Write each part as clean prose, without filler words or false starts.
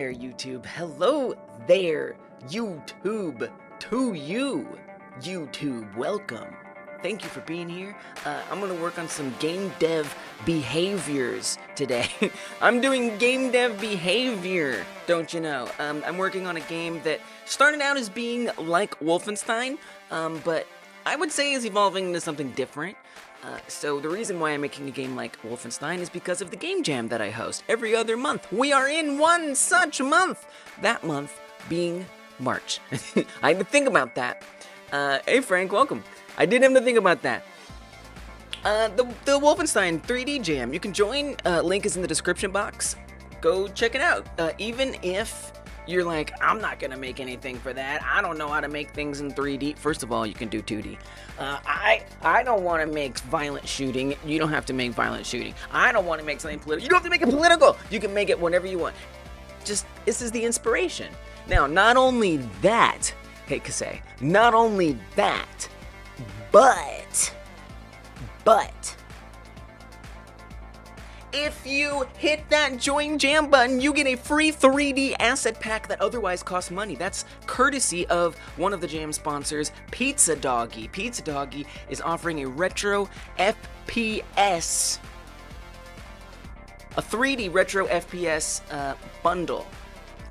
there, YouTube. Hello there, YouTube. To you, YouTube. Welcome. Thank you for being here. I'm gonna work on some game dev behaviors today. I'm doing game dev behavior, don't you know? I'm working on a game that started out as being like Wolfenstein, but I would say is evolving into something different. So the reason why I'm making a game like Wolfenstein is because of the game jam that I host every other month. We are in one such month. That month being March. I had to think about that. Hey Frank, welcome. I did have to think about that. The Wolfenstein 3D jam. You can join. Link is in the description box. Go check it out. Even if you're like, I'm not gonna make anything for that. I don't know how to make things in 3D. First of all, you can do 2D. I don't want to make violent shooting. You don't have to make violent shooting. I don't want to make something political. You don't have to make it political. You can make it whatever you want. Just, this is the inspiration. Now, not only that, hey Kasey, not only that, but, if you hit that join jam button, you get a free 3D asset pack that otherwise costs money. That's courtesy of one of the jam sponsors, Pizza Doggy. Pizza Doggy is offering a retro FPS, a 3D retro FPS bundle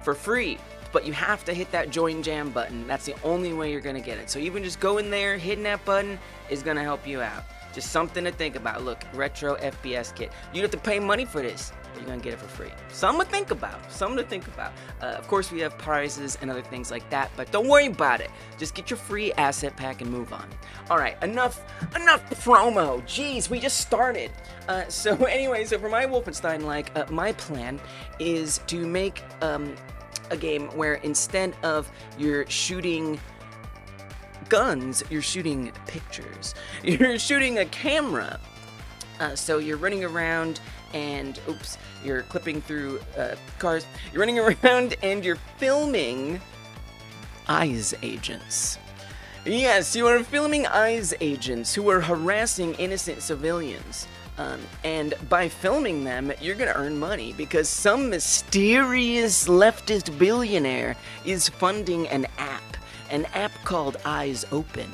for free. But you have to hit that join jam button. That's the only way you're gonna get it. So even just going there, hitting that button is gonna help you out. Just something to think about. Look, retro FPS kit. You have to pay money for this, but you're gonna get it for free. Something to think about. Something to think about. Of course, we have prizes and other things like that, but don't worry about it. Just get your free asset pack and move on. All right, enough promo. Jeez, we just started. So anyway, so for my Wolfenstein-like, my plan is to make a game where instead of you're shooting guns, you're shooting pictures. You're shooting a camera. So you're running around and, oops, you're clipping through cars. You're running around and you're filming ICE agents. Yes, you are filming ICE agents who are harassing innocent civilians. And by filming them, you're gonna earn money because some mysterious leftist billionaire is funding an app called Eyes Open.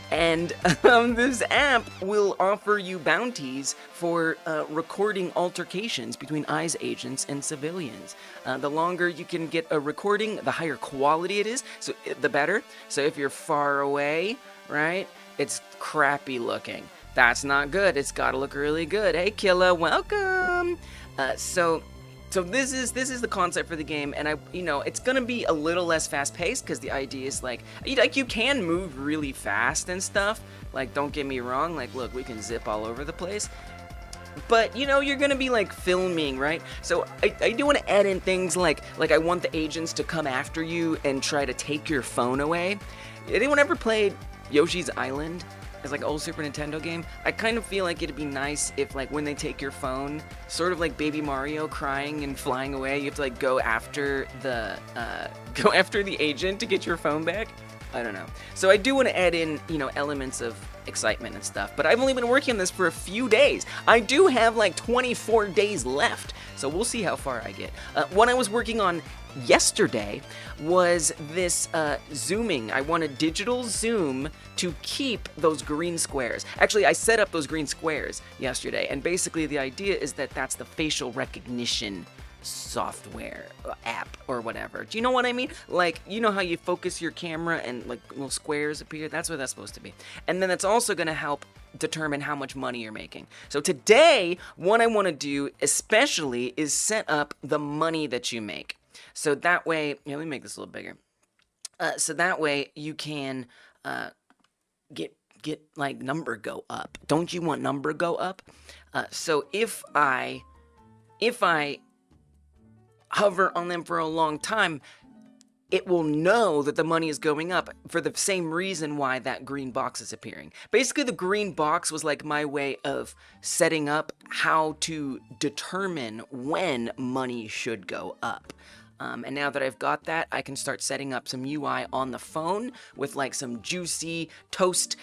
And this app will offer you bounties for recording altercations between ICE agents and civilians. The longer you can get a recording, the higher quality it is, so the better. So if you're far away, right, it's crappy looking. That's not good. It's gotta look really good. Hey Killa, welcome. So this is the concept for the game, and it's gonna be a little less fast-paced because the idea is like you can move really fast and stuff. Like, don't get me wrong. Like, look, we can zip all over the place. But you're gonna be like filming, right? So I do want to add in things like I want the agents to come after you and try to take your phone away. Anyone ever played Yoshi's Island? It's like an old Super Nintendo game. I kind of feel like it'd be nice if, like, when they take your phone, sort of like Baby Mario crying and flying away, you have to like go after the agent to get your phone back. I don't know. So I do want to add in, elements of excitement and stuff, but I've only been working on this for a few days. I do have like 24 days left, so we'll see how far I get. What I was working on yesterday was this zooming. I want a digital zoom to keep those green squares. Actually, I set up those green squares yesterday, and basically the idea is that that's the facial recognition software app or whatever. Do you know what I mean? Like, you know how you focus your camera and like little squares appear? That's what that's supposed to be. And then that's also going to help determine how much money you're making. So today, what I want to do especially is set up the money that you make. So that way, let me make this a little bigger. So that way you can get like number go up. Don't you want number go up? So if I hover on them for a long time, it will know that the money is going up for the same reason why that green box is appearing. Basically, the green box was like my way of setting up how to determine when money should go up. And now that I've got that, I can start setting up some UI on the phone with like some juicy toast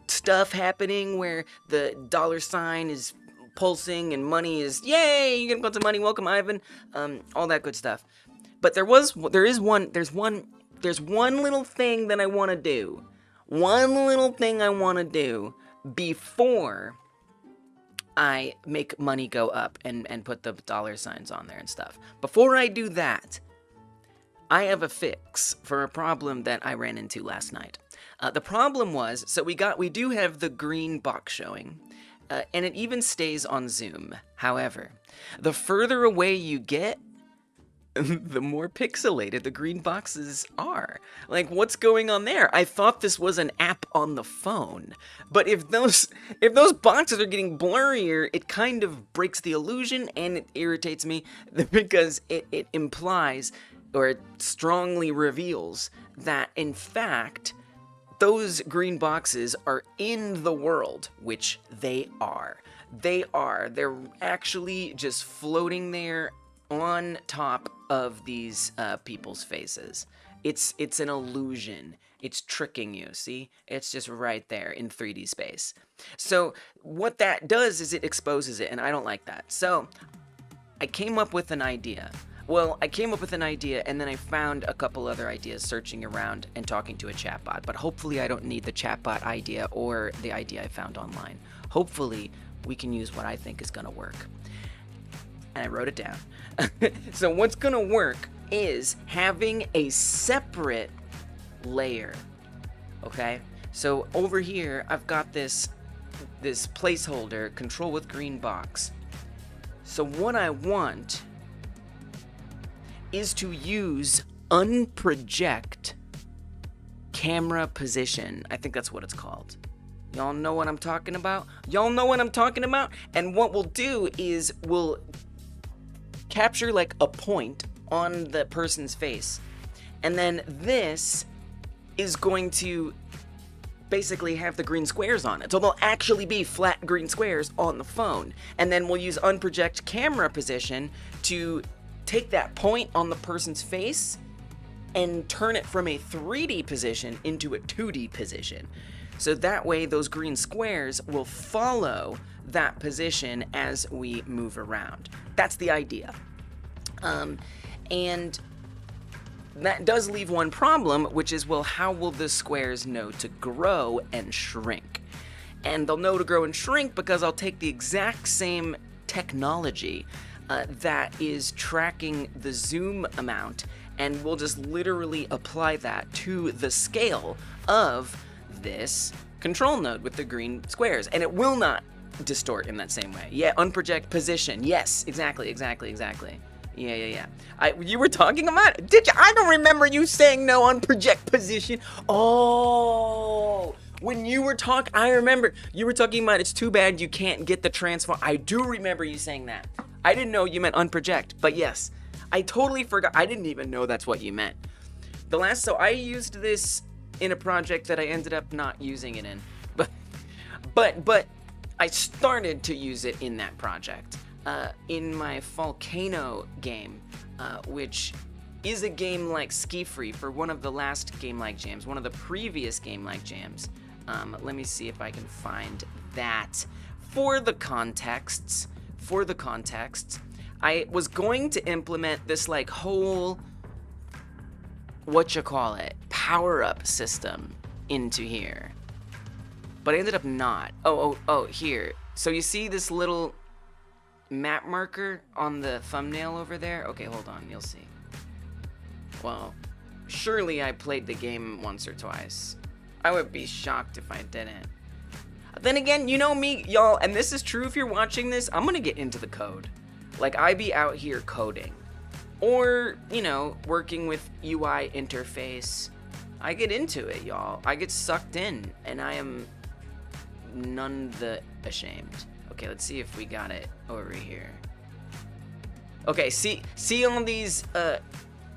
stuff happening where the $ is pulsing and money is, yay, you're gonna put some money, welcome Ivan, all that good stuff. But there's one little thing that I want to do. One little thing I want to do before I make money go up and put the dollar signs on there and stuff. Before I do that, I have a fix for a problem that I ran into last night. The problem was, so we do have the green box showing, and it even stays on zoom. However, the further away you get, the more pixelated the green boxes are. Like, what's going on there? I thought this was an app on the phone. But if those boxes are getting blurrier, it kind of breaks the illusion, and it irritates me because it implies, or it strongly reveals, that in fact those green boxes are in the world, which they are. They're actually just floating there on top of these people's faces. It's an illusion. It's tricking you, see? It's just right there in 3D space. So what that does is it exposes it, and I don't like that. So I came up with an idea. Well, I came up with an idea, and then I found a couple other ideas searching around and talking to a chatbot. But hopefully I don't need the chatbot idea or the idea I found online. Hopefully we can use what I think is going to work. And I wrote it down. So what's going to work is having a separate layer. Okay? So over here, I've got this placeholder, control with green box. So what I want is to use unproject camera position. I think that's what it's called. Y'all know what I'm talking about? Y'all know what I'm talking about? And what we'll do is we'll capture like a point on the person's face. And then this is going to basically have the green squares on it. So they'll actually be flat green squares on the phone. And then we'll use unproject camera position to take that point on the person's face and turn it from a 3D position into a 2D position. So that way those green squares will follow that position as we move around. That's the idea. And that does leave one problem, which is, well, how will the squares know to grow and shrink? And they'll know to grow and shrink because I'll take the exact same technology that is tracking the zoom amount, and we'll just literally apply that to the scale of this control node with the green squares, and it will not distort in that same way. Yeah, unproject position. Yes, exactly. Yeah. You were talking about it? Did you? I don't remember you saying no unproject position. Oh, when you were talking, I remember you were talking about it's too bad you can't get the transform. I do remember you saying that. I didn't know you meant unproject, but yes, I totally forgot. I didn't even know that's what you meant. So I used this in a project that I ended up not using it in, but I started to use it in that project, in my Volcano game, which is a game like Ski Free for one of the last game like jams, one of the previous game like jams. Let me see if I can find that. For the context, I was going to implement this like whole, power-up system into here. But I ended up not. Oh, here. So you see this little map marker on the thumbnail over there? Okay, hold on, you'll see. Well, surely I played the game once or twice. I would be shocked if I didn't. Then again, you know me, y'all, and this is true if you're watching this, I'm gonna get into the code. Like, I be out here coding. Or, working with UI interface. I get into it, y'all. I get sucked in, and I am none the ashamed. Okay, let's see if we got it over here. Okay, see all these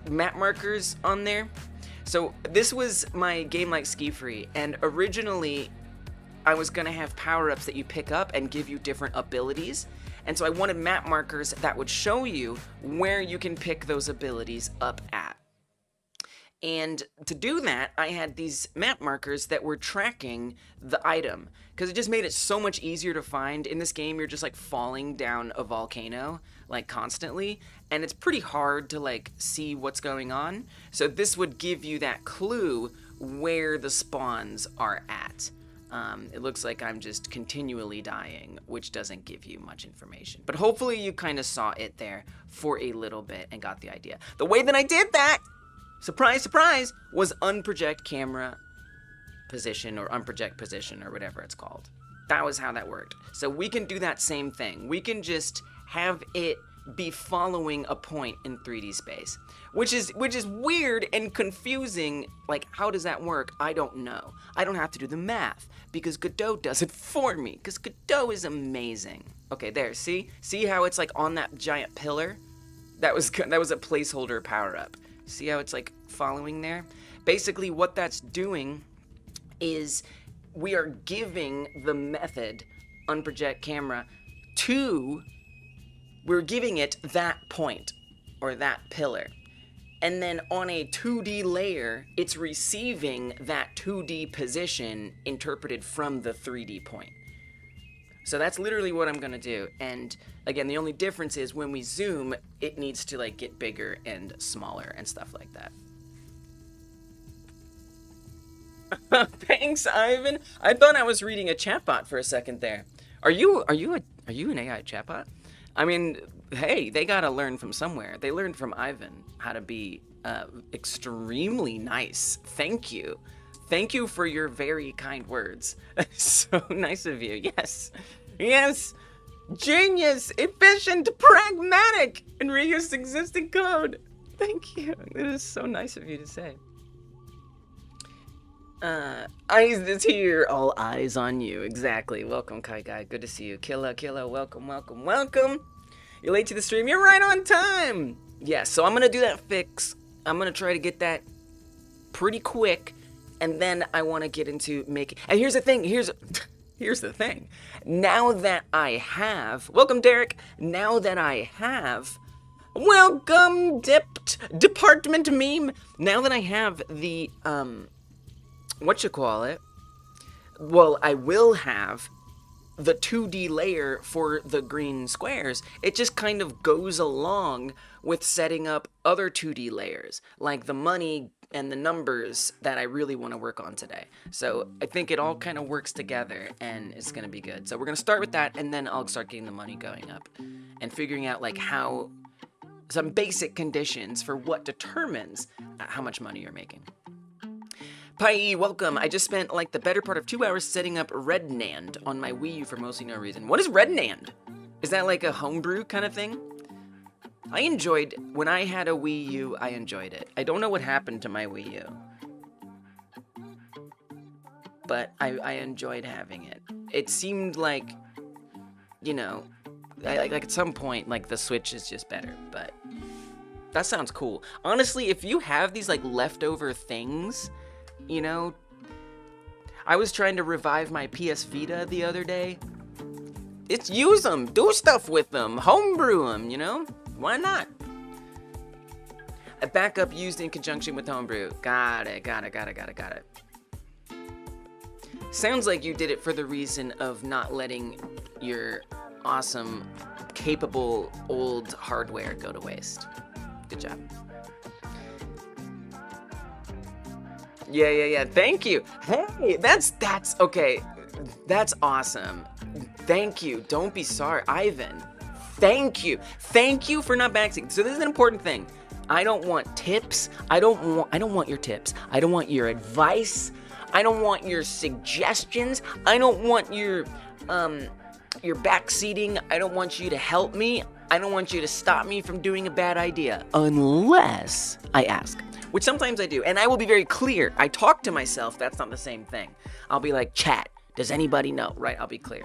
map markers on there? So this was my game like Ski Free, and originally I was gonna have power-ups that you pick up and give you different abilities. And so I wanted map markers that would show you where you can pick those abilities up at. And to do that, I had these map markers that were tracking the item, because it just made it so much easier to find. In this game, you're just like falling down a volcano like constantly, and it's pretty hard to like see what's going on. So this would give you that clue where the spawns are at. It looks like I'm just continually dying, which doesn't give you much information. But hopefully you kind of saw it there for a little bit and got the idea. The way that I did that, surprise, surprise, was unproject camera position or unproject position or whatever it's called. That was how that worked. So we can do that same thing. We can just have it be following a point in 3D space, which is weird and confusing. Like, how does that work? I don't know. I don't have to do the math because Godot does it for me, because Godot is amazing. Okay, there, see how it's like on that giant pillar? That was a placeholder power up. See how it's like following there? Basically what that's doing is we are giving the method unproject camera we're giving it that point or that pillar. And then on a 2D layer, it's receiving that 2D position interpreted from the 3D point. So that's literally what I'm gonna do. And again, the only difference is when we zoom, it needs to like get bigger and smaller and stuff like that. Thanks, Ivan. I thought I was reading a chatbot for a second there. Are you an AI chatbot? I mean, hey, they gotta learn from somewhere. They learned from Ivan how to be extremely nice. Thank you. Thank you for your very kind words. So nice of you. Yes. Yes. Genius, efficient, pragmatic, and reuse existing code. Thank you. It is so nice of you to say. Eyes is here. All eyes on you. Exactly. Welcome, Kai Guy. Good to see you. Killa, welcome, welcome, welcome. You're late to the stream. You're right on time. Yeah, so I'm going to do that fix. I'm going to try to get that pretty quick. And then I want to get into making... And here's the thing. Here's the thing. Now that I have... Welcome, Derek. Now that I have... Welcome, Department Meme. Now that I have the... whatchamacallit? Well, I will have the 2D layer for the green squares. It just kind of goes along with setting up other 2D layers, like the money and the numbers that I really want to work on today. So I think it all kind of works together and it's going to be good. So we're going to start with that, and then I'll start getting the money going up and figuring out like how some basic conditions for what determines how much money you're making. Pai, welcome. I just spent like the better part of 2 hours setting up RedNAND on my Wii U for mostly no reason. What is RedNAND? Is that like a homebrew kind of thing? I enjoyed, when I had a Wii U, I enjoyed it. I don't know what happened to my Wii U, but I enjoyed having it. It seemed like, you know, like at some point, like the Switch is just better, but that sounds cool. Honestly, if you have these like leftover things, you know, I was trying to revive my PS Vita the other day. It's use them, do stuff with them, homebrew them, you know? Why not? A backup used in conjunction with homebrew. Got it. Sounds like you did it for the reason of not letting your awesome, capable, old hardware go to waste. Good job. Yeah. Thank you. Hey, that's okay. That's awesome. Thank you. Don't be sorry, Ivan. Thank you. Thank you for not backseating. So this is an important thing. I don't want tips. I don't want your tips. I don't want your advice. I don't want your suggestions. I don't want your backseating. I don't want you to help me. I don't want you to stop me from doing a bad idea unless I ask. Which sometimes I do, and I will be very clear. I talk to myself, that's not the same thing. I'll be like, chat, does anybody know? Right, I'll be clear.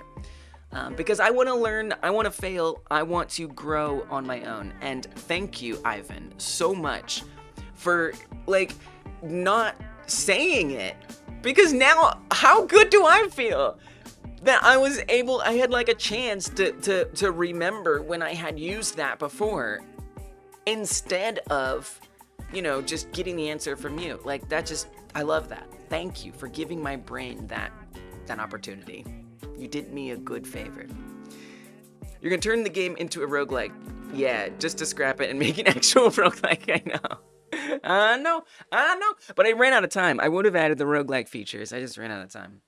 Because I want to learn, I want to fail, I want to grow on my own. And thank you, Ivan, so much for, like, not saying it. Because now, how good do I feel? That I had like a chance to remember when I had used that before. Instead of you know, just getting the answer from you. Like, that just, I love that. Thank you for giving my brain that opportunity. You did me a good favor. You're gonna turn the game into a roguelike. Yeah, just to scrap it and make an actual roguelike, I know. I know. But I ran out of time. I would have added the roguelike features. I just ran out of time.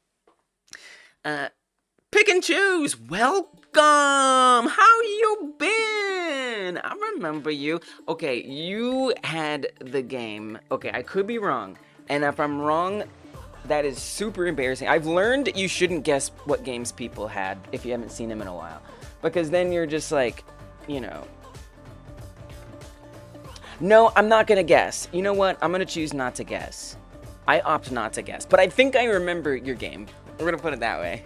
Pick and choose. Welcome. How you been? I remember you. Okay, you had the game. Okay, I could be wrong. And if I'm wrong, that is super embarrassing. I've learned you shouldn't guess what games people had if you haven't seen them in a while. Because then you're just like, you know. No, I'm not going to guess. You know what? I'm going to choose not to guess. I opt not to guess. But I think I remember your game. We're going to put it that way.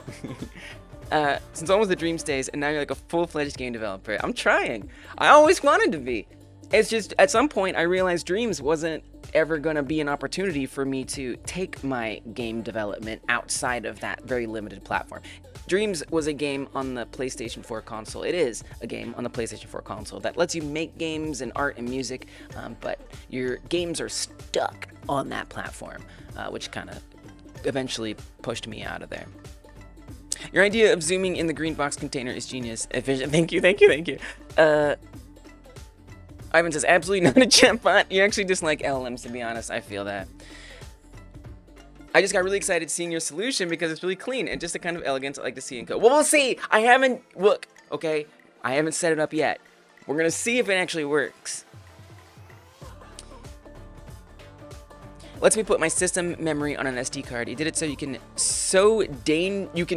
Since almost the dream stays, and now you're like a full-fledged game developer. I'm trying. I always wanted to be. It's just, at some point, I realized Dreams wasn't ever going to be an opportunity for me to take my game development outside of that very limited platform. Dreams was a game on the PlayStation 4 console. It is a game on the PlayStation 4 console that lets you make games and art and music, but your games are stuck on that platform, which kind of eventually pushed me out of there. Your idea of zooming in the green box container is genius. Efficient. Thank you. Ivan says, absolutely not a chatbot. You actually dislike LLMs, to be honest. I feel that. I just got really excited seeing your solution because it's really clean and just the kind of elegance I like to see in code. Well, we'll see. I haven't, look, okay? I haven't set it up yet. We're going to see if it actually works. Lets me put my system memory on an SD card. He did it so you can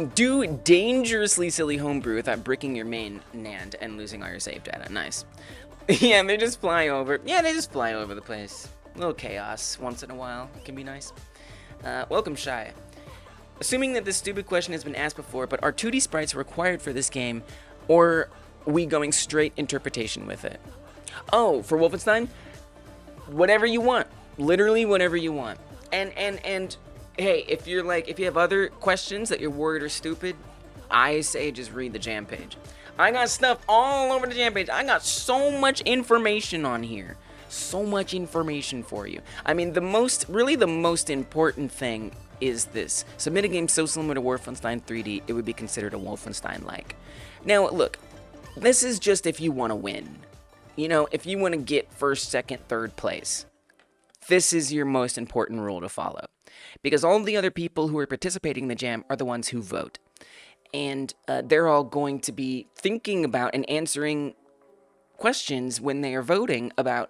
do dangerously silly homebrew without breaking your main NAND and losing all your save data. Nice. Yeah, they just fly over. Yeah, they just fly over the place. A little chaos once in a while can be nice. Welcome, Shy. Assuming that this stupid question has been asked before, but are 2D sprites required for this game, or are we going straight interpretation with it? Oh, for Wolfenstein? Whatever you want. Literally whatever you want. And hey, if you have other questions that you're worried are stupid, I say just read the jam page. I got stuff all over the jam page. I got so much information on here. So much information for you. I mean, the most important thing is this. Submit a game so similar to Wolfenstein 3D, it would be considered a Wolfenstein-like. Now, look, this is just if you want to win. You know, if you want to get first, second, third place. This is your most important rule to follow. Because all the other people who are participating in the jam are the ones who vote. And they're all going to be thinking about and answering questions when they are voting about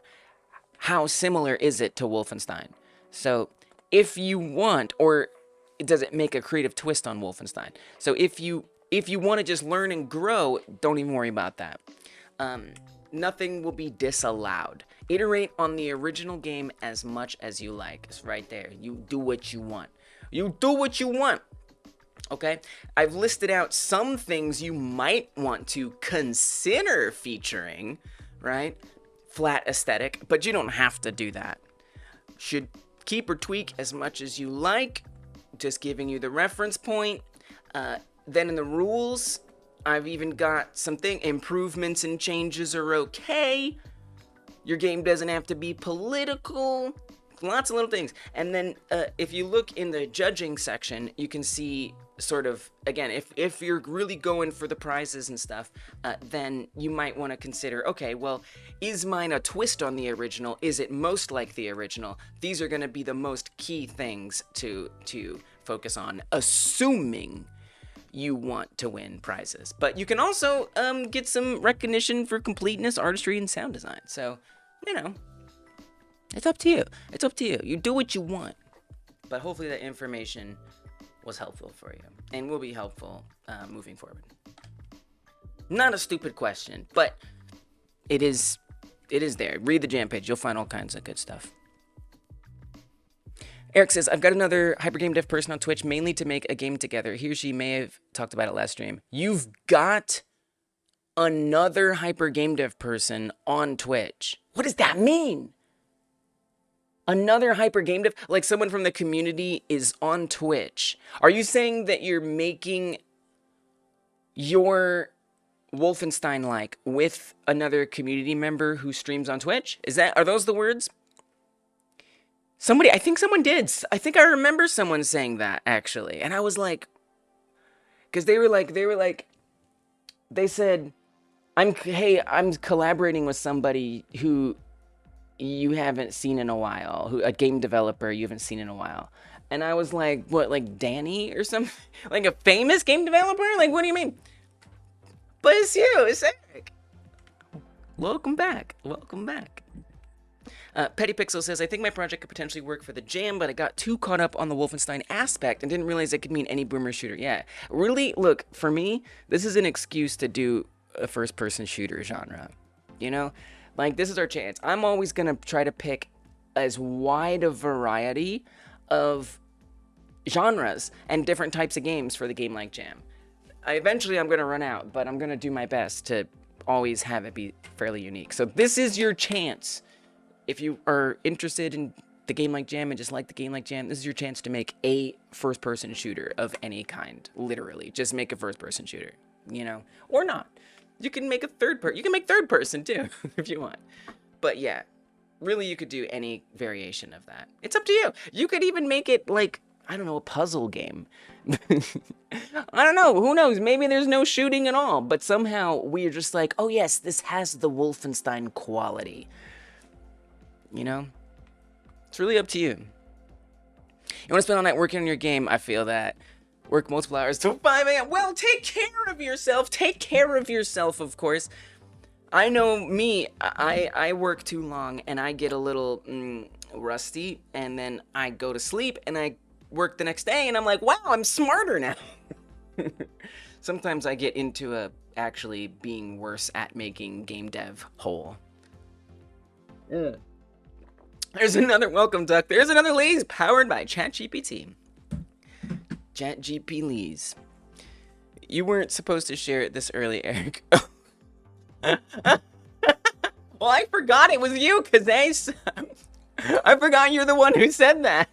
how similar is it to Wolfenstein. So if you want, or does it make a creative twist on Wolfenstein? So if you want to just learn and grow, don't even worry about that. Nothing will be disallowed. Iterate on the original game as much as you like. It's right there. You do what you want. You do what you want. Okay? I've listed out some things you might want to consider featuring, right? Flat aesthetic, but you don't have to do that. Should keep or tweak as much as you like. Just giving you the reference point. Then in the rules, I've even got something. Improvements and changes are okay. Your game doesn't have to be political. Lots of little things. And then if you look in the judging section, you can see sort of, again, if you're really going for the prizes and stuff, then you might want to consider, okay, well, is mine a twist on the original? Is it most like the original? These are going to be the most key things to focus on, assuming you want to win prizes. But you can also get some recognition for completeness, artistry, and sound design. So, you know, it's up to you. It's up to you. You do what you want. But hopefully that information was helpful for you and will be helpful moving forward. Not a stupid question, but it is there. Read the jam page. You'll find all kinds of good stuff. Eric says, I've got another hyper game dev person on Twitch, mainly to make a game together. He or she may have talked about it last stream. You've got another hyper game dev person on Twitch. What does that mean? Another hyper game dev? Like someone from the community is on Twitch. Are you saying that you're making your Wolfenstein-like with another community member who streams on Twitch? Are those the words? Somebody, I think someone did. I think I remember someone saying that actually, and I was like, because they said, I'm collaborating with somebody who you haven't seen in a while, who a game developer you haven't seen in a while. And I was like, what, like Danny or something? Like a famous game developer? Like, what do you mean? But it's you, it's Eric. Welcome back. Welcome back. Petty Pixel says, I think my project could potentially work for the jam, but I got too caught up on the Wolfenstein aspect and didn't realize it could mean any boomer shooter. Yeah, really, look, for me, this is an excuse to do a first-person shooter genre. You know? Like, this is our chance. I'm always going to try to pick as wide a variety of genres and different types of games for the Game Like Jam. Eventually, I'm going to run out, but I'm going to do my best to always have it be fairly unique. So this is your chance. If you are interested in the Game Like Jam and just like the Game Like Jam, this is your chance to make a first-person shooter of any kind. Literally, just make a first-person shooter, you know, or not. You can make a you can make third person too, if you want. But yeah, really you could do any variation of that. It's up to you. You could even make it like, I don't know, a puzzle game. I don't know, who knows? Maybe there's no shooting at all, but somehow we're just like, oh yes, this has the Wolfenstein quality. You know? It's really up to you. You want to spend all night working on your game? I feel that. Work multiple hours till 5 a.m. Well, take care of yourself. Take care of yourself, of course. I know me. I work too long, and I get a little rusty, and then I go to sleep, and I work the next day, and I'm like, wow, I'm smarter now. Sometimes I get into a actually being worse at making game dev hole. Yeah. There's another welcome duck. There's another Lee's powered by ChatGPT. ChatGPT Lee's. You weren't supposed to share it this early, Eric. Well, I forgot it was you, Kazay. I forgot you're the one who said that.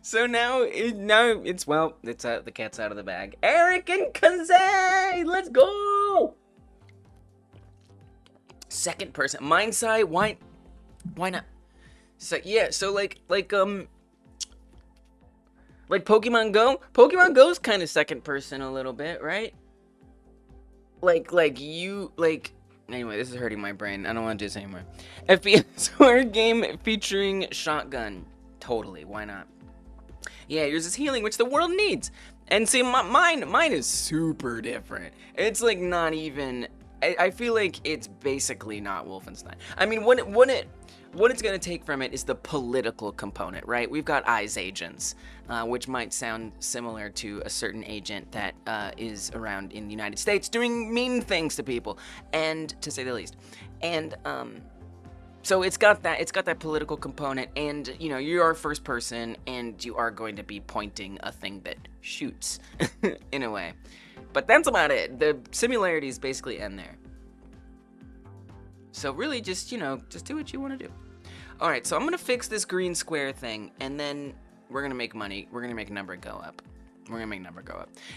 So now it's the cat's out of the bag. Eric and Kazay, let's go. Second person, Mindside. Why not? So yeah, so like Pokemon Go. Pokemon Go's kind of second person a little bit, right? Anyway, this is hurting my brain. I don't want to do this anymore. FPS horror game featuring shotgun. Totally, why not? Yeah, yours is healing, which the world needs. And see, mine is super different. It's like not even. I feel like it's basically not Wolfenstein. I mean, what it's going to take from it is the political component, right? We've got eyes agents, which might sound similar to a certain agent that is around in the United States doing mean things to people, and to say the least. And so it's got that political component, and you know, you are first person, and you are going to be pointing a thing that shoots in a way. But that's about it. The similarities basically end there. So really just do what you want to do. All right, so I'm going to fix this green square thing, and then we're going to make money. We're going to make number go up.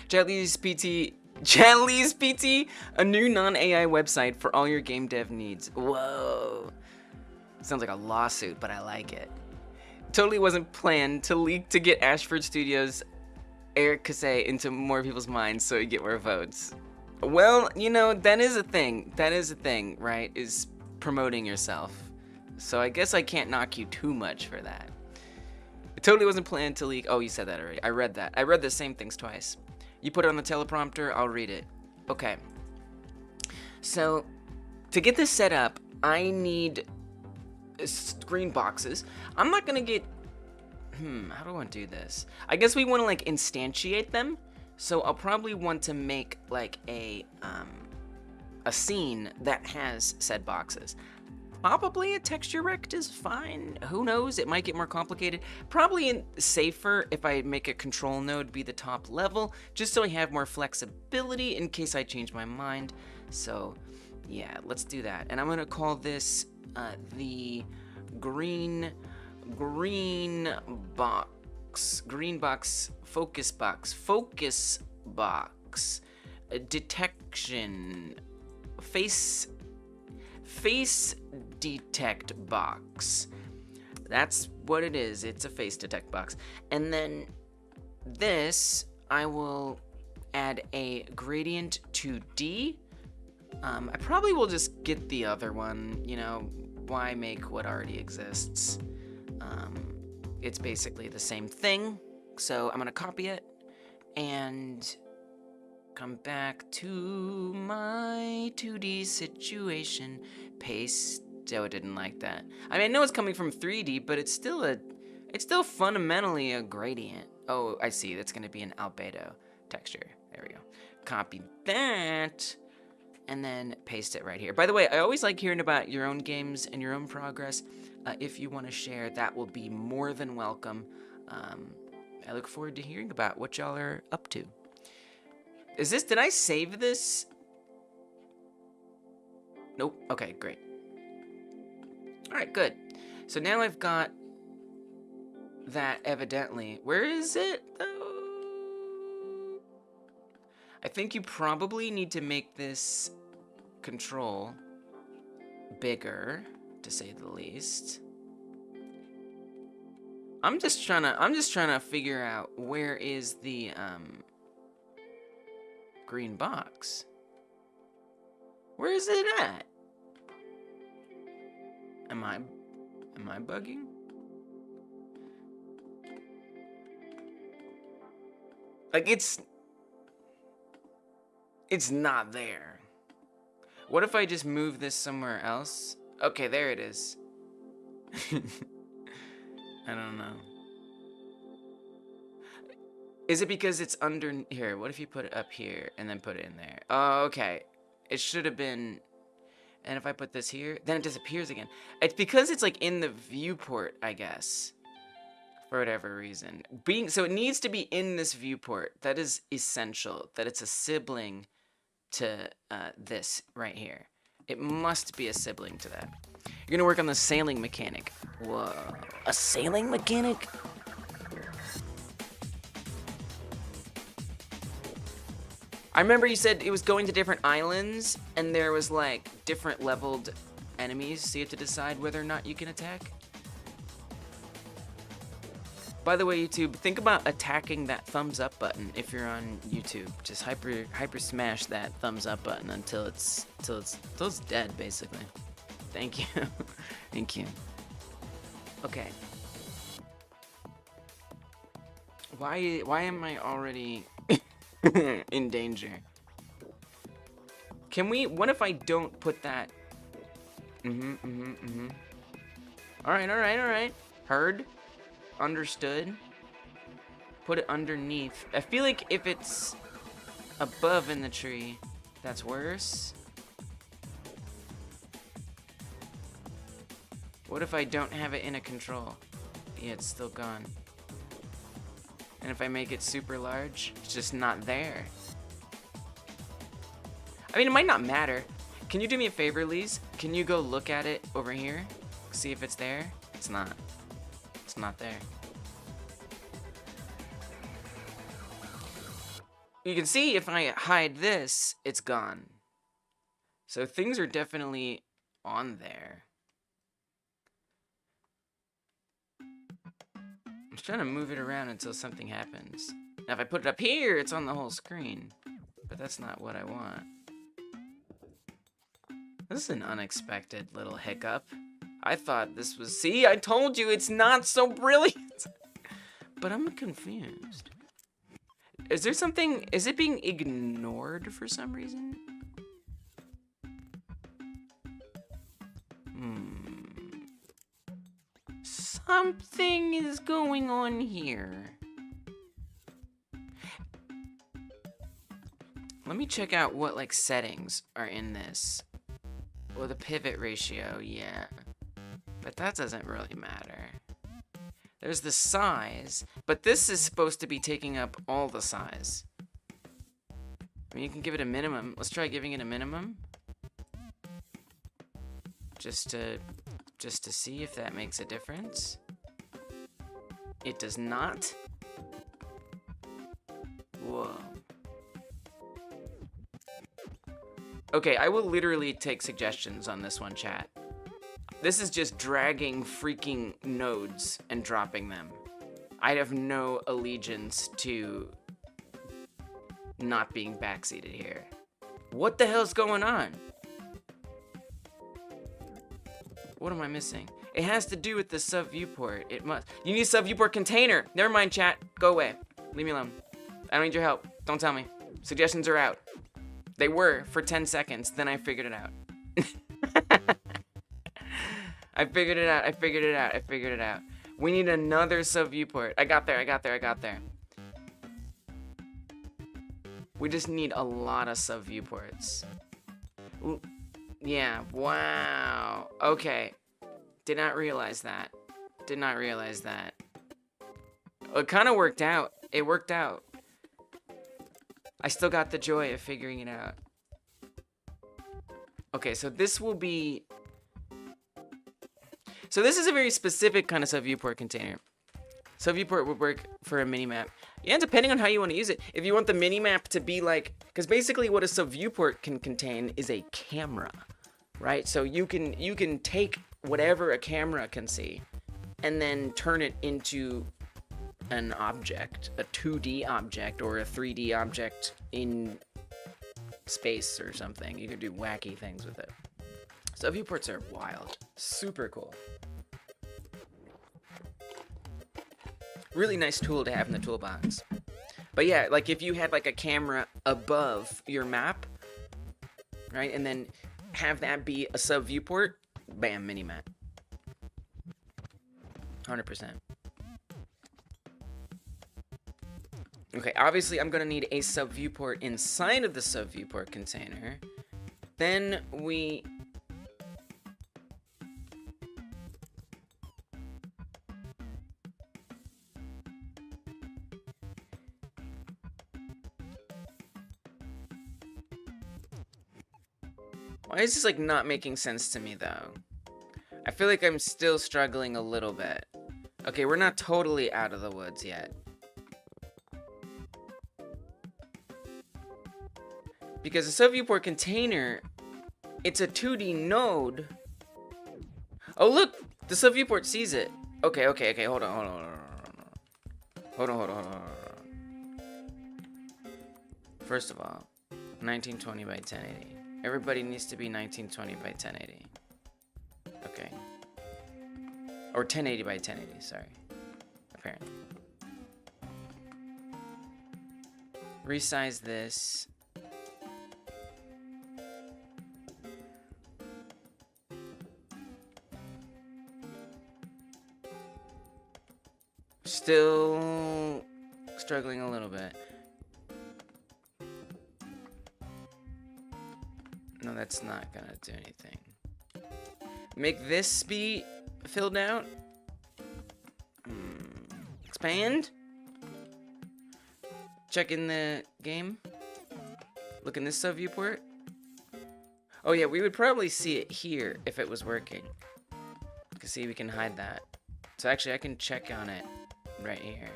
Chatlee's PT, a new non-AI website for all your game dev needs. Whoa. Sounds like a lawsuit, but I like it. Totally wasn't planned to leak to get Ashford Studios' Eric Kase into more people's minds so you get more votes. Well, you know, that is a thing, right? Is promoting yourself. So I guess I can't knock you too much for that. It totally wasn't planned to leak. Oh, you said that already. I read that. I read the same things twice. You put it on the teleprompter, I'll read it. Okay. So, to get this set up, I need screen boxes. I'm not gonna get... how do I want to do this? I guess we want to, like, instantiate them. So I'll probably want to make, like, a scene that has said boxes. Probably a texture rect is fine. Who knows? It might get more complicated. Probably safer if I make a control node be the top level, just so I have more flexibility in case I change my mind. So, yeah, let's do that. And I'm gonna call this the green box focus box detection face detect box. That's what it is. It's a face detect box. And then this, I will add a gradient 2D. I probably will just get the other one, you know, why make what already exists? It's basically the same thing. So I'm gonna copy it and come back to my 2D situation, paste. Oh, it didn't like that. I mean, I know it's coming from 3D, but it's still fundamentally a gradient. Oh, I see. That's gonna be an albedo texture. There we go. Copy that, and then paste it right here. By the way, I always like hearing about your own games and your own progress. If you want to share, that will be more than welcome. I look forward to hearing about what y'all are up to. Did I save this? Nope. Okay, great. All right, good. So now I've got that evidently. Where is it, though? I think you probably need to make this control bigger, to say the least. I'm just trying to figure out where is the green box. Where is it at? Am I bugging? Like it's not there. What if I just move this somewhere else? Okay, there it is. I don't know. Is it because it's under here? What if you put it up here and then put it in there? Oh, okay. It should have been. And if I put this here, then it disappears again. It's because it's like in the viewport, I guess. For whatever reason. So it needs to be in this viewport. That is essential. That it's a sibling to this right here. It must be a sibling to that. You're gonna work on the sailing mechanic. Whoa. A sailing mechanic? I remember you said it was going to different islands, and there was like different leveled enemies, so you have to decide whether or not you can attack. By the way, YouTube, think about attacking that thumbs up button if you're on YouTube. Just hyper smash that thumbs up button until it's dead, basically. Thank you. Thank you. Okay. Why am I already in danger? What if I don't put that? Alright. Heard. Understood. Put it underneath. I feel like if it's above in the tree, that's worse. What if I don't have it in a control? Yeah, it's still gone. And if I make it super large, it's just not there. I mean, it might not matter. Can you do me a favor, Lise? Can you go look at it over here? See if it's there? It's not. It's not there. You can see if I hide this, it's gone. So things are definitely on there. I'm just trying to move it around until something happens. Now if I put it up here, it's on the whole screen. But that's not what I want. This is an unexpected little hiccup. I thought this was... See, I told you it's not so brilliant. But I'm confused. Is there something... Is it being ignored for some reason? Something is going on here. Let me check out what, like, settings are in this. Well, the pivot ratio, yeah. But that doesn't really matter. There's the size, but this is supposed to be taking up all the size. I mean, you can give it a minimum. Let's try giving it a minimum. Just to see if that makes a difference. It does not. Whoa. Okay, I will literally take suggestions on this one, chat. This is just dragging freaking nodes and dropping them. I have no allegiance to not being backseated here. What the hell's going on? What am I missing? It has to do with the sub-viewport. It must. You need a sub-viewport container. Never mind, chat. Go away. Leave me alone. I don't need your help. Don't tell me. Suggestions are out. They were for 10 seconds. Then I figured it out. I figured it out. I figured it out. I figured it out. We need another sub-viewport. I got there. I got there. I got there. We just need a lot of sub-viewports. Yeah. Wow. Okay. Did not realize that. Did not realize that. It kind of worked out. It worked out. I still got the joy of figuring it out. Okay, so this will be... So this is a very specific kind of sub-viewport container. Sub-viewport would work for a minimap. Yeah, depending on how you want to use it. If you want the minimap to be like... Because basically what a sub-viewport can contain is a camera, right? So you can take whatever a camera can see and then turn it into an object, a 2D object or a 3D object in space or something. You can do wacky things with it. So viewports are wild. Super cool. Really nice tool to have in the toolbox. But yeah, like if you had like a camera above your map, right, and then have that be a sub viewport, bam, mini-map. 100%. Okay, obviously I'm gonna need a sub viewport inside of the sub viewport container. Then we... Why is this like not making sense to me though? I feel like I'm still struggling a little bit. Okay, we're not totally out of the woods yet. Because the sub-viewport container, it's a 2D node. Oh look, the sub-viewport sees it. Okay, hold on. Hold on. First of all, 1920 by 1080. Everybody needs to be 1920 by 1080. Okay. Or 1080 by 1080, sorry. Apparently. Resize this. Still struggling a little bit. No, that's not gonna do anything. Make this be filled out. Expand. Check in the game. Look in this sub viewport. Oh yeah, we would probably see it here if it was working. You can see we can hide that. So actually I can check on it right here.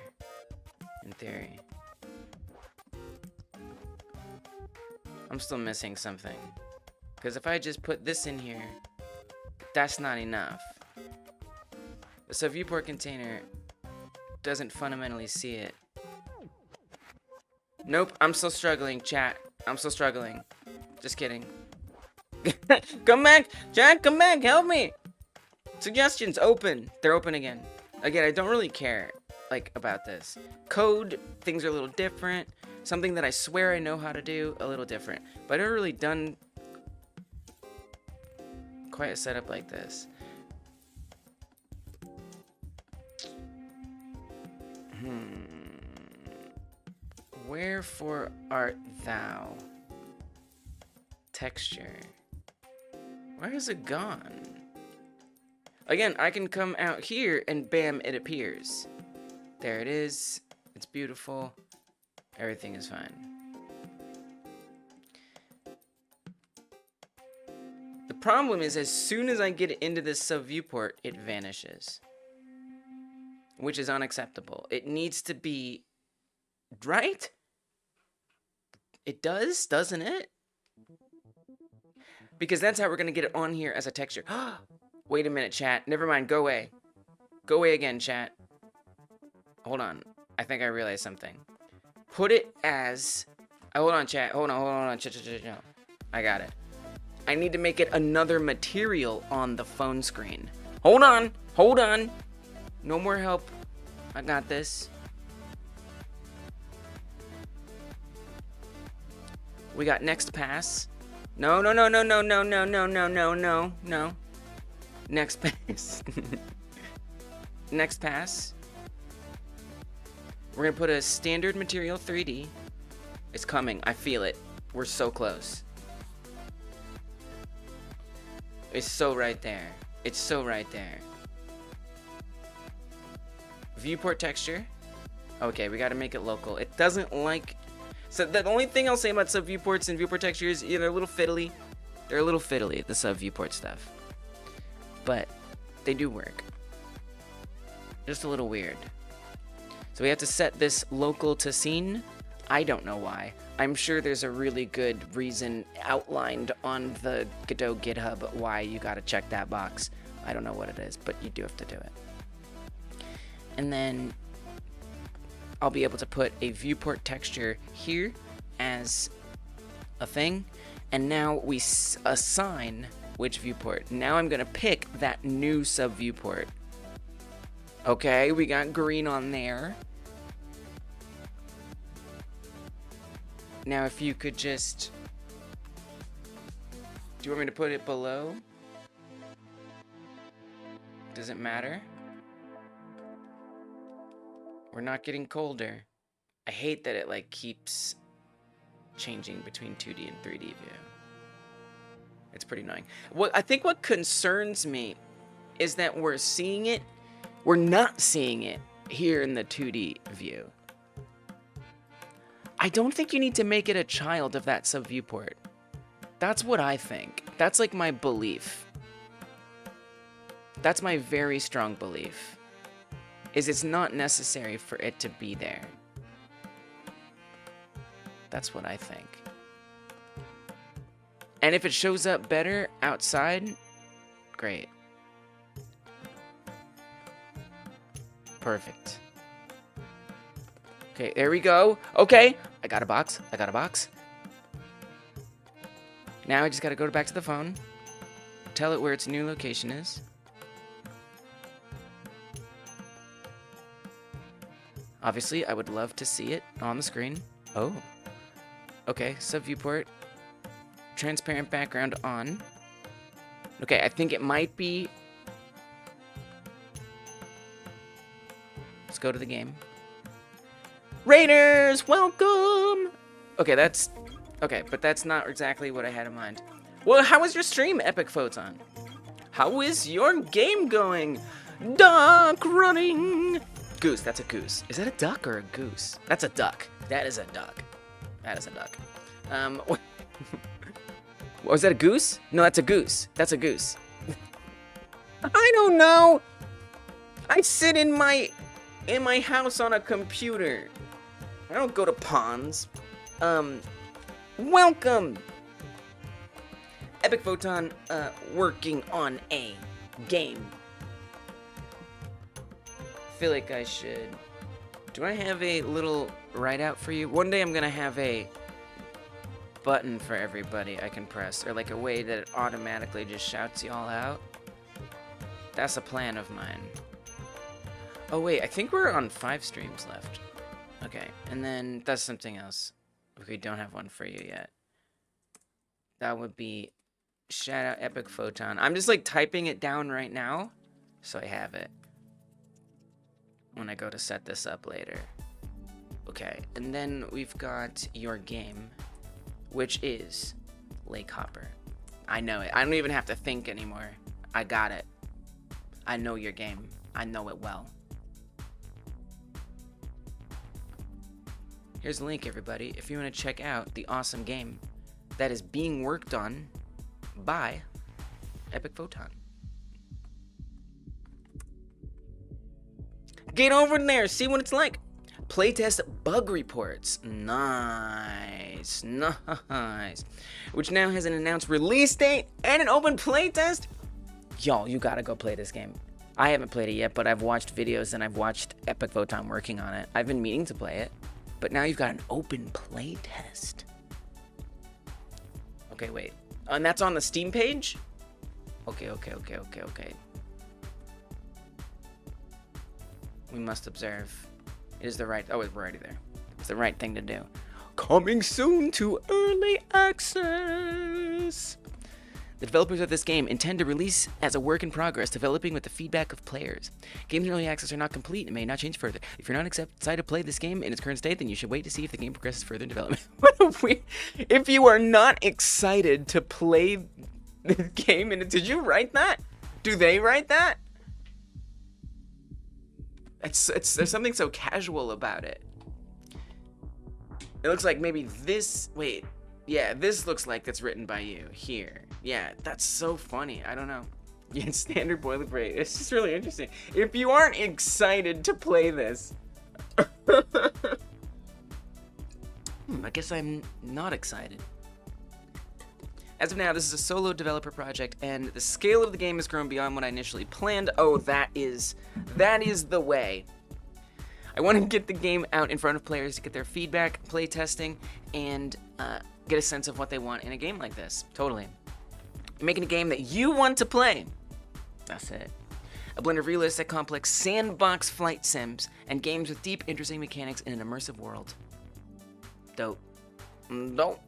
In theory. I'm still missing something. Because if I just put this in here, that's not enough. The sub viewport container doesn't fundamentally see it. Nope, I'm still struggling, chat. I'm still struggling. Just kidding. Come back, chat, come back, help me. Suggestions, open. They're open again. Again, I don't really care, like, about this. Code, things are a little different. Something that I swear I know how to do, a little different. But I've never really done quite a setup like this. Wherefore art thou? Texture. Where has it gone? Again, I can come out here and bam, it appears. There it is. It's beautiful. Everything is fine. The problem is, as soon as I get into this sub viewport, it vanishes. Which is unacceptable. It needs to be... Right? It does, doesn't it? Because that's how we're going to get it on here as a texture. Wait a minute, chat. Never mind. Go away. Go away again, chat. Hold on. I think I realized something. Put it as... hold on, chat. Hold on. No. I got it. I need to make it another material on the phone screen. Hold on. No more help. I got this. We got next pass. No. Next pass. Next pass. We're gonna put a standard material 3D. It's coming. I feel it. We're so close. It's so right there. Viewport texture. Okay, we gotta make it local. It doesn't like... So the only thing I'll say about subviewports and viewport textures, they're a little fiddly. They're a little fiddly, the subviewport stuff. But they do work. Just a little weird. So we have to set this local to scene. I don't know why. I'm sure there's a really good reason outlined on the Godot GitHub why you gotta check that box. I don't know what it is, but you do have to do it. And then I'll be able to put a viewport texture here as a thing. And now we assign which viewport. Now I'm gonna pick that new subviewport. Okay, we got green on there. Now if you could just... Do you want me to put it below? Does it matter? We're not getting colder. I hate that it like keeps changing between 2D and 3D view. It's pretty annoying. I think what concerns me is that we're seeing it. We're not seeing it here in the 2D view. I don't think you need to make it a child of that subviewport. That's what I think. That's like my belief. That's my very strong belief. Is it's not necessary for it to be there. That's what I think. And if it shows up better outside, great. Perfect. Okay, there we go. Okay, I got a box. Now I just gotta go back to the phone. Tell it where its new location is. Obviously, I would love to see it on the screen. Oh. Okay, subviewport. Transparent background on. Okay, I think it might be... Let's go to the game. Raiders, welcome! Okay, that's... Okay, but that's not exactly what I had in mind. Well, how was your stream, Epic Photon? How is your game going? Duck running! Goose, that's a goose. Is that a duck or a goose? That's a duck. That is a duck. That is a duck. Was that a goose? No, that's a goose. That's a goose. I don't know. I sit in my house on a computer. I don't go to ponds. Welcome. Epic Photon, working on a game. Feel like I should. Do I have a little write out for you? One day I'm gonna have a button for everybody I can press, or like a way that it automatically just shouts y'all out. That's a plan of mine. Oh wait, I think we're on 5 streams left. Okay, and then that's something else. We don't have one for you yet. That would be shout out Epic Photon. I'm just like typing it down right now, so I have it when I go to set this up later. Okay, and then we've got your game, which is Lake Hopper. I know it. I don't even have to think anymore. I got it. I know your game. I know it well. Here's the link, everybody, if you want to check out the awesome game that is being worked on by Epic Photon. Get over there, see what it's like. Playtest bug reports. Nice. Which now has an announced release date and an open playtest. Y'all, you gotta go play this game. I haven't played it yet, but I've watched videos and I've watched Epic Photon working on it. I've been meaning to play it, but now you've got an open play test. Okay, wait. And that's on the Steam page? Okay. We must observe. It is the right... Oh, we're already there. It's the right thing to do. Coming soon to early access. The developers of this game intend to release as a work in progress, developing with the feedback of players. Games in early access are not complete and may not change further. If you're not excited to play this game in its current state, then you should wait to see if the game progresses further in development. If you are not excited to play this game, and did you write that? Do they write that? There's something so casual about it. It looks like maybe this... Wait. Yeah, this looks like it's written by you here. Yeah, that's so funny. I don't know. Yeah, standard boilerplate. It's just really interesting. If you aren't excited to play this... I guess I'm not excited. As of now, this is a solo developer project, and the scale of the game has grown beyond what I initially planned. Oh, that is the way. I want to get the game out in front of players to get their feedback, play testing, and get a sense of what they want in a game like this. Totally. Making a game that you want to play. That's it. A blend of realistic, complex sandbox flight sims and games with deep, interesting mechanics in an immersive world. Dope. Dope.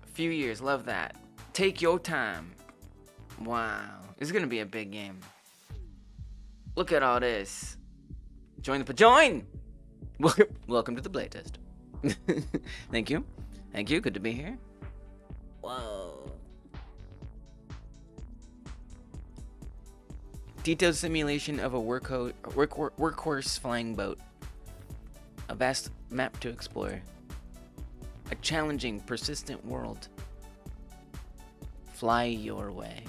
A few years, love that. Take your time. Wow. This is going to be a big game. Look at all this. Join! Welcome to the playtest. Thank you. Good to be here. Whoa. Detailed simulation of a workhorse flying boat. A vast map to explore. A challenging, persistent world. Fly your way.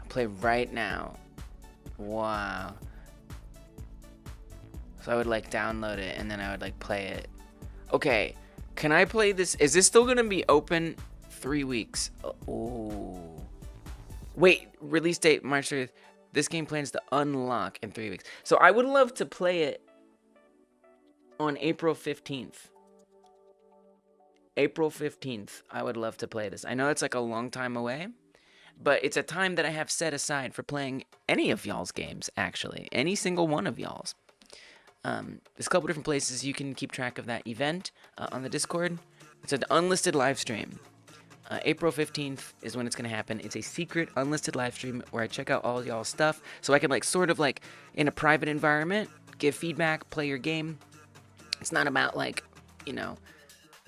Play right now. Wow. So I would like download it and then I would like play it. Okay, can I play this? Is this still gonna be open 3 weeks? Oh. Wait, release date March 30th. This game plans to unlock in 3 weeks. So I would love to play it on April 15th. April 15th, I would love to play this. I know it's like a long time away, but it's a time that I have set aside for playing any of y'all's games, actually. Any single one of y'all's. There's a couple different places you can keep track of that event on the Discord. It's an unlisted live stream. April 15th is when it's going to happen. It's a secret unlisted live stream where I check out all y'all's stuff so I can like sort of like in a private environment, give feedback, play your game. It's not about like, you know,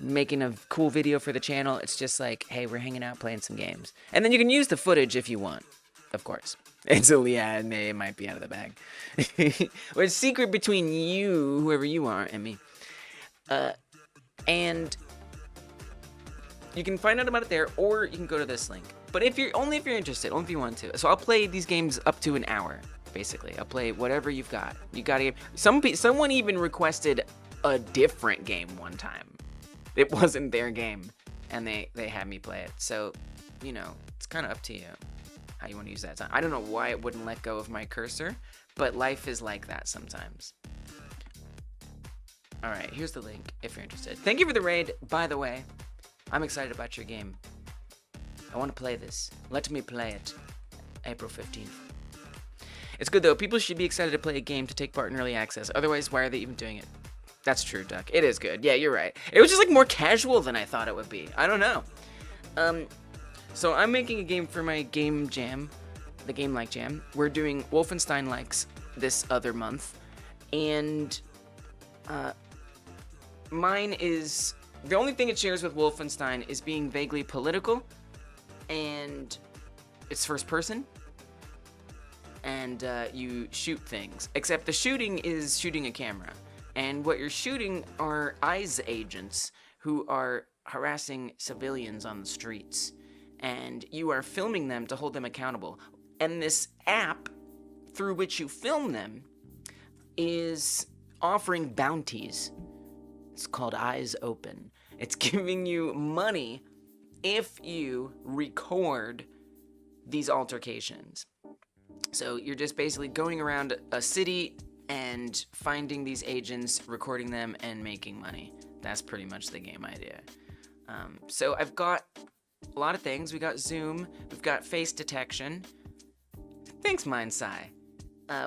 making a cool video for the channel. It's just like, hey, we're hanging out playing some games. And then you can use the footage if you want, of course. And so, yeah, it might be out of the bag. Well, it's secret between you, whoever you are, and me. And you can find out about it there, or you can go to this link. But if you're interested, only if you want to. So I'll play these games up to an hour, basically. I'll play whatever you've got. You got to. Someone even requested a different game one time. It wasn't their game, and they had me play it. So, you know, it's kind of up to you how you want to use that time. I don't know why it wouldn't let go of my cursor, but life is like that sometimes. All right, here's the link if you're interested. Thank you for the raid, by the way. I'm excited about your game. I want to play this. Let me play it. April 15th. It's good, though. People should be excited to play a game to take part in early access. Otherwise, why are they even doing it? That's true, Duck. It is good. Yeah, you're right. It was just, like, more casual than I thought it would be. I don't know. So I'm making a game for my game jam, the Game Like Jam. We're doing Wolfenstein-likes this other month. And mine is... The only thing it shares with Wolfenstein is being vaguely political. And it's first person. And you shoot things. Except the shooting is shooting a camera. And what you're shooting are ICE agents who are harassing civilians on the streets. And you are filming them to hold them accountable. And this app through which you film them is offering bounties. It's called Eyes Open. It's giving you money if you record these altercations. So you're just basically going around a city and finding these agents, recording them, and making money. That's pretty much the game idea. So I've got a lot of things. We got zoom, we've got face detection. Thanks, Mindsci.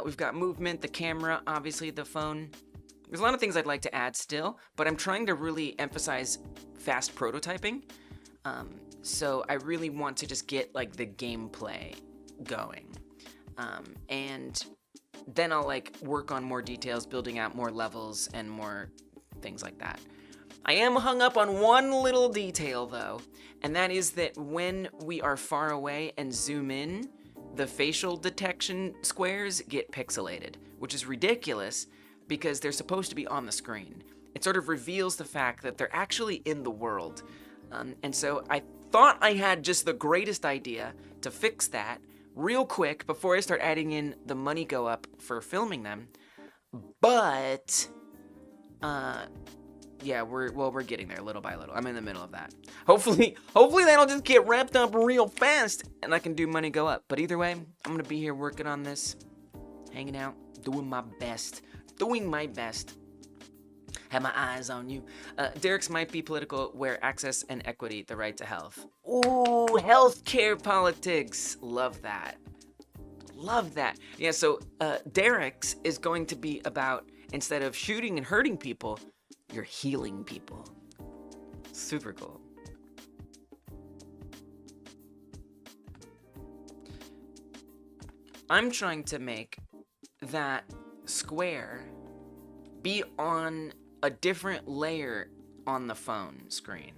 We've got movement, the camera, obviously the phone. There's a lot of things I'd like to add still, but I'm trying to really emphasize fast prototyping. So I really want to just get like the gameplay going. And then I'll like work on more details, building out more levels and more things like that. I am hung up on one little detail though, and that is that when we are far away and zoom in, the facial detection squares get pixelated, which is ridiculous because they're supposed to be on the screen. It sort of reveals the fact that they're actually in the world. And so I thought I had just the greatest idea to fix that real quick before I start adding in the money go up for filming them. But, yeah, we're getting there little by little. I'm in the middle of that. Hopefully that'll just get wrapped up real fast and I can do money go up. But either way, I'm gonna be here working on this, hanging out, doing my best. Have my eyes on you. Derek's might be political, where access and equity, the right to health. Ooh, healthcare politics. Love that. Yeah, so Derek's is going to be about, instead of shooting and hurting people, you're healing people. Super cool. I'm trying to make that square be on a different layer on the phone screen.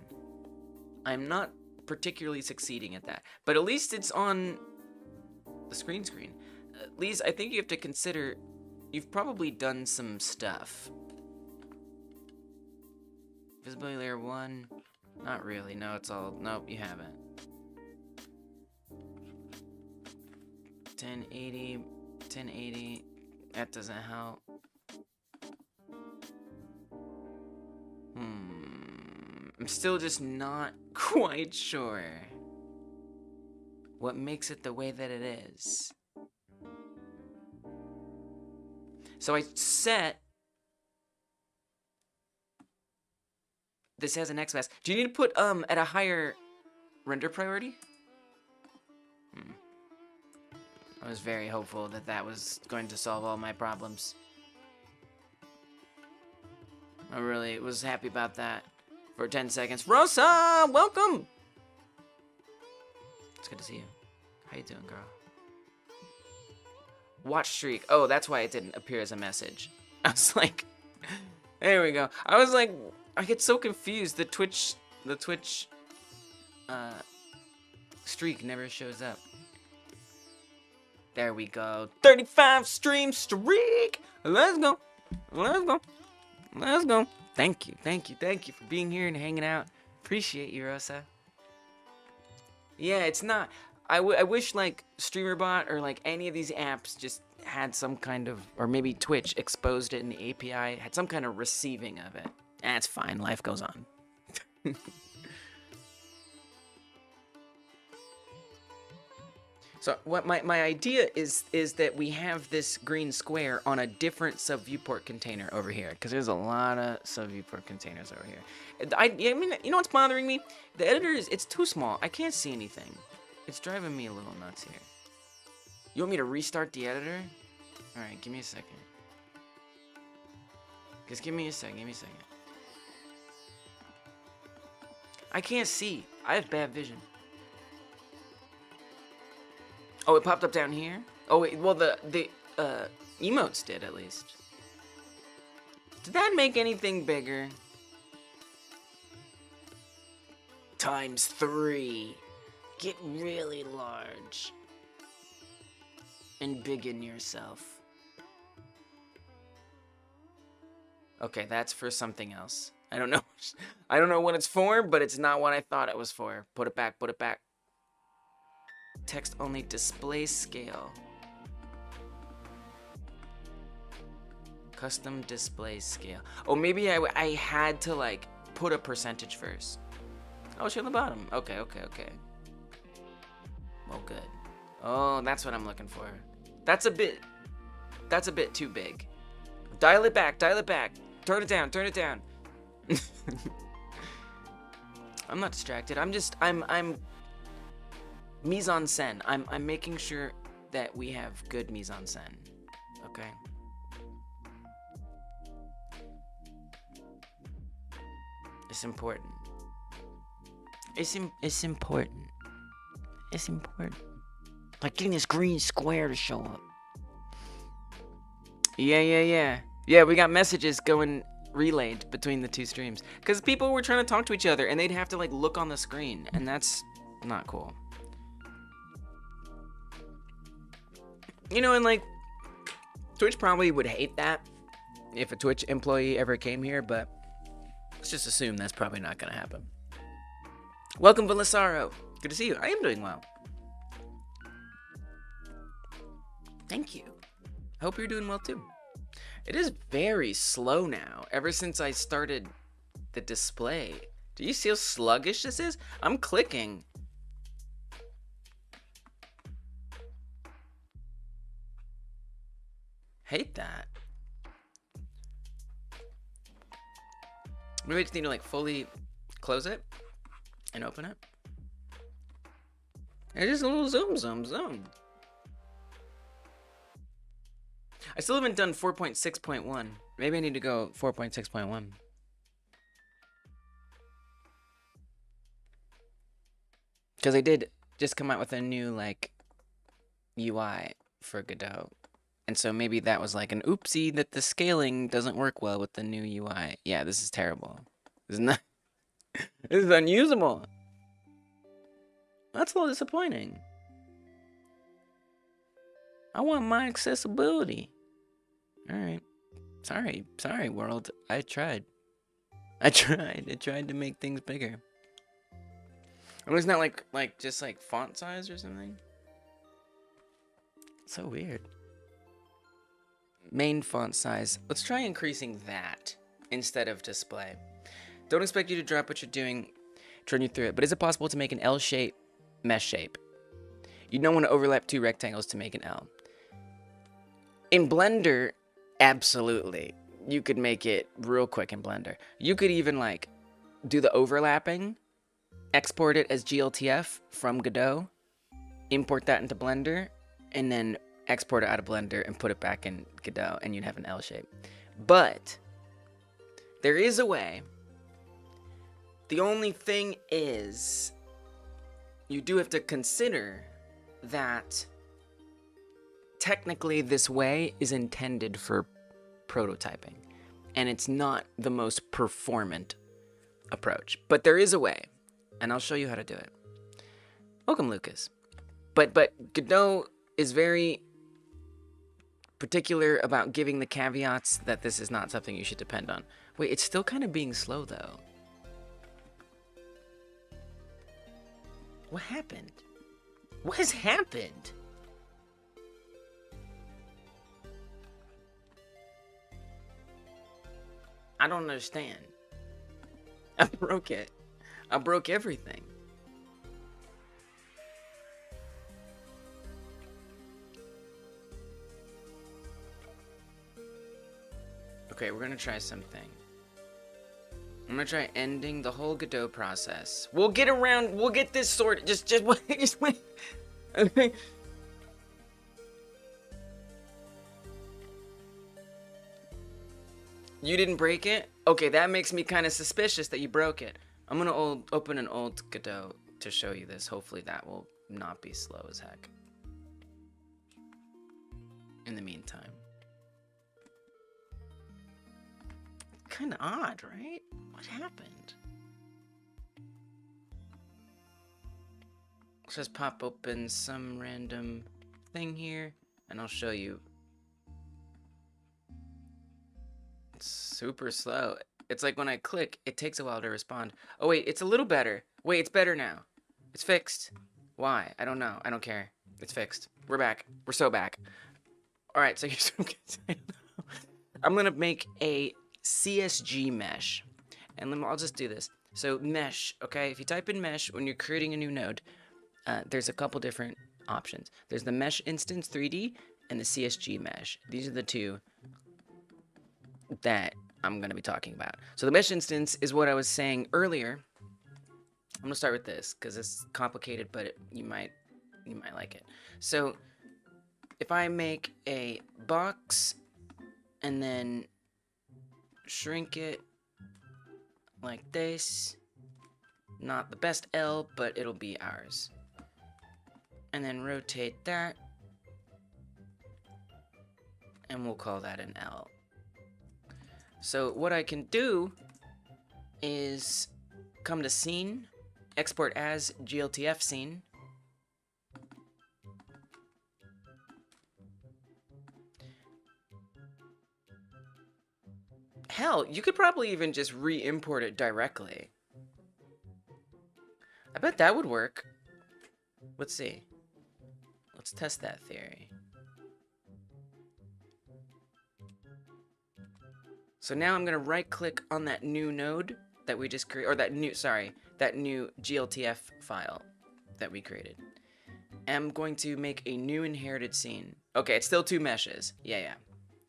I'm not particularly succeeding at that, but at least it's on the screen. At least I think you have to consider you've probably done some stuff. Visibility layer 1, not really. No, it's all, nope, you haven't. 1080, that doesn't help. I'm still just not quite sure what makes it the way that it is. So I set this as an XMAS. Do you need to put at a higher render priority? I was very hopeful that that was going to solve all my problems. I really was happy about that for 10 seconds. Rosa, welcome! It's good to see you. How you doing, girl? Watch streak. Oh, that's why it didn't appear as a message. I was like, there we go. I was like, I get so confused. The Twitch streak never shows up. There we go. 35 stream streak. Let's go. Thank you for being here and hanging out. Appreciate you, Rosa. Yeah, it's not. I wish like StreamerBot or like any of these apps just had some kind of, or maybe Twitch exposed it in the API, had some kind of receiving of it. That's fine. Life goes on. So what my idea is that we have this green square on a different subviewport container over here, because there's a lot of subviewport containers over here. I mean, you know what's bothering me? The editor it's too small. I can't see anything. It's driving me a little nuts here. You want me to restart the editor? All right, give me a second. Just give me a second. I can't see. I have bad vision. Oh, it popped up down here? Oh, wait, well, the emotes did, at least. Did that make anything bigger? ×3. Get really large. And big in yourself. Okay, that's for something else. I don't know. I don't know what it's for, but it's not what I thought it was for. Put it back. Text only display scale. Custom display scale. Oh, maybe I had to like put a percentage first. Oh, she on the bottom. Okay, okay, okay. Well, good. Oh, that's what I'm looking for. That's a bit too big. Dial it back, dial it back. Turn it down, turn it down. I'm not distracted. I'm mise en scène. I'm making sure that we have good mise en scène. Okay? It's important. It's important. It's important. Like getting this green square to show up. Yeah. Yeah, we got messages going relayed between the two streams. Because people were trying to talk to each other and they'd have to like look on the screen. And that's not cool. You know, and like Twitch probably would hate that if a Twitch employee ever came here, but let's just assume that's probably not going to happen. Welcome, Velisaro. Good to see you. I am doing well. Thank you. Hope you're doing well too. It is very slow now, ever since I started the display. Do you see how sluggish this is? I'm clicking. Hate that. Maybe I just need to like fully close it and open it. It's just a little zoom. I still haven't done 4.6.1. Maybe I need to go 4.6.1. Because I did just come out with a new like UI for Godot. And so maybe that was like an oopsie that the scaling doesn't work well with the new UI. Yeah, this is terrible. This is not. This is unusable. That's a little disappointing. I want my accessibility. All right. Sorry, world. I tried to make things bigger. I mean, it's not like just like font size or something. So weird. Main font size. Let's try increasing that instead of display. Don't expect you to drop what you're doing, turn you through it. But is it possible to make an L shape mesh shape? You don't want to overlap two rectangles to make an L. In Blender, absolutely. You could make it real quick in Blender. You could even like do the overlapping, export it as GLTF from Godot, import that into Blender, and then export it out of Blender and put it back in Godot, and you'd have an L shape. But there is a way. The only thing is, you do have to consider that technically this way is intended for prototyping, and it's not the most performant approach. But there is a way, and I'll show you how to do it. Welcome, Lucas. But Godot is very particular about giving the caveats that this is not something you should depend on. Wait, it's still kind of being slow though. What happened? What has happened? I don't understand. I broke it. I broke everything. Okay, we're gonna try something. I'm gonna try ending the whole Godot process. We'll get this sorted. Just wait, just wait. Okay. You didn't break it? Okay, that makes me kind of suspicious that you broke it. I'm gonna open an old Godot to show you this. Hopefully that will not be slow as heck. In the meantime. Kind of odd, right? What happened? Let's just pop open some random thing here, and I'll show you. It's super slow. It's like when I click, it takes a while to respond. Oh wait, it's a little better. Wait, it's better now. It's fixed. Why? I don't know. I don't care. It's fixed. We're back. We're so back. All right, so here's what I'm gonna make a CSG mesh, and I'll just do this. So mesh, okay? If you type in mesh when you're creating a new node, there's a couple different options. There's the mesh instance 3D and the CSG mesh. These are the two that I'm going to be talking about. So the mesh instance is what I was saying earlier. I'm going to start with this because it's complicated, but you might like it. So if I make a box and then shrink it like this, not the best L, but it'll be ours. And then rotate that, and we'll call that an L. So what I can do is come to scene, export as GLTF scene, hell, you could probably even just re-import it directly. I bet that would work. Let's see. Let's test that theory. So now I'm going to right click on that new node that we just created, or that new GLTF file that we created. I'm going to make a new inherited scene. Okay, it's still two meshes. Yeah.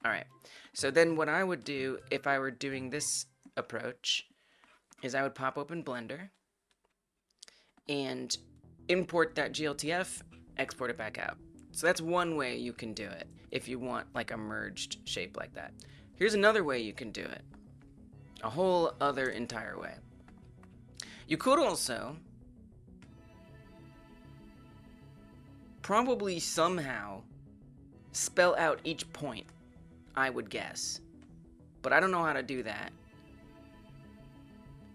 All right. So then what I would do if I were doing this approach is I would pop open Blender and import that GLTF, export it back out. So that's one way you can do it if you want like a merged shape like that. Here's another way you can do it. A whole other entire way. You could also probably somehow spell out each point, I would guess. But I don't know how to do that.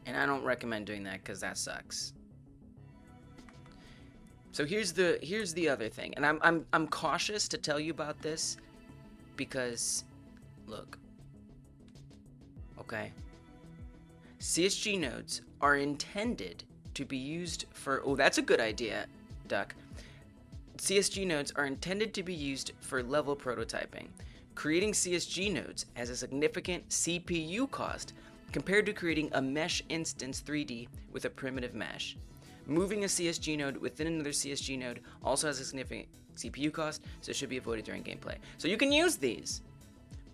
And I don't recommend doing that because that sucks. So here's the other thing. And I'm cautious to tell you about this because look. Okay. CSG nodes are intended to be used for, oh, that's a good idea, Duck. CSG nodes are intended to be used for level prototyping. Creating CSG nodes has a significant CPU cost compared to creating a mesh instance 3D with a primitive mesh. Moving a CSG node within another CSG node also has a significant CPU cost, so it should be avoided during gameplay. So you can use these,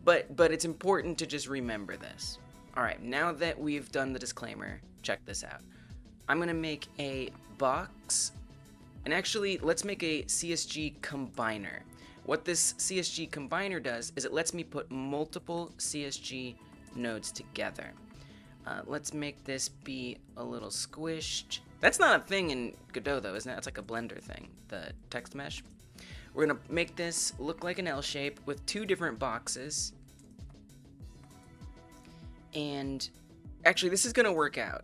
but it's important to just remember this. All right, now that we've done the disclaimer, check this out. I'm gonna make a box, and actually, let's make a CSG combiner. What this CSG combiner does is it lets me put multiple CSG nodes together. Let's make this be a little squished. That's not a thing in Godot though, isn't it? It's like a Blender thing, the text mesh. We're gonna make this look like an L shape with two different boxes. And actually, this is gonna work out.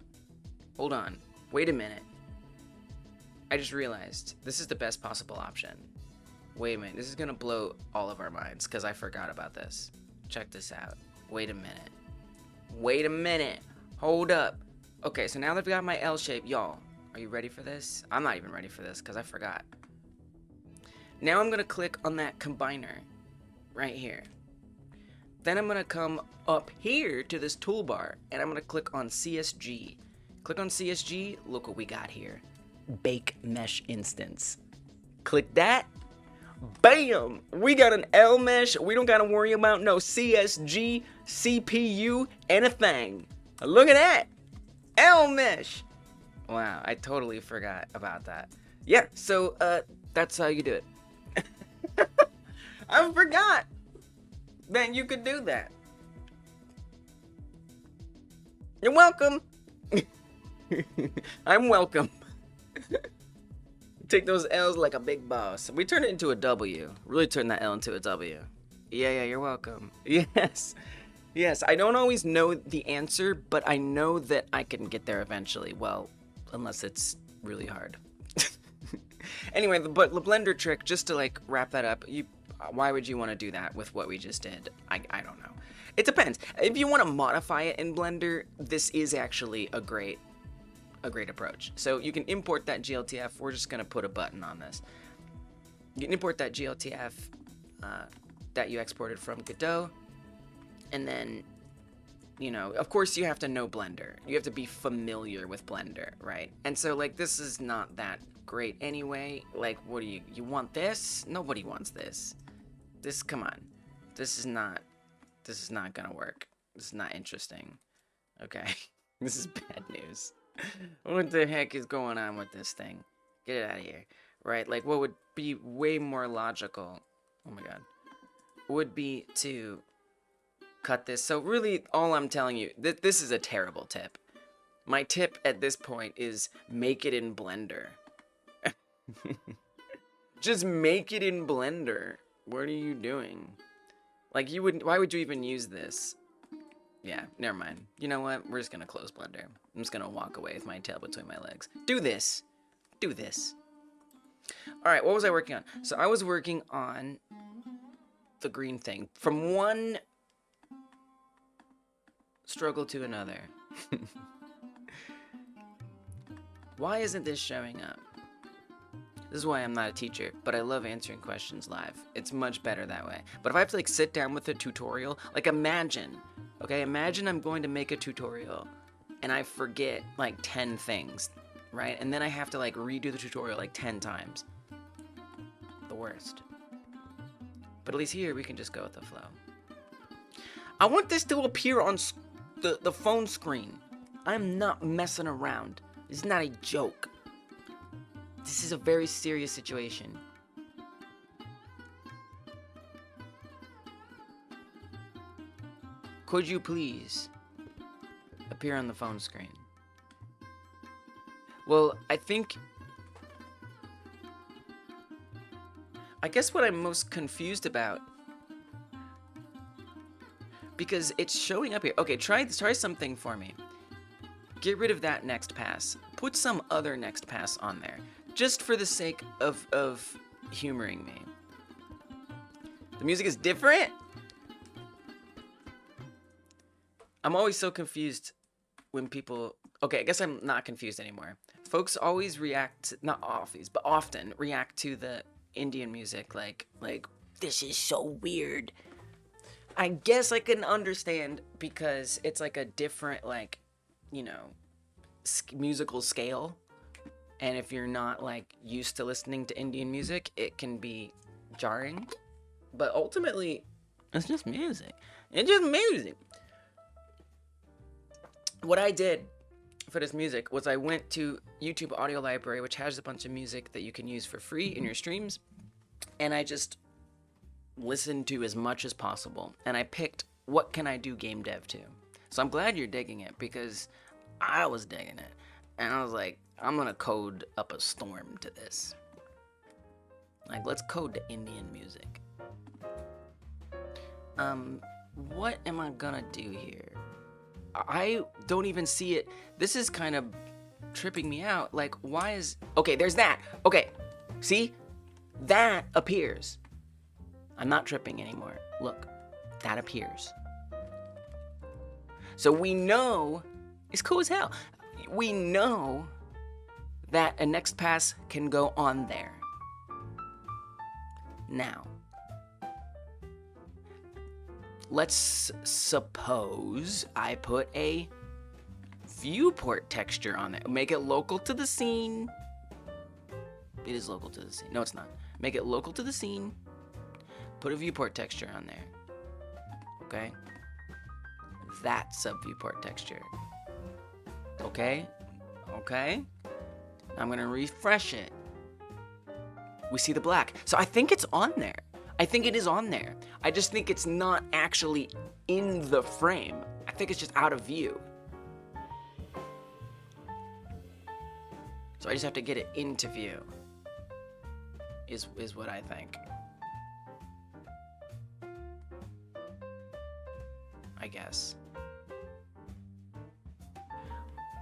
Hold on, wait a minute. I just realized this is the best possible option. Wait a minute, this is gonna blow all of our minds because I forgot about this. Check this out. Wait a minute. Wait a minute. Hold up. Okay, so now that I've got my L shape, y'all, are you ready for this? I'm not even ready for this because I forgot. Now I'm gonna click on that combiner right here. Then I'm gonna come up here to this toolbar and I'm gonna click on CSG. Click on CSG, look what we got here. Bake mesh instance. Click that. Bam! We got an L mesh. We don't gotta worry about no CSG, CPU, anything. Look at that. L mesh. Wow, I totally forgot about that. Yeah, so that's how you do it. I forgot that you could do that. You're welcome. I'm welcome. Take those L's like a big boss. We turn it into a W. Really turn that L into a W. Yeah, you're welcome. Yes. Yes, I don't always know the answer, but I know that I can get there eventually. Well, unless it's really hard. Anyway, the Blender trick, just to like wrap that up, why would you want to do that with what we just did? I don't know. It depends. If you want to modify it in Blender, this is actually a great approach. So you can import that GLTF. We're just gonna put a button on this. You can import that GLTF that you exported from Godot, and then you know, of course you have to know Blender. You have to be familiar with Blender, right? And so, like, this is not that great anyway. Like, what do you want this? Nobody wants this. Come on. This is not gonna work. This is not interesting. Okay. This is bad news. What the heck is going on with this thing? Get it out of here. Right? Like, what would be way more logical, oh my god, would be to cut this. So really, all I'm telling you, this is a terrible tip. My tip at this point is make it in Blender. Just make it in Blender. What are you doing? Like, why would you even use this? Yeah, never mind. You know what? We're just gonna close Blender. I'm just gonna walk away with my tail between my legs. Do this. Do this. Alright, what was I working on? So I was working on the green thing. From one struggle to another. Why isn't this showing up? This is why I'm not a teacher, but I love answering questions live. It's much better that way. But if I have to, like, sit down with a tutorial, like, imagine I'm going to make a tutorial and I forget like 10 things, right? And then I have to, like, redo the tutorial like 10 times. The worst. But at least here we can just go with the flow. I want this to appear on the phone screen. I'm not messing around. This is not a joke. This is a very serious situation. Could you please appear on the phone screen? Well, I guess what I'm most confused about, because it's showing up here. Okay, try something for me. Get rid of that next pass. Put some other next pass on there, just for the sake of humoring me. The music is different? I'm always so confused when people... Okay, I guess I'm not confused anymore. Folks always react, not always, but often react to the Indian music like, this is so weird. I guess I can understand because it's like a different, like, you know, musical scale. And if you're not, like, used to listening to Indian music, it can be jarring. But ultimately, it's just music. It's just music. What I did for this music was I went to YouTube Audio Library, which has a bunch of music that you can use for free in your streams. And I just listened to as much as possible. And I picked, what can I do game dev to? So I'm glad you're digging it, because I was digging it. And I was like, I'm gonna code up a storm to this. Like, let's code to Indian music. What am I gonna do here? I don't even see it. This is kind of tripping me out. Like, why is... Okay, there's that. Okay, see? That appears. I'm not tripping anymore. Look, that appears. So we know... It's cool as hell. We know that a next pass can go on there. Now, let's suppose I put a viewport texture on there. Make it local to the scene. It is local to the scene. No, it's not. Make it local to the scene. Put a viewport texture on there. Okay? That sub-viewport texture. Okay? Okay? I'm gonna refresh it. We see the black. So I think it's on there. I think it is on there. I just think it's not actually in the frame. I think it's just out of view. So I just have to get it into view. Is what I think. I guess.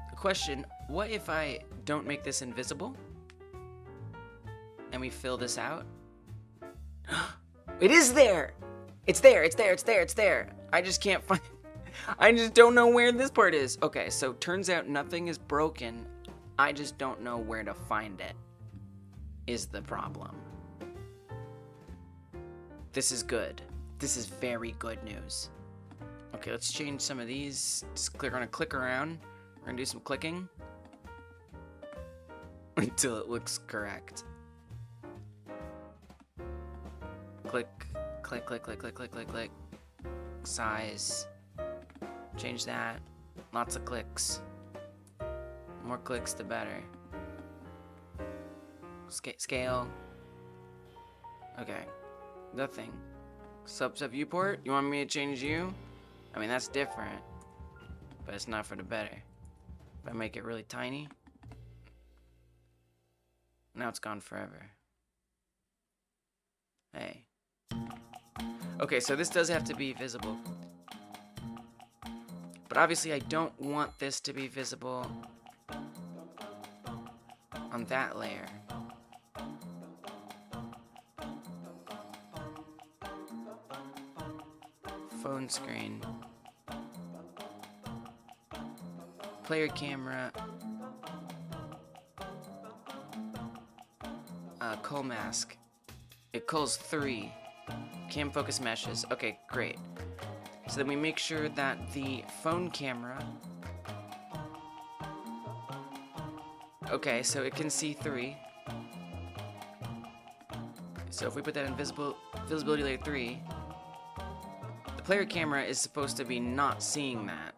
The question, what if I don't make this invisible? And we fill this out? It is there! It's there, it's there, it's there, it's there. I just can't find... I just don't know where this part is. Okay, so turns out nothing is broken. I just don't know where to find it, is the problem. This is good. This is very good news. Okay, let's change some of these. Just gonna click around. We're gonna do some clicking until it looks correct. Click, click, click, click, click, click, click, click. Size. Change that. Lots of clicks. More clicks, the better. Scale. Okay. Nothing. Sub viewport. You want me to change you? I mean, that's different, but it's not for the better. If I make it really tiny, now it's gone forever. Hey. Okay, so this does have to be visible. But obviously I don't want this to be visible on that layer. Phone screen. Player camera. Cull mask. It culls 3. Cam focus meshes. Okay, great. So then we make sure that the phone camera. Okay, so it can see 3. So if we put that in visibility layer 3, the player camera is supposed to be not seeing that.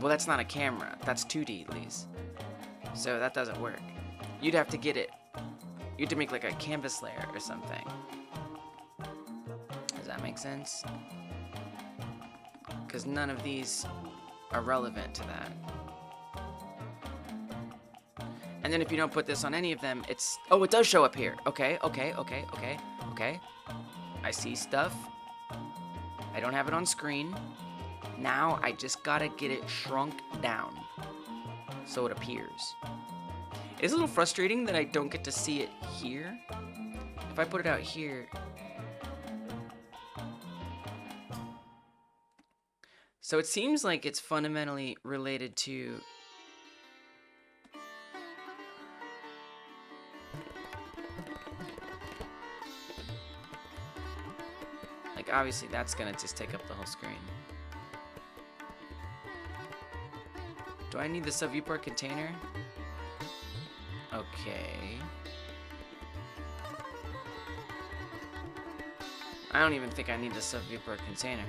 Well, that's not a camera. That's 2D at least. So that doesn't work. You'd have to get it. You'd have to make like a canvas layer or something. Does that make sense? Because none of these are relevant to that. And then if you don't put this on any of them, it's... Oh, it does show up here. Okay, okay, okay, okay, okay. I see stuff. I don't have it on screen. Now I just gotta get it shrunk down so it appears. It's a little frustrating that I don't get to see it here. If I put it out here... So it seems like it's fundamentally related to... Like, obviously that's gonna just take up the whole screen. Do I need the subviewport container? Okay. I don't even think I need the subviewport container.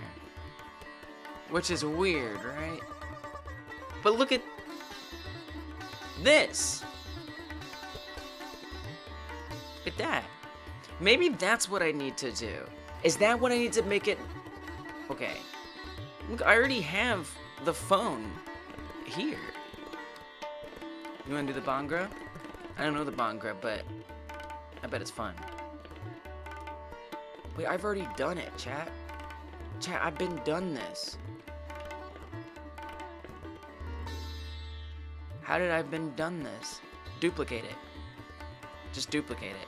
Which is weird, right? But look at this. Look at that. Maybe that's what I need to do. Is that what I need to make it? Okay. Look, I already have the phone here. You wanna do the Bongra? I don't know the Bongra, but I bet it's fun. Wait, I've already done it, chat. Chat, I've been done this. How did I been done this? Duplicate it. Just duplicate it.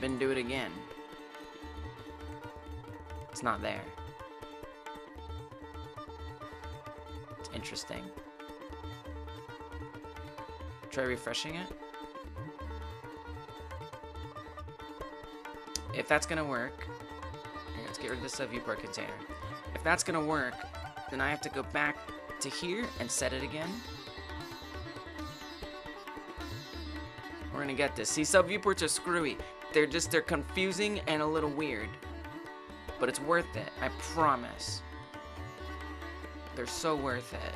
Then do it again. It's not there. It's interesting. Try refreshing it. If that's gonna work, here, let's get rid of the subviewport container. If that's gonna work, then I have to go back to here and set it again. We're gonna get this. See, subviewports are screwy. They're confusing and a little weird. But it's worth it, I promise. They're so worth it.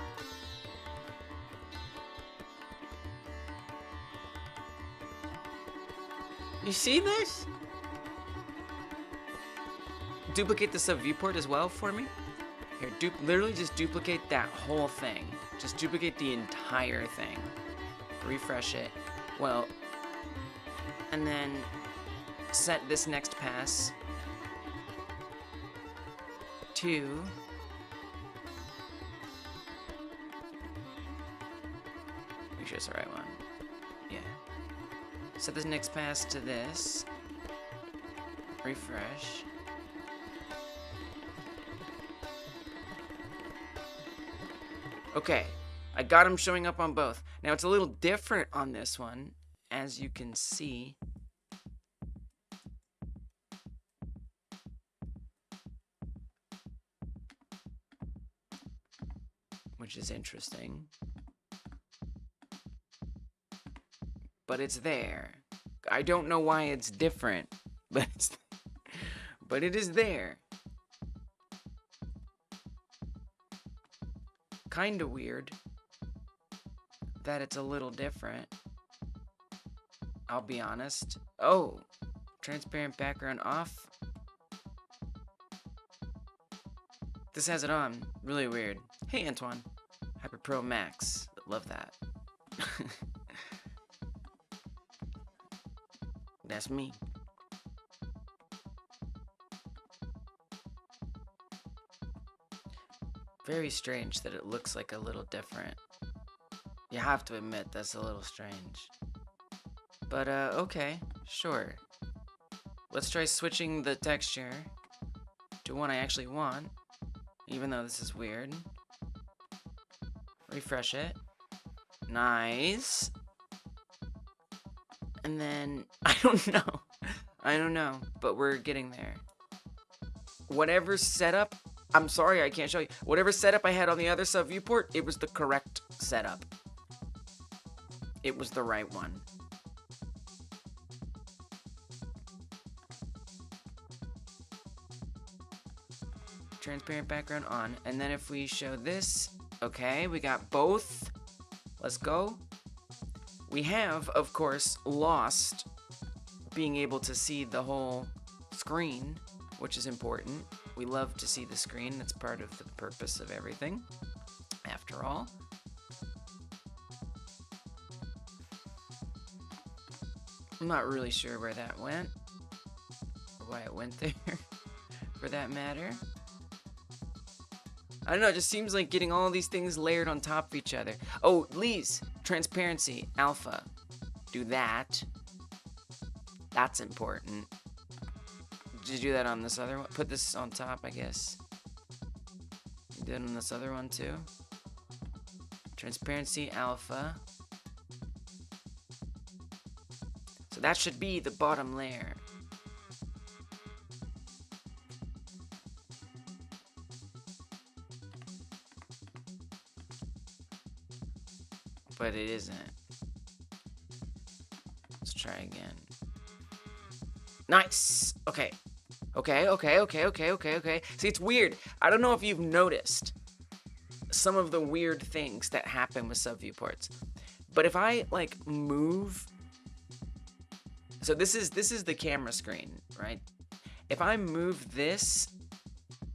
You see this? Duplicate the subviewport as well for me. Here, literally just duplicate that whole thing. Just duplicate the entire thing. Refresh it. Well, and then set this next pass to make sure it's the right one. Yeah. Set this next pass to this. Refresh. Okay, I got them showing up on both. Now it's a little different on this one, as you can see. which is interesting. But it's there. I don't know why it's different, but it is there. Kinda weird that it's a little different. I'll be honest. Oh, transparent background off. This has it on. Really weird. Hey, Antoine. Hyper Pro Max. Love that. That's me. Very strange that it looks like a little different. You have to admit, that's a little strange. But, okay. Sure. Let's try switching the texture to one I actually want. Even though this is weird. Refresh it. Nice. And then, I don't know, but we're getting there. Whatever setup, I'm sorry I can't show you. Whatever setup I had on the other sub viewport, it was the correct setup. It was the right one. Transparent background on, and then if we show this, okay, we got both. Let's go. We have, of course, lost being able to see the whole screen, which is important. We love to see the screen. That's part of the purpose of everything, after all. I'm not really sure where that went, or why it went there, for that matter. I don't know, it just seems like getting all these things layered on top of each other. Oh, Lee's, transparency, alpha. Do that. That's important. Did you do that on this other one? Put this on top, I guess. You did it on this other one too. Transparency, alpha. So that should be the bottom layer. But it isn't. Let's try again. Nice! Okay. Okay. See, it's weird. I don't know if you've noticed some of the weird things that happen with sub-viewports. But if I, like, move... So this is the camera screen, right? If I move this,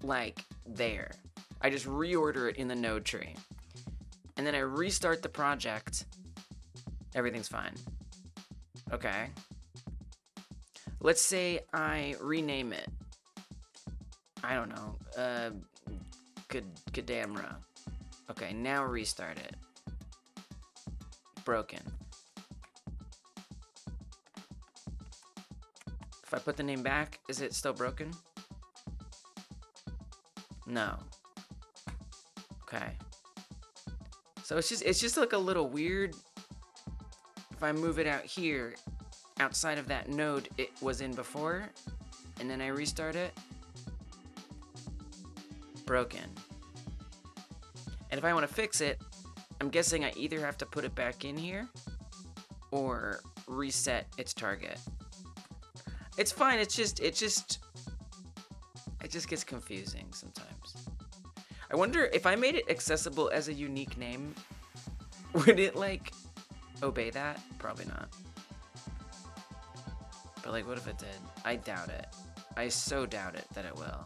like, there, I just reorder it in the node tree. And then I restart the project, everything's fine. Okay. Let's say I rename it. I don't know. Kadamra. Okay, now restart it. Broken. If I put the name back, is it still broken? No. Okay. So it's just like a little weird. If I move it out here, outside of that node it was in before, and then I restart it, broken. And if I want to fix it, I'm guessing I either have to put it back in here or reset its target. It's fine. It just gets confusing sometimes. I wonder if I made it accessible as a unique name, would it, like, obey that? Probably not. But, like, what if it did? I doubt it. I so doubt it that it will.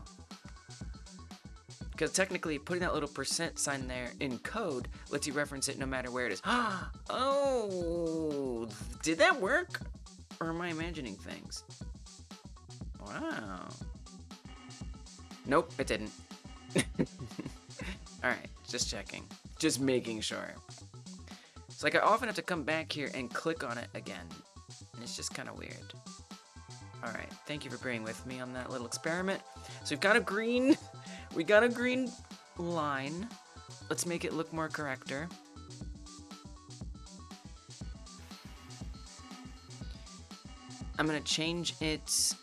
Because technically, putting that little % sign there in code lets you reference it no matter where it is. Oh, did that work? Or am I imagining things? Wow. Nope, it didn't. Alright, just checking. Just making sure. It's like I often have to come back here and click on it again. And it's just kind of weird. Alright, thank you for bearing with me on that little experiment. So we've got a green... We got a green line. Let's make it look more correcter. I'm gonna change its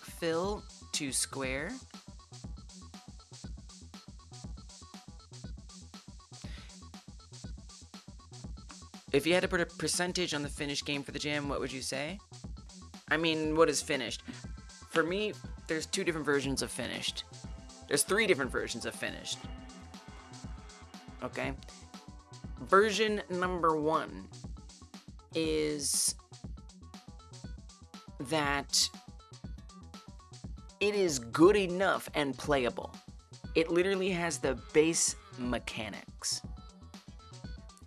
fill to square. If you had to put a percentage on the finished game for the jam, what would you say? I mean, what is finished? For me, there's 2 different versions of finished. There's 3 different versions of finished. Okay? Version number 1 is that it is good enough and playable. It literally has the base mechanics.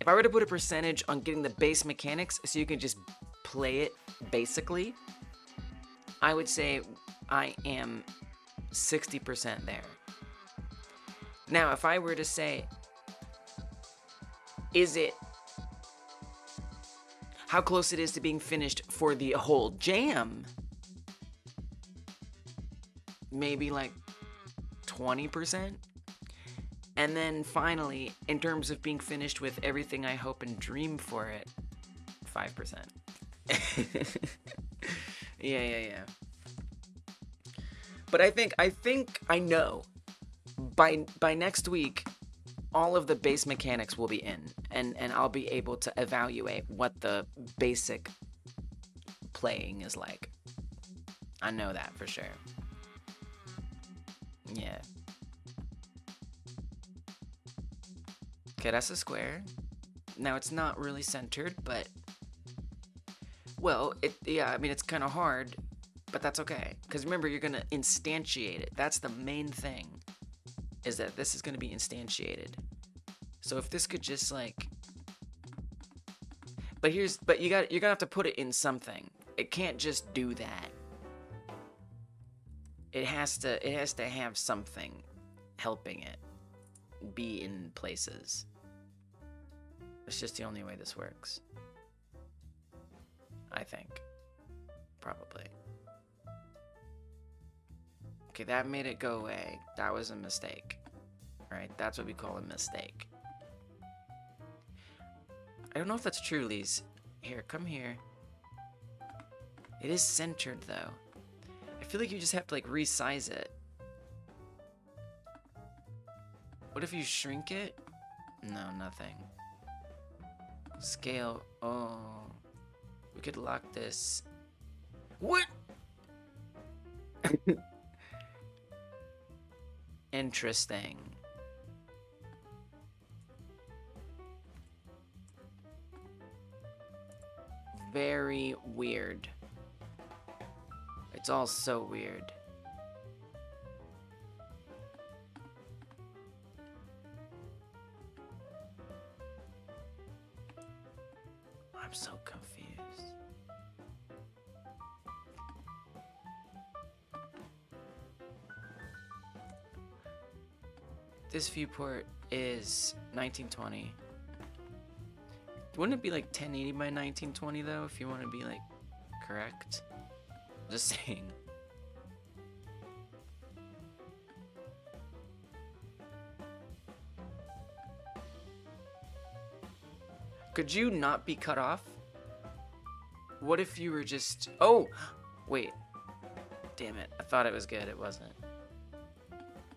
If I were to put a percentage on getting the base mechanics so you can just play it basically, I would say I am 60% there. Now, if I were to say, how close it is to being finished for the whole jam, maybe like 20%. And then finally, in terms of being finished with everything I hope and dream for it, 5%. Yeah. But I think I know by next week, all of the base mechanics will be in, and I'll be able to evaluate what the basic playing is like. I know that for sure. Yeah. Okay, that's a square. Now it's not really centered, but well, I mean it's kind of hard, but that's okay. Because remember, you're gonna instantiate it. That's the main thing, is that this is gonna be instantiated. So if this could just like, but you're gonna have to put it in something. It can't just do that. It has to have something helping it be in places. It's just the only way this works. I think. Probably. Okay, that made it go away. That was a mistake. Right? That's what we call a mistake. I don't know if that's true, Lise. Here, come here. It is centered, though. I feel like you just have to, like, resize it. What if you shrink it? No, nothing. Scale. Oh. We could lock this. What? Interesting. Very weird. It's all so weird. I'm so confused. This viewport is 1920. Wouldn't it be like 1080 by 1920 though, if you want to be like correct? Just saying. Could you not be cut off? What if you were just... Oh! Wait. Damn it. I thought it was good. It wasn't.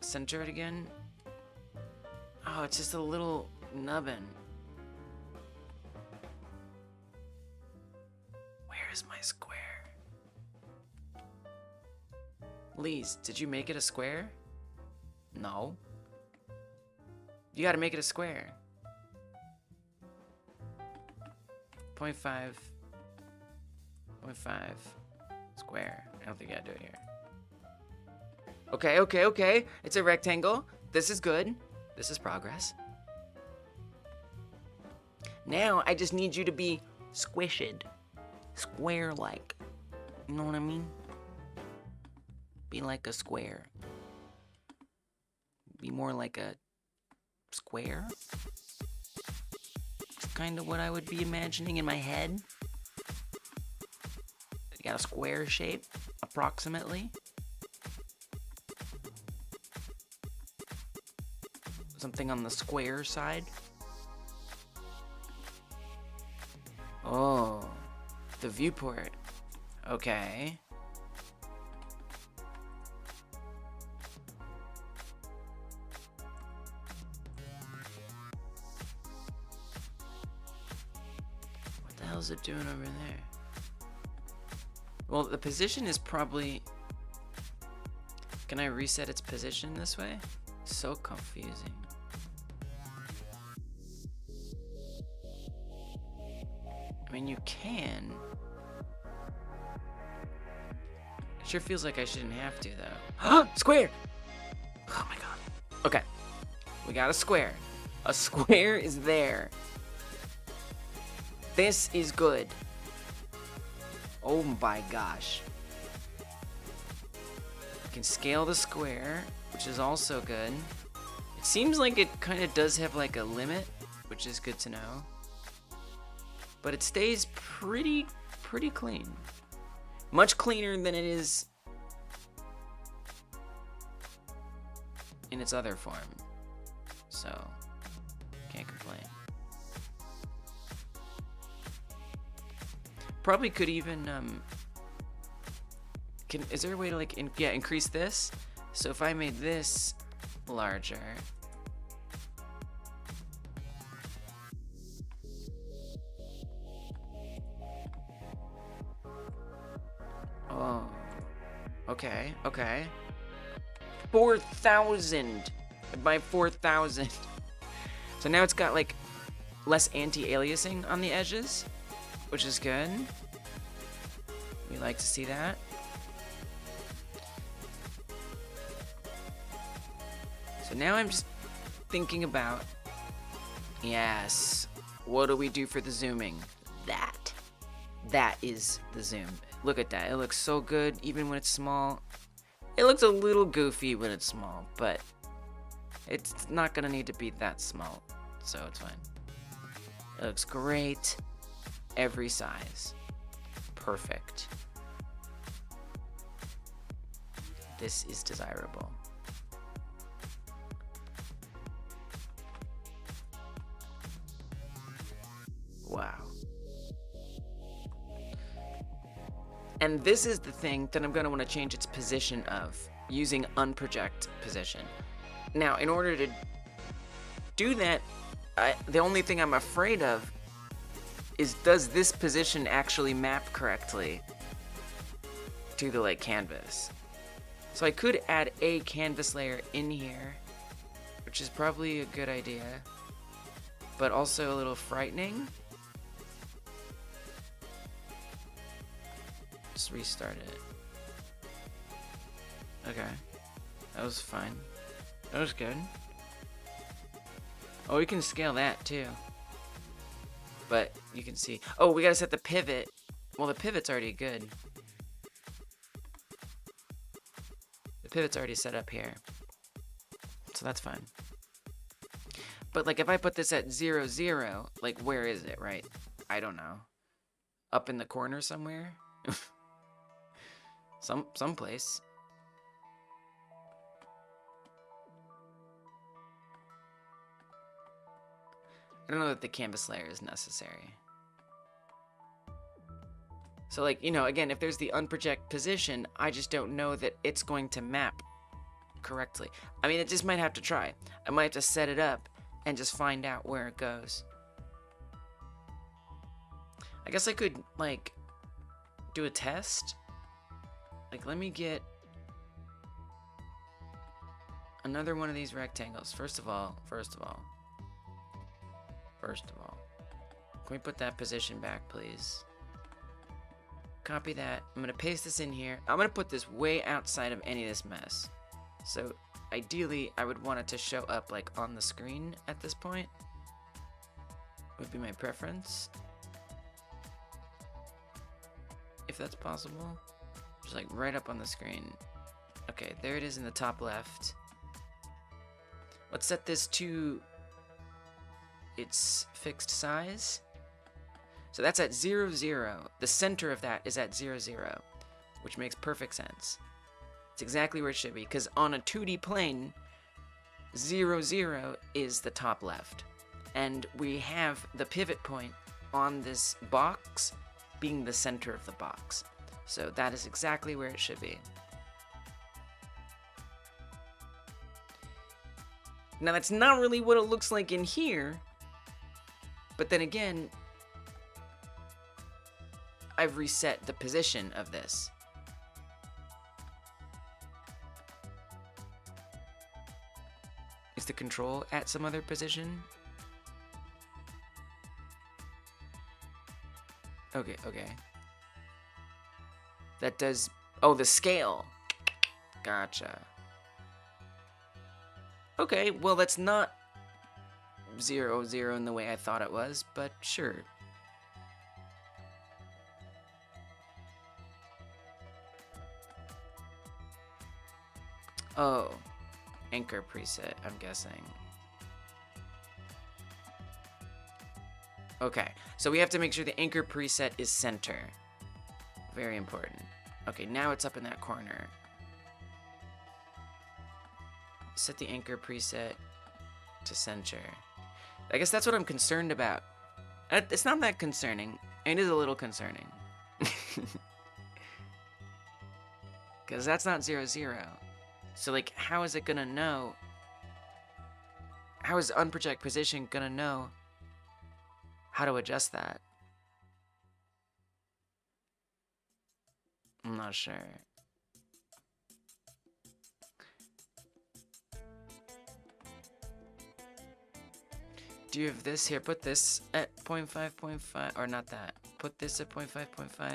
Center it again. Oh, it's just a little nubbin. Where is my square? Lise, did you make it a square? No. You gotta make it a square. 0.5 square. I don't think I gotta do it here. Okay. It's a rectangle. This is good. This is progress. Now I just need you to be squished. Square-like. You know what I mean? Be like a square. Be more like a square. It's kind of what I would be imagining in my head. You got a square shape, approximately. Something on the square side. Oh, the viewport. Okay. is it doing over there? Well, the position is probably... Can I reset its position this way? So confusing. I mean, you can. It sure feels like I shouldn't have to, though. Square! Oh my god. Okay. We got a square. A square is there. This is good. Oh my gosh. You can scale the square, which is also good. It seems like it kind of does have like a limit, which is good to know. But it stays pretty clean. Much cleaner than it is in its other form. So, can't complain. Probably could even, is there a way to like, increase this? So if I made this larger. Oh, okay. 4,000 by 4,000. So now it's got like less anti-aliasing on the edges, which is good. We like to see that. So now I'm just thinking about, yes, what do we do for the zooming? That is the zoom. Look at that. It looks so good even when it's small. It looks a little goofy when it's small, but it's not gonna need to be that small, so it's fine. It looks great. Every size. Perfect. This is desirable. Wow. And this is the thing that I'm going to want to change its position of, using unproject position. Now, in order to do that, the only thing I'm afraid of is, does this position actually map correctly to the like canvas? So I could add a canvas layer in here, which is probably a good idea, but also a little frightening. Just restart it. Okay. That was fine. That was good. Oh, we can scale that too. But you can see. Oh, we gotta set the pivot. Well, the pivot's already good. The pivot's already set up here. So that's fine. But like if I put this at 0, 0, like where is it, right? I don't know. Up in the corner somewhere? Someplace. I don't know that the canvas layer is necessary. So like, you know, again, if there's the unproject position, I just don't know that it's going to map correctly. I mean, it just might have to try. I might have to set it up and just find out where it goes. I guess I could, like, do a test. Like, let me get another one of these rectangles. First of all, can we put that position back, please? Copy that. I'm gonna paste this in here. I'm gonna put this way outside of any of this mess. So ideally, I would want it to show up like on the screen at this point. Would be my preference. If that's possible. Just like right up on the screen. Okay, there it is in the top left. Let's set this to its fixed size. So that's at 0, 0. The center of that is at 0, 0, which makes perfect sense. It's exactly where it should be, because on a 2D plane, 0, 0 is the top left. And we have the pivot point on this box being the center of the box. So that is exactly where it should be. Now that's not really what it looks like in here, but then again, I've reset the position of this. Is the control at some other position? Okay, okay. That does... Oh, the scale. Gotcha. Okay, well, that's not 0, 0 in the way I thought it was, but sure. Oh, anchor preset, I'm guessing. Okay, so we have to make sure the anchor preset is center. Very important. Okay, now it's up in that corner. Set the anchor preset to center. I guess that's what I'm concerned about. It's not that concerning. It is a little concerning. Because that's not 0, 0. So, like, how is it gonna know? How is unproject position gonna know how to adjust that? I'm not sure. Do you have this here? Put this at 0.5, 0.5, or not that. Put this at 0.5, 0.5.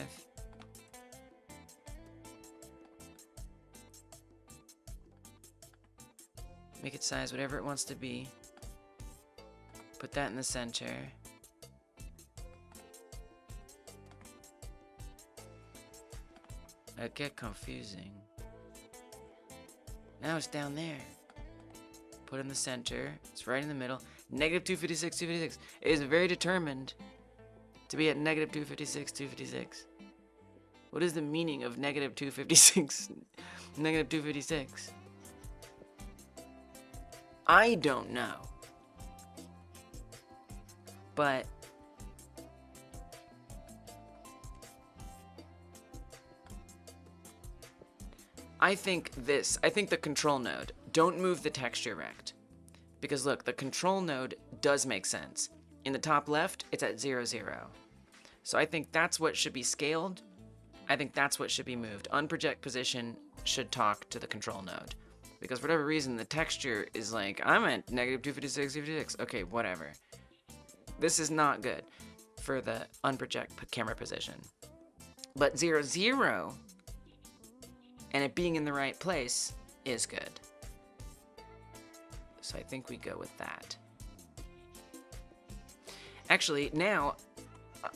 Make it size whatever it wants to be. Put that in the center. It'd get confusing. Now it's down there. Put it in the center. It's right in the middle. Negative 256, 256. It is very determined to be at negative 256, 256. What is the meaning of negative 256? Negative 256? I don't know. But I think the control node, don't move the texture rect. Because look, the control node does make sense. In the top left, it's at 0, 0. So I think that's what should be scaled. I think that's what should be moved. Unproject position should talk to the control node. Because for whatever reason, the texture is like, I'm at negative 256, 256. Okay, whatever. This is not good for the unproject camera position. But 0, 0, and it being in the right place is good. So I think we go with that. Actually, now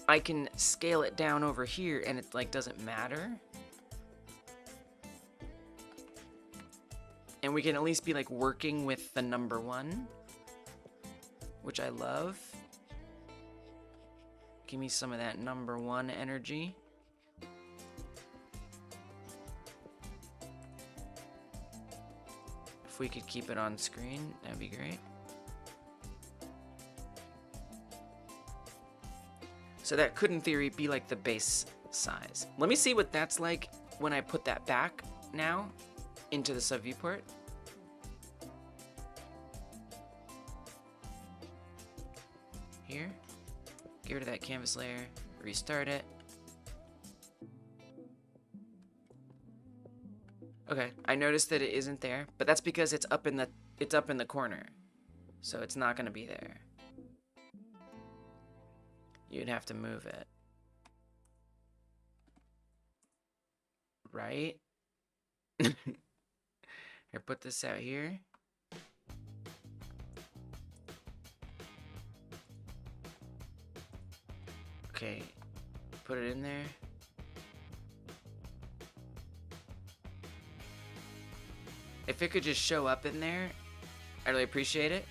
I can scale it down over here and it like doesn't matter. And we can at least be like working with the number 1, which I love. Give me some of that number 1 energy. If we could keep it on screen, that'd be great. So that could, in theory, be like the base size. Let me see what that's like when I put that back now into the subviewport. Here, get rid of that canvas layer, restart it. Okay, I noticed that it isn't there, but that's because it's up in the corner. So it's not going to be there. You'd have to move it. Right? Here, put this out here. Okay, put it in there. If it could just show up in there, I'd really appreciate it.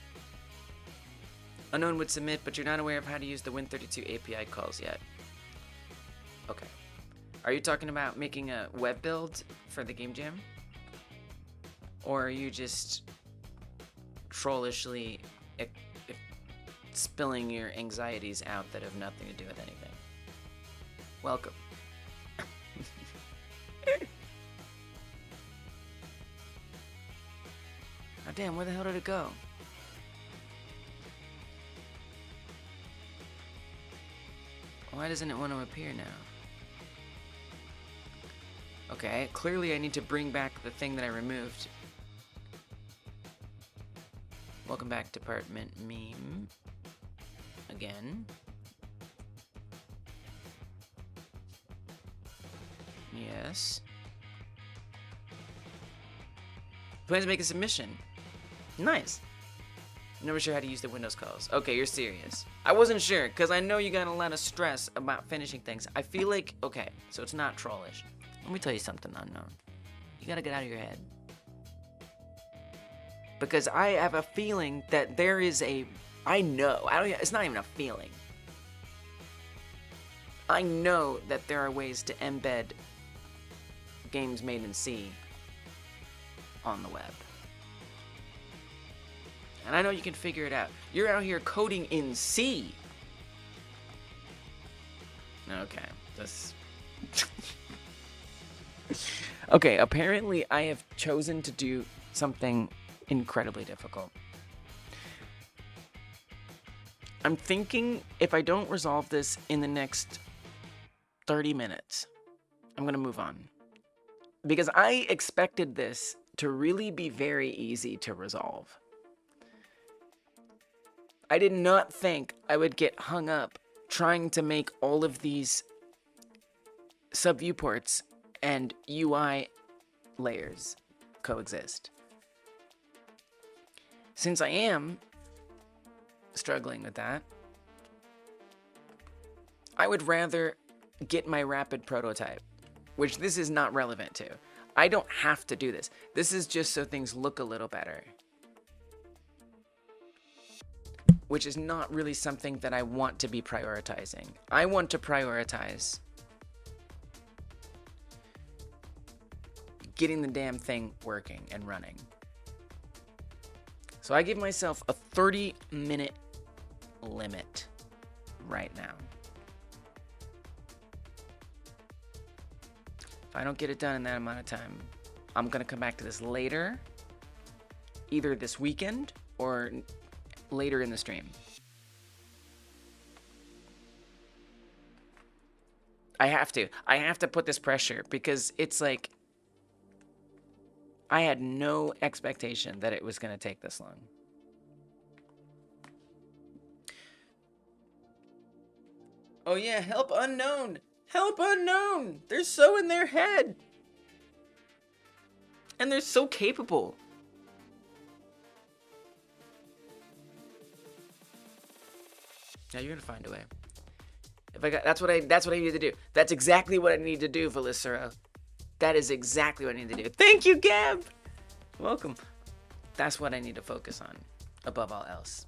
Unknown would submit, but you're not aware of how to use the Win32 API calls yet. Okay. Are you talking about making a web build for the Game Jam? Or are you just trollishly spilling your anxieties out that have nothing to do with anything? Welcome. Oh, damn, where the hell did it go? Why doesn't it want to appear now? Okay, clearly I need to bring back the thing that I removed. Welcome back, department meme. Again. Yes. Plans to make a submission. Nice. Never sure how to use the Windows calls. Okay, you're serious. I wasn't sure, because I know you got a lot of stress about finishing things. I feel like, okay, so it's not trollish. Let me tell you something, Unknown. You gotta get out of your head. Because I have a feeling that there is a... it's not even a feeling. I know that there are ways to embed games made in C on the web. And I know you can figure it out. You're out here coding in C. Okay, this... Okay, apparently I have chosen to do something incredibly difficult. I'm thinking if I don't resolve this in the next 30 minutes, I'm gonna move on. Because I expected this to really be very easy to resolve. I did not think I would get hung up trying to make all of these subviewports and UI layers coexist. Since I am struggling with that, I would rather get my rapid prototype, which this is not relevant to. I don't have to do this. This is just so things look a little better. Which is not really something that I want to be prioritizing. I want to prioritize getting the damn thing working and running. So I give myself a 30-minute limit right now. If I don't get it done in that amount of time, I'm gonna come back to this later, either this weekend or later in the stream. I have to put this pressure because it's like I had no expectation that it was going to take this long. Oh yeah, help unknown. Help unknown. They're so in their head. And they're so capable. Now you're gonna find a way. If I got, that's what I need to do. That's exactly what I need to do, Felicero. That is exactly what I need to do. Thank you, Gab. Welcome. That's what I need to focus on, above all else,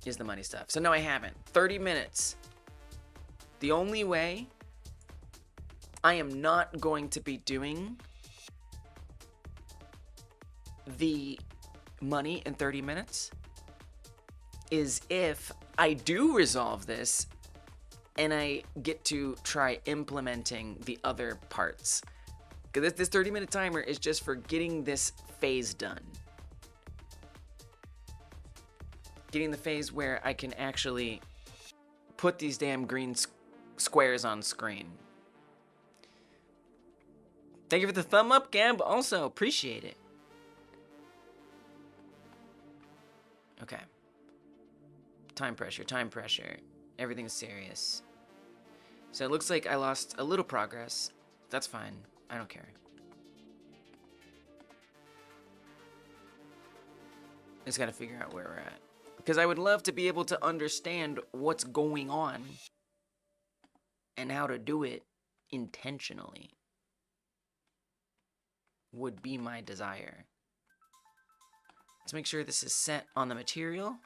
is the money stuff. So no, I haven't. 30 minutes. The only way I am not going to be doing the money in 30 minutes is if I do resolve this and I get to try implementing the other parts. Because this 30-minute timer is just for getting this phase done. Getting the phase where I can actually put these damn green squares on screen. Thank you for the thumb up, Gab. Also, appreciate it. Okay. Time pressure, time pressure. Everything's serious. So it looks like I lost a little progress. That's fine. I don't care. Just gotta figure out where we're at. Because I would love to be able to understand what's going on and how to do it intentionally. Would be my desire. Let's make sure this is set on the material.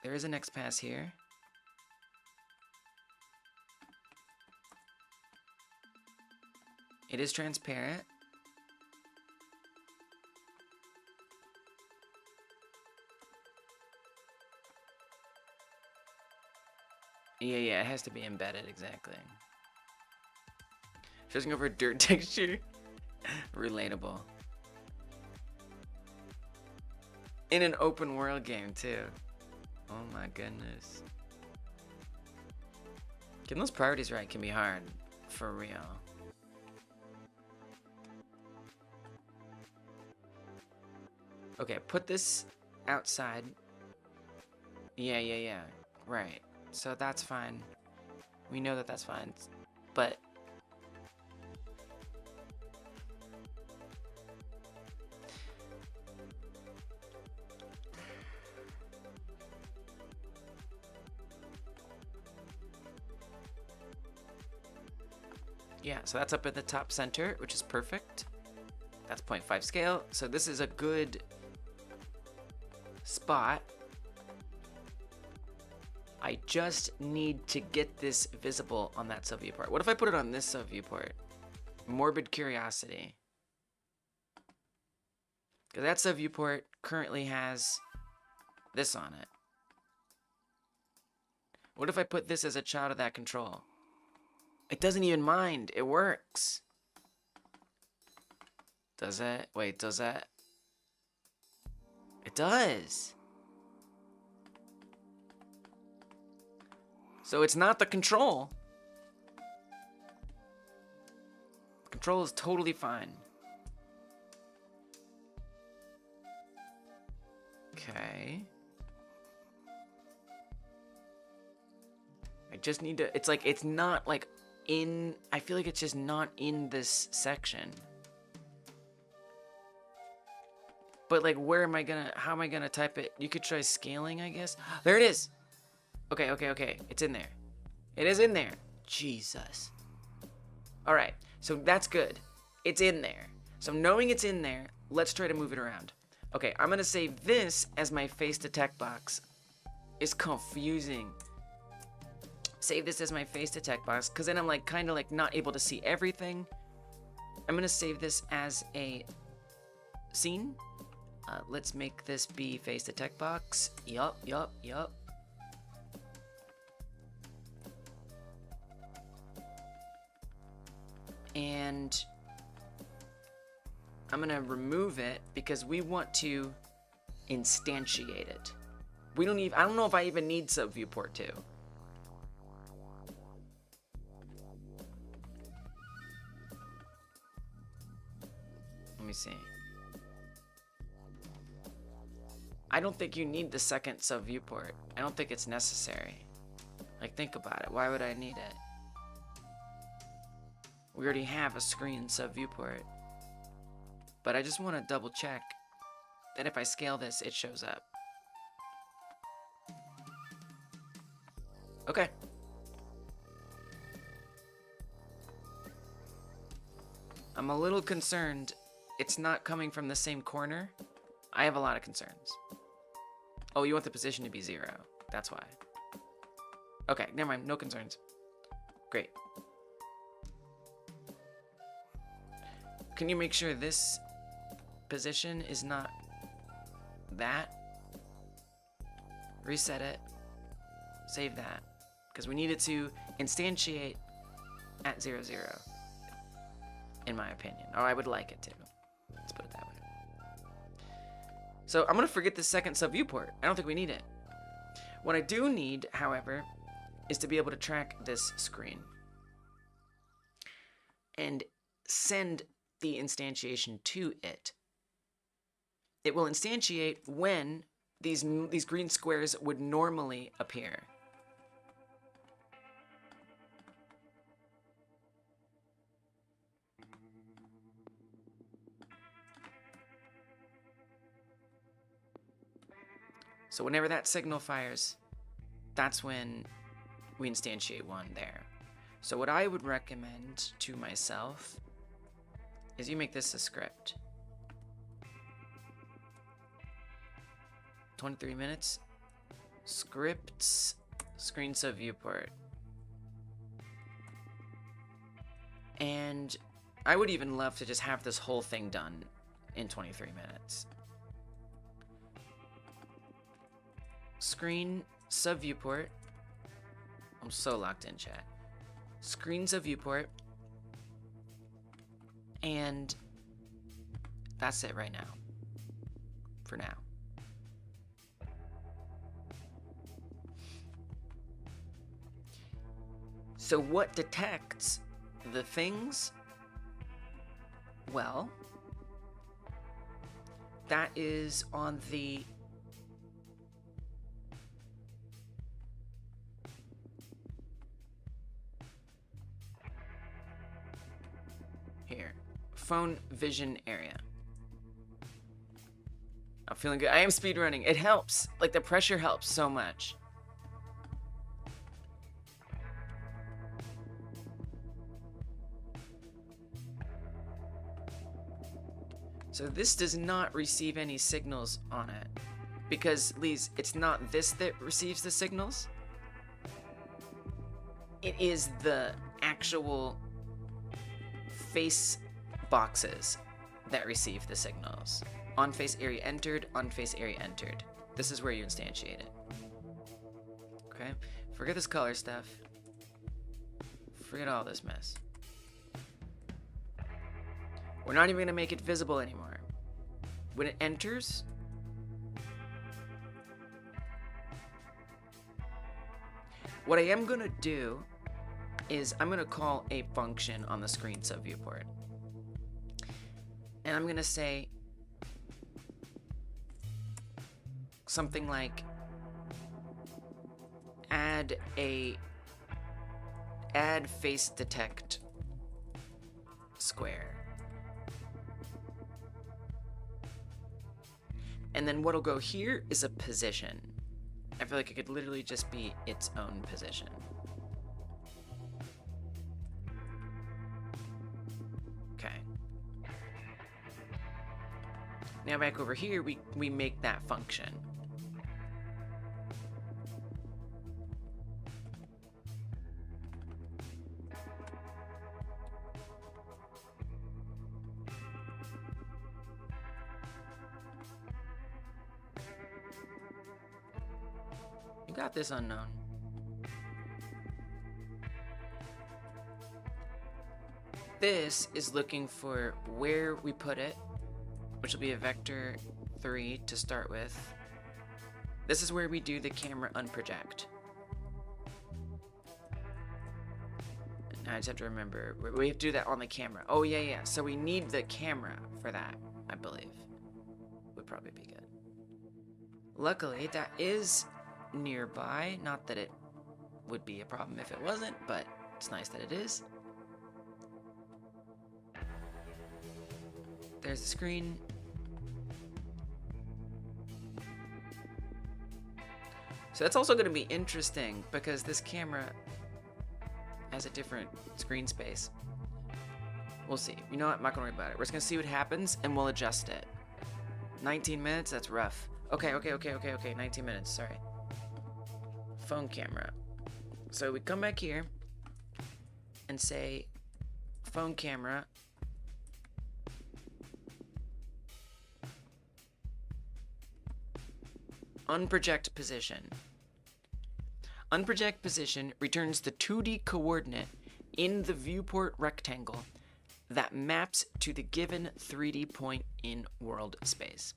There is a next pass here. It is transparent. Yeah, it has to be embedded, exactly. Just go for dirt texture. Relatable. In an open world game, too. Oh my goodness. Getting those priorities right can be hard, for real. Okay, put this outside. Yeah. Right. So that's fine. We know that that's fine. But yeah, so that's up at the top center, which is perfect. That's 0.5 scale. So this is a good spot. I just need to get this visible on that subviewport. What if I put it on this subviewport? Morbid curiosity. Because that subviewport currently has this on it. What if I put this as a child of that control? It doesn't even mind. It works. Does it? Wait, does that? It does. So it's not the control. The control is totally fine. Okay. I just need to, it's like, it's not like in, I feel like it's just not in this section. But like, where am I gonna, how am I gonna type it? You could try scaling, I guess. There it is. Okay. It's in there. It is in there. Jesus. All right, so that's good. It's in there. So knowing it's in there, let's try to move it around. Okay, I'm gonna save this as my face detect box. It's confusing. Save this as my face detect box, because then I'm like kind of like not able to see everything. I'm gonna save this as a scene. Let's make this be face detect box. Yup. And I'm gonna remove it because we want to instantiate it. We don't even, I don't know if I even need subviewport 2. Let me see. I don't think you need the second subviewport. I don't think it's necessary. Like, think about it. Why would I need it? We already have a screen subviewport. But I just want to double check that if I scale this, it shows up. Okay. I'm a little concerned it's not coming from the same corner. I have a lot of concerns. Oh, you want the position to be 0. That's why. Okay, never mind. No concerns. Great. Can you make sure this position is not that? Reset it. Save that. Because we need it to instantiate at 0, 0. In my opinion. Or I would like it to. Let's put it that way. So I'm going to forget the second subviewport. I don't think we need it. What I do need, however, is to be able to track this screen. And send the instantiation to it. It will instantiate when these green squares would normally appear. So whenever that signal fires, that's when we instantiate one there. So what I would recommend to myself is you make this a script. 23 minutes. Scripts, screen subviewport. And I would even love to just have this whole thing done in 23 minutes. Screen subviewport. I'm so locked in, chat. Screen subviewport. And that's it right now. For now. So what detects the things? Well, that is on the phone vision area. I'm feeling good. I am speedrunning. It helps. Like, the pressure helps so much. So this does not receive any signals on it. Because, Lise, it's not this that receives the signals. It is the actual face boxes that receive the signals. On face area entered, on face area entered. This is where you instantiate it. Okay? Forget this color stuff. Forget all this mess. We're not even going to make it visible anymore. When it enters, what I am going to do is I'm going to call a function on the screen subviewport. And I'm going to say something like add face detect square. And then what'll go here is a position. I feel like it could literally just be its own position. Okay. Now back over here, we make that function. You got this, unknown. This is looking for where we put it, which will be a vector 3 to start with. This is where we do the camera unproject. I just have to remember, we have to do that on the camera. Oh yeah, so we need the camera for that, I believe. Would probably be good. Luckily, that is nearby. Not that it would be a problem if it wasn't, but it's nice that it is. There's the screen. So that's also going to be interesting because this camera has a different screen space. We'll see. You know what? I'm not going to worry about it. We're just going to see what happens and we'll adjust it. 19 minutes? That's rough. Okay. 19 minutes. Sorry. Phone camera. So we come back here and say phone camera unproject position. Unproject position returns the 2D coordinate in the viewport rectangle that maps to the given 3D point in world space.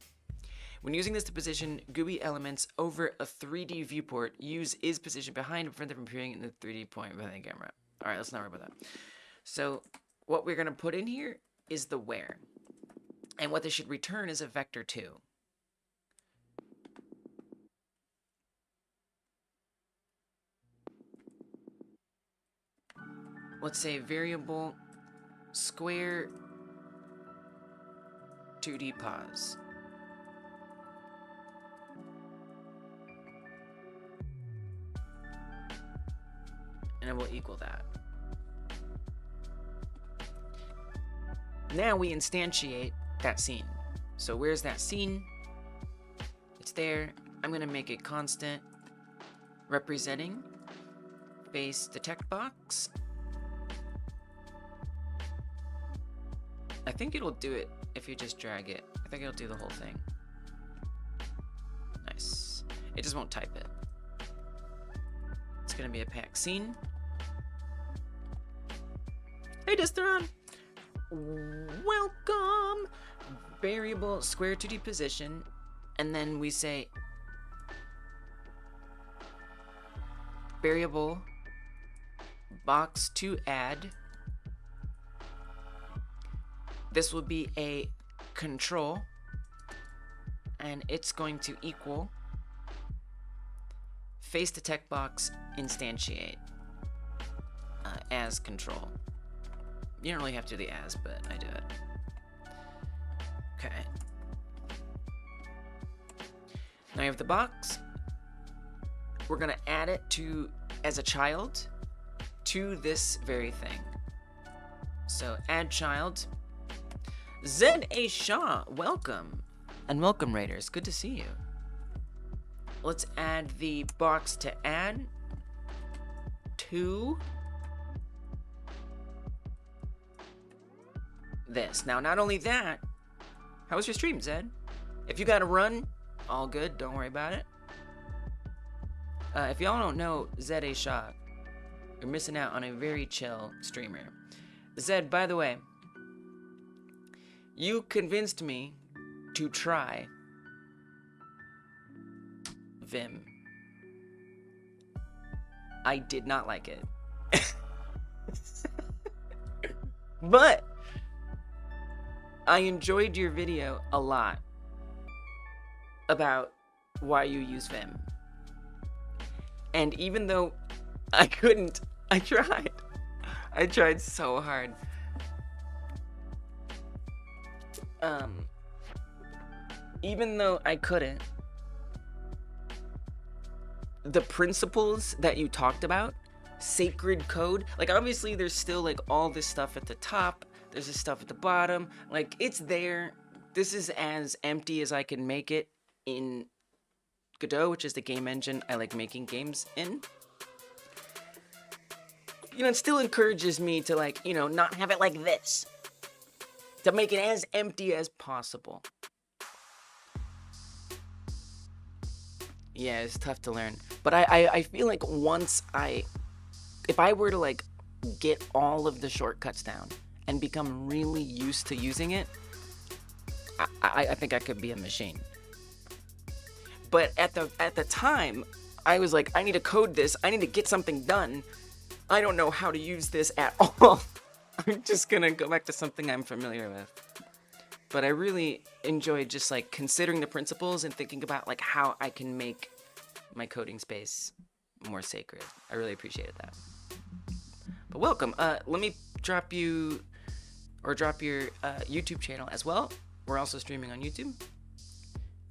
When using this to position GUI elements over a 3D viewport, use is position behind and prevent them from appearing in the 3D point behind the camera. Alright, let's not worry about that. So what we're going to put in here is the where. And what this should return is a vector 2. Let's say variable square 2D pause. And it will equal that. Now we instantiate that scene. So where's that scene? It's there. I'm going to make it constant representing face detect box. I think it'll do it if you just drag it. I think it'll do the whole thing. Nice. It just won't type it. It's going to be a pack scene. Hey, Distron! Welcome! Variable square 2D position. And then we say variable box to add. This will be a control, and it's going to equal face detect box instantiate as control. You don't really have to do the as, but I do it. Okay. Now you have the box. We're gonna add it to as a child to this very thing. So add child. Z.A. Shaw, welcome. And welcome, Raiders. Good to see you. Let's add the box to add to this. Now, not only that, how was your stream, Zed? If you got to run, all good. Don't worry about it. If y'all don't know Z.A. Shaw, you're missing out on a very chill streamer. Zed, by the way, you convinced me to try Vim. I did not like it. But I enjoyed your video a lot about why you use Vim. And even though I couldn't, I tried. I tried so hard. Even though I couldn't, the principles that you talked about, sacred code, like obviously there's still like all this stuff at the top, there's this stuff at the bottom, like it's there. This is as empty as I can make it in Godot, which is the game engine I like making games in. You know, it still encourages me to like, you know, not have it like this, to make it as empty as possible. Yeah, it's tough to learn. But I feel like if I were to like get all of the shortcuts down and become really used to using it, I think I could be a machine. But at the time, I was like, I need to code this. I need to get something done. I don't know how to use this at all. I'm just gonna go back to something I'm familiar with. But I really enjoyed just like considering the principles and thinking about like how I can make my coding space more sacred. I really appreciated that. But welcome. Let me drop your YouTube channel as well. We're also streaming on YouTube.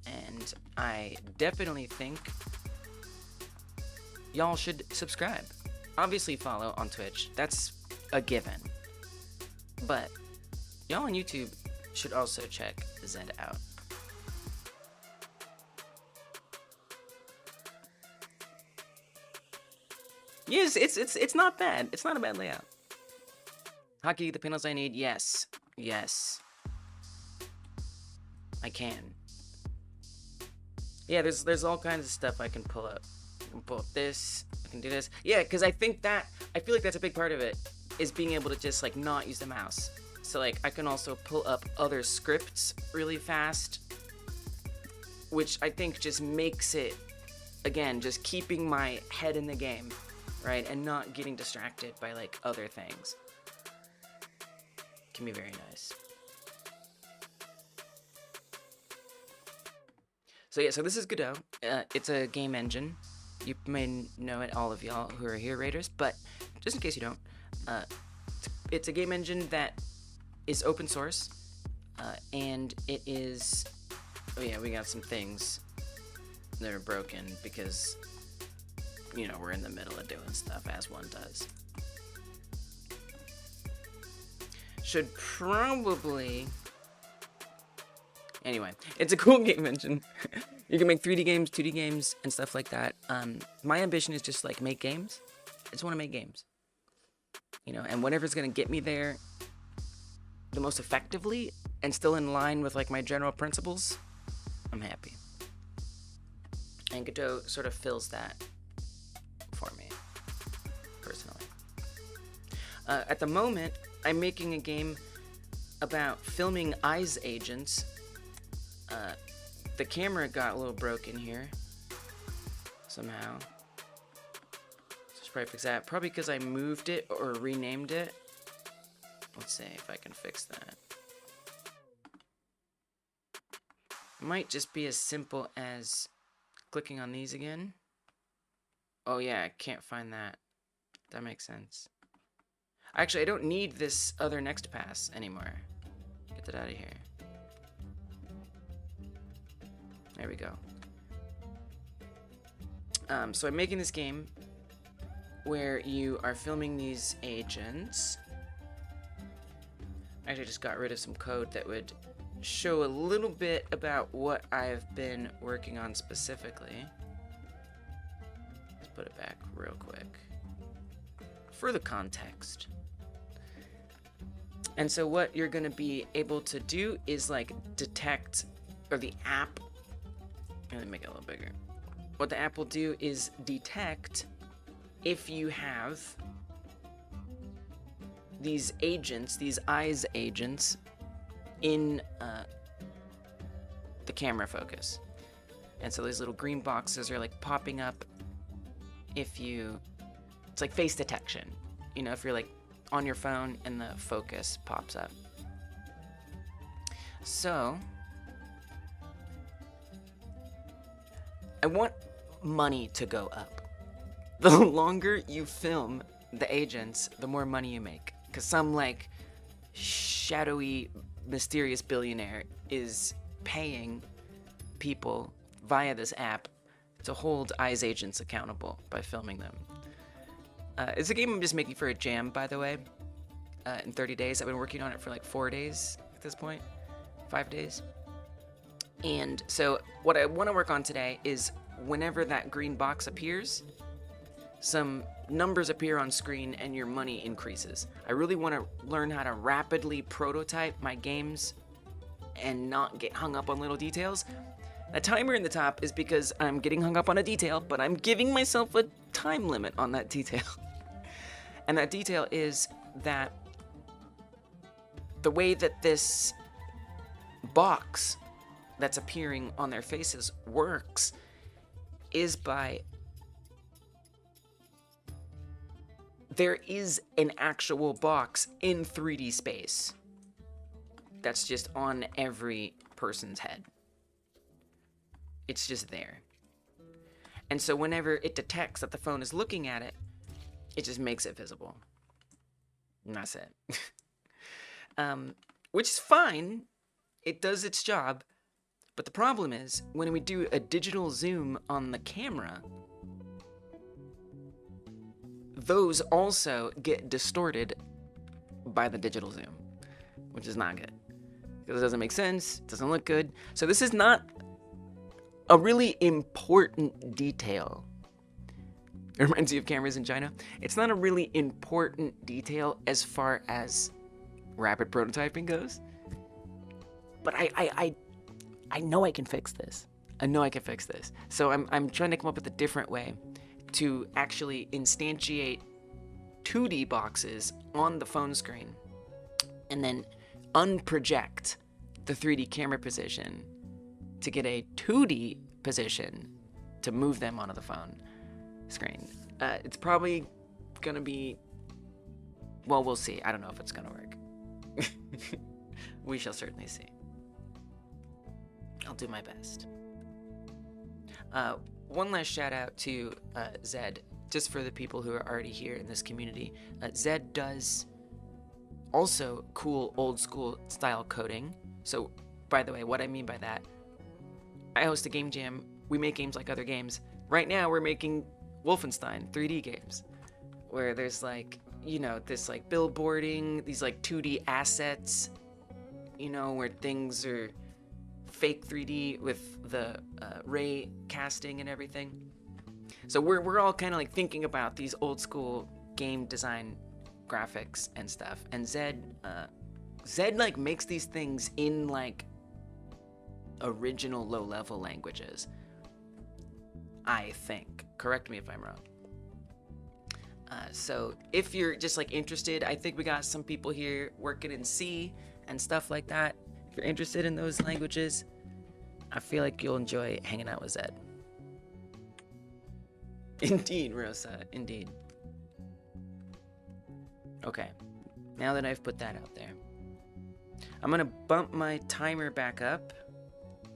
And I definitely think y'all should subscribe. Obviously follow on Twitch. That's a given. But y'all on YouTube should also check Zed out. Yes, it's not bad. It's not a bad layout. Hockey, the panels I need. Yes. Yes. I can. Yeah, there's all kinds of stuff I can pull up. I can pull up this. I can do this. Yeah, because I feel like that's a big part of it, is being able to just like not use the mouse. So like I can also pull up other scripts really fast, which I think just makes it, again, just keeping my head in the game, right? And not getting distracted by like other things. Can be very nice. So yeah, so this is Godot. It's a game engine. You may know it, all of y'all who are here, Raiders, but just in case you don't, it's a game engine that is open source, and it is, oh yeah, we got some things that are broken because, you know, we're in the middle of doing stuff, as one does. Should probably, anyway, it's a cool game engine. You can make 3D games, 2D games, and stuff like that. My ambition is just like make games. I just want to make games, you know, and whatever's gonna get me there the most effectively and still in line with like my general principles, I'm happy. And Godot sort of fills that for me, personally. At the moment, I'm making a game about filming eyes agents. The camera got a little broken here somehow. So sprite fix that. Probably because I moved it or renamed it. Let's see if I can fix that. It might just be as simple as clicking on these again. Oh yeah, I can't find that. That makes sense. Actually, I don't need this other next pass anymore. Get that out of here. There we go. So I'm making this game where you are filming these agents. I actually just got rid of some code that would show a little bit about what I've been working on specifically. Let's put it back real quick for the context. And so what you're going to be able to do is like detect, or the app, let me make it a little bigger. What the app will do is detect if you have these agents, these eyes agents, in the camera focus. And so these little green boxes are like popping up if you, it's like face detection. You know, if you're like on your phone and the focus pops up. So, I want money to go up. The longer you film the agents, the more money you make. Because some like shadowy, mysterious billionaire is paying people via this app to hold eyes agents accountable by filming them. It's a game I'm just making for a jam, by the way. In 30 days, I've been working on it for like 4 days at this point, 5 days. And so what I want to work on today is whenever that green box appears, some numbers appear on screen and your money increases. I really want to learn how to rapidly prototype my games and not get hung up on little details. That timer in the top is because I'm getting hung up on a detail, but I'm giving myself a time limit on that detail. And that detail is that the way that this box that's appearing on their faces works is by, there is an actual box in 3D space that's just on every person's head. It's just there. And so whenever it detects that the phone is looking at it, it just makes it visible. And that's it. Which is fine. It does its job. But the problem is, when we do a digital zoom on the camera, those also get distorted by the digital zoom, which is not good. Because it doesn't make sense, it doesn't look good. So this is not a really important detail. It reminds you of cameras in China. It's not a really important detail as far as rapid prototyping goes. But I know I can fix this. I know I can fix this. So I'm trying to come up with a different way to actually instantiate 2D boxes on the phone screen and then unproject the 3D camera position to get a 2D position to move them onto the phone screen. It's probably gonna be, well, we'll see. I don't know if it's gonna work. We shall certainly see. I'll do my best. One last shout out to Zed, just for the people who are already here in this community. Zed does also cool old school style coding. So, by the way, what I mean by that, I host a game jam. We make games like other games. Right now, we're making Wolfenstein 3D games, where there's like, you know, this like billboarding, these like 2D assets, you know, where things are fake 3D with the ray casting and everything. So we're all kind of like thinking about these old school game design graphics and stuff. And Zed like makes these things in like original low-level languages, I think. Correct me if I'm wrong. So if you're just like interested, I think we got some people here working in C and stuff like that. If you're interested in those languages, I feel like you'll enjoy hanging out with Zed. Indeed, Rosa, indeed. Okay, now that I've put that out there, I'm gonna bump my timer back up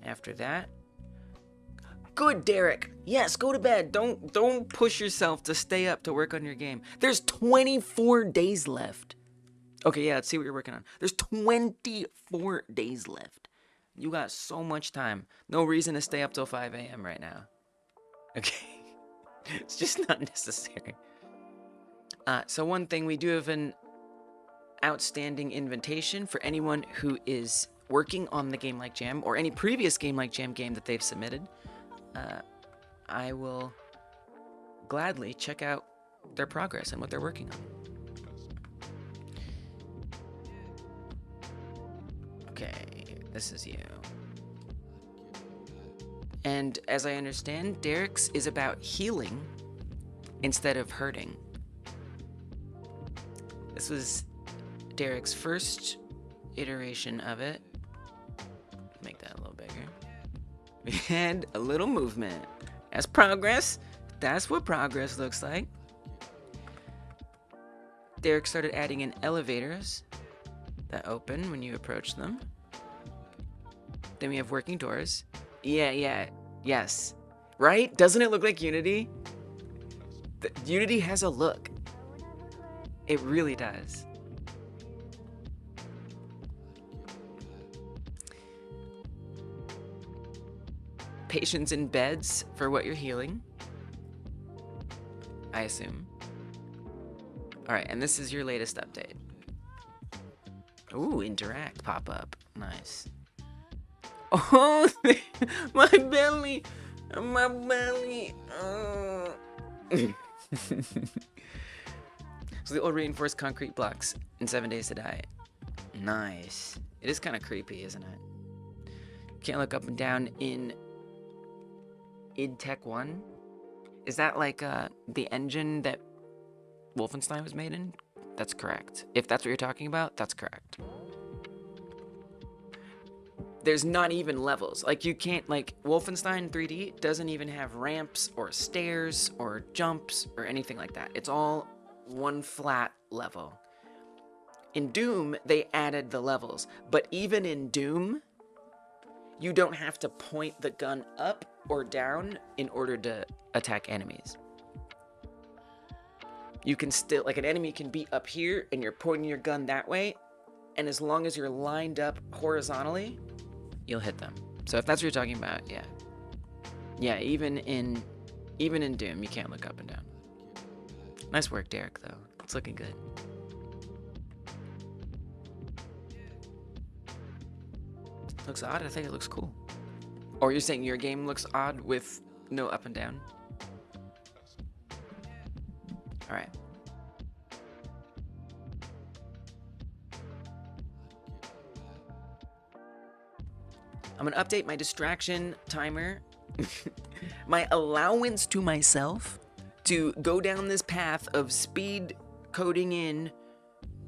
after that. Good, Derek. Yes, go to bed. Don't push yourself to stay up to work on your game. There's 24 days left. Okay, yeah, let's see what you're working on. There's 24 days left. You got so much time. No reason to stay up till 5 a.m. right now. Okay. It's just not necessary. So one thing, we do have an outstanding invitation for anyone who is working on the Game Like Jam or any previous Game Like Jam game that they've submitted. I will gladly check out their progress and what they're working on. Okay, this is you. And as I understand, Derek's is about healing instead of hurting. This was Derek's first iteration of it. Make that a little bigger. We had a little movement. That's progress. That's what progress looks like. Derek started adding in elevators that open when you approach them. Then we have working doors. Yes. Right? Doesn't it look like Unity? Unity has a look. It really does. Patients in beds for what you're healing, I assume. Alright, and this is your latest update. Ooh, interact pop-up. Nice. Oh, my belly! My belly! So the old reinforced concrete blocks in 7 days to die. Nice. It is kind of creepy, isn't it? Can't look up and down in id Tech 1? Is that like the engine that Wolfenstein was made in? That's correct. If that's what you're talking about, that's correct. There's not even levels. Like, you can't, like, Wolfenstein 3D doesn't even have ramps or stairs or jumps or anything like that. It's all one flat level. In Doom, they added the levels. But even in Doom, you don't have to point the gun up or down in order to attack enemies. You can still, like, an enemy can be up here and you're pointing your gun that way, and as long as you're lined up horizontally, you'll hit them. So if that's what you're talking about, yeah. Yeah, even in Doom, you can't look up and down. Nice work, Derek, though. It's looking good. Looks odd? I think it looks cool. Or you're saying your game looks odd with no up and down? Alright. I'm gonna update my distraction timer, my allowance to myself to go down this path of speed coding in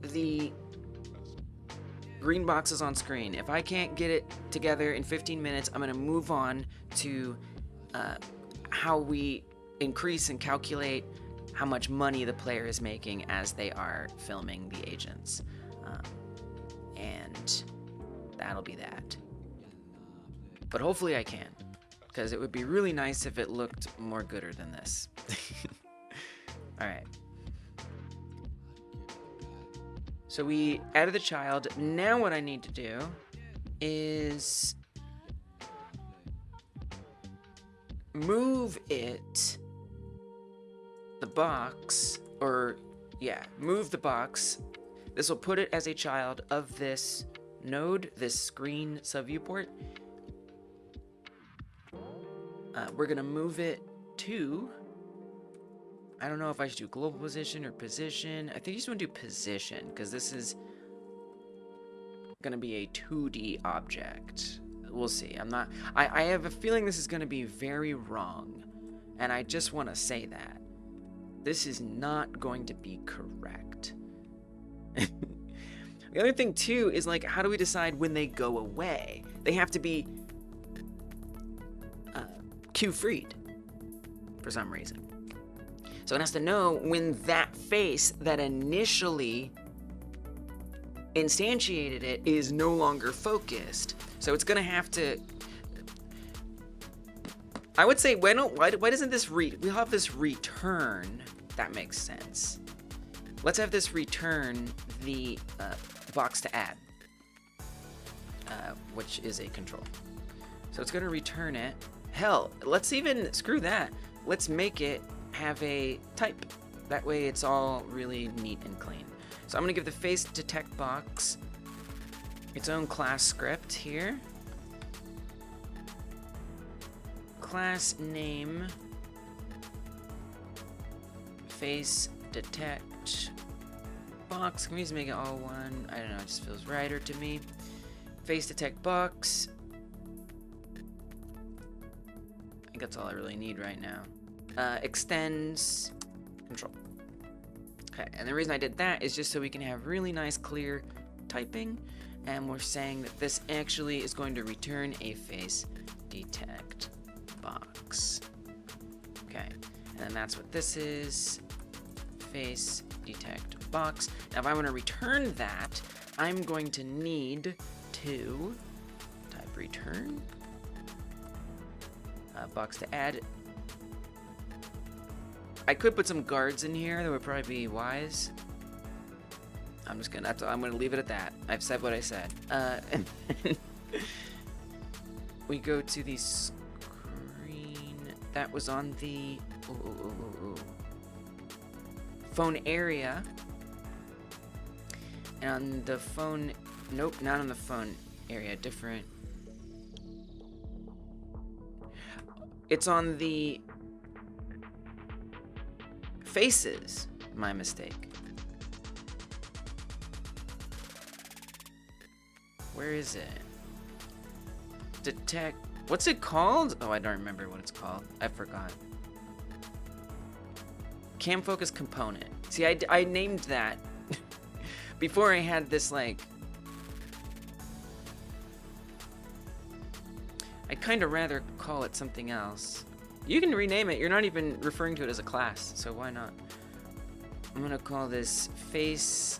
the green boxes on screen. If I can't get it together in 15 minutes, I'm gonna move on to how we increase and calculate how much money the player is making as they are filming the agents. And that'll be that. But hopefully I can, because it would be really nice if it looked more gooder than this. Alright. So we added the child. Now what I need to do is move it, the box, or yeah, move the box. This will put it as a child of this node, this screen subviewport. We're gonna move it to, I don't know if I should do global position or position. I think you just want to do position, because this is gonna be a 2D object. We'll see. I have a feeling this is gonna be very wrong, and I just want to say that. This is not going to be correct. The other thing too is, like, how do we decide when they go away? They have to be queue freed for some reason. So it has to know when that face that initially instantiated it is no longer focused. So it's gonna have to, I would say, why doesn't this we'll have this return, that makes sense. Let's have this return the box to add, which is a control. So it's gonna return it. Hell, let's even, screw that. Let's make it have a type. That way it's all really neat and clean. So I'm gonna give the face detect box its own class script here. Class name face detect box. Can we just make it all one? I don't know, it just feels righter to me. Face detect box. I think that's all I really need right now. Extends control. Okay, and the reason I did that is just so we can have really nice clear typing, and we're saying that this actually is going to return a face detect box. Okay, and then that's what this is, face detect box. Now if I want to return that, I'm going to need to type return box to add. I could put some guards in here. That would probably be wise. I'm gonna leave it at that. I've said what I said. And then we go to the screen that was on the phone area, and on the phone. Nope, not on the phone area. Different. It's on the faces. My mistake. Where is it? Detect. What's it called? Oh, I don't remember what it's called. I forgot. Cam focus component. See, I named that before I had this, like, I'd kind of rather call it something else. You can rename it. You're not even referring to it as a class, so why not? I'm gonna call this face.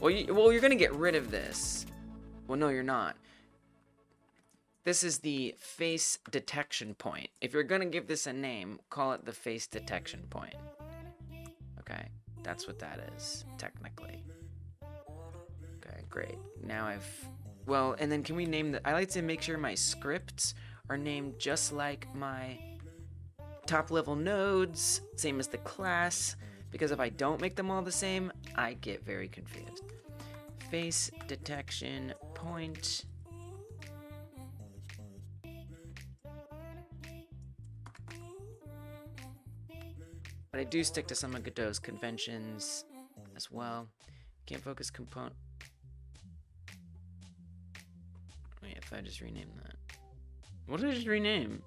Well, you're gonna get rid of this. Well, no, you're not. This is the face detection point. If you're gonna give this a name, call it the face detection point. Okay, that's what that is, technically. Okay, great. Now well, and then can we name I like to make sure my scripts are named just like my top level nodes, same as the class, because if I don't make them all the same, I get very confused. Face detection point. But I do stick to some of Godot's conventions as well. Can't focus component. Wait, if I just rename that. What did I just rename?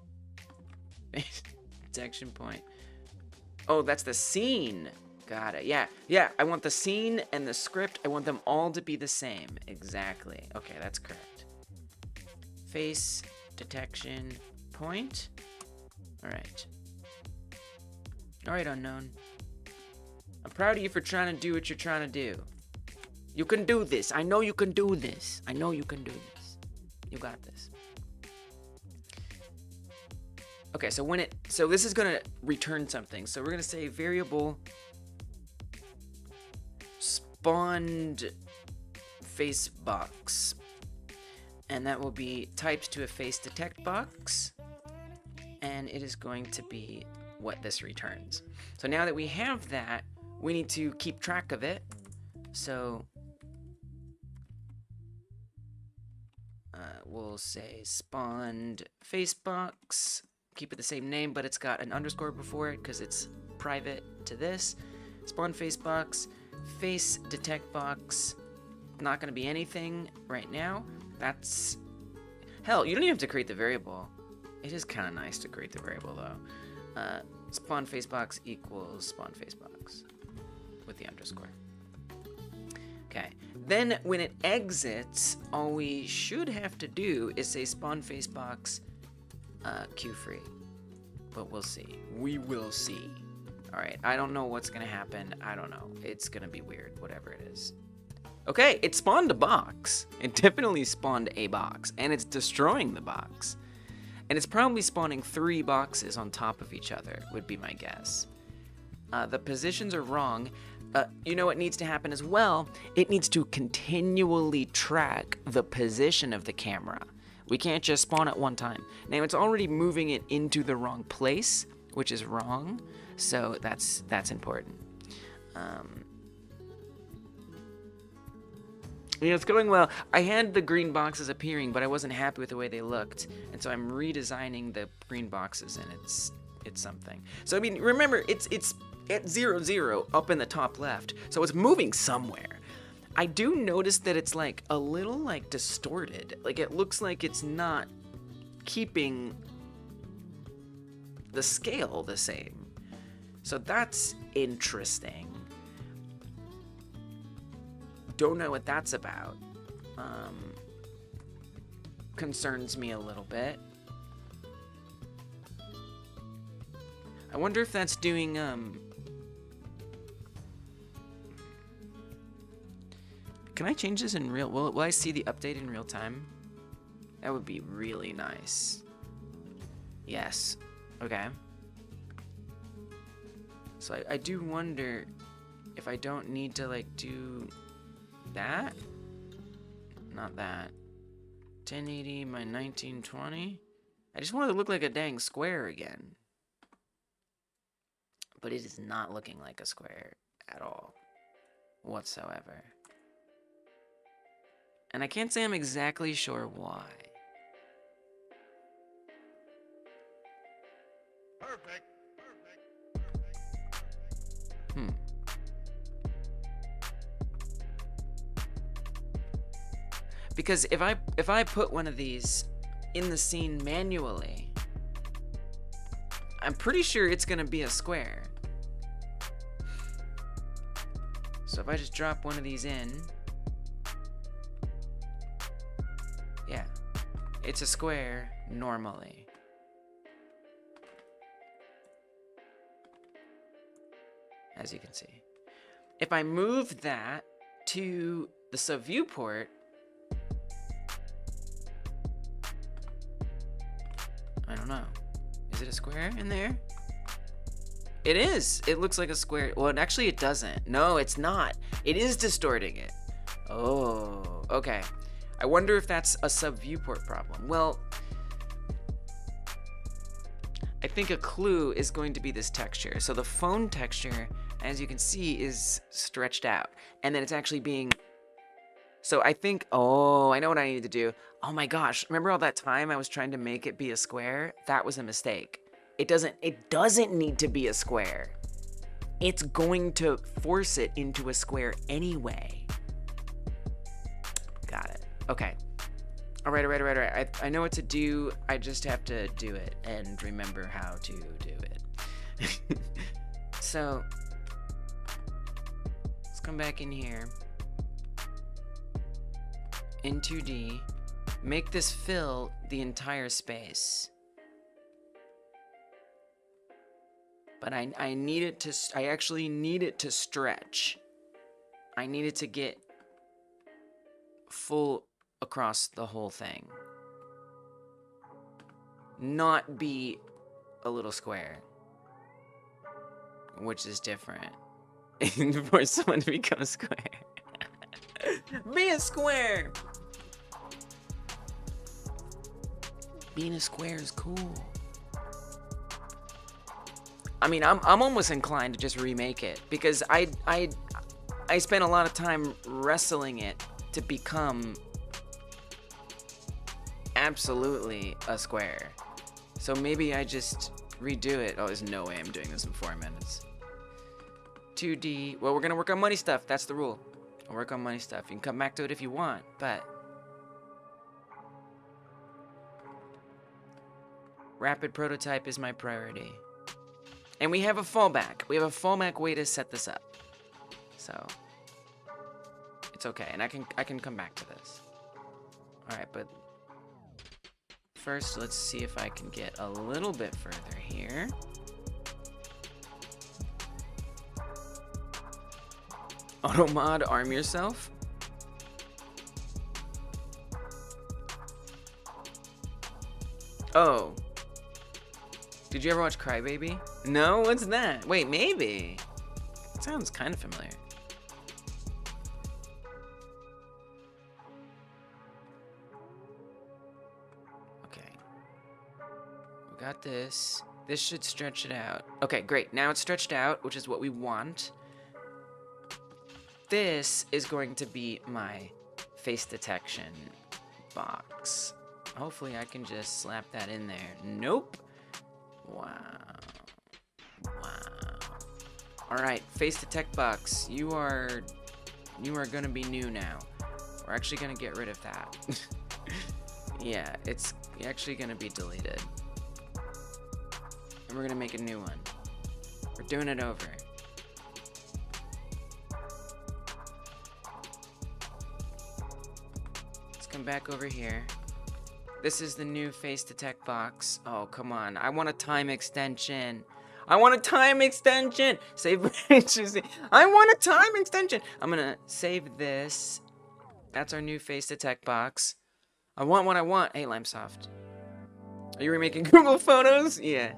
Face detection point. Oh, that's the scene. Got it. Yeah. I want the scene and the script. I want them all to be the same. Exactly. Okay, that's correct. Face detection point. All right. All right, unknown. I'm proud of you for trying to do what you're trying to do. You can do this. I know you can do this. I know you can do this. You got this. Okay, so this is gonna return something. So we're gonna say variable spawned face box, and that will be typed to a face detect box, and it is going to be what this returns. So now that we have that, we need to keep track of it. So we'll say spawned face box. Keep it the same name, but it's got an underscore before it because it's private to this. Spawn face box, face detect box. Not going to be anything right now. That's hell. You don't even have to create the variable. It is kind of nice to create the variable though. Spawn face box equals spawn face box with the underscore. Okay. Then when it exits, all we should have to do is say spawn face box. Queue free, but we'll see. We will see. Alright, I don't know what's gonna happen. I don't know. It's gonna be weird, whatever it is. Okay, it spawned a box. It definitely spawned a box, and it's destroying the box. And it's probably spawning 3 boxes on top of each other, would be my guess. The positions are wrong. You know what needs to happen as well? It needs to continually track the position of the camera. We can't just spawn at one time. Now, it's already moving it into the wrong place, which is wrong. So that's important. You know, it's going well. I had the green boxes appearing, but I wasn't happy with the way they looked, and so I'm redesigning the green boxes, and it's something. So I mean, remember, it's at 0, 0 up in the top left, so it's moving somewhere. I do notice that it's like a little like distorted. Like it looks like it's not keeping the scale the same. So that's interesting. Don't know what that's about. Concerns me a little bit. I wonder if that's doing, can I change this in real, will I see the update in real time? That would be really nice. Yes, okay. So I do wonder if I don't need to like do that? Not that. 1080 by 1920? I just want it to look like a dang square again. But it is not looking like a square at all. Whatsoever. And I can't say I'm exactly sure why. Perfect. Because if I put one of these in the scene manually, I'm pretty sure it's gonna be a square. So if I just drop one of these in, yeah, it's a square normally. As you can see. If I move that to the subviewport, I don't know. Is it a square in there? It is. It looks like a square. Well, actually it doesn't. No, it's not. It is distorting it. Oh, okay. I wonder if that's a subviewport problem. Well, I think a clue is going to be this texture. So the phone texture, as you can see, is stretched out. And then it's actually being... So I think, oh, I know what I need to do. Oh my gosh, remember all that time I was trying to make it be a square? That was a mistake. It doesn't need to be a square. It's going to force it into a square anyway. Got it. Okay. All right. I know what to do. I just have to do it and remember how to do it. So, let's come back in here. In 2D, make this fill the entire space. But I actually need it to stretch. I need it to get full across the whole thing. Not be a little square. Which is different. For someone to become a square. Be a square! Being a square is cool. I mean, I'm almost inclined to just remake it because I spent a lot of time wrestling it to become absolutely a square. So maybe I just redo it. Oh, there's no way I'm doing this in 4 minutes. 2D. Well, we're gonna work on money stuff. That's the rule. We'll work on money stuff. You can come back to it if you want, but rapid prototype is my priority. And we have a fallback. We have a fallback way to set this up. So it's okay. And I can come back to this. Alright, but first let's see if I can get a little bit further here. Auto mod, arm yourself. Oh. Did you ever watch Crybaby? No? What's that? Wait, maybe. It sounds kind of familiar. Okay. We got this. This should stretch it out. Okay, great. Now it's stretched out, which is what we want. This is going to be my face detection box. Hopefully I can just slap that in there. Nope. Wow. Wow. Alright, face detect box. You are gonna be new now. We're actually gonna get rid of that. Yeah, it's actually gonna be deleted. And we're gonna make a new one. We're doing it over. Let's come back over here. This is the new face detect box. Oh, come on. I want a time extension. I want a time extension. Save. I want a time extension. I'm going to save this. That's our new face detect box. I want what I want. Hey, Limesoft. Are you remaking Google Photos? Yeah.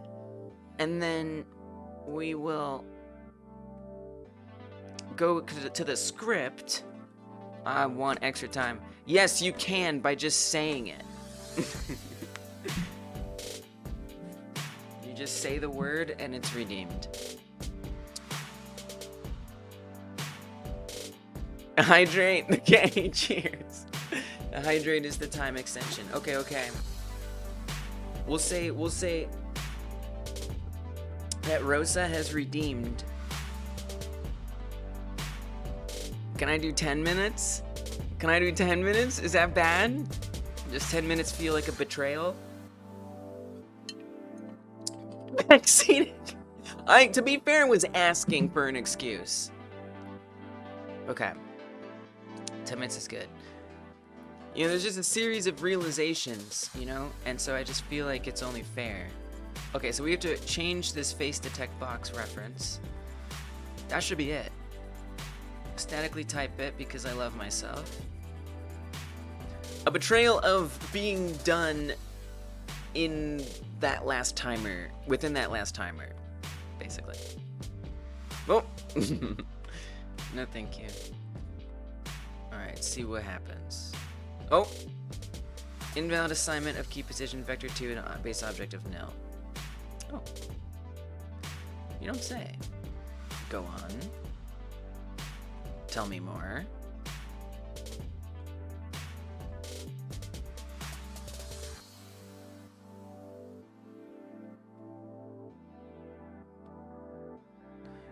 And then we will go to the script. I want extra time. Yes, you can by just saying it. You just say the word and it's redeemed. Hydrate. Okay, cheers. Hydrate is the time extension. Okay, okay. We'll say that Rosa has redeemed. Can I do 10 minutes? Can I do 10 minutes? Is that bad? Does 10 minutes feel like a betrayal? Vaccine. To be fair, was asking for an excuse. Okay. 10 minutes is good. You know, there's just a series of realizations, you know? And so I just feel like it's only fair. Okay, so we have to change this face detect box reference. That should be it. Statically type it because I love myself. A betrayal of being done in that last timer, within that last timer, basically. Well, no thank you. Alright, see what happens. Oh! Invalid assignment of key position vector to an base object of nil. Oh. You don't say. Go on. Tell me more.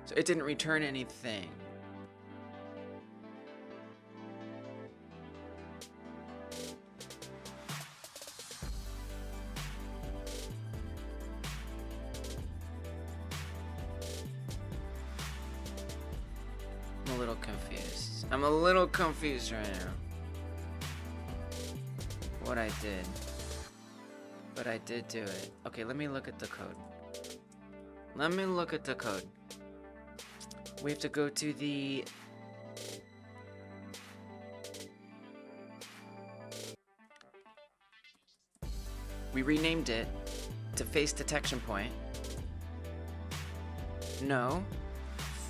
So it didn't return anything. I'm a little confused. I'm a little confused right now. What I did. But I did do it. Okay, let me look at the code. Let me look at the code. We have to go to the... We renamed it to face detection point. No.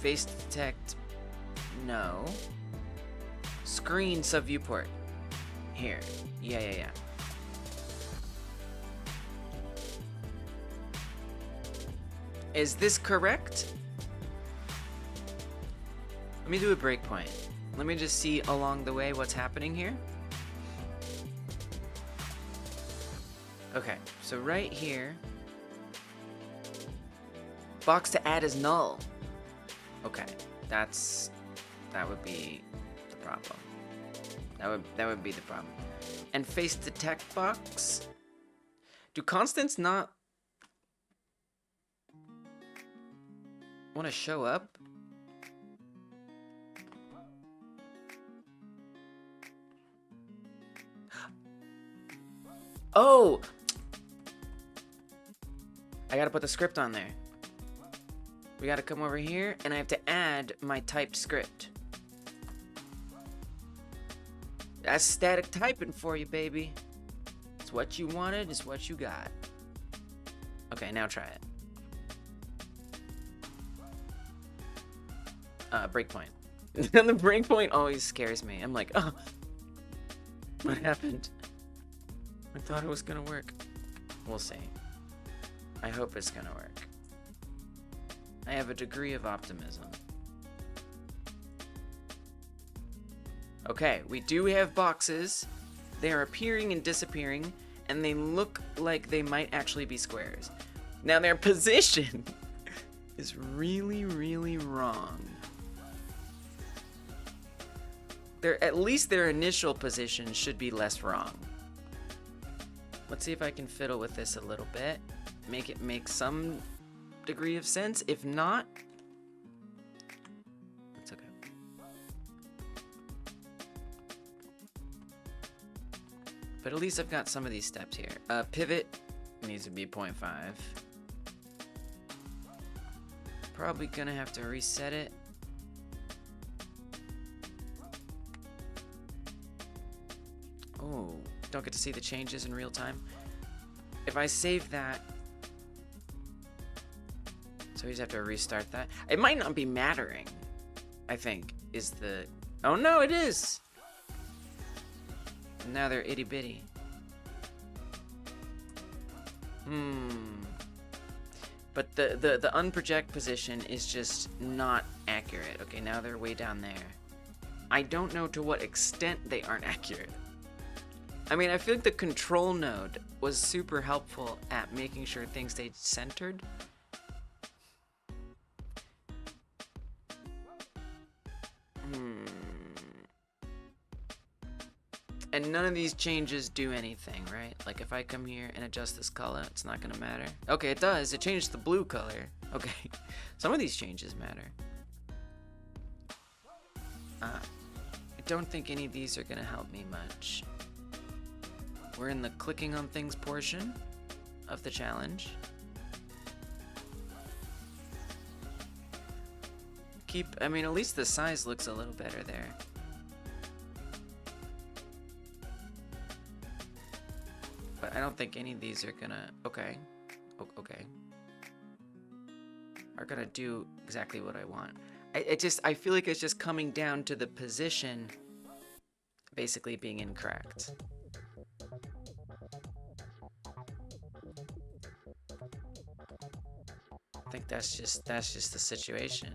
Face detect... No. Screen subviewport. Here. Yeah. Is this correct? Let me do a breakpoint. Let me just see along the way what's happening here. Okay, so right here, box to add is null. Okay, that would be the problem. That would be the problem. And face detect box. Do constants not want to show up? Oh! I gotta put the script on there. We gotta come over here, and I have to add my typed script. That's static typing for you, baby. It's what you wanted, it's what you got. Okay, now try it. Breakpoint. The breakpoint always scares me. I'm like, oh, what happened? I thought it was gonna work. We'll see. I hope it's gonna work. I have a degree of optimism. Okay, we do have boxes. They're appearing and disappearing, and they look like they might actually be squares. Now their position is really, really wrong. At least their initial position should be less wrong. Let's see if I can fiddle with this a little bit. Make it make some degree of sense. If not, it's okay. But at least I've got some of these steps here. Pivot needs to be 0.5. Probably gonna have to reset it. Oh, don't get to see the changes in real time. If I save that, so we just have to restart that. It might not be mattering, I think, is the... Oh no, it is! Now they're itty bitty. But the unproject position is just not accurate. Okay, now they're way down there. I don't know to what extent they aren't accurate. I mean, I feel like the control node was super helpful at making sure things stayed centered. And none of these changes do anything, right? Like if I come here and adjust this color, it's not gonna matter. Okay, it does. It changed the blue color. Okay, some of these changes matter. I don't think any of these are gonna help me much. We're in the clicking on things portion of the challenge. I mean, at least the size looks a little better there. But I don't think any of these are gonna, okay, are gonna do exactly what I want. I feel like it's just coming down to the position basically being incorrect. I think that's just the situation.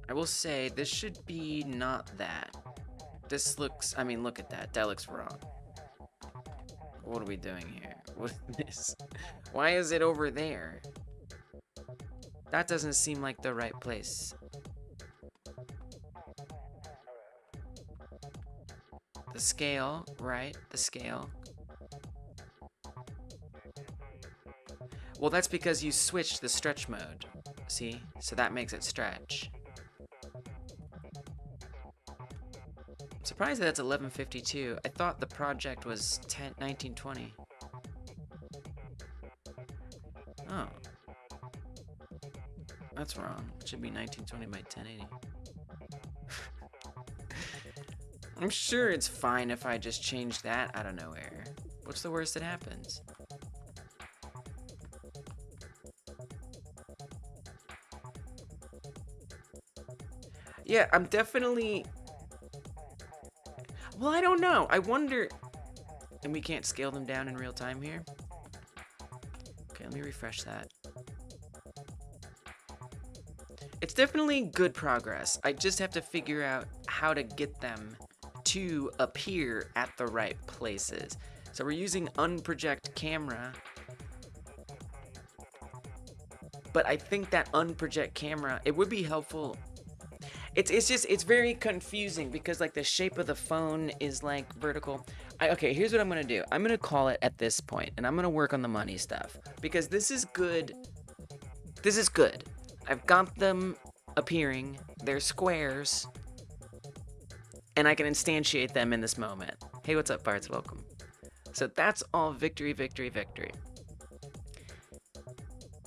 I will say this should be not that. This looks, I mean, look at that. That looks wrong. What are we doing here? What is this? Why is it over there? That doesn't seem like the right place. The scale, right? The scale. Well, that's because you switched the stretch mode. See? So that makes it stretch. I'm surprised that that's 1152. I thought the project was 1920. Oh. That's wrong. It should be 1920 by 1080. I'm sure it's fine if I just change that out of nowhere. What's the worst that happens? Yeah, I'm definitely... Well, I don't know. I wonder... And we can't scale them down in real time here? Okay, let me refresh that. It's definitely good progress. I just have to figure out how to get them to appear at the right places. So we're using unproject camera. But I think that unproject camera, it would be helpful... It's very confusing because like the shape of the phone is like vertical. Okay, here's what I'm gonna do. I'm gonna call it at this point, and I'm gonna work on the money stuff because this is good. This is good. I've got them appearing. They're squares, and I can instantiate them in this moment. Hey, what's up, Bards? Welcome. So that's all victory, victory, victory.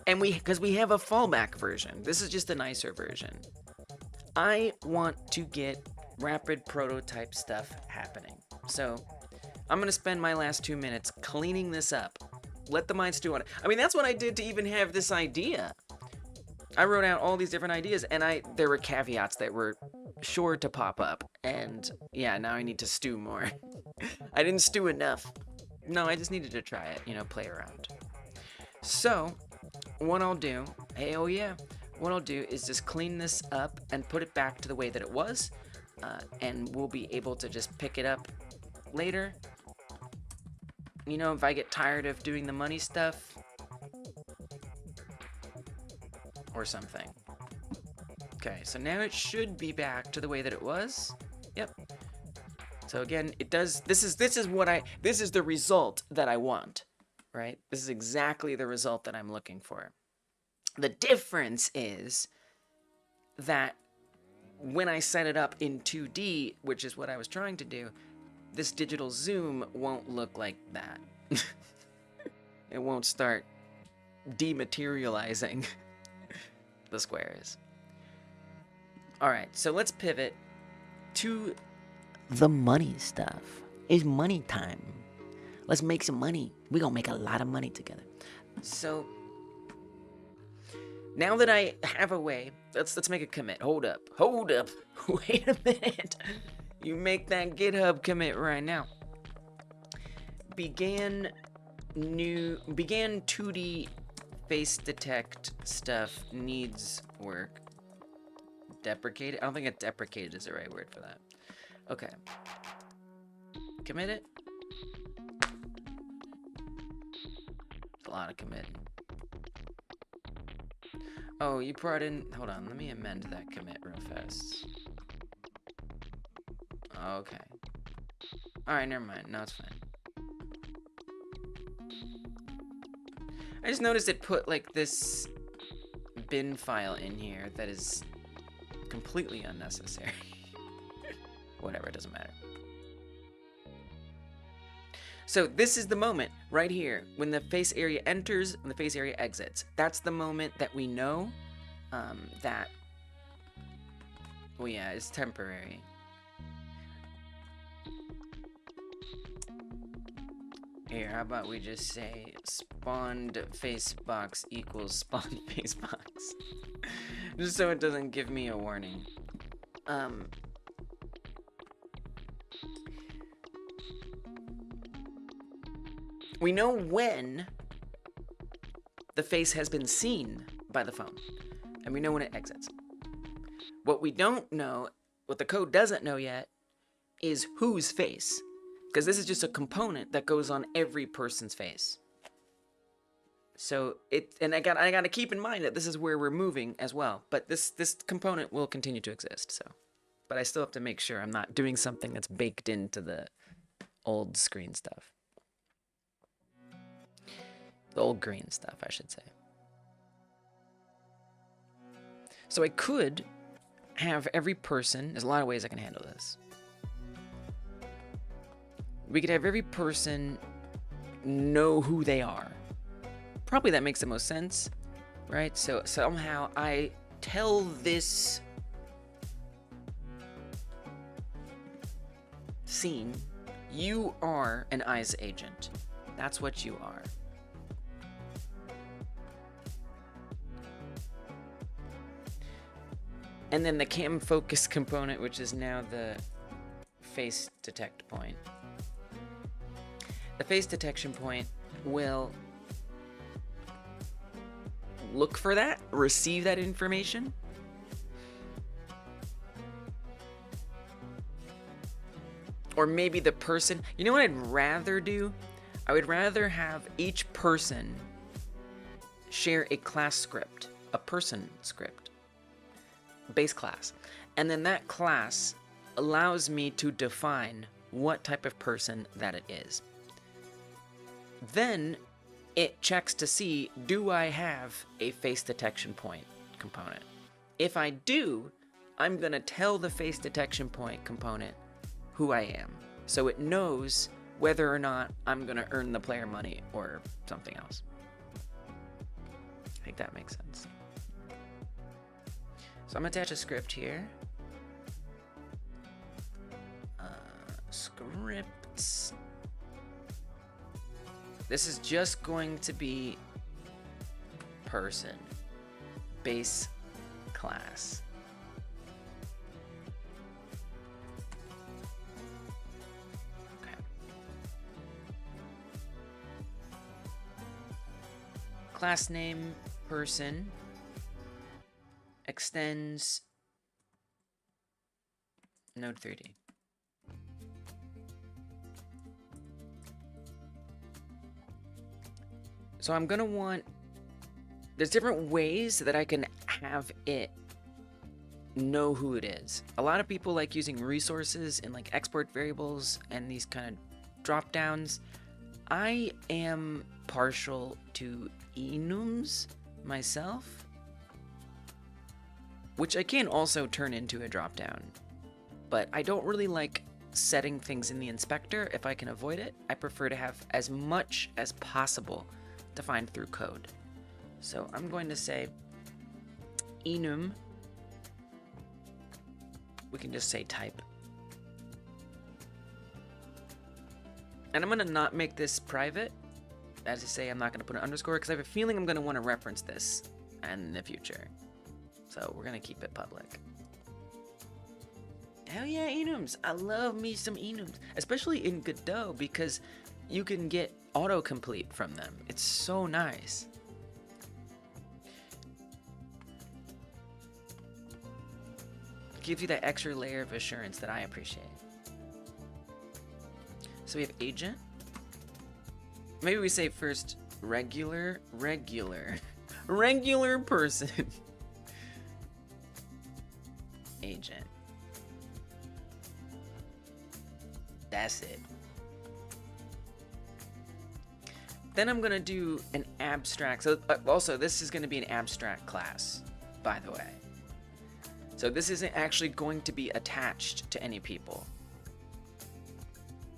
And because we have a fallback version. This is just a nicer version. I want to get rapid prototype stuff happening. So I'm going to spend my last 2 minutes cleaning this up. Let the mind stew on it. I mean, that's what I did to even have this idea. I wrote out all these different ideas, and there were caveats that were sure to pop up. And yeah, now I need to stew more. I didn't stew enough. No, I just needed to try it, play around. So what I'll do, what I'll do is just clean this up and put it back to the way that it was. And we'll be able to just pick it up later. If I get tired of doing the money stuff or something. Okay, so now it should be back to the way that it was. Yep. So again, it does. This is the result that I want, right? This is exactly the result that I'm looking for. The difference is that when I set it up in 2D, which is what I was trying to do, this digital zoom won't look like that. It won't start dematerializing the squares. Alright, so let's pivot to the money stuff. It's money time. Let's make some money. We're gonna make a lot of money together. So now that I have a way, let's make a commit. Hold up. Wait a minute. You make that GitHub commit right now. Began 2D face detect stuff needs work. Deprecated? I don't think deprecated is the right word for that. Okay. Commit it. It's a lot of committing. Oh, you brought in... Hold on, let me amend that commit real fast. Okay. Alright, never mind. No, it's fine. I just noticed it put, like, this bin file in here that is completely unnecessary. Whatever, it doesn't matter. So this is the moment right here when the face area enters and the face area exits. That's the moment that we know that, well, yeah, it's temporary. Here, how about we just say spawned face box equals spawned face box, just so it doesn't give me a warning. We know when the face has been seen by the phone, and we know when it exits. What we don't know, what the code doesn't know yet, is whose face, because this is just a component that goes on every person's face. So and I gotta keep in mind that this is where we're moving as well, but this component will continue to exist. So, but I still have to make sure I'm not doing something that's baked into the old screen stuff. The old green stuff, I should say. So I could have every person, there's a lot of ways I can handle this. We could have every person know who they are. Probably that makes the most sense, right? So somehow I tell this scene, you are an eyes agent. That's what you are. And then the cam focus component, which is now the face detect point. The face detection point will look for that, receive that information. Or maybe the person, you know what I'd rather do? I would rather have each person share a class script, a person script, base class. And then that class allows me to define what type of person that it is. Then it checks to see, do I have a face detection point component? If I do, I'm going to tell the face detection point component who I am, so it knows whether or not I'm going to earn the player money or something else. I think that makes sense. So I'm going to attach a script here. scripts. This is just going to be person, base class. Okay. Class name, person, extends node 3D. So I'm gonna want, there's different ways that I can have it know who it is. A lot of people like using resources and like export variables and these kind of drop downs. I am partial to enums myself, which I can also turn into a drop down, but I don't really like setting things in the inspector if I can avoid it. I prefer to have as much as possible defined through code. So I'm going to say enum. We can just say type. And I'm going to not make this private. As I say, I'm not going to put an underscore because I have a feeling I'm going to want to reference this in the future. So we're going to keep it public. Hell yeah, enums. I love me some enums, especially in Godot because you can get autocomplete from them. It's so nice. It gives you that extra layer of assurance that I appreciate. So we have agent. Maybe we say first regular person. Agent. That's it. Then I'm gonna do an abstract. So also this is gonna be an abstract class, by the way. So this isn't actually going to be attached to any people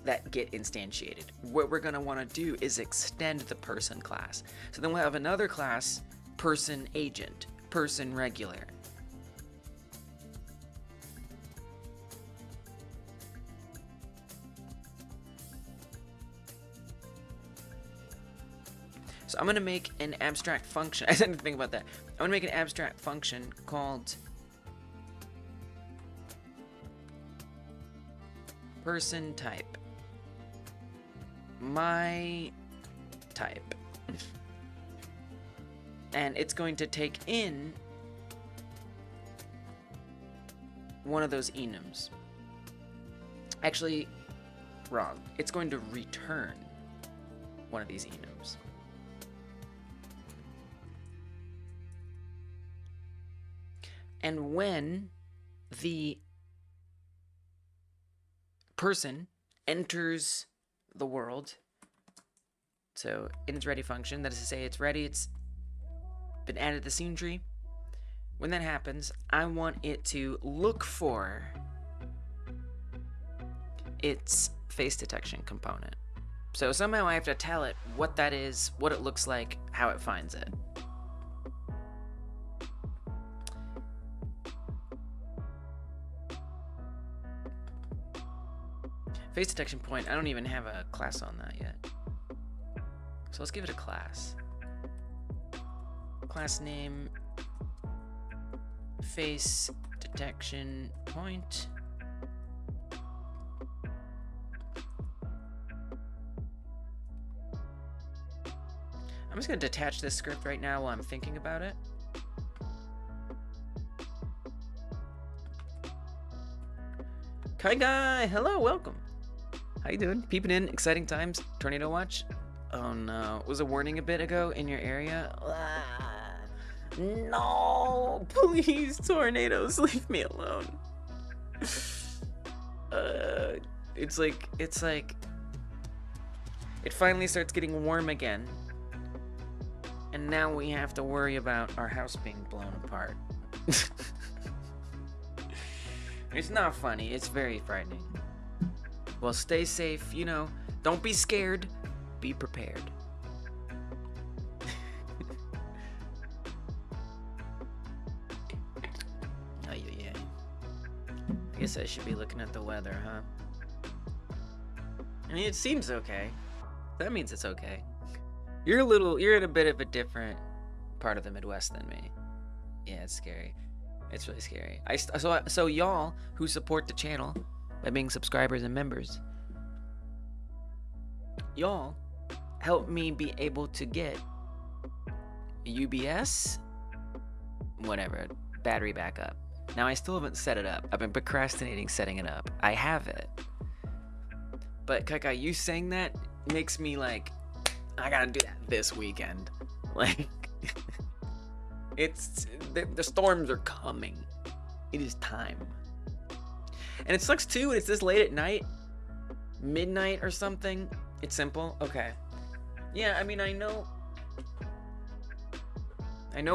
that get instantiated. What we're gonna wanna do is extend the person class. So then we'll have another class, person agent, person regular. So I'm gonna make an abstract function. I didn't think about that. I'm gonna make an abstract function called person type. My type. And it's going to take in one of those enums. Actually, wrong. It's going to return one of these enums. And when the person enters the world, so in its ready function, that is to say it's ready, it's been added to the scene tree. When that happens, I want it to look for its face detection component. So somehow I have to tell it what that is, what it looks like, how it finds it. Face detection point, I don't even have a class on that yet. So let's give it a class. Class name, face detection point. I'm just gonna detach this script right now while I'm thinking about it. Kai Guy, hello, welcome. How you doing? Peeping in, exciting times, tornado watch. Oh no, was a warning a bit ago in your area? No, please, tornadoes, leave me alone. It's like, it finally starts getting warm again. And now we have to worry about our house being blown apart. It's not funny, it's very frightening. Well, stay safe, you know, don't be scared, be prepared. Oh, yeah. I guess I should be looking at the weather, huh? I mean, it seems okay. That means it's okay. You're in a bit of a different part of the Midwest than me. Yeah, it's scary. It's really scary. So y'all who support the channel by being subscribers and members, y'all help me be able to get UBS, whatever, battery backup. Now, I still haven't set it up. I've been procrastinating setting it up. I have it. But, Kaka, you saying that makes me like, I gotta do that this weekend. Like, the storms are coming. It is time. And it sucks too, it's this late at night. Midnight or something. It's simple. Okay. Yeah, I mean, I know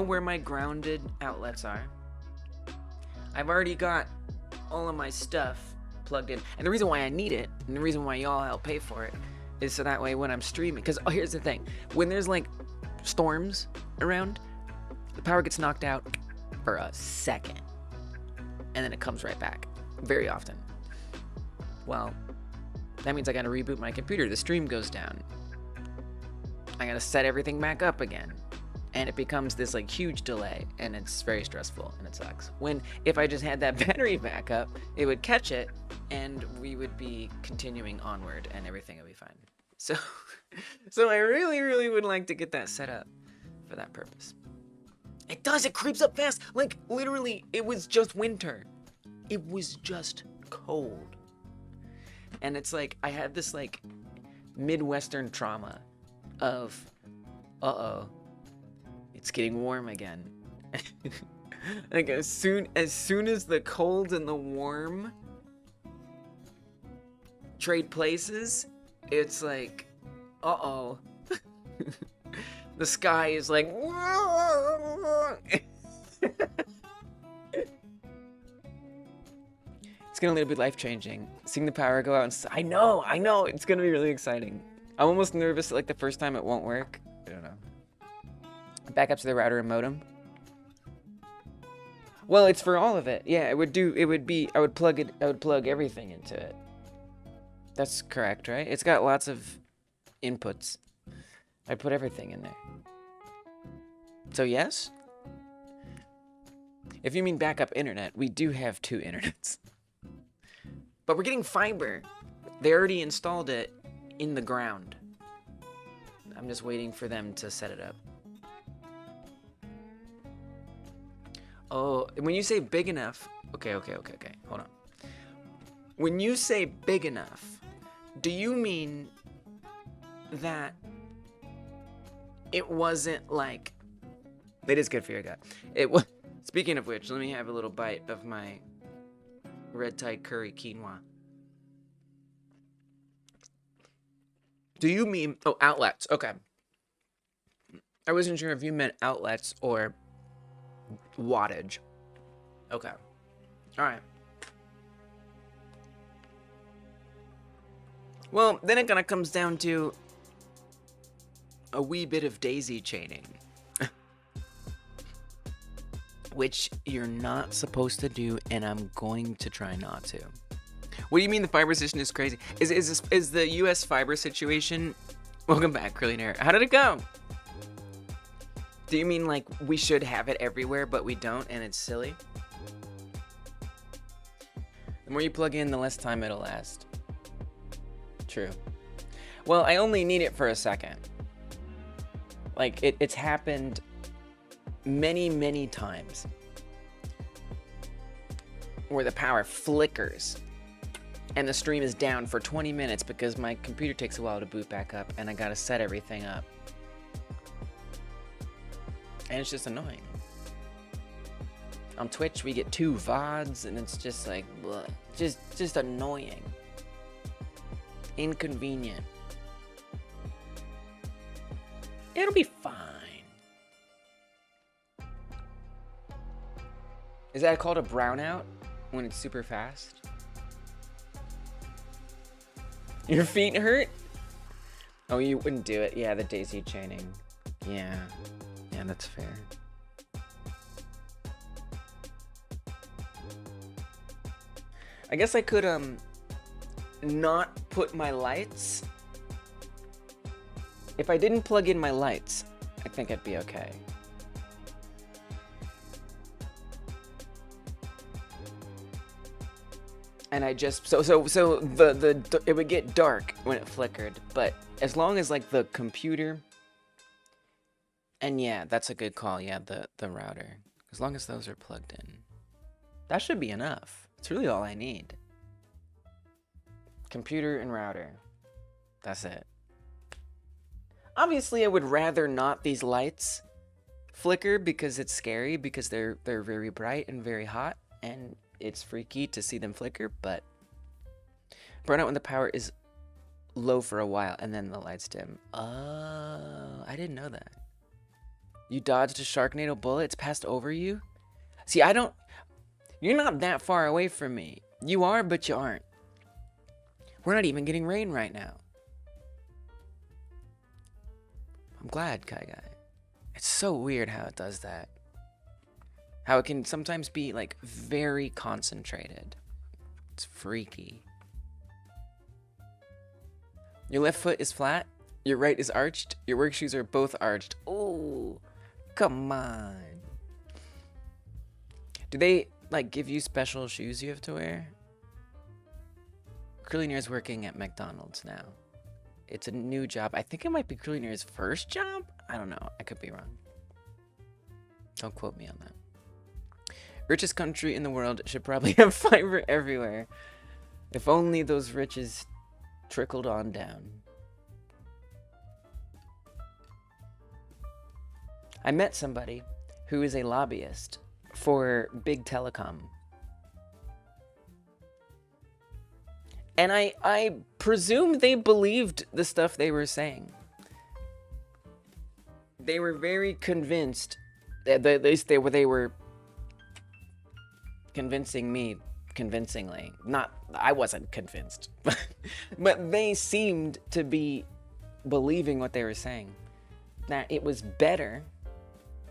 where my grounded outlets are. I've already got all of my stuff plugged in. And the reason why I need it, and the reason why y'all help pay for it, is so that way when I'm streaming, because here's the thing. When there's like storms around, the power gets knocked out for a second. And then it comes right back. Very often. Well, that means I gotta reboot my computer. The stream goes down. I gotta set everything back up again. And it becomes this like huge delay, and it's very stressful, and it sucks. When if I just had that battery backup, it would catch it, and we would be continuing onward, and everything would be fine. So I really would like to get that set up for that purpose. It does, it creeps up fast. Like literally, it was just winter. It was just cold. And it's like, I had this like Midwestern trauma of, it's getting warm again. Like as soon as the cold and the warm trade places, it's like, the sky is like, it's gonna be life-changing. Seeing the power go out, and I know, it's gonna be really exciting. I'm almost nervous that like the first time it won't work. I don't know. Back up to the router and modem. Well, it's for all of it. Yeah, I would plug everything into it. That's correct, right? It's got lots of inputs. I put everything in there. So yes? If you mean backup internet, we do have 2 internets. But we're getting fiber. They already installed it in the ground. I'm just waiting for them to set it up. Oh, when you say big enough, okay, hold on. When you say big enough, do you mean that it wasn't like, it is good for your gut. It was, speaking of which, let me have a little bite of my red Thai curry quinoa. Do you mean, oh, outlets, okay. I wasn't sure if you meant outlets or wattage. Okay. All right. Well, then it kind of comes down to a wee bit of daisy chaining. Which you're not supposed to do, and I'm going to try not to. What do you mean the fiber situation is crazy? Is the US fiber situation... Welcome back, Crillionaire. How did it go? Do you mean like we should have it everywhere, but we don't, and it's silly? The more you plug in, the less time it'll last. True. Well, I only need it for a second. Like, it's happened many times where the power flickers and the stream is down for 20 minutes because my computer takes a while to boot back up and I gotta set everything up. And it's just annoying. On Twitch, we get 2 VODs, and it's just like, bleh. Just annoying. Inconvenient. It'll be fine. Is that called a brownout when it's super fast? Your feet hurt? Oh, you wouldn't do it. Yeah, the daisy chaining. Yeah. Yeah, that's fair. I guess I could not put my lights... If I didn't plug in my lights, I think I'd be okay. And I just... So it would get dark when it flickered, but as long as, like, the computer... And yeah, that's a good call, yeah, the router. As long as those are plugged in. That should be enough. It's really all I need. Computer and router. That's it. Obviously, I would rather not these lights flicker because it's scary, because they're very bright and very hot, and it's freaky to see them flicker, but burn out when the power is low for a while and then the lights dim. I didn't know that. You dodged a Sharknado bullet, it's passed over you? See, you're not that far away from me. You are, but you aren't. We're not even getting rain right now. I'm glad, Kai Guy. It's so weird how it does that. How it can sometimes be, like, very concentrated. It's freaky. Your left foot is flat. Your right is arched. Your work shoes are both arched. Oh, come on. Do they, like, give you special shoes you have to wear? Curlynear's working at McDonald's now. It's a new job. I think it might be Curlynear's first job? I don't know. I could be wrong. Don't quote me on that. Richest country in the world should probably have fiber everywhere. If only those riches trickled on down. I met somebody who is a lobbyist for big telecom. And I presume they believed the stuff they were saying. They were very convinced, at least they were convincing me convincingly. I wasn't convinced, but they seemed to be believing what they were saying. That it was better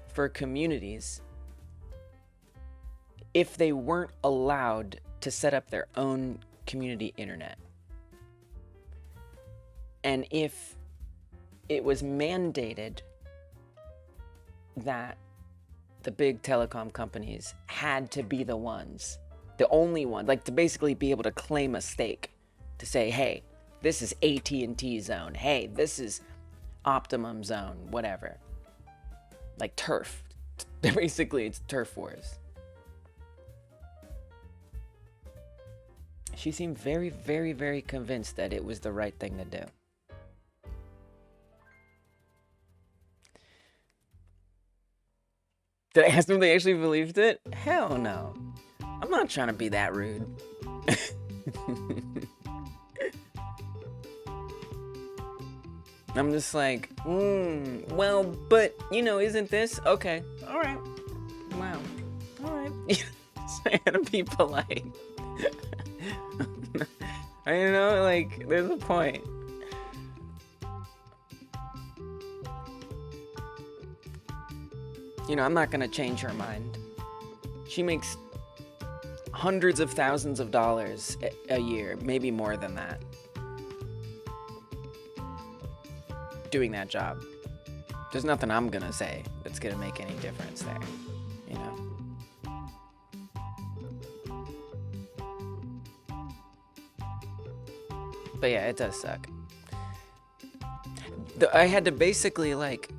for communities if they weren't allowed to set up their own community internet. And if it was mandated that the big telecom companies had to be the ones, the only one, like to basically be able to claim a stake, to say, hey, this is AT&T zone, hey, this is Optimum zone, whatever. Like turf. Basically, it's turf wars. She seemed very, very, very convinced that it was the right thing to do. Did I ask them if they actually believed it? Hell no. I'm not trying to be that rude. I'm just like, well, but, you know, isn't this? Okay. All right. Wow. All right. So I had to be polite. You know, like, there's a point. You know, I'm not gonna change her mind. She makes hundreds of thousands of dollars a year, maybe more than that, doing that job. There's nothing I'm gonna say that's gonna make any difference there, you know? But yeah, it does suck. I had to basically, like,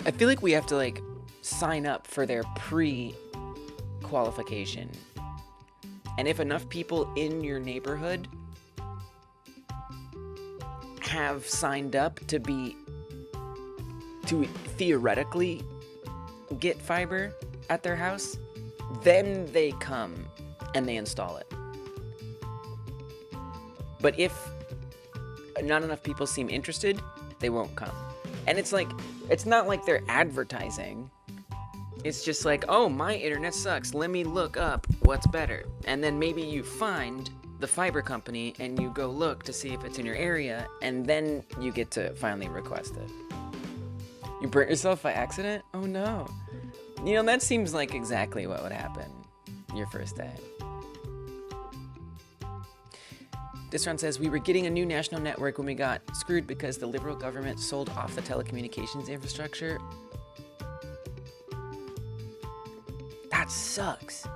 I feel like we have to, like, sign up for their pre-qualification. And if enough people in your neighborhood have signed up to theoretically get fiber at their house, then they come and they install it. But if not enough people seem interested, they won't come. And it's like, it's not like they're advertising. It's just like, oh, my internet sucks. Let me look up what's better. And then maybe you find the fiber company and you go look to see if it's in your area, and then you get to finally request it. You burnt yourself by accident? Oh no. You know, that seems like exactly what would happen your first day. This one says, we were getting a new national network when we got screwed because the Liberal government sold off the telecommunications infrastructure. That sucks.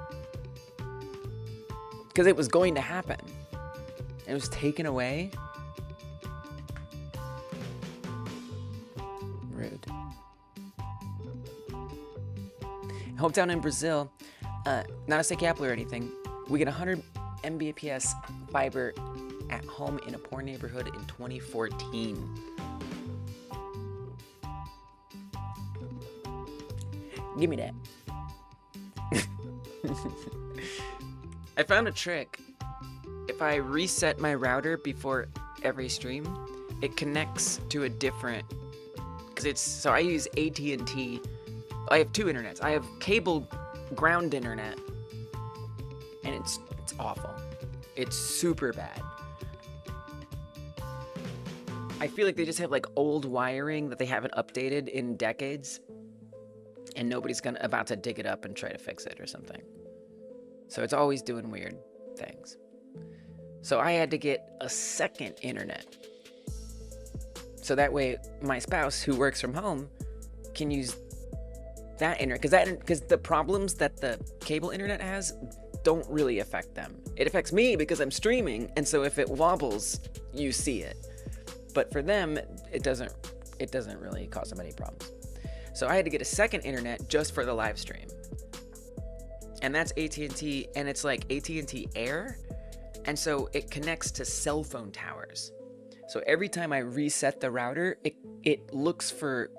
Because it was going to happen. It was taken away. Rude. Hometown in Brazil, not a state capital or anything. We get 100 Mbps fiber at home in a poor neighborhood in 2014. Give me that. I found a trick. If I reset my router before every stream, it connects to a different, so I use AT&T. I have two internets. I have cable ground internet, and it's awful. It's super bad. I feel like they just have like old wiring that they haven't updated in decades, and nobody's about to dig it up and try to fix it or something. So it's always doing weird things. So I had to get a second internet. So that way my spouse who works from home can use that internet, because the problems that the cable internet has don't really affect them. It affects me because I'm streaming, and so if it wobbles, you see it. But for them, it doesn't really cause them any problems. So I had to get a second internet just for the live stream. And that's AT&T, and it's like AT&T Air, and so it connects to cell phone towers. So every time I reset the router, it looks for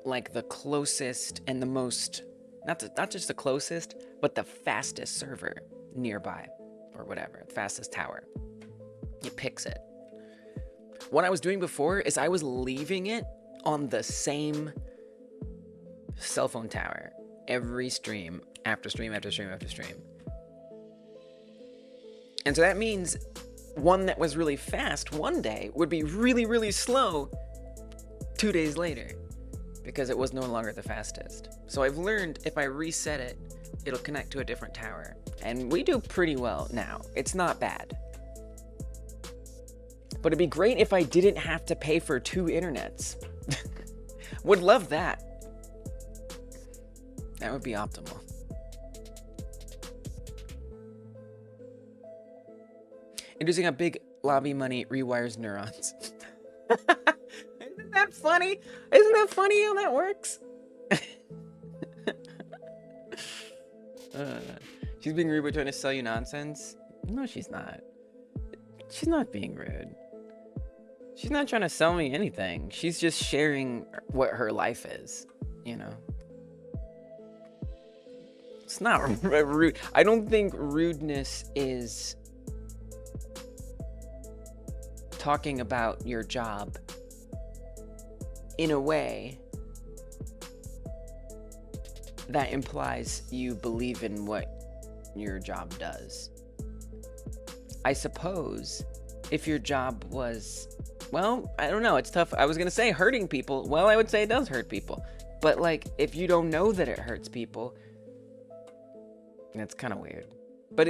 like the closest and the most, not just the closest, but the fastest server nearby, or whatever, the fastest tower. It picks it. What I was doing before is I was leaving it on the same cell phone tower every stream, after stream, after stream, after stream. And so that means one that was really fast one day would be really, really slow 2 days later, because it was no longer the fastest. So I've learned if I reset it, it'll connect to a different tower. And we do pretty well now. It's not bad. But it'd be great if I didn't have to pay for 2 internets. Would love that. That would be optimal. Introducing a big lobby money rewires neurons. Isn't that funny? Isn't that funny how that works? She's being rude by trying to sell you nonsense. No, she's not. She's not being rude. She's not trying to sell me anything. She's just sharing what her life is, you know? It's not rude. I don't think rudeness is talking about your job in a way that implies you believe in what your job does. I suppose if your job was, well, I don't know, it's tough. I was gonna say hurting people. Well, I would say it does hurt people. But like, if you don't know that it hurts people, that's kind of weird. But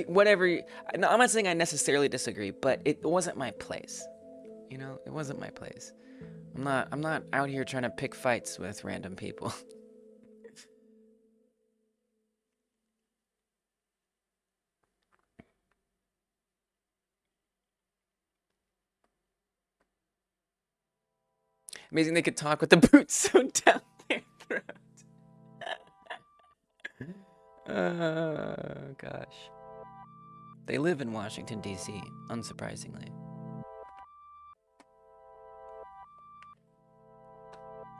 whatever. I'm not saying I necessarily disagree, but it wasn't my place. You know, it wasn't my place. I'm not out here trying to pick fights with random people. Amazing they could talk with the boots sewn down their throat. Oh, gosh. They live in Washington, D.C., unsurprisingly.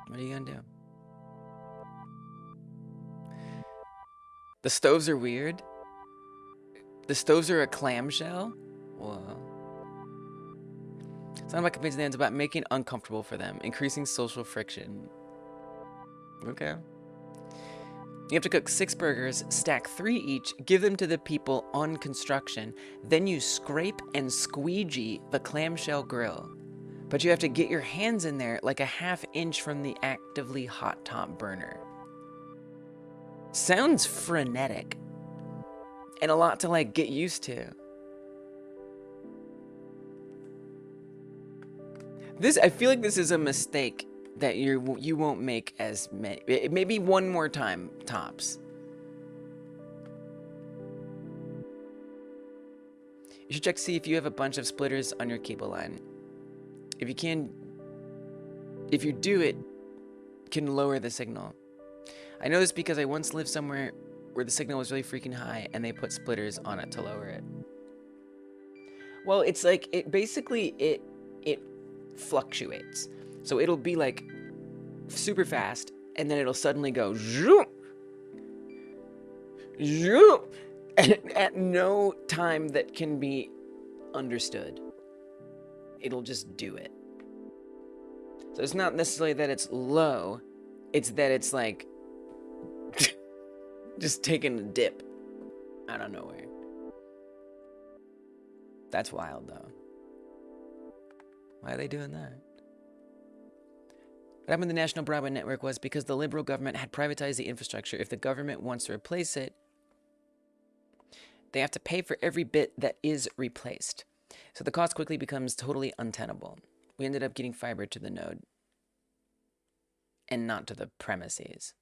What are you gonna do? The stoves are weird? The stoves are a clamshell? Whoa. It's not about convincing them, it's about making it uncomfortable for them, increasing social friction. Okay. You have to cook 6 burgers, stack 3 each, give them to the people on construction, then you scrape and squeegee the clamshell grill. But you have to get your hands in there like a ½ inch from the actively hot top burner. Sounds frenetic. And a lot to like get used to. I feel like this is a mistake that you won't make as many. Maybe one more time tops. You should check to see if you have a bunch of splitters on your cable line. If you do it, can lower the signal. I know this because I once lived somewhere where the signal was really freaking high and they put splitters on it to lower it. Well, it's like it fluctuates. So it'll be like super fast and then it'll suddenly go zoom, zoom, at no time that can be understood. It'll just do it. So it's not necessarily that it's low, it's that it's like just taking a dip out of nowhere. That's wild, though. Why are they doing that? What happened to the National Broadband Network was because the Liberal government had privatized the infrastructure. If the government wants to replace it, they have to pay for every bit that is replaced. So the cost quickly becomes totally untenable. We ended up getting fiber to the node and not to the premises.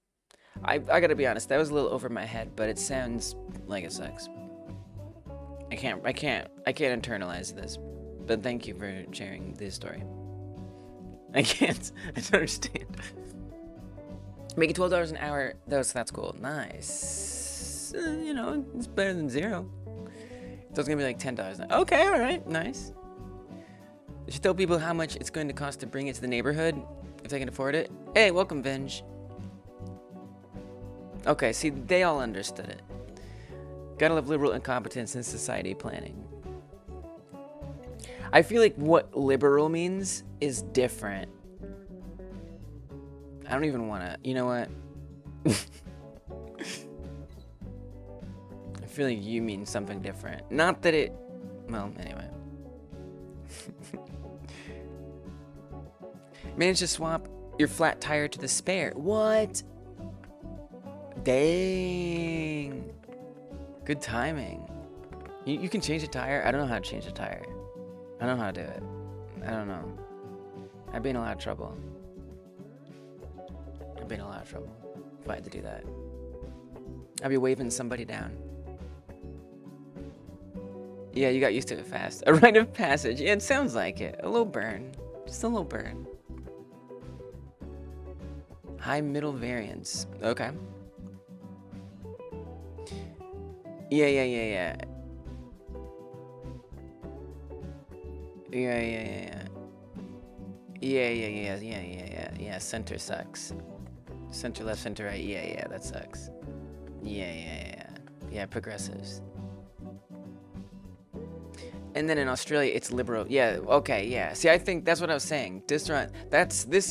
I gotta be honest, that was a little over my head, but it sounds like it sucks. I can't internalize this, but thank you for sharing this story. I don't understand. Making $12 an hour, that's cool. Nice. You know, it's better than zero. So it's gonna be like $10 an hour. Okay, all right, nice. You should tell people how much it's going to cost to bring it to the neighborhood if they can afford it. Hey, welcome, Venge. Okay, see, they all understood it. Gotta love liberal incompetence in society planning. I feel like what liberal means is different. I don't even want to. You know what? I feel like you mean something different. Not that it. Well, anyway. Managed to swap your flat tire to the spare. What? Dang. Good timing. You can change a tire? I don't know how to change a tire. I don't know how to do it. I don't know. I'd be in a lot of trouble. I'd be in a lot of trouble if I had to do that. I'd be waving somebody down. Yeah, you got used to it fast. A rite of passage. Yeah, it sounds like it. A little burn. Just a little burn. High middle variance. Okay. Yeah. Yeah. Center sucks. Center left, center right. Yeah, that sucks. Yeah, progressives. And then in Australia, it's liberal. Yeah, okay, yeah. See, I think that's what I was saying. This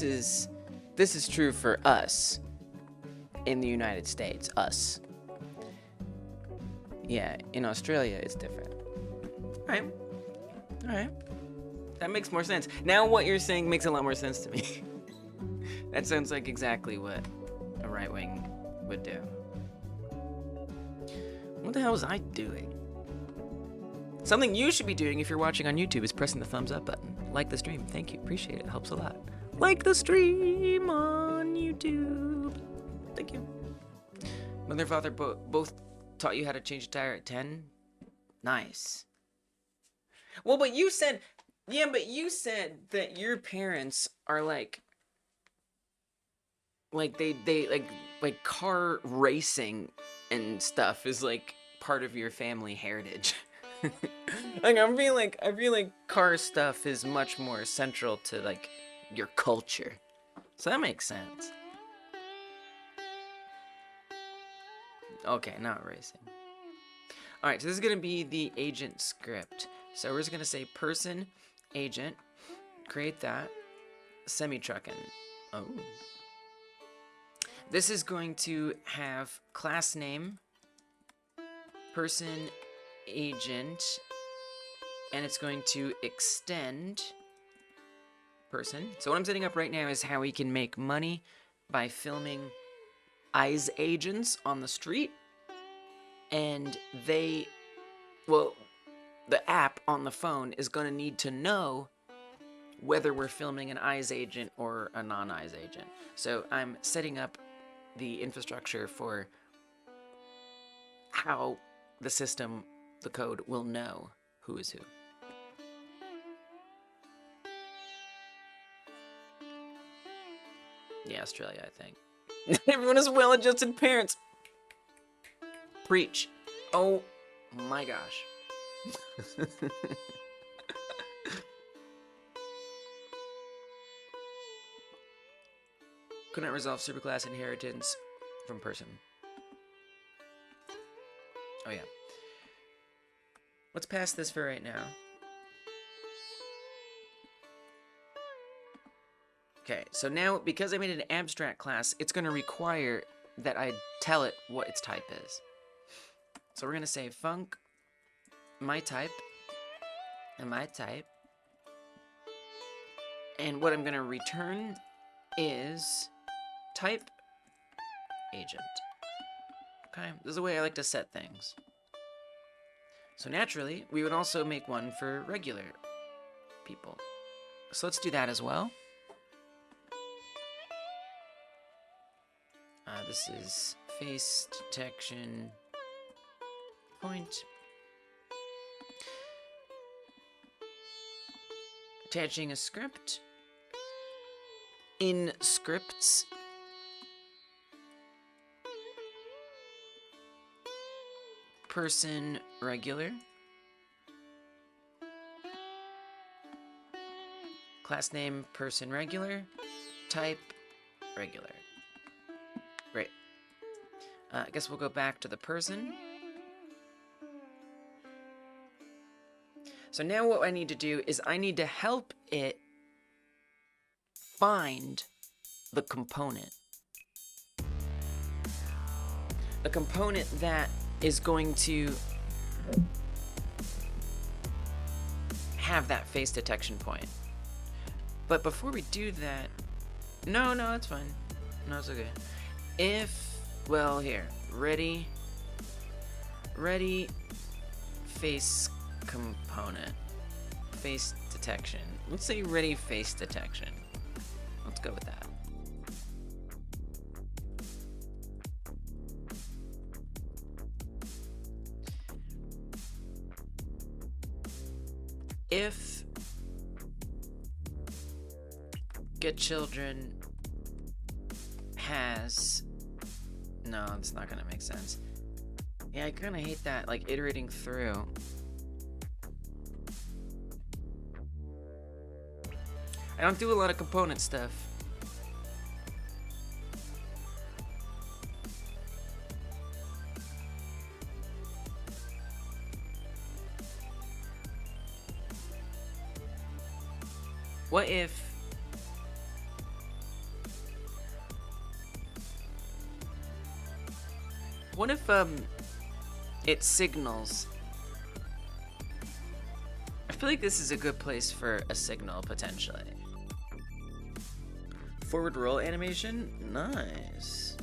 is true for us in the United States. Us. Yeah, in Australia, it's different. All right. That makes more sense. Now what you're saying makes a lot more sense to me. That sounds like exactly what a right wing would do. What the hell was I doing? Something you should be doing if you're watching on YouTube is pressing the thumbs up button. Like the stream. Thank you. Appreciate it. Helps a lot. Like the stream on YouTube. Thank you. Mother and father both taught you how to change a tire at 10? Nice. Well, but you said that your parents are like they car racing and stuff is like part of your family heritage. Like I feel like car stuff is much more central to like your culture. So that makes sense. Okay, not racing. Alright, so this is gonna be the agent script. So we're just gonna say person, agent, create that, semi-truckin'. Oh. This is going to have class name, person, agent, and it's going to extend person. So what I'm setting up right now is how we can make money by filming eyes agents on the street, and the app on the phone is going to need to know whether we're filming an eyes agent or a non-eyes agent. So I'm setting up the infrastructure for how the system, the code, will know who is who. Yeah, Australia, I think. Everyone has well-adjusted parents. Preach. Oh my gosh. Could not resolve superclass inheritance from person. Oh yeah. Let's pass this for right now. Okay, so now, because I made an abstract class, it's going to require that I tell it what its type is. So we're going to say func my type, and my type. And what I'm going to return is type agent. Okay, this is the way I like to set things. So naturally, we would also make one for regular people. So let's do that as well. This is face detection point. Attaching a script. In scripts. Person regular. Class name person regular. Type regular. Great. I guess we'll go back to the person. So now what I need to do is I need to help it find the component. A component that is going to have that face detection point. But before we do that, no, it's fine. No, it's okay. If, well, here, ready face component, face detection. Let's say ready face detection. Let's go with that. If get children has, no, it's not gonna make sense. Yeah, I kinda hate that, like, iterating through. I don't do a lot of component stuff. What if it signals? I feel like this is a good place for a signal, potentially. Forward roll animation? Nice.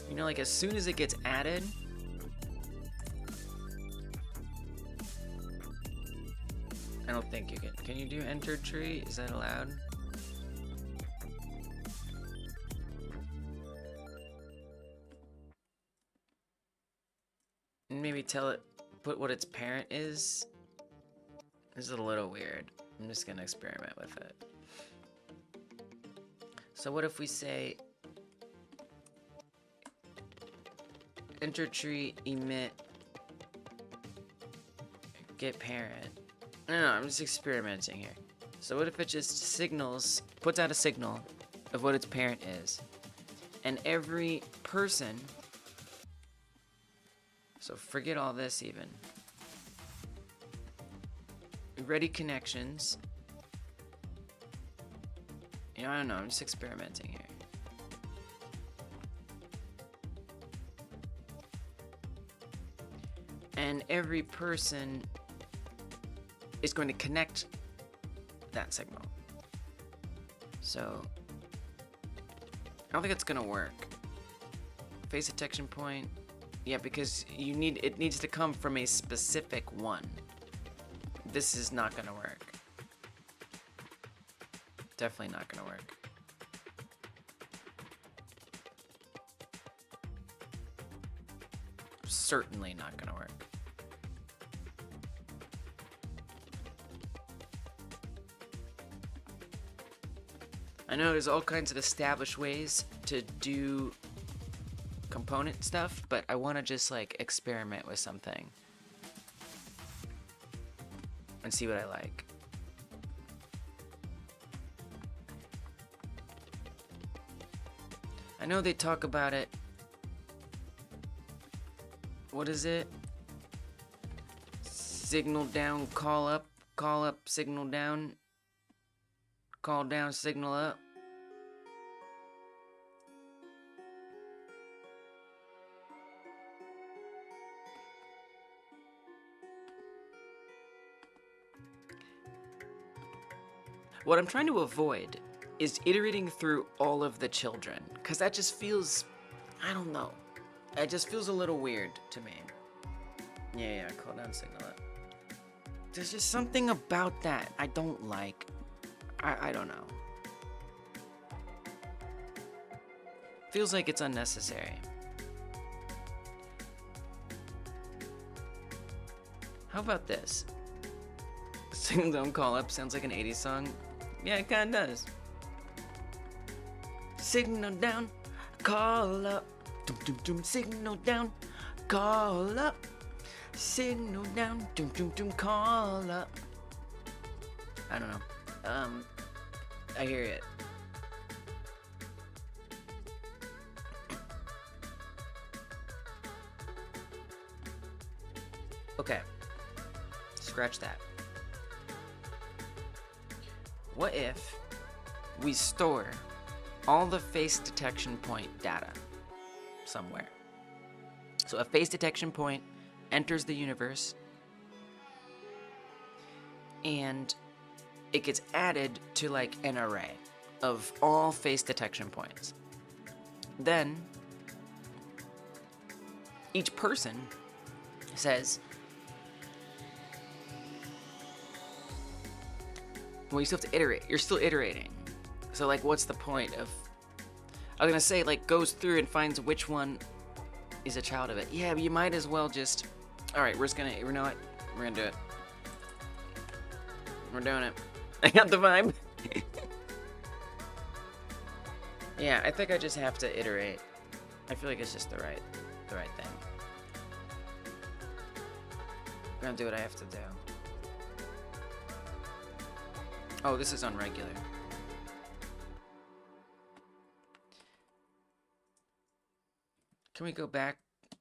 You know, like, as soon as it gets added, I don't think you can. Can you do enter tree? Is that allowed? And maybe tell it, put what its parent is. This is a little weird. I'm just gonna experiment with it. So what if we say enter tree emit get parent? No, I'm just experimenting here. So what if it just signals, puts out a signal of what its parent is, and every person, so forget all this even, ready connections, you know, I don't know, I'm just experimenting here. And every person is going to connect that signal. So I don't think it's gonna work. Face detection point, Yeah, because it needs to come from a specific one. This is not gonna work. Definitely not gonna work. Certainly not gonna work. I know there's all kinds of established ways to do component stuff, but I want to just like experiment with something and see what I like. I know they talk about it. What is it? Signal down, call up, signal down, call down, signal up. What I'm trying to avoid is iterating through all of the children, because that just feels, I don't know. It just feels a little weird to me. Yeah, call down, signal up. There's just something about that I don't like. I don't know. Feels like it's unnecessary. How about this? Signal down, call up sounds like an 80s song. Yeah, it kinda does. Signal down, call up. Dum dum dum. Signal down, call up. Signal down, dum dum dum. Call up. I don't know. I hear it. Okay. Scratch that. What if we store all the face detection point data somewhere? So a face detection point enters the universe and it gets added to like an array of all face detection points. Then each person says, well, you still have to iterate. You're still iterating. So, like, what's the point of... I was gonna say, like, goes through and finds which one is a child of it. Yeah, but you might as well just... Alright, we're just gonna... You know what? We're gonna do it. We're doing it. I got the vibe. Yeah, I think I just have to iterate. I feel like it's just the right thing. I'm gonna do what I have to do. Oh, this is on regular. Can we go back?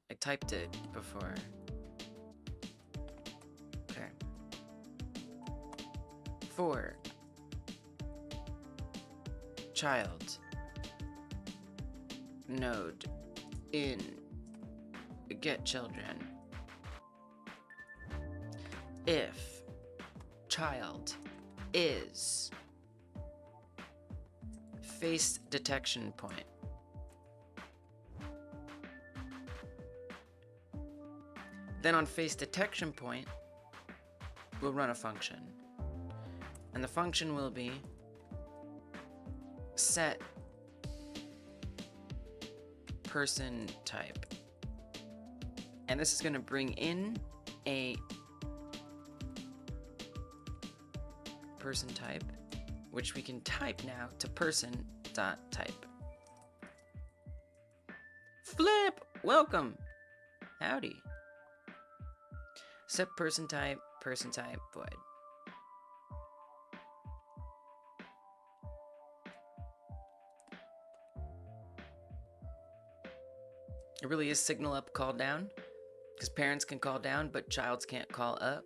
I typed it before. Okay. For child node in get children. If child is face detection point, then on face detection point we'll run a function, and the function will be set person type, and this is going to bring in a person type, which we can type now to person.type. Flip! Welcome! Howdy. Set person type void. It really is signal up, call down, because parents can call down, but childs can't call up.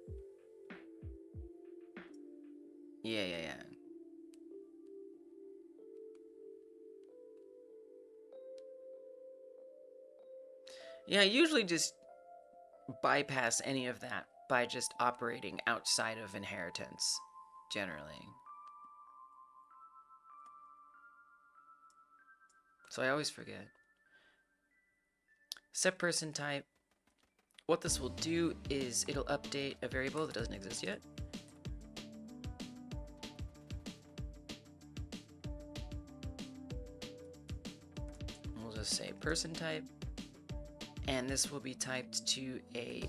Yeah. Yeah, I usually just bypass any of that by just operating outside of inheritance, generally. So I always forget. set person type. What this will do is it'll update a variable that doesn't exist yet. We'll just say person type, and this will be typed to a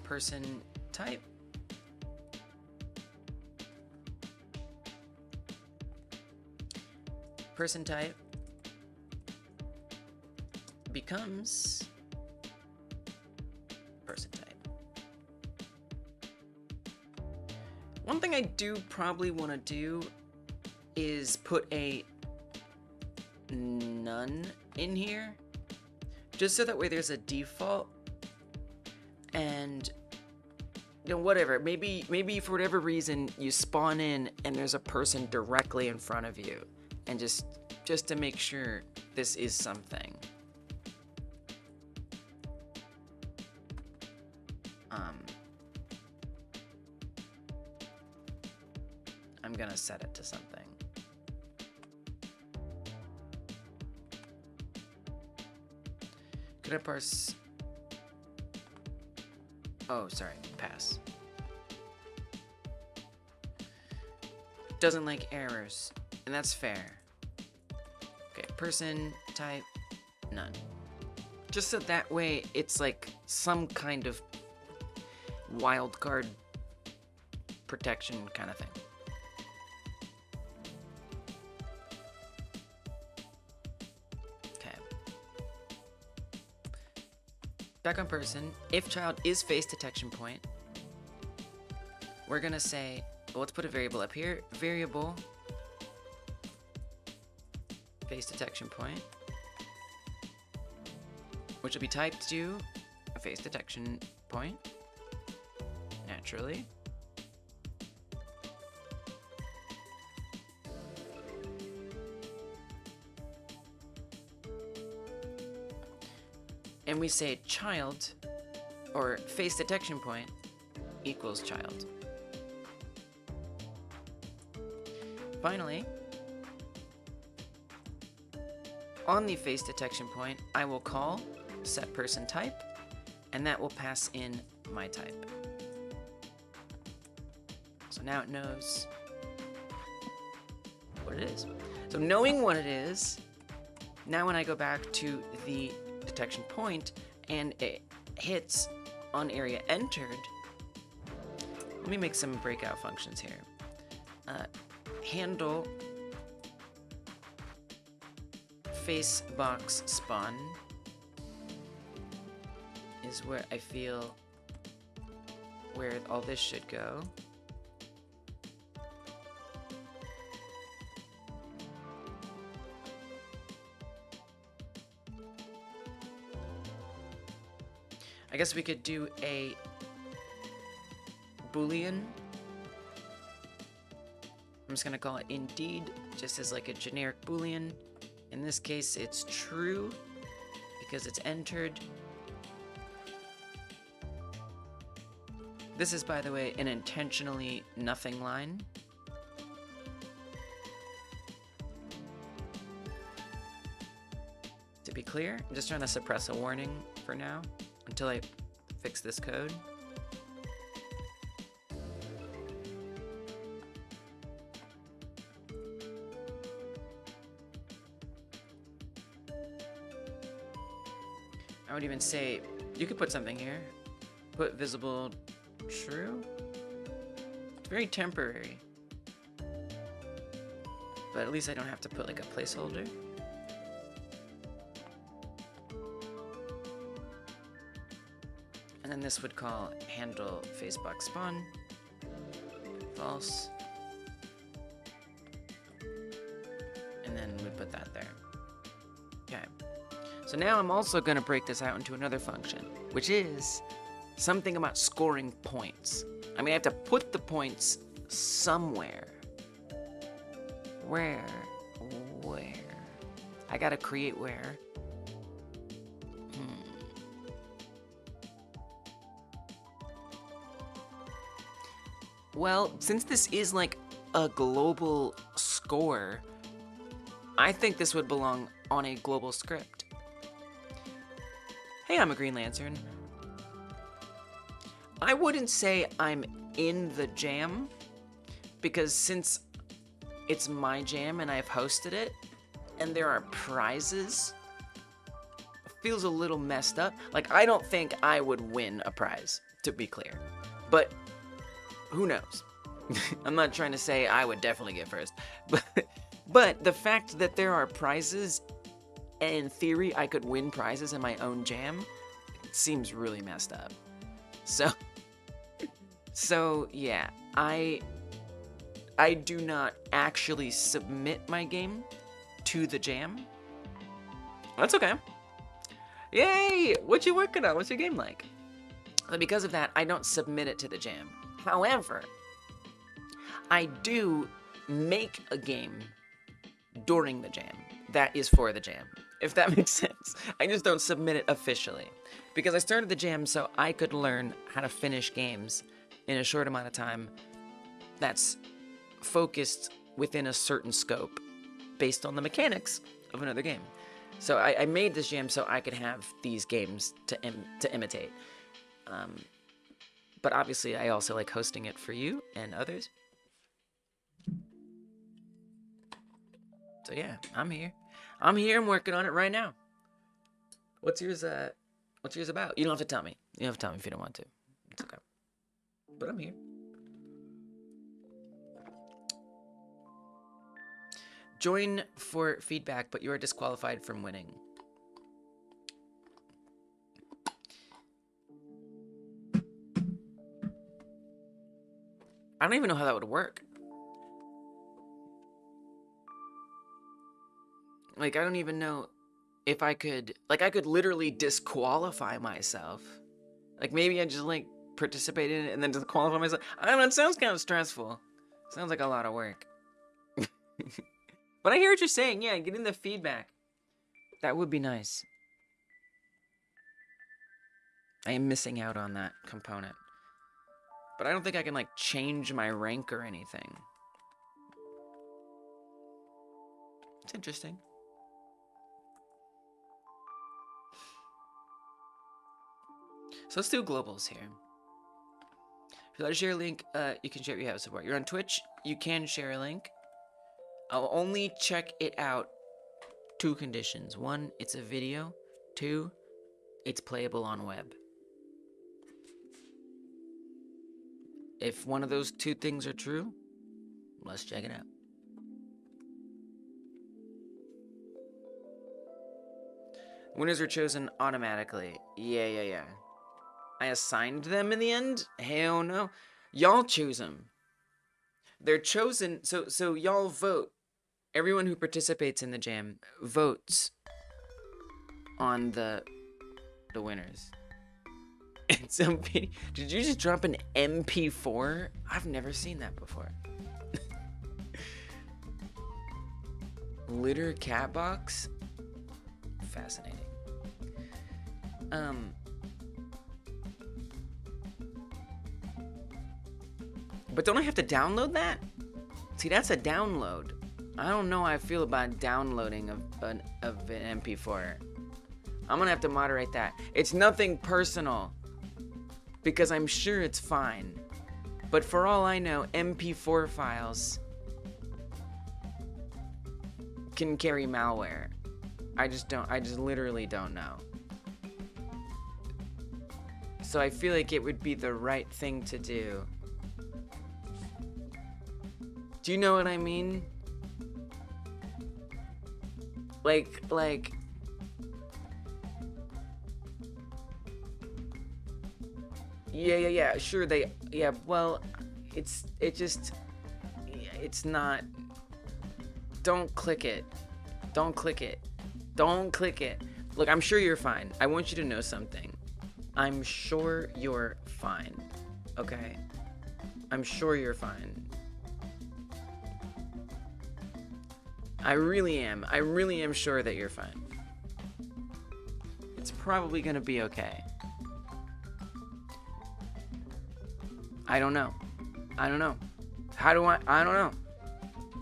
person type. Person type becomes person type. One thing I do probably want to do is put a none in here, just so that way there's a default, and you know, whatever, maybe for whatever reason you spawn in and there's a person directly in front of you, and just to make sure this is something. I'm gonna set it to something. Could I parse? Oh, sorry, pass. Doesn't like errors, and that's fair. Okay, person type none. Just so that way it's like some kind of wildcard protection kind of thing. Okay. Back on person, if child is face detection point, we're gonna say, well, let's put a variable up here, variable face detection point, which will be typed to a face detection point, naturally. And we say child, or face detection point, equals child. Finally, on the face detection point, I will call set person type, and that will pass in my type. So now it knows what it is. So knowing what it is, now when I go back to the detection point and it hits on area entered, let me make some breakout functions here. Handle face box spawn is where I feel where all this should go. I guess we could do a Boolean. I'm just gonna call it indeed, just as like a generic Boolean. In this case, it's true because it's entered. This is, by the way, an intentionally nothing line. To be clear, I'm just trying to suppress a warning for now until I fix this code. I would even say you could put something here. Put visible true. It's very temporary. But at least I don't have to put like a placeholder. And then this would call handle facebox spawn. False. And then we put that there. Okay. So now I'm also going to break this out into another function, which is something about scoring points. I mean, I have to put the points somewhere. Where? I got to create where. Well, since this is like a global score, I think this would belong on a global script. Hey, I'm a Green Lantern. I wouldn't say I'm in the jam, because since it's my jam and I've hosted it, and there are prizes, it feels a little messed up. Like, I don't think I would win a prize, to be clear. But who knows? I'm not trying to say I would definitely get first. But the fact that there are prizes, and in theory I could win prizes in my own jam, it seems really messed up. So yeah, I do not actually submit my game to the jam. That's okay. Yay! What you working on? What's your game like? But because of that, I don't submit it to the jam. However, I do make a game during the jam that is for the jam, if that makes sense. I just don't submit it officially, because I started the jam so I could learn how to finish games in a short amount of time that's focused within a certain scope based on the mechanics of another game. So I made this jam so I could have these games to imitate. But obviously I also like hosting it for you and others. So yeah, I'm here. I'm working on it right now. What's yours about? You don't have to tell me. You don't have to tell me if you don't want to. It's okay. But I'm here. Join for feedback, but you are disqualified from winning. I don't even know how that would work. Like, I don't even know if I could... Like, I could literally disqualify myself. Like, maybe I just, like, participate in it and then disqualify myself. I don't know, it sounds kind of stressful. Sounds like a lot of work. But I hear what you're saying. Yeah, getting the feedback. That would be nice. I am missing out on that component. But I don't think I can, like, change my rank or anything. It's interesting. So let's do globals here. If you'd like to share a link, you can share it. You have support. You're on Twitch, you can share a link. I'll only check it out 2 conditions. 1, it's a video. 2, it's playable on web. If one of those 2 things are true, let's check it out. Winners are chosen automatically. Yeah. I assigned them in the end? Hell no. Y'all choose them. They're chosen, so y'all vote. Everyone who participates in the jam votes on the winners. Did you just drop an MP4? I've never seen that before. Litter cat box? Fascinating. But don't I have to download that? See, that's a download. I don't know how I feel about downloading of an MP4. I'm gonna have to moderate that. It's nothing personal, because I'm sure it's fine. But for all I know, MP4 files can carry malware. I just literally don't know. So I feel like it would be the right thing to do. Do you know what I mean? Like, yeah, sure, well, it's not, don't click it. Look, I'm sure you're fine. I want you to know something. I'm sure you're fine, okay? I'm sure you're fine. I really am sure that you're fine. It's probably gonna be okay. I don't know. I don't know.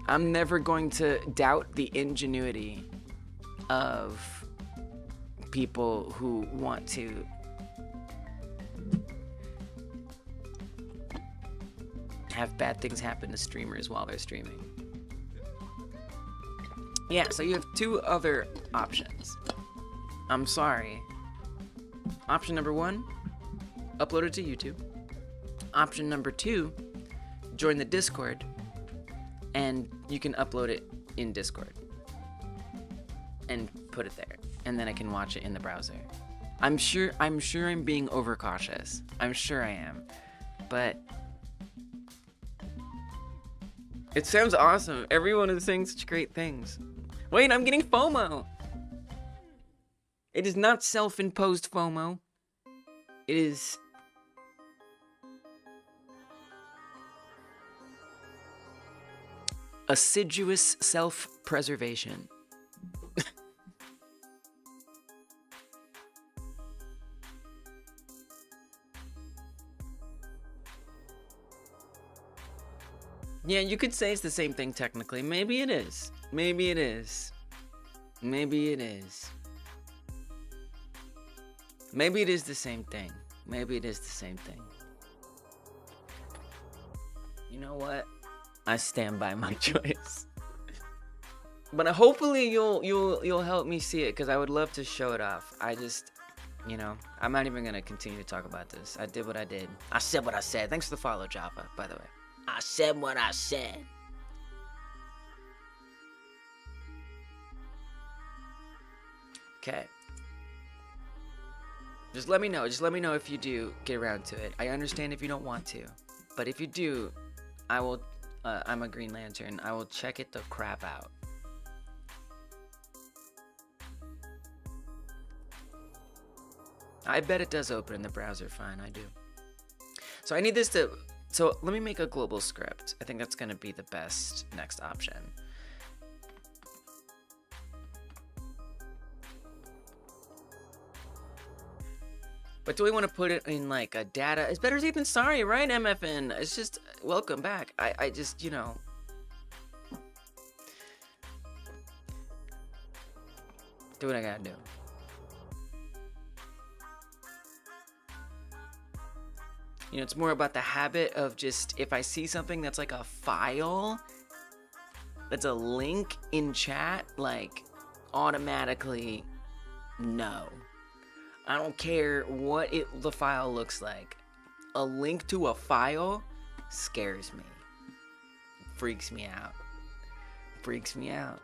I'm never going to doubt the ingenuity of people who want to have bad things happen to streamers while they're streaming. Yeah, so you have two other options. I'm sorry. Option number 1, upload it to YouTube. Option number 2, join the Discord, and you can upload it in Discord and put it there, and then I can watch it in the browser. I'm sure I'm being overcautious. I'm sure I am, but it sounds awesome. Everyone is saying such great things. Wait, I'm getting FOMO. It is not self-imposed FOMO. It is assiduous self-preservation. Yeah, you could say it's the same thing technically. Maybe it is. Maybe it is. Maybe it is. Maybe it is the same thing. Maybe it is the same thing. You know what? I stand by my choice. But hopefully you'll help me see it, because I would love to show it off. I just, you know, I'm not even gonna continue to talk about this. I did what I did. I said what I said. Thanks for the follow, Java, by the way. I said what I said. Okay. Just let me know. Just let me know if you do get around to it. I understand if you don't want to, but if you do, I will. I'm a Green Lantern. I will check it the crap out. I bet it does open in the browser fine. I do. So I need this to. So let me make a global script. I think that's going to be the best next option. But do we want to put it in like a data? It's better safe than sorry, right, MFN? It's just, welcome back. I just, you know. Do what I gotta do. You know, it's more about the habit of just, if I see something that's like a file, that's a link in chat, like, automatically, no. I don't care what the file looks like. A link to a file scares me. Freaks me out. Freaks me out.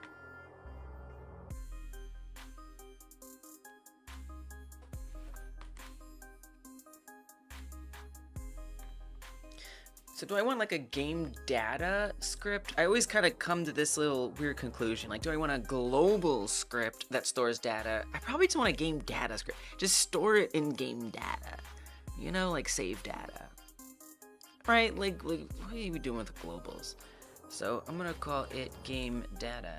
So do I want like a game data script? I always kind of come to this little weird conclusion. Like, do I want a global script that stores data? I probably just want a game data script. Just store it in game data. You know, like save data. Right? Like what are we doing with globals? So I'm gonna call it game data.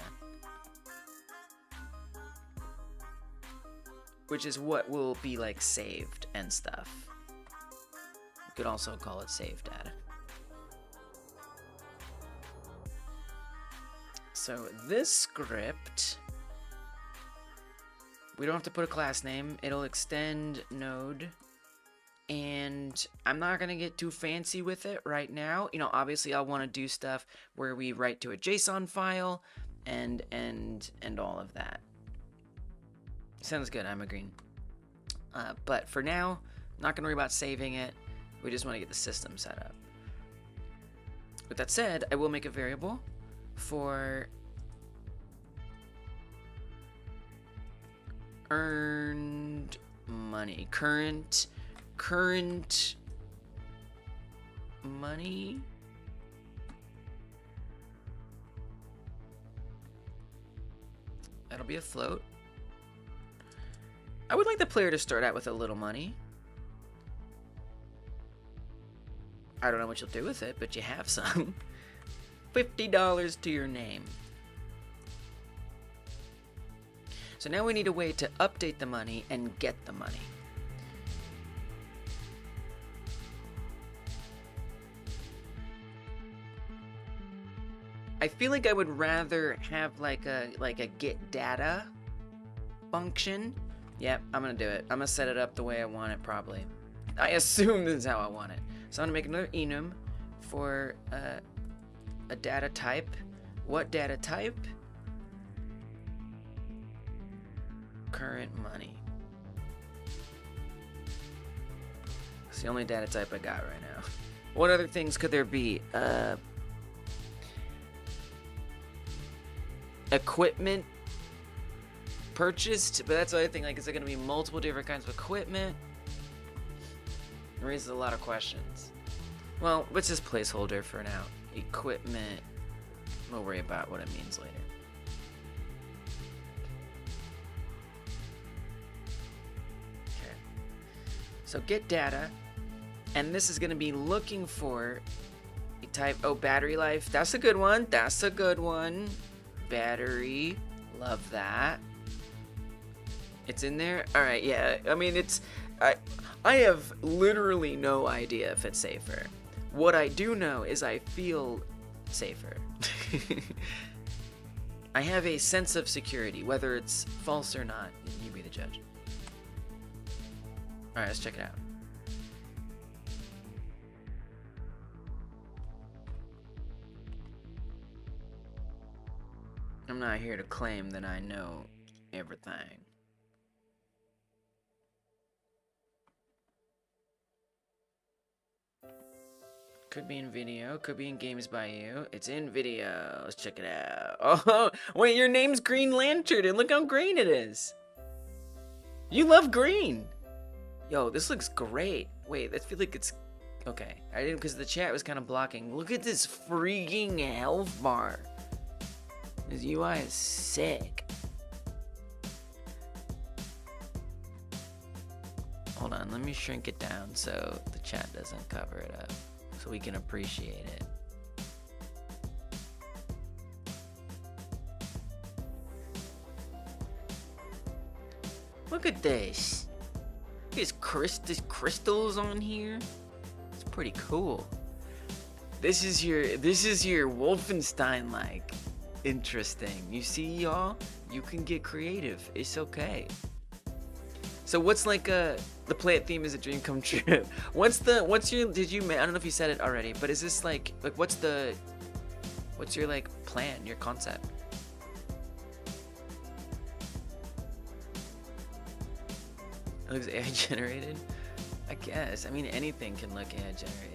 Which is what will be like saved and stuff. You could also call it save data. So this script, we don't have to put a class name. It'll extend node, and I'm not gonna get too fancy with it right now. You know, obviously I want to do stuff where we write to a JSON file and all of that. Sounds good. I'm agreeing. But for now, not gonna worry about saving it. We just want to get the system set up. With that said, I will make a variable for earned money, current money. That'll be a float. I would like the player to start out with a little money. I don't know what you'll do with it, but you have some. $50 to your name. So now we need a way to update the money and get the money. I feel like I would rather have like a get data function Yep, I'm gonna do it. I'm gonna set it up the way I want it, probably. I assume this is how I want it. So I'm gonna make another enum for a data type. What data type? Current money. It's the only data type I got right now. What other things could there be? Equipment purchased, but that's the other thing. Like, is there going to be multiple different kinds of equipment? It raises a lot of questions. Well, let's just placeholder for now. Equipment. We'll worry about what it means later. Okay. So get data, and this is going to be looking for a type. Oh, battery life. That's a good one. That's a good one. Battery. Love that. It's in there? Alright, yeah. I mean, it's... I have literally no idea if it's safer. What I do know is I feel safer. I have a sense of security, whether it's false or not. You be the judge. Alright, let's check it out. I'm not here to claim that I know everything. Could be in video, could be in games by you. It's in video. Let's check it out. Oh, wait, your name's Green Lantern, and look how green it is. You love green. Yo, this looks great. Wait, I feel like it's... Okay, I didn't, because the chat was kind of blocking. Look at this freaking health bar. This UI is sick. Hold on, let me shrink it down so the chat doesn't cover it up, so we can appreciate it. Look at this. There's crystals on here. It's pretty cool. This is your Wolfenstein-like. Interesting. You see, y'all? You can get creative. It's okay. So what's like the play it theme is a dream come true. What's your I don't know if you said it already, but is this like what's your like plan, your concept? It looks AI generated? I guess. I mean, anything can look AI generated.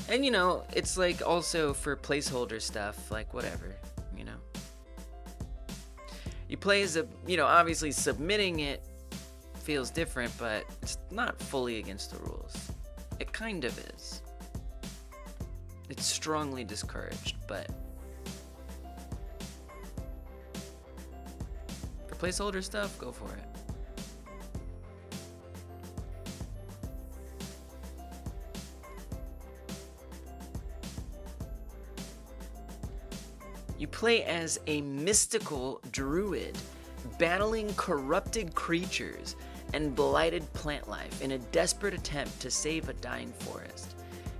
And you know, it's like also for placeholder stuff, like whatever, you know. You play as a, you know, obviously submitting it feels different, but it's not fully against the rules. It kind of is. It's strongly discouraged, but for placeholder stuff, go for it. You play as a mystical druid, battling corrupted creatures and blighted plant life in a desperate attempt to save a dying forest.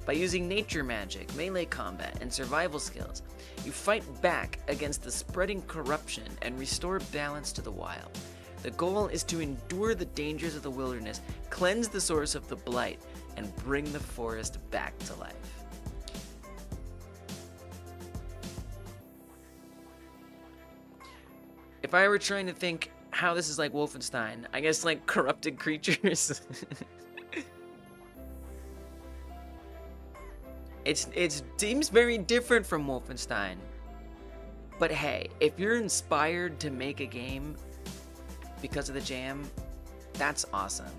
By using nature magic, melee combat, and survival skills, you fight back against the spreading corruption and restore balance to the wild. The goal is to endure the dangers of the wilderness, cleanse the source of the blight, and bring the forest back to life. If I were trying to think how this is like Wolfenstein, I guess like corrupted creatures. It seems very different from Wolfenstein. But hey, if you're inspired to make a game because of the jam, that's awesome.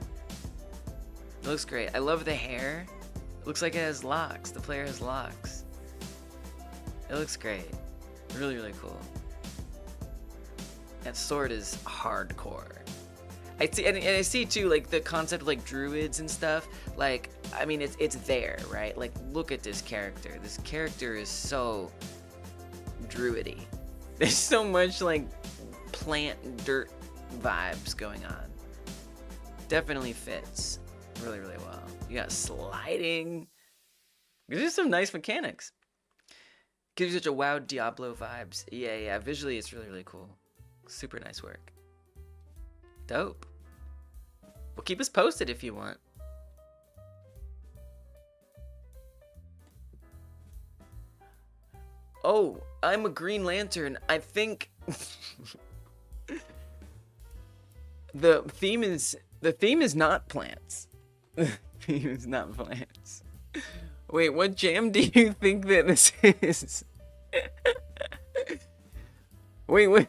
It looks great. I love the hair. It looks like it has locks. The player has locks. It looks great. Really, really cool. That sword is hardcore. I see, and I see too, like the concept of like druids and stuff. Like, I mean, it's there, right? Like, look at this character. This character is so druidy. There's so much like plant dirt vibes going on. Definitely fits really, really well. You got sliding. These are some nice mechanics. Gives you such a WoW Diablo vibes. Yeah. Visually, it's really, really cool. Super nice work. Dope. Well, keep us posted if you want. Oh, I'm a Green Lantern. I think the theme is not plants. The theme is not plants. Wait, what jam do you think that this is? Wait.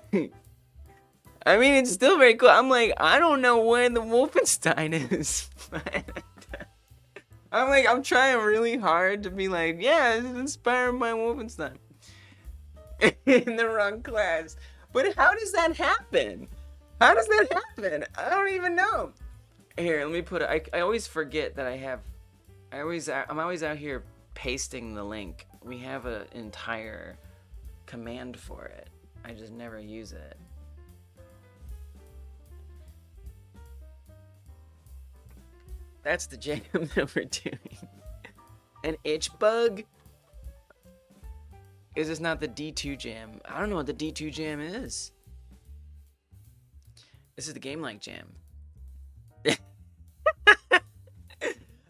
I mean, it's still very cool. I'm like, I don't know where the Wolfenstein is. I'm trying really hard to be like, yeah, this is inspired by Wolfenstein. In the wrong class. But how does that happen? How does that happen? I don't even know. Here, let me put it. I always forget that I'm always out here pasting the link. We have an entire command for it. I just never use it. That's the jam that we're doing. An itch bug? Is this not the D2 jam? I don't know what the D2 jam is. This is the game-like jam.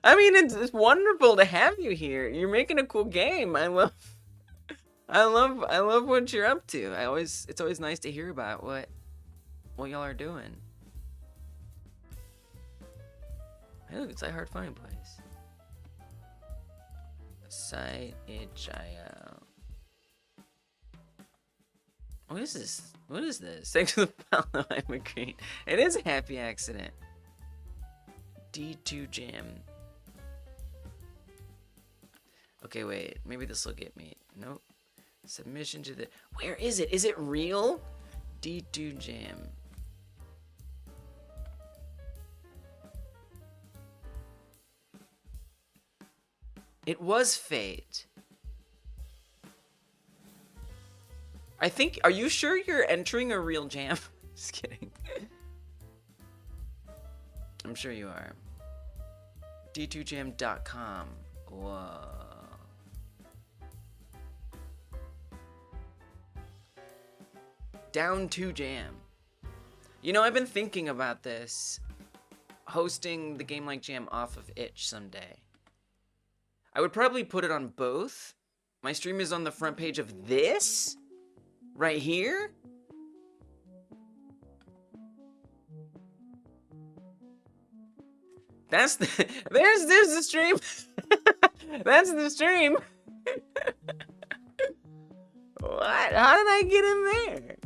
I mean, it's wonderful to have you here. You're making a cool game. I love what you're up to. It's always nice to hear about what y'all are doing. Hey, look, it's a hard find place. Site HIL. What is this? What is this? Thanks for the follow, I'm agreeing. It is a happy accident. D2 jam. Okay, wait. Maybe this will get me. Nope. Submission to the... Where is it? Is it real? D2 jam. It was Fate. I think... Are you sure you're entering a real jam? Just kidding. I'm sure you are. D2jam.com. Whoa. Down to jam. You know, I've been thinking about this. Hosting the Game Like Jam off of itch someday. I would probably put it on both. My stream is on the front page of this. Right here. That's the... There's the stream. That's the stream. What? How did I get in there?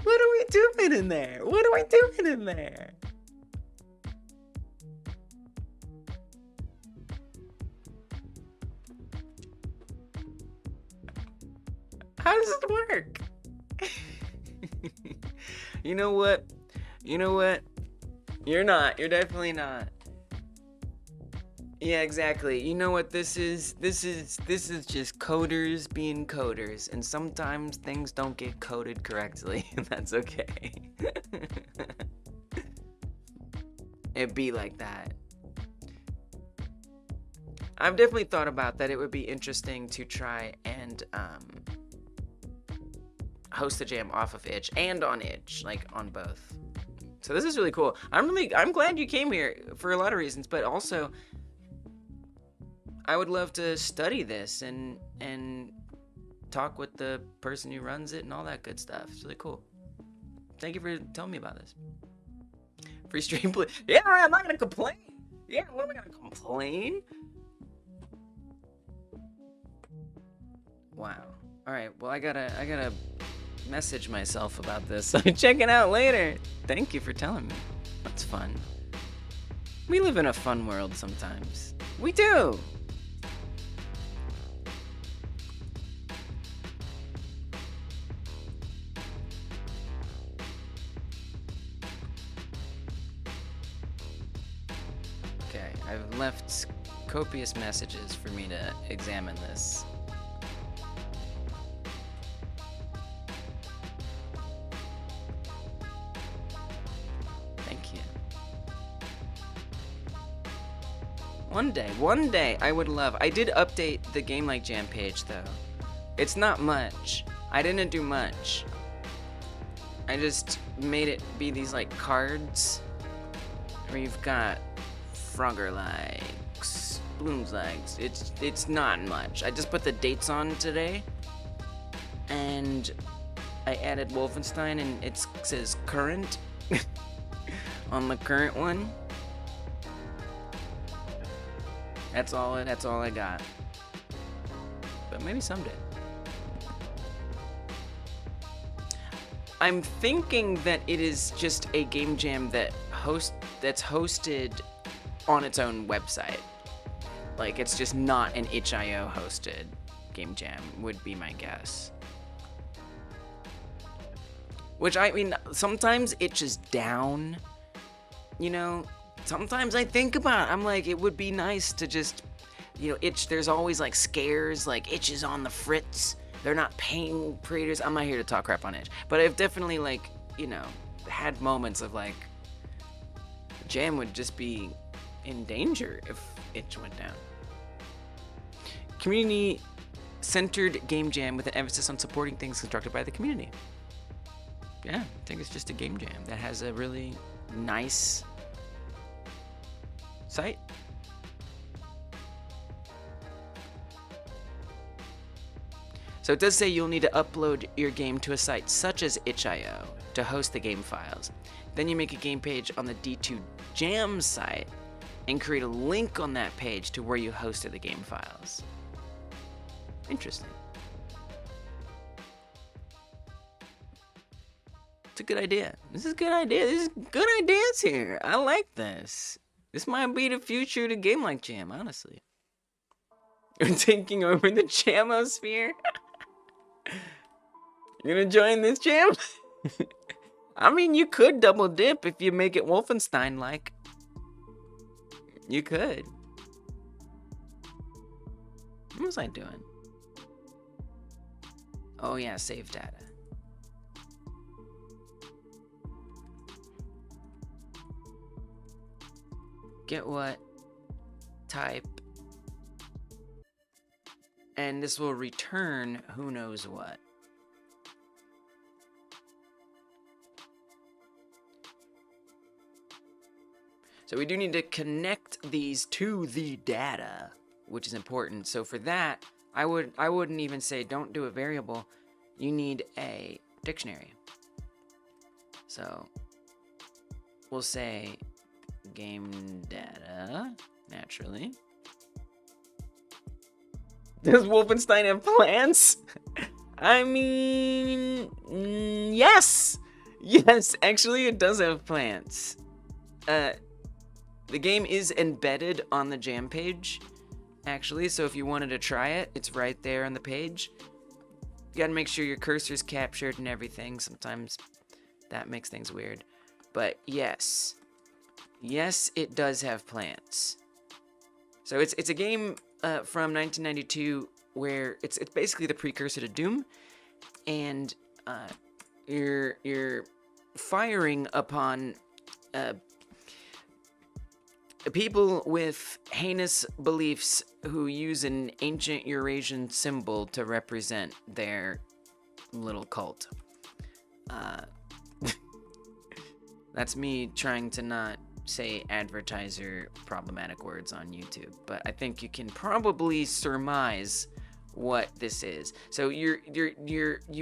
What are we doing in there? What are we doing in there? How does it work? You know what? You know what? You're not. You're definitely not. Yeah, exactly. You know what this is? This is just coders being coders, and sometimes things don't get coded correctly, and that's okay. It'd be like that. I've definitely thought about that. It would be interesting to try and host the jam off of itch and on itch, like on both. So this is really cool. I'm glad you came here for a lot of reasons, but also I would love to study this and talk with the person who runs it and all that good stuff. It's really cool. Thank you for telling me about this. Free stream, please. Yeah, all right, I'm not gonna complain. Yeah, what am I gonna complain? Wow. All right. Well, I gotta message myself about this. So check it out later. Thank you for telling me. That's fun. We live in a fun world sometimes. We do. Okay, I've left copious messages for me to examine this. Thank you. One day, I would love. I did update the Game Like Jam page though. It's not much. I didn't do much. I just made it be these like cards where you've got Frogger likes, Bloom's likes. It's not much. I just put the dates on today, and I added Wolfenstein, and it says current on the current one. That's all I got. But maybe someday. I'm thinking that it is just a game jam that's hosted on its own website. Like, it's just not an itch.io hosted game jam, would be my guess. Which, I mean, sometimes itch is down, you know? Sometimes I think about it, I'm like, it would be nice to just, you know, itch, there's always like scares, like itch is on the fritz. They're not paying creators. I'm not here to talk crap on itch, but I've definitely, like, you know, had moments of like, jam would just be in danger if itch went down. Community-centered game jam with an emphasis on supporting things constructed by the community. Yeah, I think it's just a game jam that has a really nice site. So it does say you'll need to upload your game to a site such as itch.io to host the game files. Then you make a game page on the D2 Jam site and create a link on that page to where you hosted the game files. Interesting. It's a good idea. This is a good idea. There's good ideas here. I like this. This might be the future of the Game Like Jam, honestly. You're taking over the Jamosphere? You're gonna join this jam? I mean, you could double dip if you make it Wolfenstein-like. You could. What was I doing? Oh yeah, save data. Get what? Type. And this will return who knows what. So we do need to connect these to the data, which is important. So for that, I wouldn't even say don't do a variable. You need a dictionary. So we'll say game data, naturally. Does Wolfenstein have plants? I mean, yes! Yes, actually it does have plants. The game is embedded on the jam page, actually, so if you wanted to try it, it's right there on the page. You gotta make sure your cursor's captured and everything. Sometimes that makes things weird. But yes. Yes, it does have plants. So it's a game from 1992 where it's basically the precursor to Doom, and you're firing upon people with heinous beliefs who use an ancient Eurasian symbol to represent their little cult. That's me trying to not say advertiser problematic words on YouTube, but I think you can probably surmise what this is. So you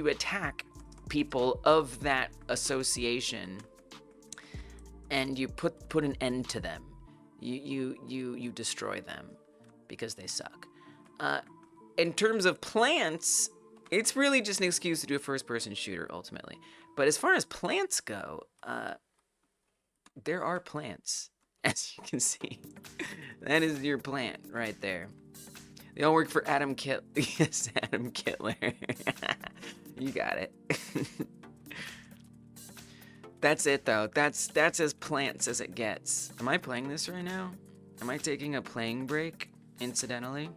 attack people of that association, and you put an end to them. You destroy them because they suck. In terms of plants, it's really just an excuse to do a first-person shooter ultimately. But as far as plants go, there are plants, as you can see. That is your plant right there. They all work for Adam Kittler. Yes, Adam Kittler. You got it. That's it, though. That's as plants as it gets. Am I playing this right now? Am I taking a playing break, incidentally?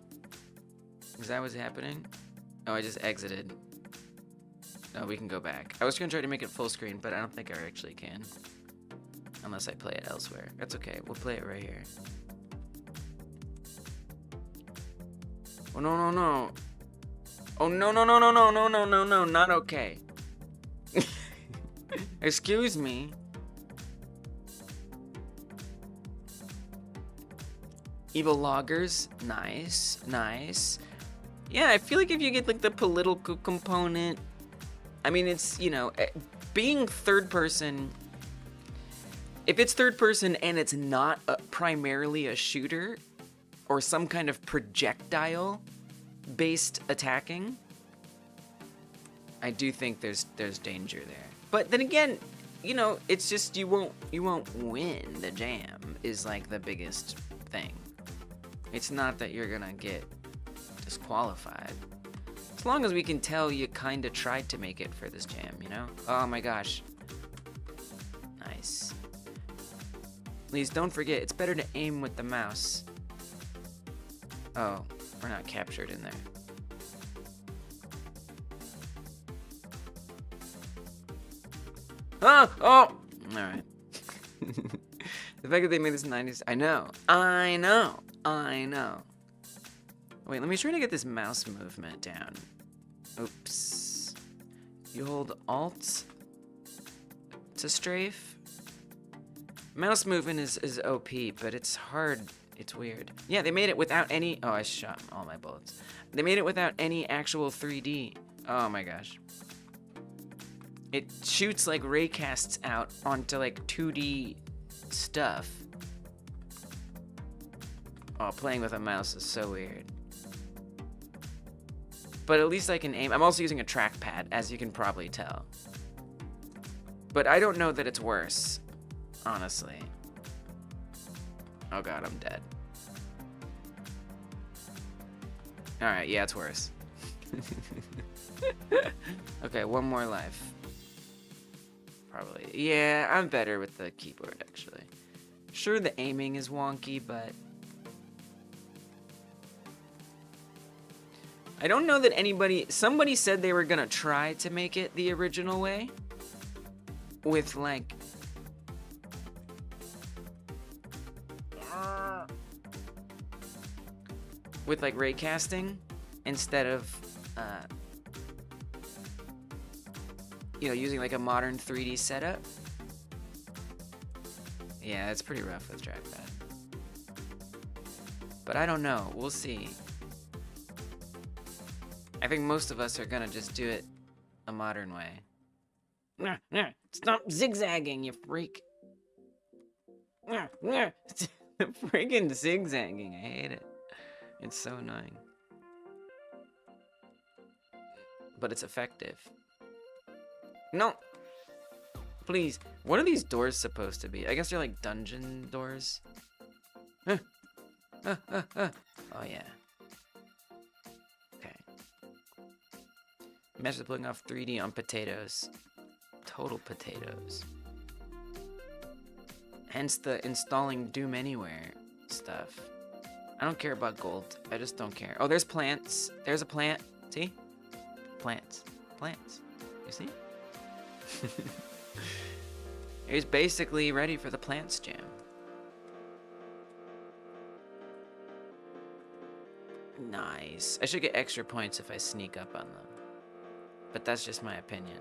Is that what's happening? Oh, I just exited. Oh, we can go back. I was going to try to make it full screen, but I don't think I actually can. Unless I play it elsewhere. That's okay. We'll play it right here. Oh, no, no, no. Oh, no, no, no, no, no, no, no, no, no, not okay. Excuse me. Evil loggers, nice, nice. Yeah, I feel like if you get like the political component, I mean, it's, you know, being third person, if it's third person and it's not primarily a shooter or some kind of projectile based attacking, I do think there's danger there. But then again, you know, it's just you won't win the jam is like the biggest thing. It's not that you're gonna get disqualified. As long as we can tell you kind of tried to make it for this jam, you know? Oh my gosh. Nice. Please don't forget, it's better to aim with the mouse. Oh, we're not captured in there. Oh! Oh! Alright. The fact that they made this 90s... I know. Wait, let me try to get this mouse movement down. Oops. You hold Alt to strafe. Mouse movement is OP, but it's hard. It's weird. Yeah, they made it without any... Oh, I shot all my bullets. They made it without any actual 3D. Oh my gosh. It shoots like raycasts out onto like 2D stuff. Oh, playing with a mouse is so weird. But at least I can aim. I'm also using a trackpad, as you can probably tell. But I don't know that it's worse, honestly. Oh god, I'm dead. Alright, yeah, it's worse. Okay, one more life. Probably. Yeah, I'm better with the keyboard, actually. Sure, the aiming is wonky, but... I don't know that anybody... Somebody said they were gonna try to make it the original way. With, like... With, like, raycasting. Instead of... you know, using like a modern 3D setup. Yeah, it's pretty rough with trackpad. But I don't know, we'll see. I think most of us are gonna just do it a modern way. Stop zigzagging, you freak. Freaking zigzagging, I hate it. It's so annoying. But it's effective. No! Please. What are these doors supposed to be? I guess they're like dungeon doors. Oh, yeah. Okay. Imagine pulling off 3D on potatoes. Total potatoes. Hence the installing Doom Anywhere stuff. I don't care about gold. I just don't care. Oh, there's plants. There's a plant. See? Plants. Plants. You see? He's basically ready for the plants jam. Nice. I should get extra points if I sneak up on them. But that's just my opinion.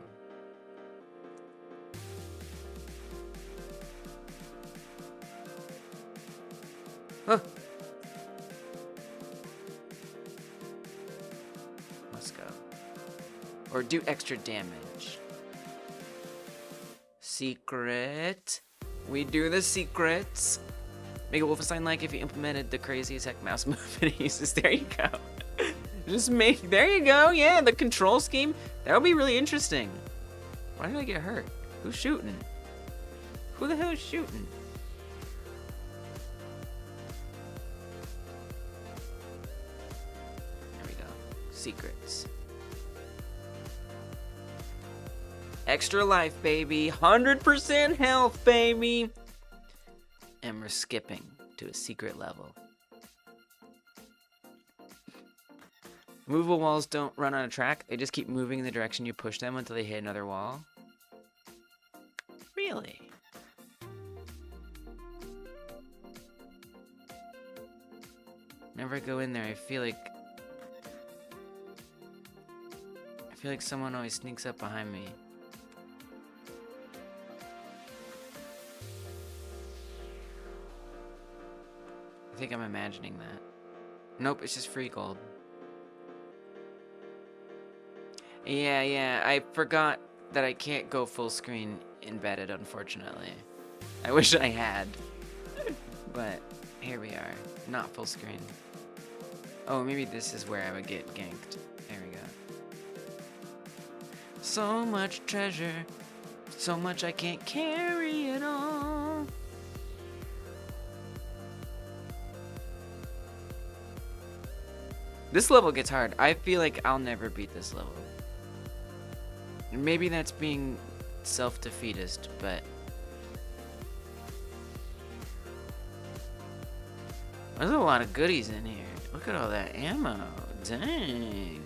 Huh. Let's go. Or do extra damage. Secret. We do the secrets. Make it Wolfenstein-like if you implemented the crazy attack mouse movement he uses. There you go. Just make, there you go. Yeah, the control scheme. That would be really interesting. Why did I get hurt? Who's shooting? Who the hell is shooting? There we go. Secrets. Extra life, baby. 100% health, baby. And we're skipping to a secret level. Movable walls don't run on a track. They just keep moving in the direction you push them until they hit another wall. Really? Whenever I go in there, I feel like feel like someone always sneaks up behind me. I think I'm imagining that. Nope, it's just free gold. Yeah, I forgot that I can't go full screen embedded, unfortunately. I wish I had. But here we are, not full screen. Oh, maybe this is where I would get ganked. There we go. So much treasure, so much I can't carry it all. This level gets hard. I feel like I'll never beat this level. Maybe that's being self-defeatist, but there's a lot of goodies in here. Look at all that ammo. Dang.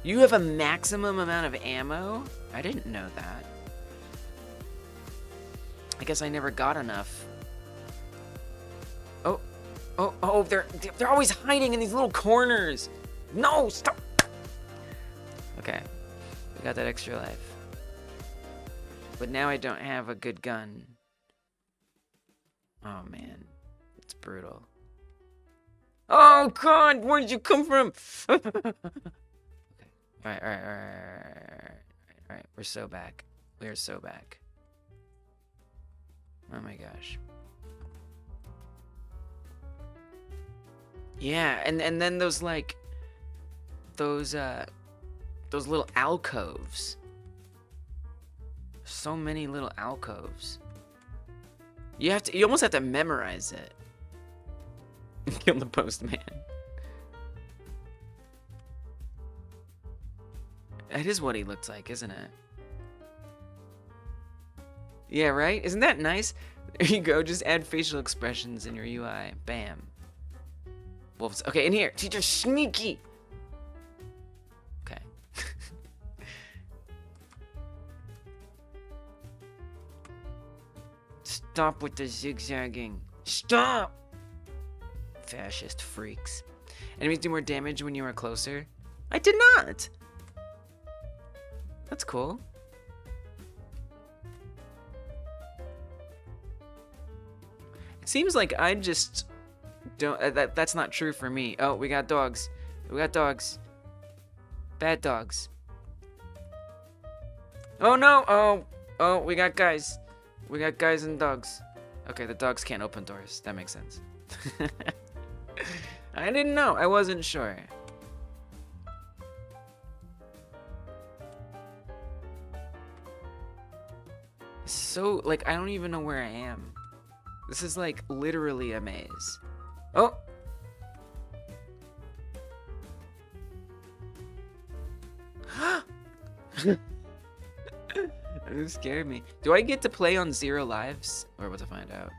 You have a maximum amount of ammo? I didn't know that. I guess I never got enough. Oh, they're always hiding in these little corners. No, stop. Okay, we got that extra life. But now I don't have a good gun. Oh man, it's brutal. Oh God, where did you come from? Okay, all right. We're so back. We are so back. Oh my gosh. Yeah, and then those like those little alcoves. So many little alcoves. You almost have to memorize it. Kill the postman. That is what he looks like, isn't it? Yeah, right? Isn't that nice? There you go, just add facial expressions in your UI. Bam. Wolves. Okay, in here. Teacher sneaky. Okay. Stop with the zigzagging. Stop! Fascist freaks. Enemies do more damage when you are closer. I did not! That's cool. It seems like I just don't... that's not true for me. Oh, we got dogs. We got dogs. Bad dogs. Oh no! Oh, we got guys. We got guys and dogs. Okay, the dogs can't open doors. That makes sense. I didn't know. I wasn't sure. So, like, I don't even know where I am. This is, like, literally a maze. Oh! It scared me. Do I get to play on 0 lives? We're about to find out.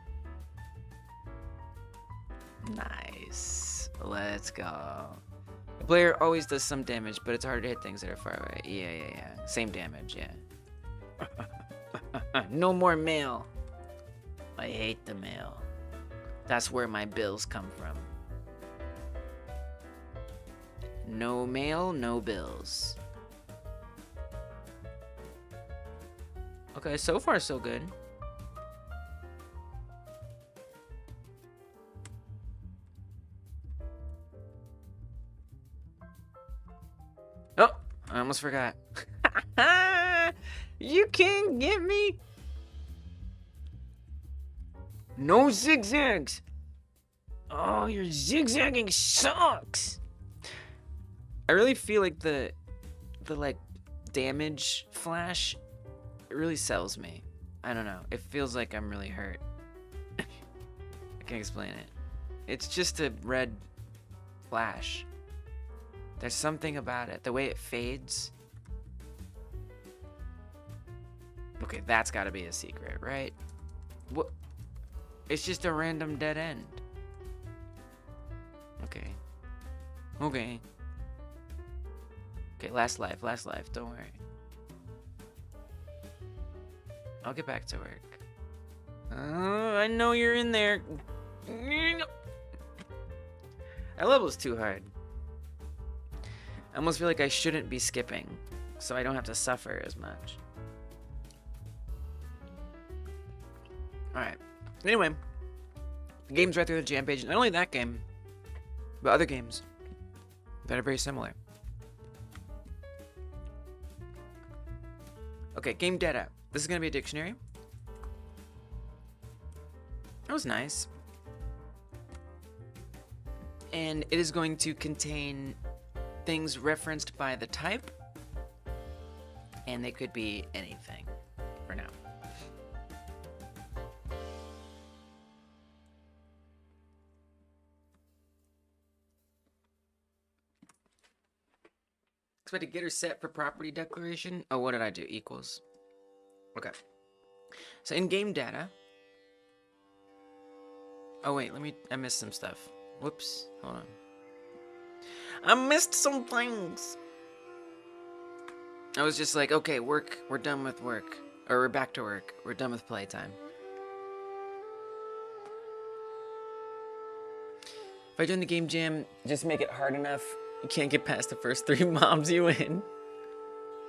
Nice. Let's go. The player always does some damage, but it's hard to hit things that are far away. Yeah. Same damage, yeah. No more mail. I hate the mail. That's where my bills come from. No mail, no bills. Okay, so far so good. Oh, I almost forgot. You can't get me. No zigzags. Oh, your zigzagging sucks. I really feel like the like damage flash, it really sells me. I don't know. It feels like I'm really hurt. I can't explain it. It's just a red flash. There's something about it. The way it fades. Okay, that's gotta be a secret, right? What? It's just a random dead end. Okay. Okay, last life, don't worry. I'll get back to work. I know you're in there. That level's too hard. almost feel like I shouldn't be skipping, so I don't have to suffer as much. Alright. Anyway, the game's right through the jam page. Not only that game, but other games that are very similar. Okay, game data. This is going to be a dictionary. That was nice. And it is going to contain things referenced by the type, and they could be anything for now. Expect a getter set for property declaration. Oh, what did I do? Equals. Okay. So in game data. Oh wait, I missed some stuff. Whoops, hold on. I missed some things. I was just like, okay, work, we're done with work. Or we're back to work. We're done with playtime. If I join the game jam, just make it hard enough. You can't get past the first 3 mobs, you win.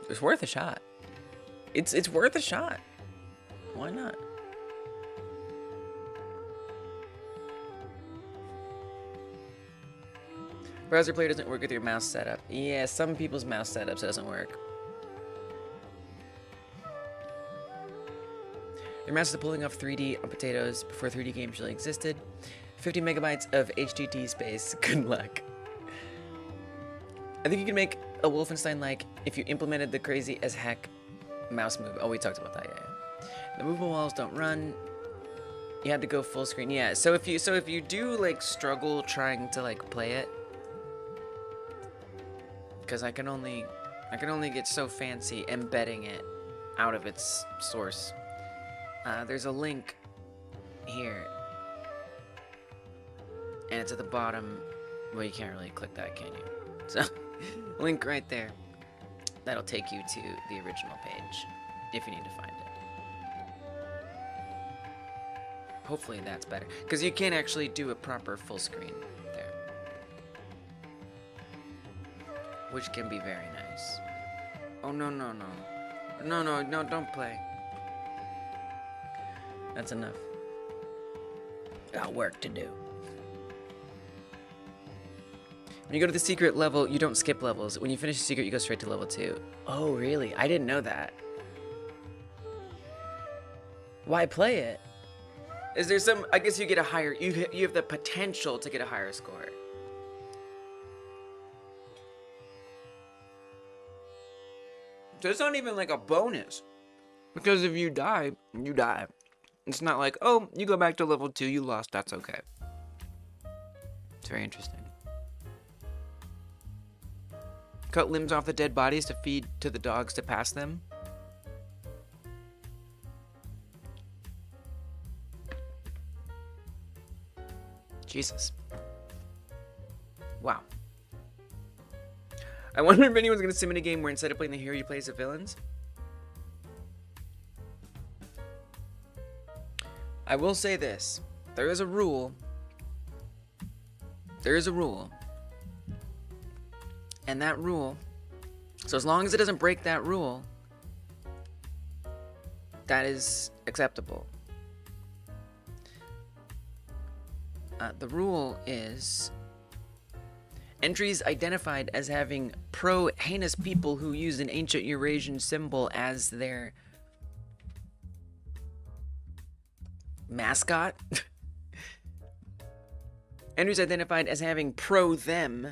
It's worth a shot. It's worth a shot. Why not? Browser player doesn't work with your mouse setup. Yeah, some people's mouse setups doesn't work. Your mouse is pulling off 3D on potatoes before 3D games really existed. 50 megabytes of HDD space. Good luck. I think you can make a Wolfenstein-like if you implemented the crazy as heck mouse move. Oh, we talked about that, yeah. The movable walls don't run. You had to go full screen. Yeah, so if you do like struggle trying to like play it, because I can only get so fancy embedding it out of its source. There's a link here, and it's at the bottom. Well, you can't really click that, can you? So, link right there. That'll take you to the original page if you need to find it. Hopefully that's better, because you can't actually do a proper full screen there, which can be very nice. Oh, no, no, no. No, no, no, don't play. That's enough. Got work to do. When you go to the secret level, you don't skip levels. When you finish the secret, you go straight to level 2. Oh, really? I didn't know that. Why play it? Is there some... I guess you get a higher... You have the potential to get a higher score. So it's not even like a bonus. Because if you die, you die. It's not like, oh, you go back to level 2, you lost, that's okay. It's very interesting. Cut limbs off the dead bodies to feed to the dogs to pass them. Jesus. Wow. I wonder if anyone's going to sim in a game where instead of playing the hero, you play as the villains. I will say this. There is a rule. There is a rule. And that rule, so as long as it doesn't break that rule, that is acceptable. The rule is entries identified as having pro-heinous people who use an ancient Eurasian symbol as their mascot. Entries identified as having pro-them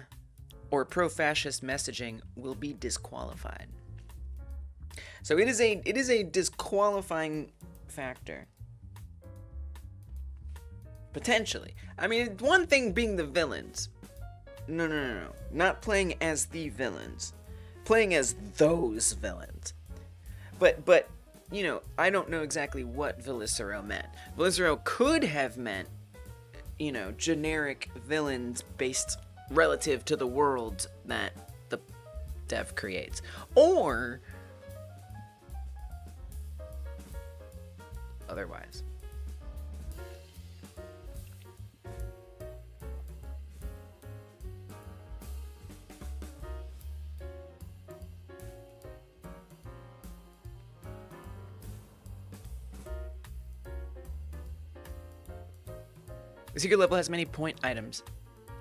or pro-fascist messaging will be disqualified. So it is a disqualifying factor. Potentially. I mean, one thing being the villains. No. Not playing as the villains. Playing as those villains. But you know, I don't know exactly what Vilicero meant. Vilicero could have meant, you know, generic villains based relative to the world that the dev creates. Or otherwise. The secret level has many point items.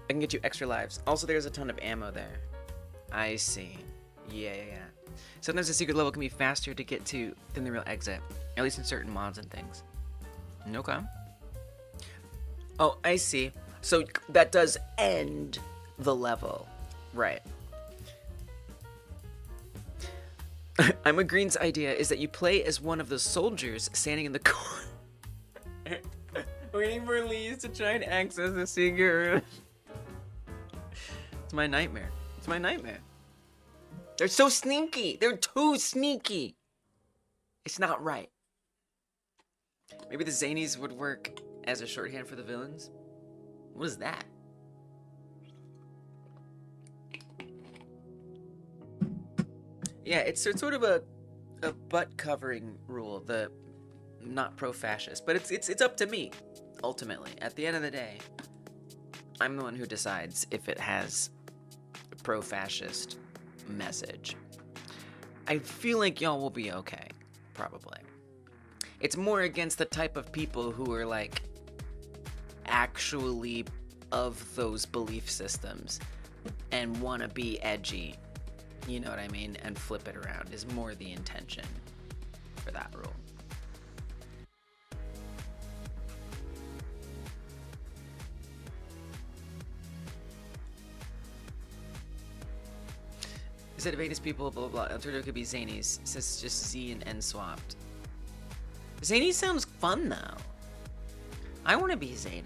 I can get you extra lives. Also, there's a ton of ammo there. I see. Yeah. Sometimes the secret level can be faster to get to than the real exit. At least in certain mods and things. Okay. Oh, I see. So that does end the level. Right. I'm a Green's idea is that you play as one of the soldiers standing in the corner. Waiting for Lee's to try and access the secret room. It's my nightmare. It's my nightmare. They're so sneaky. They're too sneaky. It's not right. Maybe the Zanies would work as a shorthand for the villains? What is that? Yeah, it's sort of a butt covering rule, the not pro-fascist, but it's up to me, ultimately. At the end of the day, I'm the one who decides if it has a pro-fascist message. I feel like y'all will be okay, probably. It's more against the type of people who are like actually of those belief systems and want to be edgy. You know what I mean? And flip it around is more the intention for that rule. Instead of Venus people, blah blah blah. Alternative could be Zanies. It says just Z and N swapped. Zany sounds fun though. I want to be zany.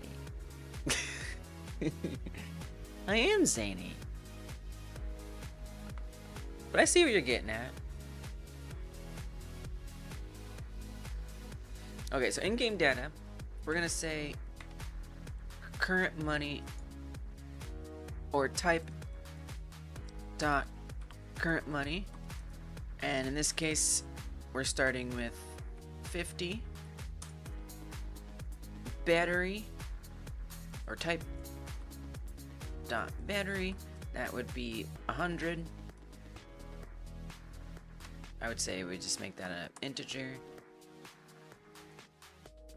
I am zany. But I see what you're getting at. Okay, so in-game data, we're gonna say current money or type dot current money, and in this case, we're starting with 50 battery or type dot battery. That would be 100. I would say we just make that an integer.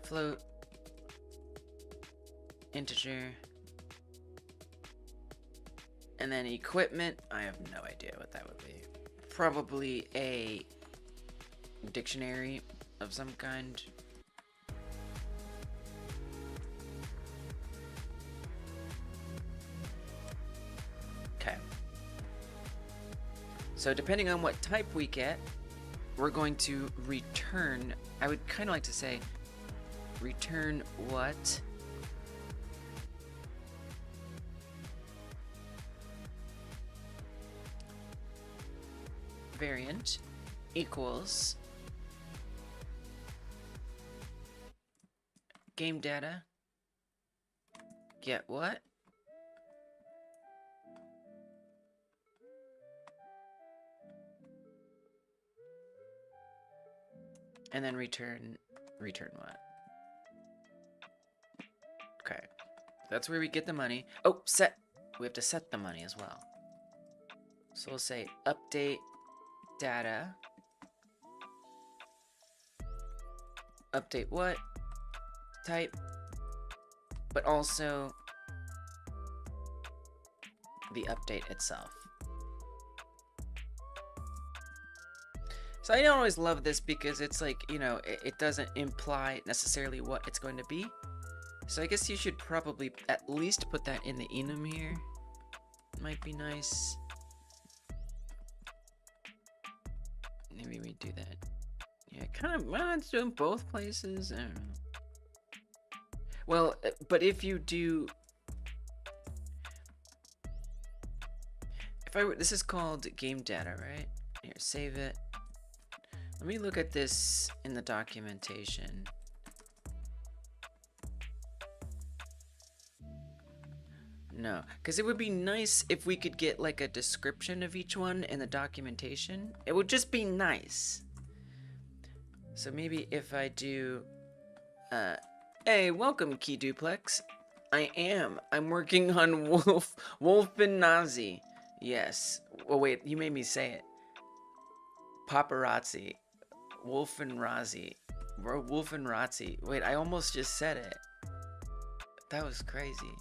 Float. Integer. And then equipment. I have no idea what that would be. Probably a dictionary of some kind. Okay. So depending on what type we get, we're going to return, I would kind of like to say, return what? Variant equals game data get what? And then return what? Okay. That's where we get the money. Oh, set. We have to set the money as well. So we'll say update data. Update what? Type. But also the update itself. So I don't always love this because it's like, you know, it doesn't imply necessarily what it's going to be. So I guess you should probably at least put that in the enum here. Might be nice. Maybe we do that. Yeah, kind of, well, it's doing both places. I don't know. Well, but if you do, this is called game data, right? Here, save it. Let me look at this in the documentation. No, because it would be nice if we could get like a description of each one in the documentation. It would just be nice. So maybe if I do, hey, welcome Key Duplex. I'm working on Wolfenstein-like. Yes. Oh wait, you made me say it. Paparazzi. Wolfenrazzi. Wolfenrazzi. Wait, I almost just said it. That was crazy.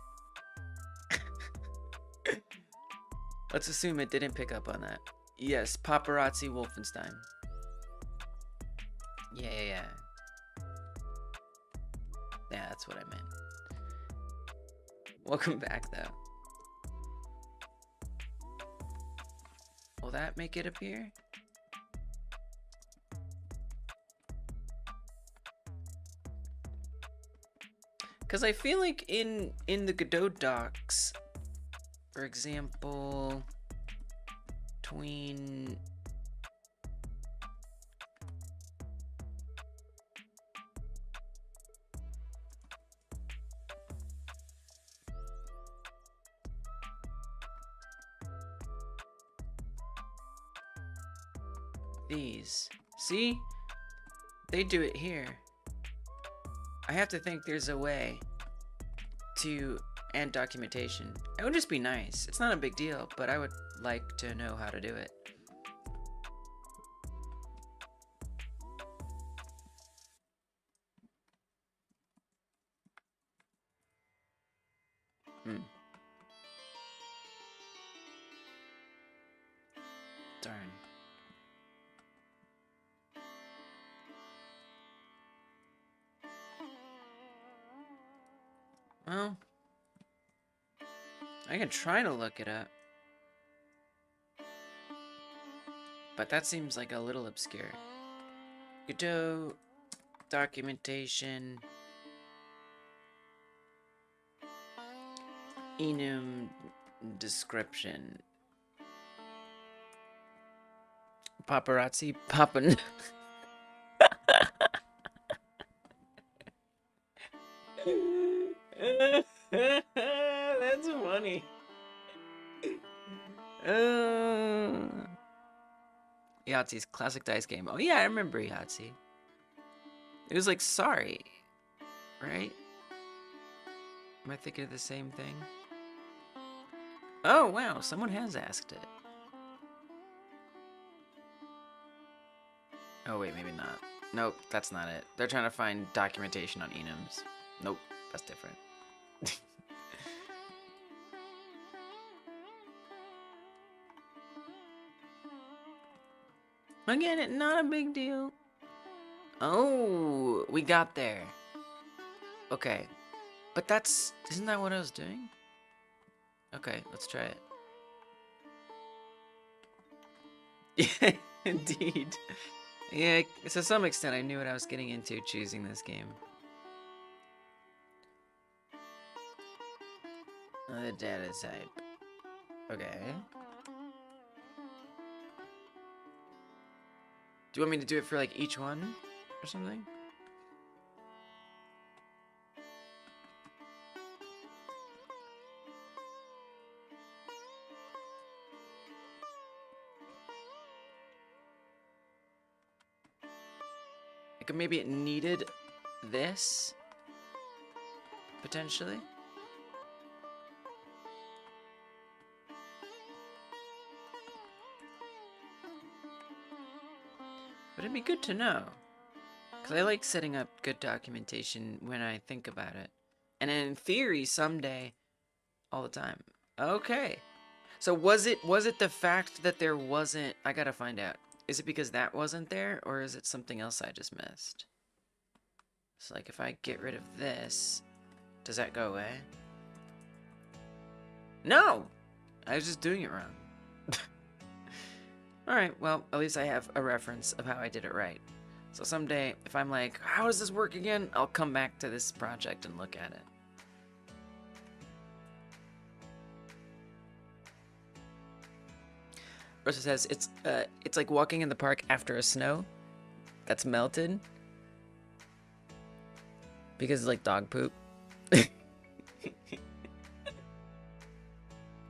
Let's assume it didn't pick up on that. Yes, paparazzi Wolfenstein. Yeah. Yeah, that's what I meant. Welcome back, though. Will that make it appear? Because I feel like in the Godot docs, for example, tween these. See? They do it here. I have to think there's a way to add documentation. It would just be nice. It's not a big deal, but I would like to know how to do it. Darn. Well, I can try to look it up, but that seems like a little obscure. Godot documentation, enum description, paparazzi poppin'. That's funny. Yahtzee's classic dice game. Oh yeah, I remember Yahtzee. It was like sorry, right? Am I thinking of the same thing? Oh wow, someone has asked it. Oh wait, maybe not. Nope, that's not it. They're trying to find documentation on enums. Nope, that's different. Again, not a big deal. Oh, we got there. Okay. But isn't that what I was doing? Okay, let's try it. Yeah, indeed. Yeah, to some extent I knew what I was getting into choosing this game. The data type. Okay. Do you want me to do it for like each one or something? Like maybe it needed this potentially. But it'd be good to know. Because I like setting up good documentation when I think about it. And in theory, someday, all the time. Okay. So was it the fact that there wasn't... I gotta find out. Is it because that wasn't there? Or is it something else I just missed? So like if I get rid of this, does that go away? No! I was just doing it wrong. Alright, well, at least I have a reference of how I did it right. So someday, if I'm like, how does this work again? I'll come back to this project and look at it. Rosa says, it's like walking in the park after a snow that's melted. Because it's like dog poop.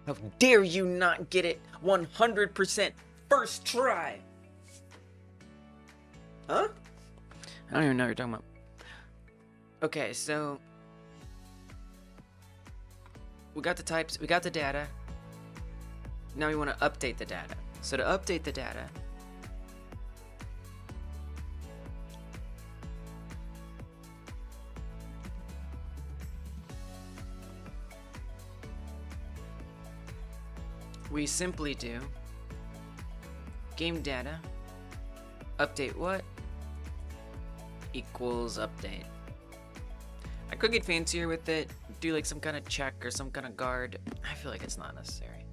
How dare you not get it 100% first try? Huh? I don't even know what you're talking about. Okay, so we got the types, we got the data. Now we want to update the data. So to update the data, we simply do game data update what equals update. I could get fancier with it, do like some kind of check or some kind of guard. I feel like it's not necessary.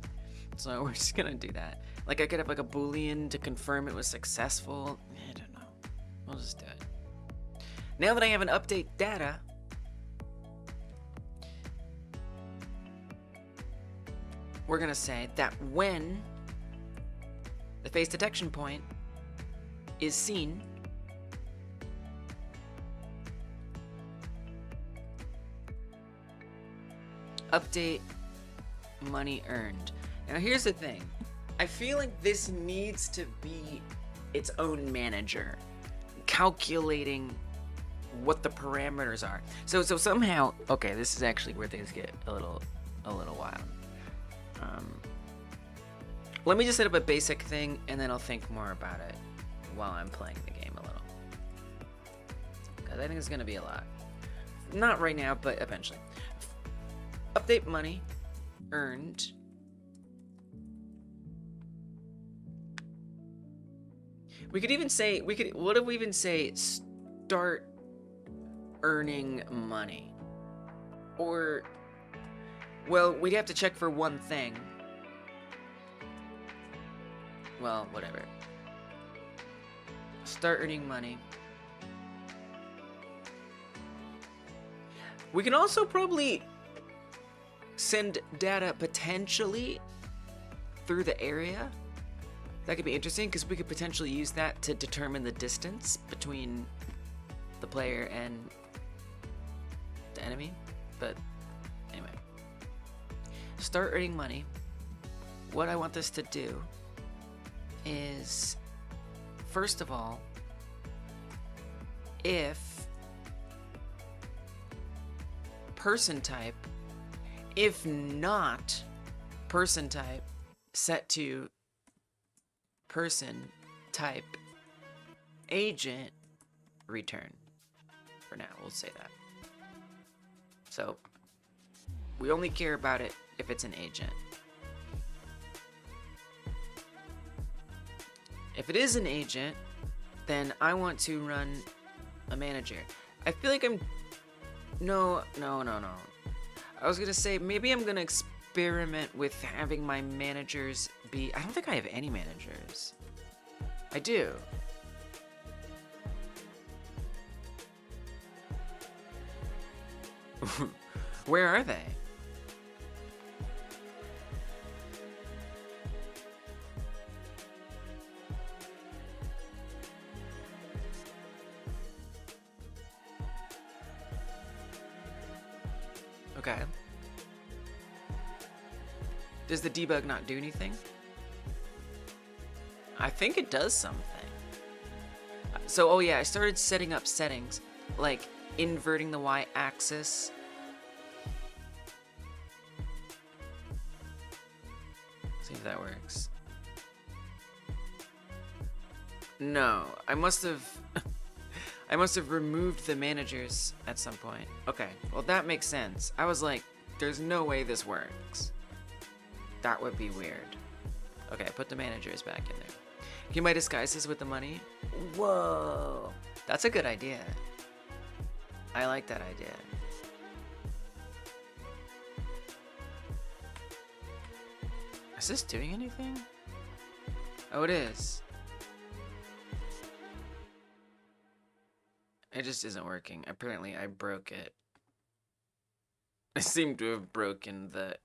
So we're just gonna do that. Like I could have like a boolean to confirm it was successful. I don't know. We'll just do it. Now that I have an update data, we're gonna say that when the face detection point is seen, update money earned. Now here's the thing. I feel like this needs to be its own manager, calculating what the parameters are. So somehow, okay, this is actually where things get a little wild. Let me just set up a basic thing, and then I'll think more about it while I'm playing the game a little. Because I think it's going to be a lot. Not right now, but eventually. Update money earned. We could even say, what if we even say start earning money? Or, well, we'd have to check for one thing. Well, whatever. Start earning money. We can also probably send data potentially through the area. That could be interesting because we could potentially use that to determine the distance between the player and the enemy. But anyway, start earning money. What I want this to do is, first of all, if person type, if not person type, set to person type agent return. For now, we'll say that. So we only care about it if it's an agent. If it is an agent, then I want to run a manager. I feel like I'm... No. I was gonna say, maybe I'm gonna experiment with having my managers be... I don't think I have any managers. I do. Where are they? Okay. Does the debug not do anything? I think it does something. So, oh yeah, I started setting up settings, like inverting the y-axis. See if that works. No, I must have removed the managers at some point. Okay, well that makes sense. I was like, there's no way this works. That would be weird. Okay, put the managers back in there. Can I disguise this with the money? Whoa, that's a good idea. I like that idea. Is this doing anything? Oh, it is. It just isn't working. Apparently, I broke it. I seem to have broken the...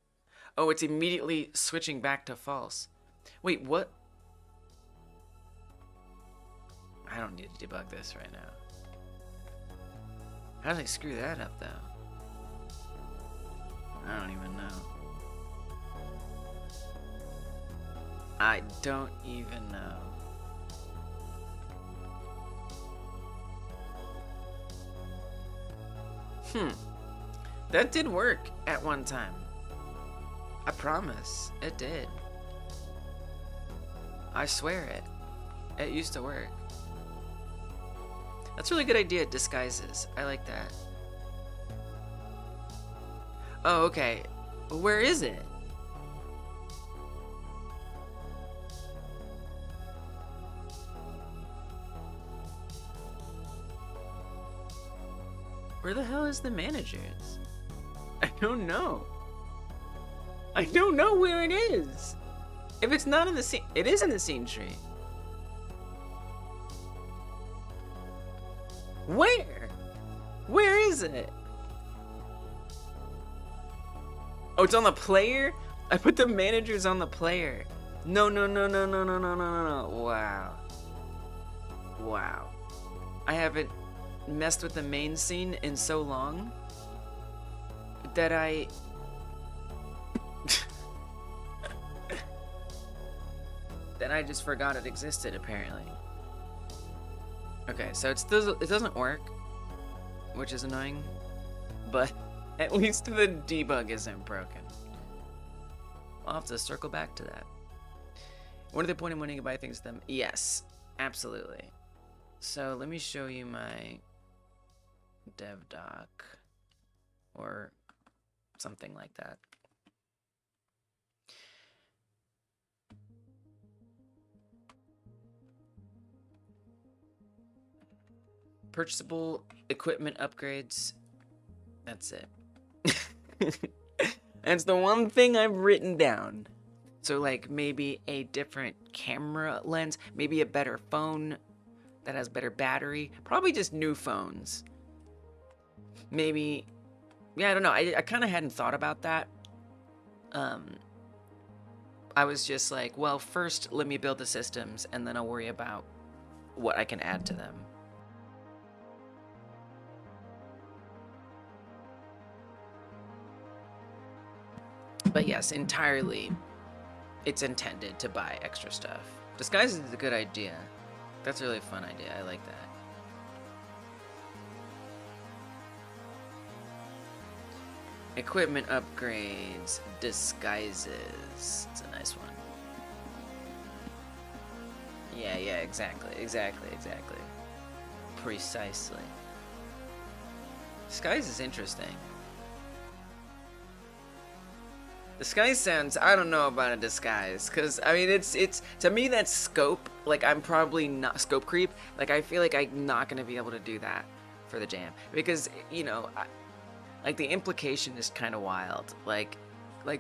Oh, it's immediately switching back to false. Wait, what? I don't need to debug this right now. How did I screw that up, though? I don't even know. I don't even know. That did work at one time. I promise, it did. I swear it. It used to work. That's a really good idea, disguises. I like that. Oh, okay. Where is it? Where the hell is the managers? I don't know. I don't know where it is. If it's not in the scene, it is in the scene tree. Where? Where is it? Oh, it's on the player? I put the managers on the player. No. Wow. Wow. I haven't messed with the main scene in so long that I just forgot it existed, apparently. Okay, so it doesn't work, which is annoying, but at least the debug isn't broken. I'll have to circle back to that. What are the point of wanting to buy things to them? Yes, absolutely. So let me show you my dev doc or something like that. Purchasable equipment upgrades. That's it. That's the one thing I've written down. So like maybe a different camera lens, maybe a better phone that has better battery, probably just new phones. Maybe, yeah, I don't know. I kind of hadn't thought about that. I was just like, well, first let me build the systems and then I'll worry about what I can add to them. But yes, entirely, it's intended to buy extra stuff. Disguise is a good idea. That's a really fun idea. I like that. Equipment upgrades, disguises. It's a nice one. Yeah, exactly. Precisely. Disguise is interesting. Disguise sounds, I don't know about a disguise, because, I mean, it's, to me that's scope, like, I'm probably not, scope creep, like, I feel like I'm not going to be able to do that for the jam, because, you know, like, the implication is kind of wild, like,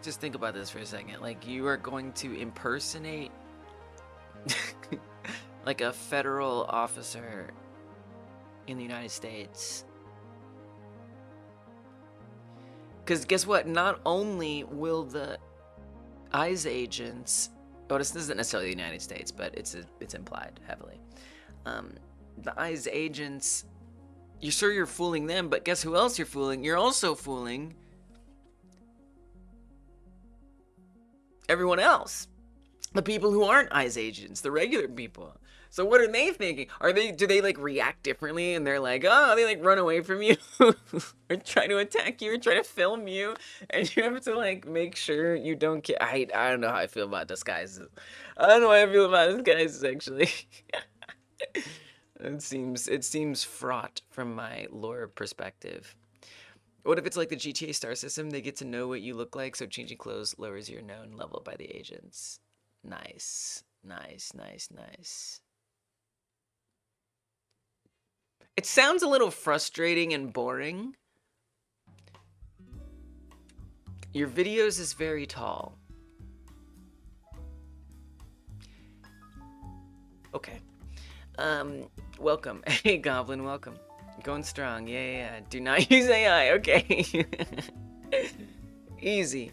just think about this for a second, like, you are going to impersonate, like, a federal officer in the United States. Because guess what? Not only will the ICE agents, oh, this isn't necessarily the United States, but it's implied heavily. The ICE agents, you're sure you're fooling them, but guess who else you're fooling? You're also fooling everyone else. The people who aren't ICE agents, the regular people. So what are they thinking? Do they like react differently and they're like, oh, they like run away from you or try to attack you or try to film you and you have to like make sure you don't get, I don't know how I feel about disguises. I don't know how I feel about disguises actually. It seems fraught from my lore perspective. What if it's like the GTA star system? They get to know what you look like, so changing clothes lowers your known level by the agents. Nice. It sounds a little frustrating and boring. Your videos is very tall. Okay. Welcome. Hey, Goblin, welcome. Going strong. Yeah. Do not use AI. Okay. Easy.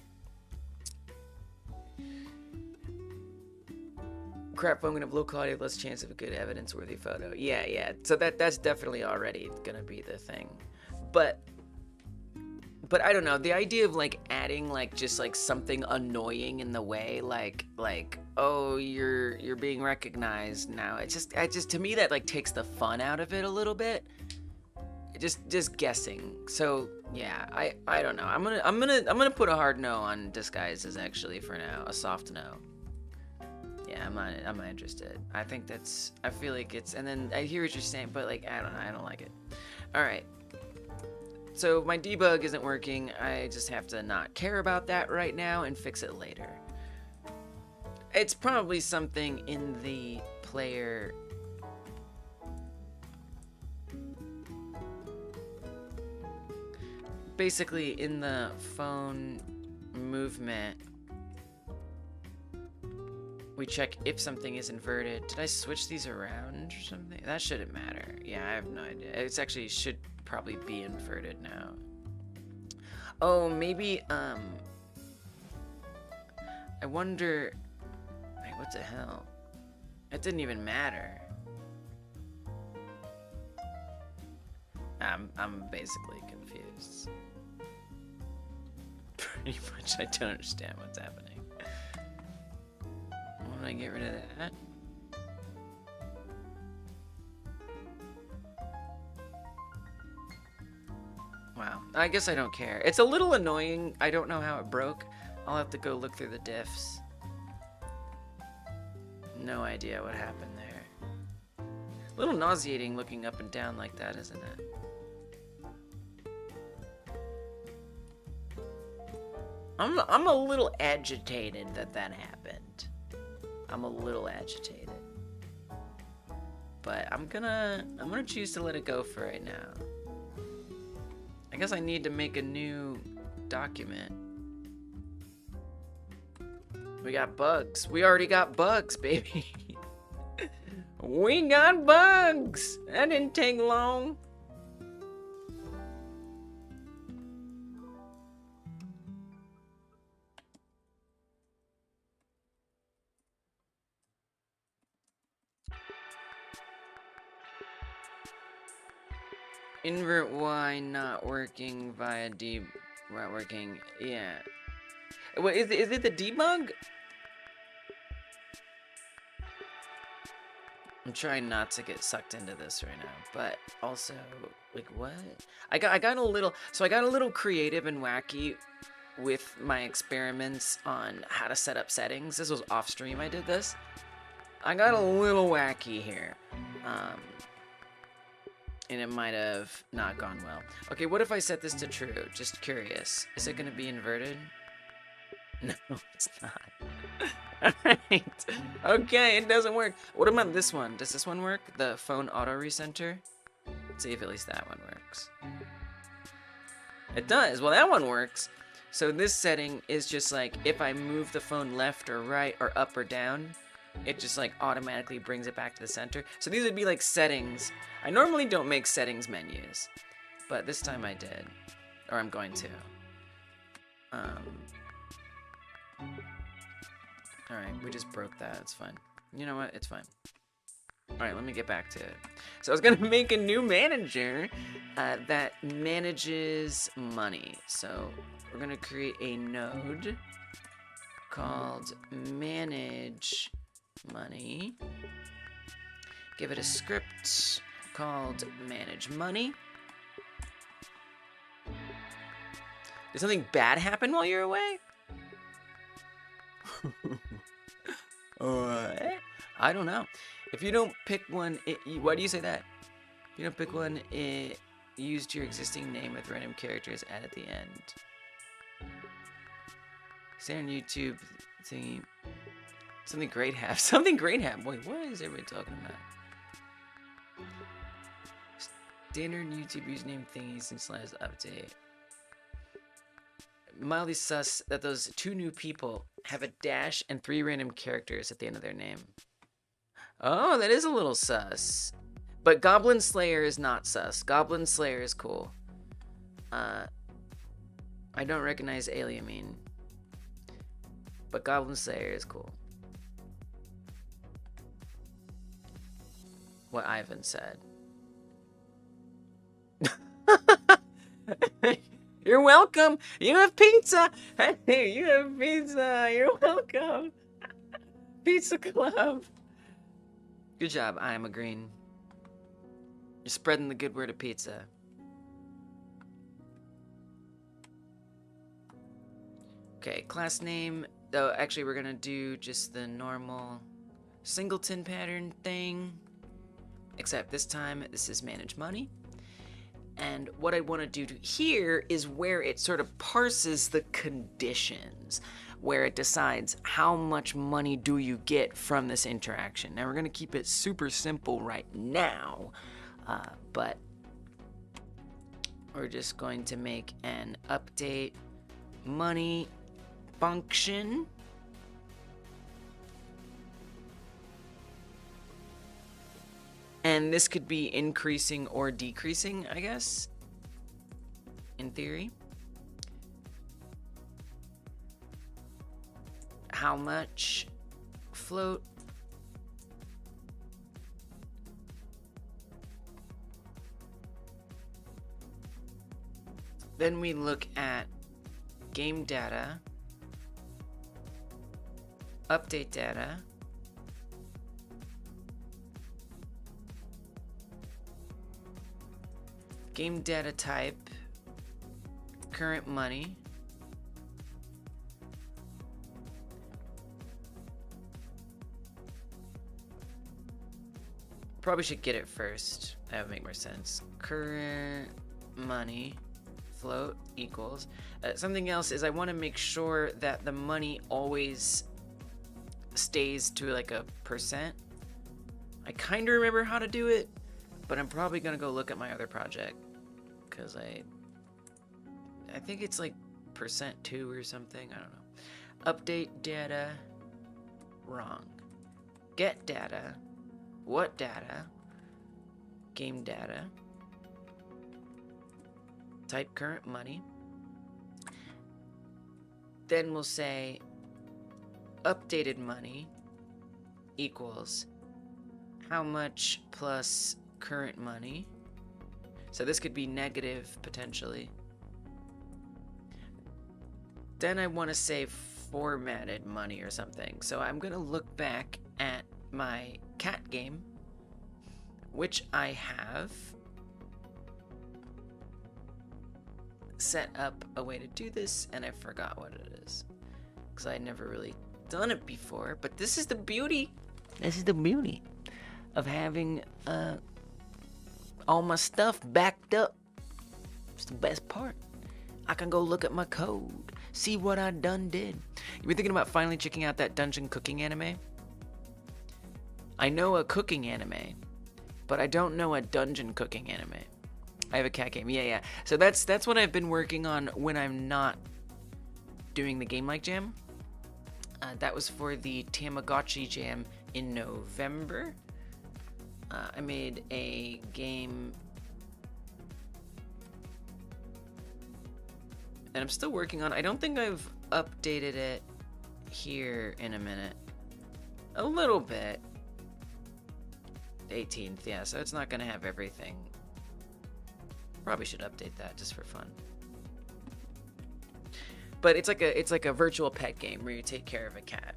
Crap phone gonna have low quality, less chance of a good evidence-worthy photo. Yeah. So that's definitely already gonna be the thing. But I don't know. The idea of like adding like just like something annoying in the way, like oh you're being recognized now. It just to me that like takes the fun out of it a little bit. Just guessing. So yeah, I don't know. I'm gonna put a hard no on disguises actually for now. A soft no. Yeah, I'm not interested. I think I feel like it's, and then I hear what you're saying, but like, I don't like it. All right. So my debug isn't working. I just have to not care about that right now and fix it later. It's probably something in the player. basically in the phone movement, we check if something is inverted. Did I switch these around or something? That shouldn't matter. Yeah, I have no idea. It's actually should probably be inverted now. Oh, maybe, I wonder, wait, what the hell? It didn't even matter. I'm basically confused. Pretty much, I don't understand what's happening. Why don't I get rid of that? Wow, I guess I don't care. It's a little annoying. I don't know how it broke. I'll have to go look through the diffs. No idea what happened there. A little nauseating looking up and down like that, isn't it? I'm a little agitated that happened. I'm a little agitated. But I'm gonna choose to let it go for right now. I guess I need to make a new document. We got bugs. We already got bugs, baby. We got bugs. That didn't take long. Invert Y not working via not working. Yeah. What is it the debug? I'm trying not to get sucked into this right now, but also like what? I got a little creative and wacky with my experiments on how to set up settings. This was off stream I did this. I got a little wacky here. And it might have not gone well. Okay, what if I set this to true? Just curious. Is it gonna be inverted? No, it's not. Alright. Okay, it doesn't work. What about this one? Does this one work? The phone auto recenter? Let's see if at least that one works. It does. Well, that one works. So this setting is just like if I move the phone left or right or up or down, it just like automatically brings it back to the center. So these would be like settings. I normally don't make settings menus, but this time I did, or I'm going to. All right, we just broke that. It's fine. You know what? It's fine. All right, let me get back to it. So I was gonna make a new manager that manages money. So we're gonna create a node called manage money. Give it a script called manage money. Did something bad happen while you're away? I don't know. If you don't pick one, why do you say that? If you don't pick one, it used your existing name with random characters added at the end. Say on YouTube thingy. Something great happened. Something great happened. Wait, what is everybody talking about? Standard YouTube username thingies and slash update. Mildly sus that those two new people have a dash and 3 random characters at the end of their name. Oh, that is a little sus. But Goblin Slayer is not sus. Goblin Slayer is cool. I don't recognize Aliamine. But Goblin Slayer is cool. What Ivan said. You're welcome. You have pizza. Hey, you have pizza. You're welcome. Pizza Club. Good job. I am a green. You're spreading the good word of pizza. Okay, class name. Oh, actually, we're gonna do just the normal singleton pattern thing. Except this time, this is manage money. And what I want to do here is where it sort of parses the conditions, where it decides how much money do you get from this interaction. Now we're going to keep it super simple right now, but we're just going to make an update money function. And this could be increasing or decreasing, I guess, in theory. How much float? Then we look at game data, update data, game data type, current money, probably should get it first. That would make more sense. Current money float equals something else is I want to make sure that the money always stays to like a percent. I kind of remember how to do it, but I'm probably gonna go look at my other project because I think it's like %2 or something. I don't know. Update data, wrong. Get data, what data? Game data. Type current money. Then we'll say updated money equals how much plus current money. So this could be negative potentially. Then I want to say formatted money or something. So I'm going to look back at my cat game, which I have set up a way to do this, and I forgot what it is because I had never really done it before. But this is the beauty. This is the beauty of having all my stuff backed up. It's the best part. I can go look at my code, see what I done did. You been thinking about finally checking out that dungeon cooking anime? I know a cooking anime, but I don't know a dungeon cooking anime. I have a cat game. Yeah. So that's what I've been working on when I'm not doing the Game Like Jam. That was for the Tamagotchi Jam in November. I made a game, and I'm still working on it. I don't think I've updated it here in a minute. A little bit. 18th, yeah, so it's not gonna have everything. Probably should update that just for fun. But it's like a virtual pet game where you take care of a cat.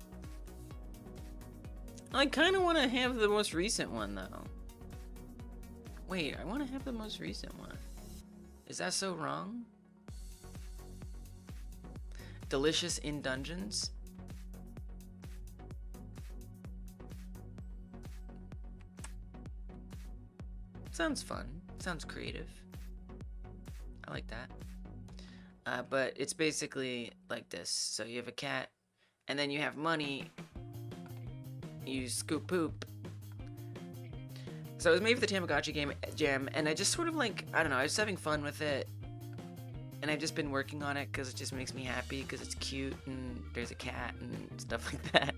I kind of want to have the most recent one though. Wait, I want to have the most recent one. Is that so wrong? Delicious in Dungeons? Sounds fun. Sounds creative. I like that. But it's basically like this. So you have a cat, and then you have money. You scoop poop. So it was made for the Tamagotchi Jam, and I just sort of like, I don't know, I was having fun with it. And I've just been working on it because it just makes me happy because it's cute and there's a cat and stuff like that.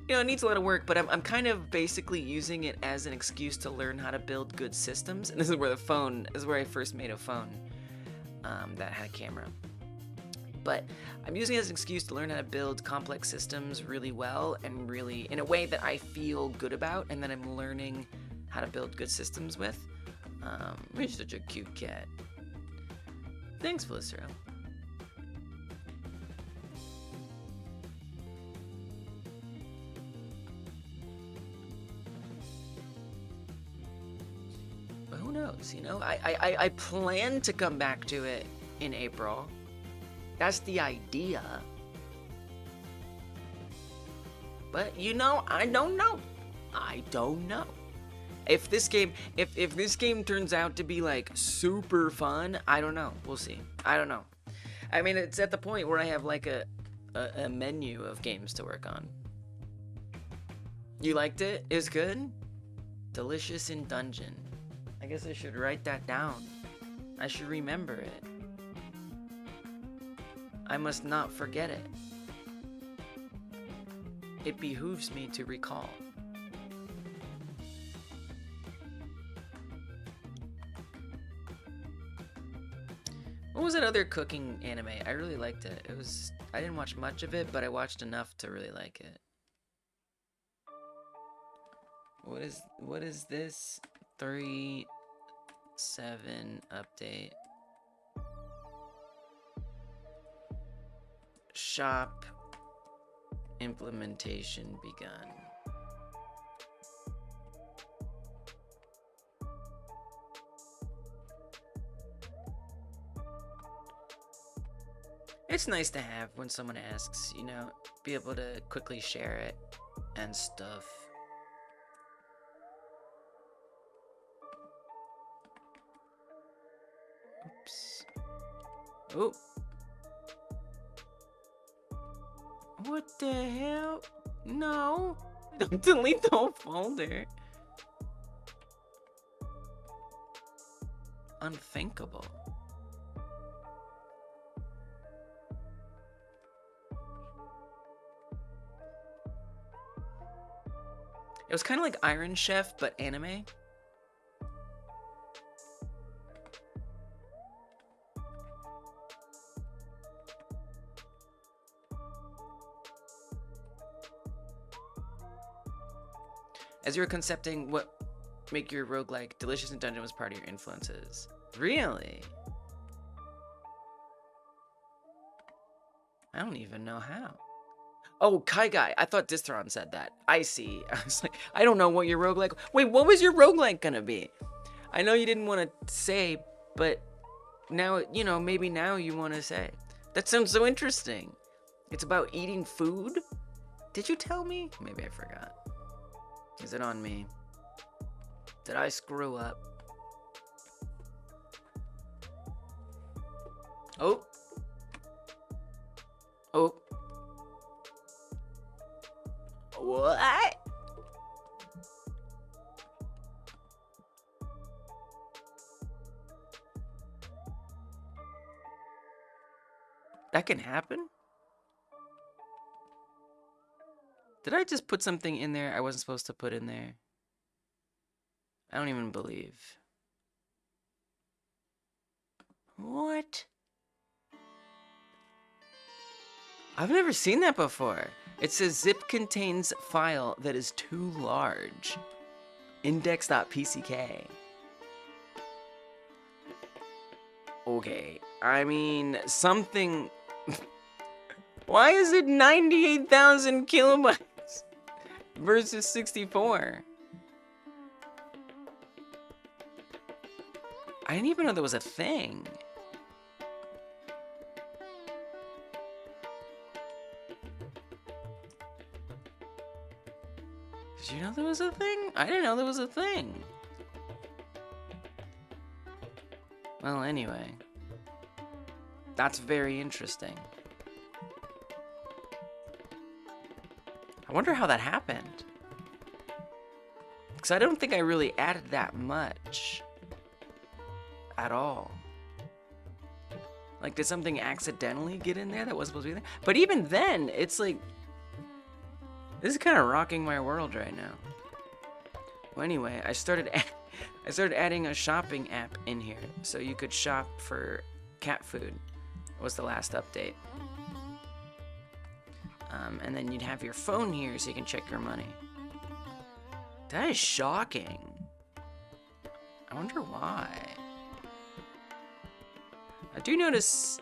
You know, it needs a lot of work, but I'm kind of basically using it as an excuse to learn how to build good systems. And this is where I first made a phone that had a camera. But I'm using it as an excuse to learn how to build complex systems really well and really in a way that I feel good about and that I'm learning how to build good systems with. You're such a cute cat. Thanks, Felicero. But who knows, you know? I plan to come back to it in April. That's the idea. But, you know, I don't know. I don't know. If this game turns out to be like super fun, I don't know. We'll see. I don't know. I mean, it's at the point where I have like a menu of games to work on. You liked it? It was good? Delicious in Dungeon. I guess I should write that down. I should remember it. I must not forget it. It behooves me to recall. What was that other cooking anime? I really liked it. I didn't watch much of it, but I watched enough to really like it. What is this? 3.7 update. Shop implementation begun. It's nice to have when someone asks, you know, be able to quickly share it and stuff. Oops. Oh. What the hell? No. Don't delete the whole folder. Unthinkable. It was kind of like Iron Chef, but anime. As you were concepting what make your roguelike, Delicious in Dungeon was part of your influences. Really? I don't even know how. Oh, Kai Guy. I thought Distron said that. I see. I was like, I don't know what your roguelike... Wait, what was your roguelike gonna be? I know you didn't want to say, but now, you know, maybe now you want to say. That sounds so interesting. It's about eating food? Did you tell me? Maybe I forgot. Is it on me? Did I screw up? Oh. Oh. What? That can happen? Did I just put something in there I wasn't supposed to put in there? I don't even believe. What? I've never seen that before. It says zip contains file that is too large. Index.pck. Okay, I mean, something... Why is it 98,000 kilobytes versus 64? I didn't even know there was a thing. Did you know there was a thing? I didn't know there was a thing. Well, anyway. That's very interesting. I wonder how that happened. Because I don't think I really added that much. At all. Like, did something accidentally get in there that wasn't supposed to be there? But even then, it's like... This is kind of rocking my world right now. Well, anyway, I started adding a shopping app in here. So you could shop for cat food. Was the last update. And then you'd have your phone here so you can check your money. That is shocking. I wonder why. I do notice...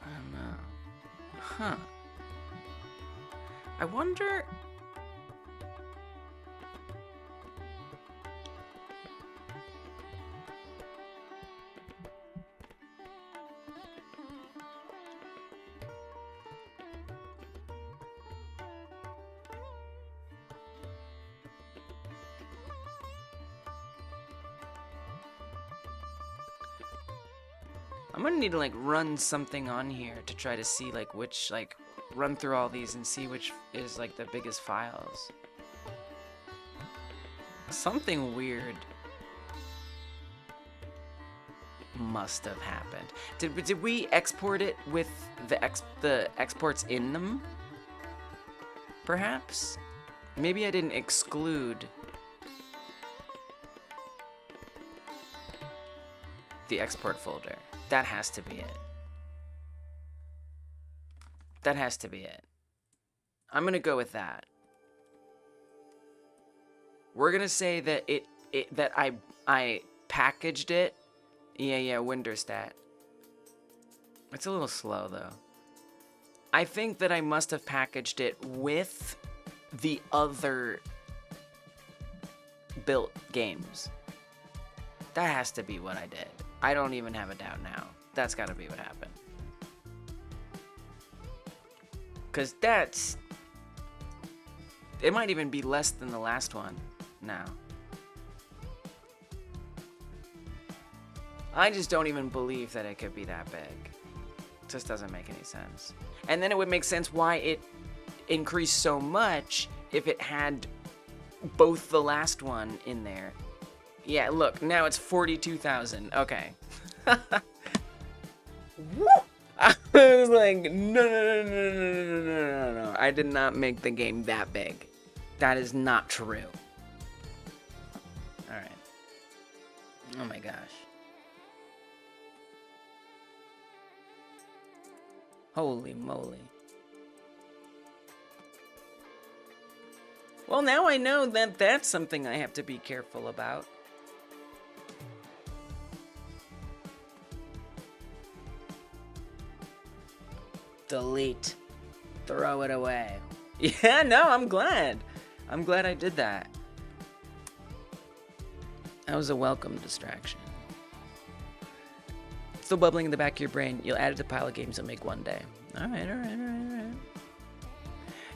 I don't know. Huh. I wonder... I'm gonna need to like run something on here to try to see like which, like run through all these and see which is like the biggest files. Something weird must have happened. Did we export it with the exports in them? Perhaps? Maybe I didn't exclude the export folder. That has to be it. That has to be it. I'm gonna go with that. We're gonna say that that I packaged it. Yeah, Winterstat. It's a little slow though. I think that I must have packaged it with the other built games. That has to be what I did. I don't even have a doubt now. That's gotta be what happened. Cause it might even be less than the last one now. I just don't even believe that it could be that big. It just doesn't make any sense. And then it would make sense why it increased so much if it had both the last one in there. Yeah, look, now it's 42,000. Okay. I was like, no. I did not make the game that big. That is not true. Alright. Oh my gosh. Holy moly. Well, now I know that that's something I have to be careful about. Delete. Throw it away. Yeah, no, I'm glad. I'm glad I did that. That was a welcome distraction. Still bubbling in the back of your brain. You'll add it to the pile of games you'll make one day. Alright.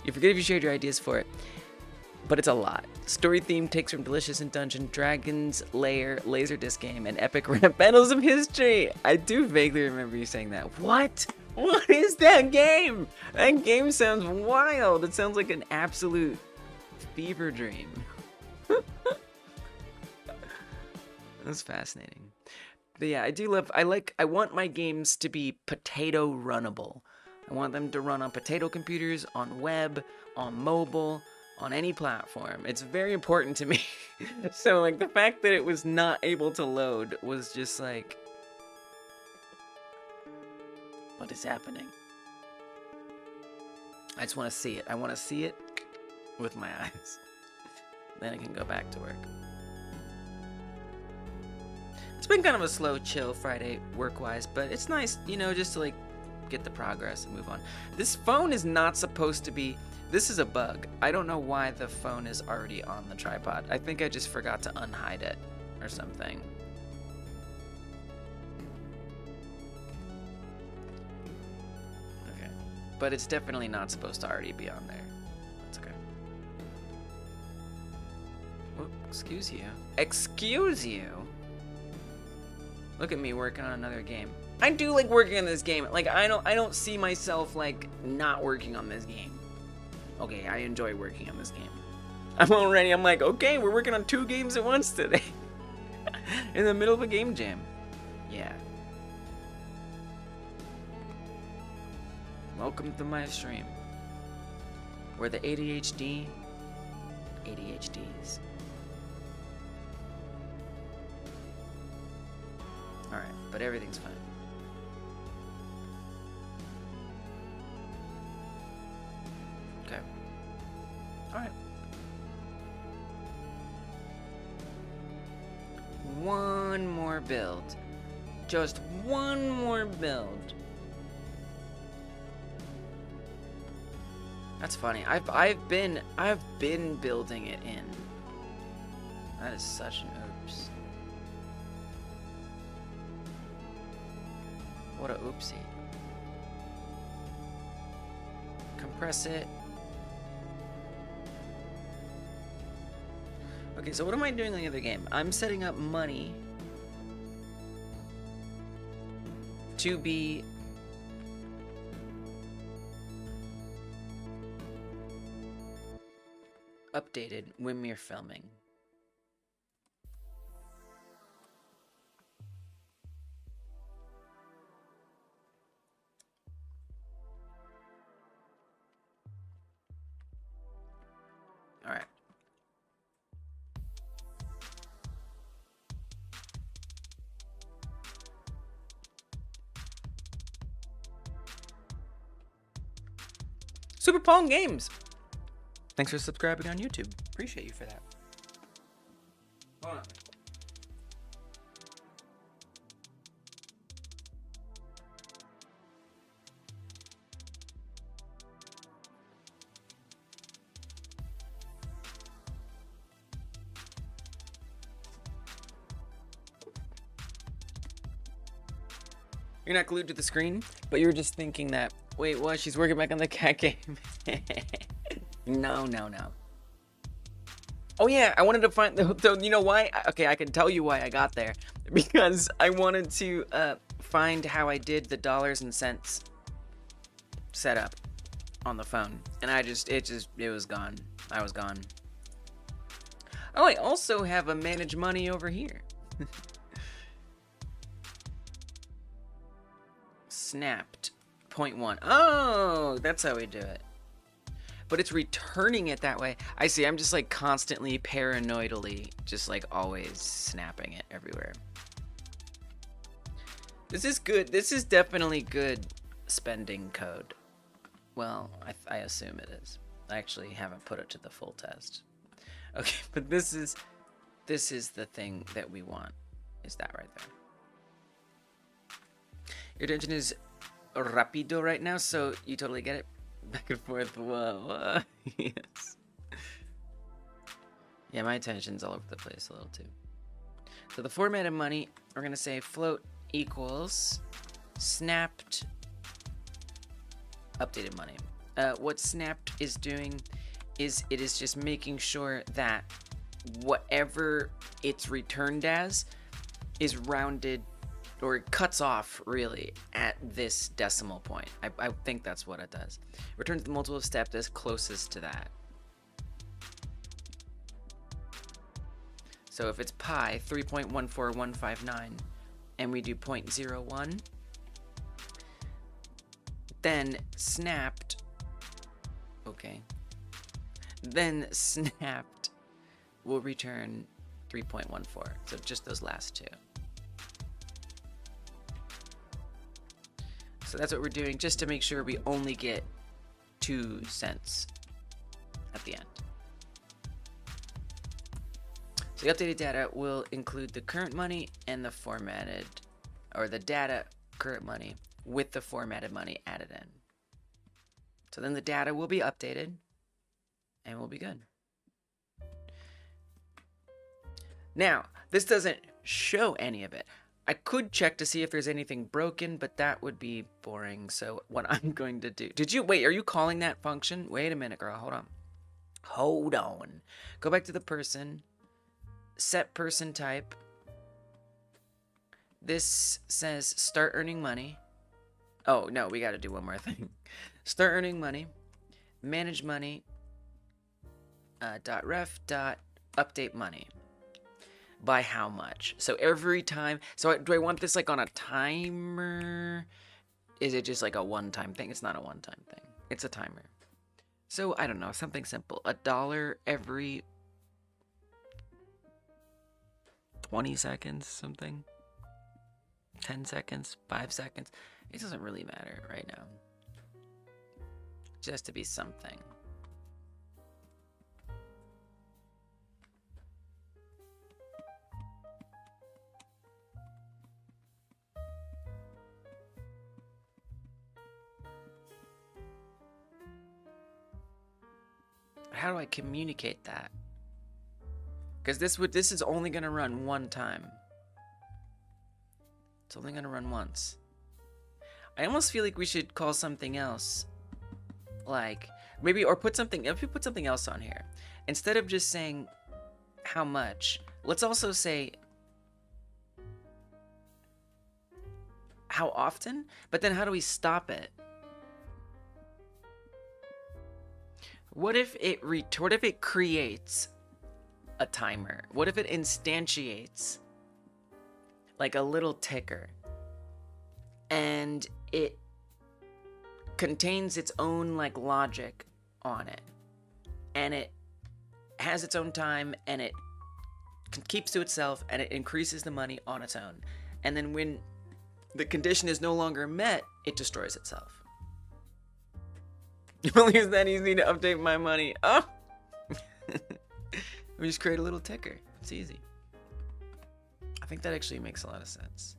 You forget if you shared your ideas for it. But it's a lot. Story theme takes from Delicious and Dungeon, Dragon's Lair, Laserdisc game, and epic rap battles of history. I do vaguely remember you saying that. What? What is that game? That game sounds wild. It sounds like an absolute fever dream. That's fascinating. But yeah, I want my games to be potato runnable. I want them to run on potato computers, on web, on mobile, on any platform. It's very important to me. So like the fact that it was not able to load was just like, what is happening? I just want to see it. I want to see it with my eyes. Then I can go back to work. It's been kind of a slow, chill Friday work-wise, but it's nice, you know, just to like get the progress and move on. This phone is not supposed to be. This is a bug. I don't know why the phone is already on the tripod. I think I just forgot to unhide it or something. Okay. But it's definitely not supposed to already be on there. That's okay. Oh, excuse you. Excuse you? Look at me working on another game. I do like working on this game. Like I don't see myself like not working on this game. Okay, I enjoy working on this game. I'm like, okay, we're working on 2 games at once today. In the middle of a game jam. Yeah. Welcome to my stream. Where the ADHDs. Alright, but everything's fine. Okay. Alright. One more build. Just one more build. That's funny. I've been building it in. That is such an oops. What a oopsie. Compress it. Okay, so what am I doing in the other game? I'm setting up money to be updated when we're filming. Super Pong Games. Thanks for subscribing on YouTube. Appreciate you for that. Hold on. You're not glued to the screen, but you're just thinking that, wait, what? She's working back on the cat game. No. Oh yeah, I wanted to find the you know why? Okay, I can tell you why I got there. Because I wanted to find how I did the dollars and cents setup on the phone. And it was gone. I was gone. Oh, I also have a manage money over here. Snapped 0.1. Oh, that's how we do it. But it's returning it that way. I see. I'm just like constantly paranoidally just like always snapping it everywhere. This is good. This is definitely good spending code. Well, I assume it is. I actually haven't put it to the full test. Okay, but this is the thing that we want. Is that right there? Your attention is rapido right now, so you totally get it. Back and forth. Whoa. Yes. Yeah, my attention's all over the place a little too. So the format of money, we're going to say float equals snapped updated money. What snapped is doing is it is just making sure that whatever it's returned as is rounded, or it cuts off really at this decimal point. I think that's what it does. Returns the multiple of step that's closest to that. So if it's pi 3.14159 and we do 0.01, then snapped, okay, then snapped will return 3.14. So just those last two. So that's what we're doing, just to make sure we only get 2 cents at the end. So the updated data will include the current money and the formatted, or the data current money with the formatted money added in. So then the data will be updated and we'll be good. Now, this doesn't show any of it. I could check to see if there's anything broken, but that would be boring. So what I'm going to do... Wait, are you calling that function? Wait a minute, girl. Hold on. Go back to the person. Set person type. This says start earning money. Oh, no, we got to do one more thing. Start earning money. Manage money. .ref. Update money. By how much? So every time, so do I want this like on a timer? Is it just like a one-time thing? It's not a one-time thing. It's a timer. So I don't know, something simple. $1 every 20 seconds, something. 10 seconds, 5 seconds. It doesn't really matter right now. Just to be something. How do I communicate that? Because this is only going to run one time. It's only going to run once. I almost feel like we should call something else. Like, maybe, or put something else on here. Instead of just saying how much, let's also say how often, but then how do we stop it? What if it creates a timer? What if it instantiates like a little ticker and it contains its own like logic on it, and it has its own time, and it keeps to itself, and it increases the money on its own, and then when the condition is no longer met, it destroys itself. Only it's that easy to update my money. Oh! We just create a little ticker. It's easy. I think that actually makes a lot of sense.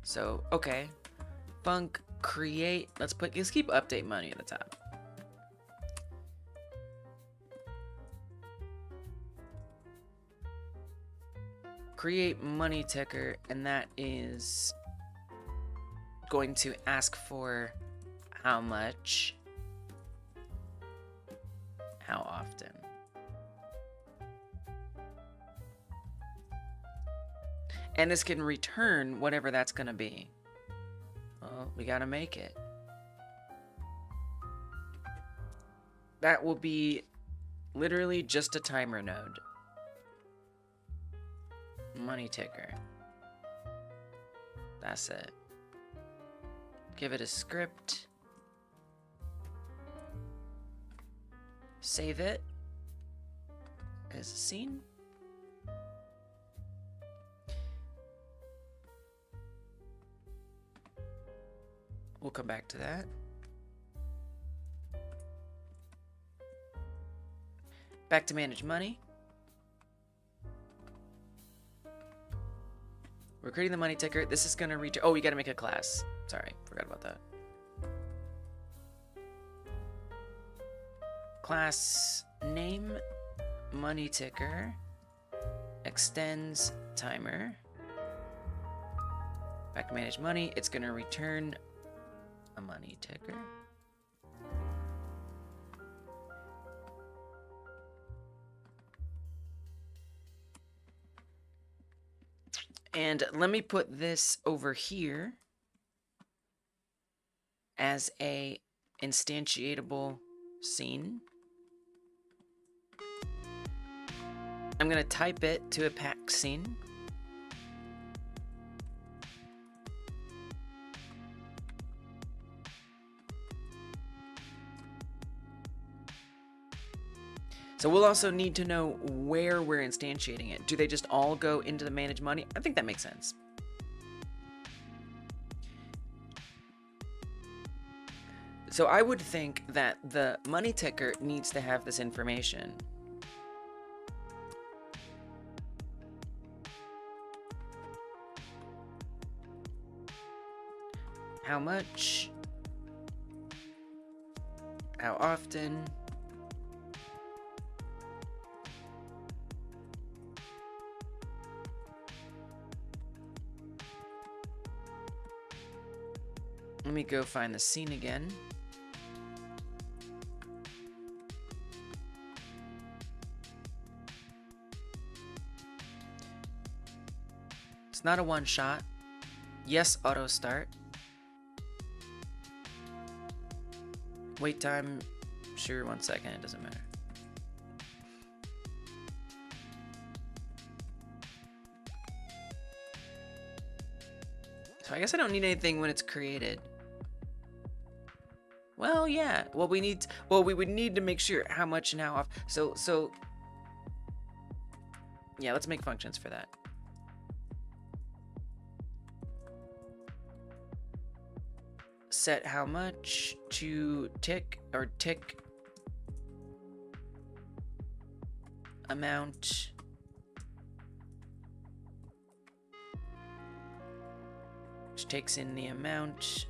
So, okay. Func create. Let's keep update money at the top. Create money ticker, and that is going to ask for how much, how often. And this can return whatever that's going to be. Well, we got to make it. That will be literally just a timer node. Money ticker. That's it. Give it a script. Save it as a scene. We'll come back to that. Back to manage money. We're creating the money ticker. This is going to return. Oh, we got to make a class. Sorry, forgot about that. Class name money ticker extends timer. Back to manage money. It's going to return a money ticker. And let me put this over here as a instantiatable scene. I'm going to type it to a pack scene. So we'll also need to know where we're instantiating it. Do they just all go into the manage money? I think that makes sense. So I would think that the money ticker needs to have this information. How much? How often? Let me go find the scene again. It's not a one shot. Yes, auto start. Wait time, sure, 1 second, it doesn't matter. So I guess I don't need anything when it's created. Well, yeah. Well, we would need to make sure how much and how often. So yeah, let's make functions for that. Set how much to tick or tick amount. Which takes in the amount.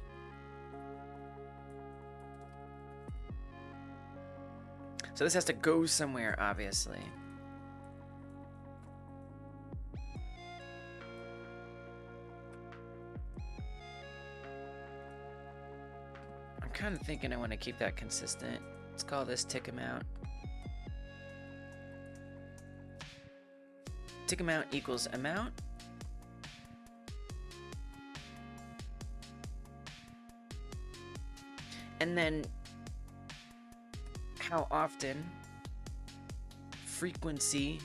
So this has to go somewhere, obviously. I'm kind of thinking I want to keep that consistent. Let's call this tick amount. Tick amount equals amount. And then how often, frequency,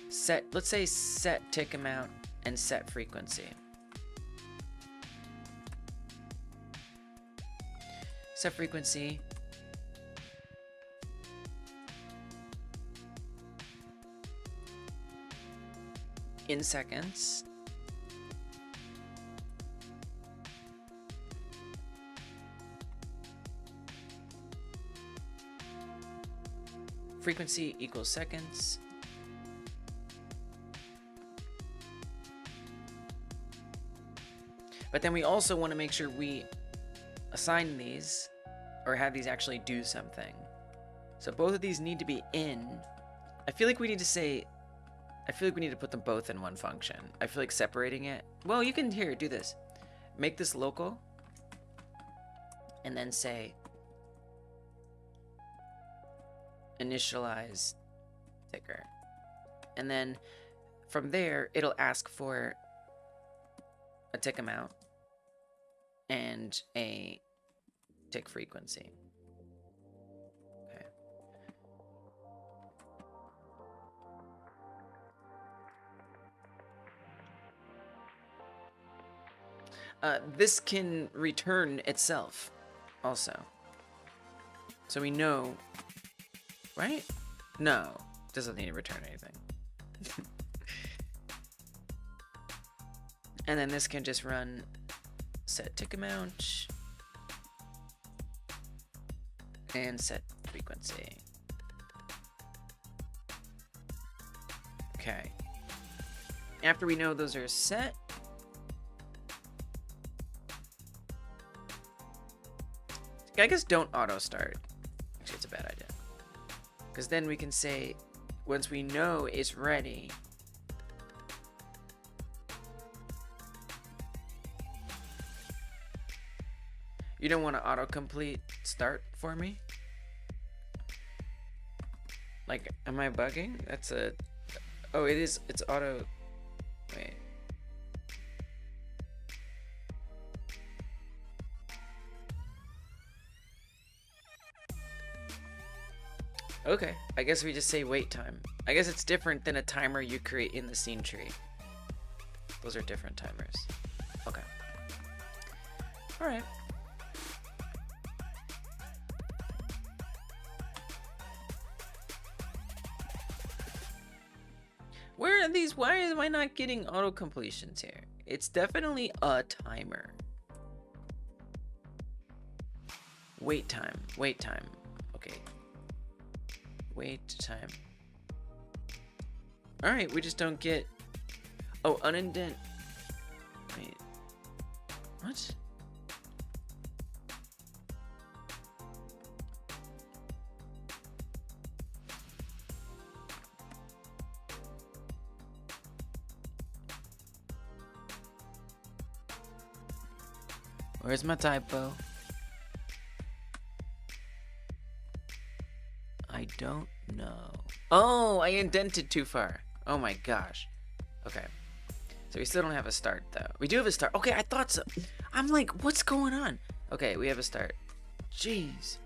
set, let's say set tick amount and set frequency. Set frequency. In seconds. frequency equals seconds. But then we also want to make sure we assign these or have these actually do something. So both of these need to be in. I feel like we need to put them both in one function. I feel like separating it. Well, you can here do this. Make this local and then say initialize ticker. And then from there, it'll ask for a tick amount and a tick frequency. Okay. This can return itself also. So we know, right? No, doesn't need to return anything. And then this can just run set tick amount and set frequency. Okay. After we know those are set, I guess don't auto start. Actually, it's a bad idea. Because then we can say, once we know it's ready, you don't want to autocomplete start for me? Like, am I bugging? That's a... Oh, it is. It's auto... Wait. Okay, I guess we just say wait time. I guess it's different than a timer you create in the scene tree. Those are different timers. Okay. Alright. Where are these? Why am I not getting auto completions here? It's definitely a timer. Wait time. Wait time. Okay. Wait time. Alright, we just don't get... Oh, unindent. Wait. What? Where's my typo? I don't know. Oh, I indented too far. Oh my gosh. Okay. So we still don't have a start though. We do have a start. Okay, I thought so. I'm like, what's going on? Okay, we have a start. Jeez.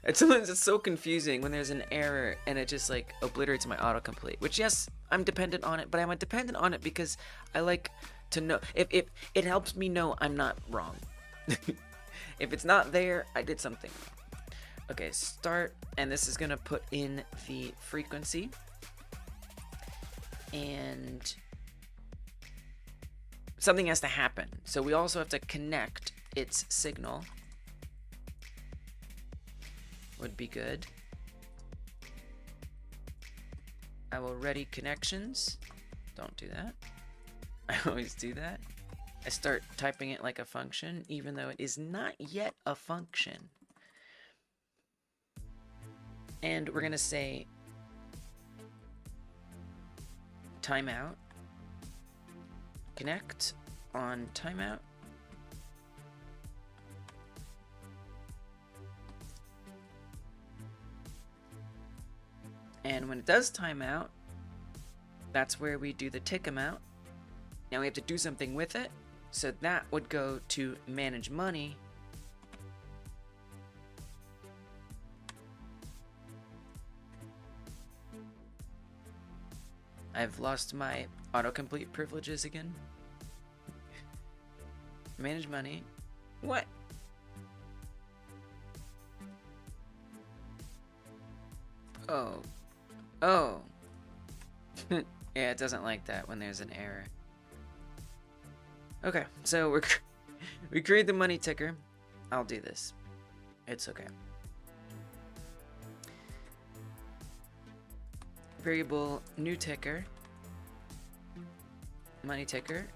It's so confusing when there's an error and it just like obliterates my autocomplete. Which yes, I'm dependent on it, but I'm dependent on it because I like to know if it helps me know I'm not wrong. If it's not there, I did something wrong. Okay, start, and this is gonna put in the frequency, and something has to happen. So we also have to connect its signal. Would be good. I will ready connections. Don't do that. I always do that. I start typing it like a function, even though it is not yet a function. And we're gonna say timeout, connect on timeout, and when it does timeout, that's where we do the tick amount. Now we have to do something with it, so that would go to manage money. I've lost my autocomplete privileges again. Manage money. What? Oh. Oh. Yeah, it doesn't like that when there's an error. Okay, so we create the money ticker. I'll do this. It's okay. variable new ticker, money ticker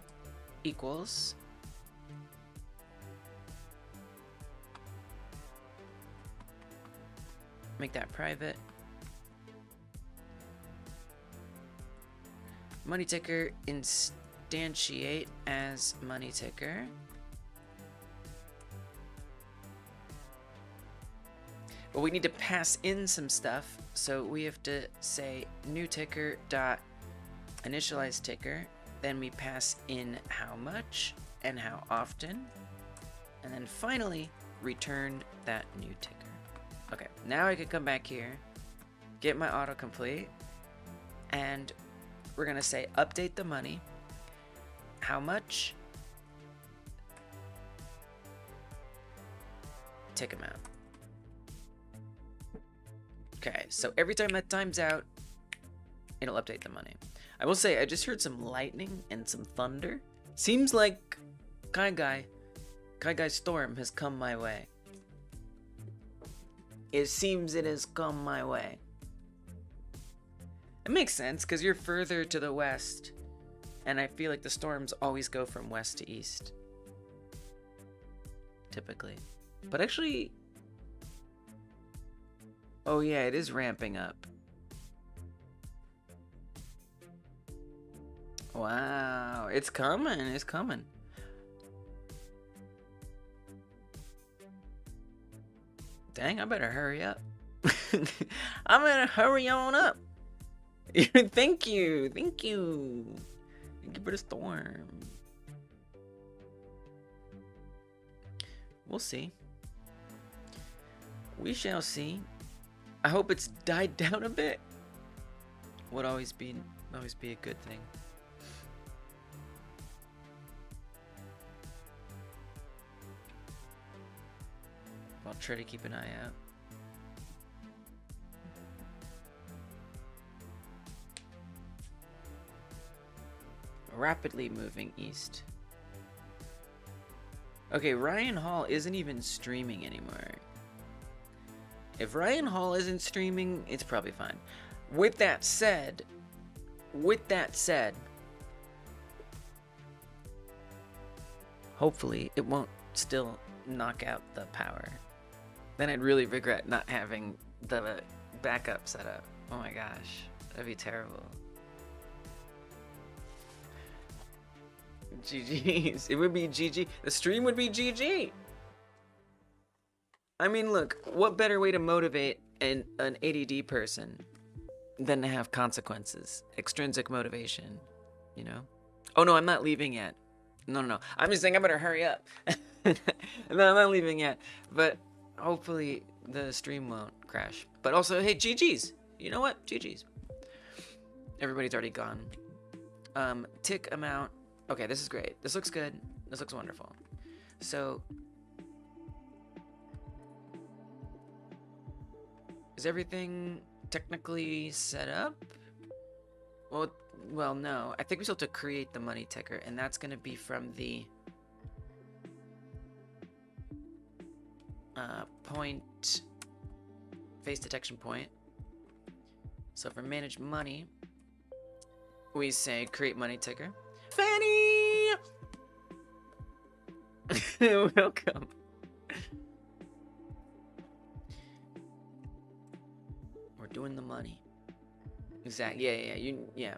equals make that private. Money ticker instantiate as money ticker. But we need to pass in some stuff, so we have to say new ticker dot initialize ticker. Then we pass in how much and how often, and then finally return that new ticker. Okay, now I can come back here, get my autocomplete, and we're gonna say update the money, how much, tick amount. Okay, so every time that times out, it'll update the money. I will say, I just heard some lightning and some thunder. Seems like Kai Guy's storm has come my way. It seems it has come my way. It makes sense, because you're further to the west, and I feel like the storms always go from west to east. Typically. But actually... Oh yeah, it is ramping up. Wow, it's coming, it's coming. Dang, I better hurry up. I better hurry on up. Thank you, thank you. Thank you for the storm. We'll see. We shall see. I hope it's died down a bit. Would always be a good thing. I'll try to keep an eye out. Rapidly moving east. Okay, Ryan Hall isn't even streaming anymore. If Ryan Hall isn't streaming, it's probably fine. With that said, hopefully it won't still knock out the power. Then I'd really regret not having the backup set up. Oh my gosh, that'd be terrible. GG's. It would be GG. The stream would be GG. I mean, look, what better way to motivate an ADD person than to have consequences? Extrinsic motivation, you know? Oh no, I'm not leaving yet. No. I'm just saying I better hurry up. No, I'm not leaving yet. But hopefully the stream won't crash. But also, hey, GG's. You know what? GG's. Everybody's already gone. Tick amount. Okay, this is great. This looks good. This looks wonderful. So... is everything technically set up? Well, no. I think we still have to create the money ticker, and that's going to be from the point, face detection point. So for manage money, we say create money ticker. Fanny! Welcome. Doing the money. Exactly. Yeah.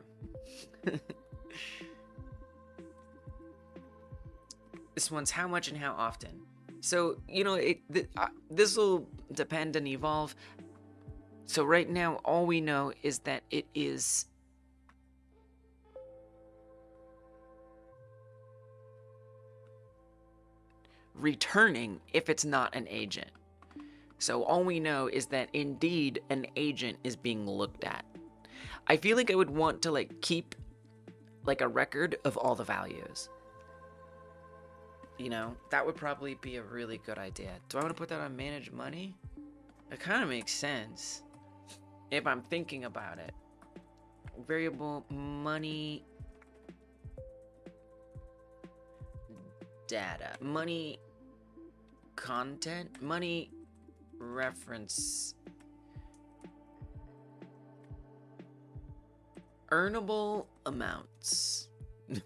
This one's how much and how often. So, you know, this will depend and evolve. So right now, all we know is that it is returning if it's not an agent. So all we know is that indeed an agent is being looked at. I feel like I would want to keep a record of all the values. You know, that would probably be a really good idea. Do I want to put that on manage money? It kind of makes sense if I'm thinking about it. Variable money data, money content, money reference Earnable amounts. Okay.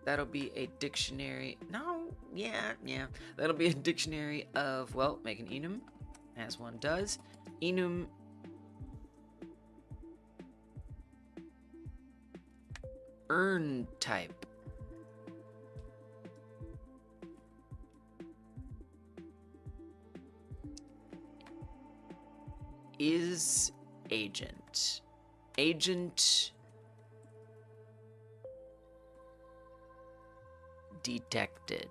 That'll be a dictionary. No, yeah. That'll be a dictionary of, well, make an enum, as one does. Enum earn type. Is agent. Agent detected.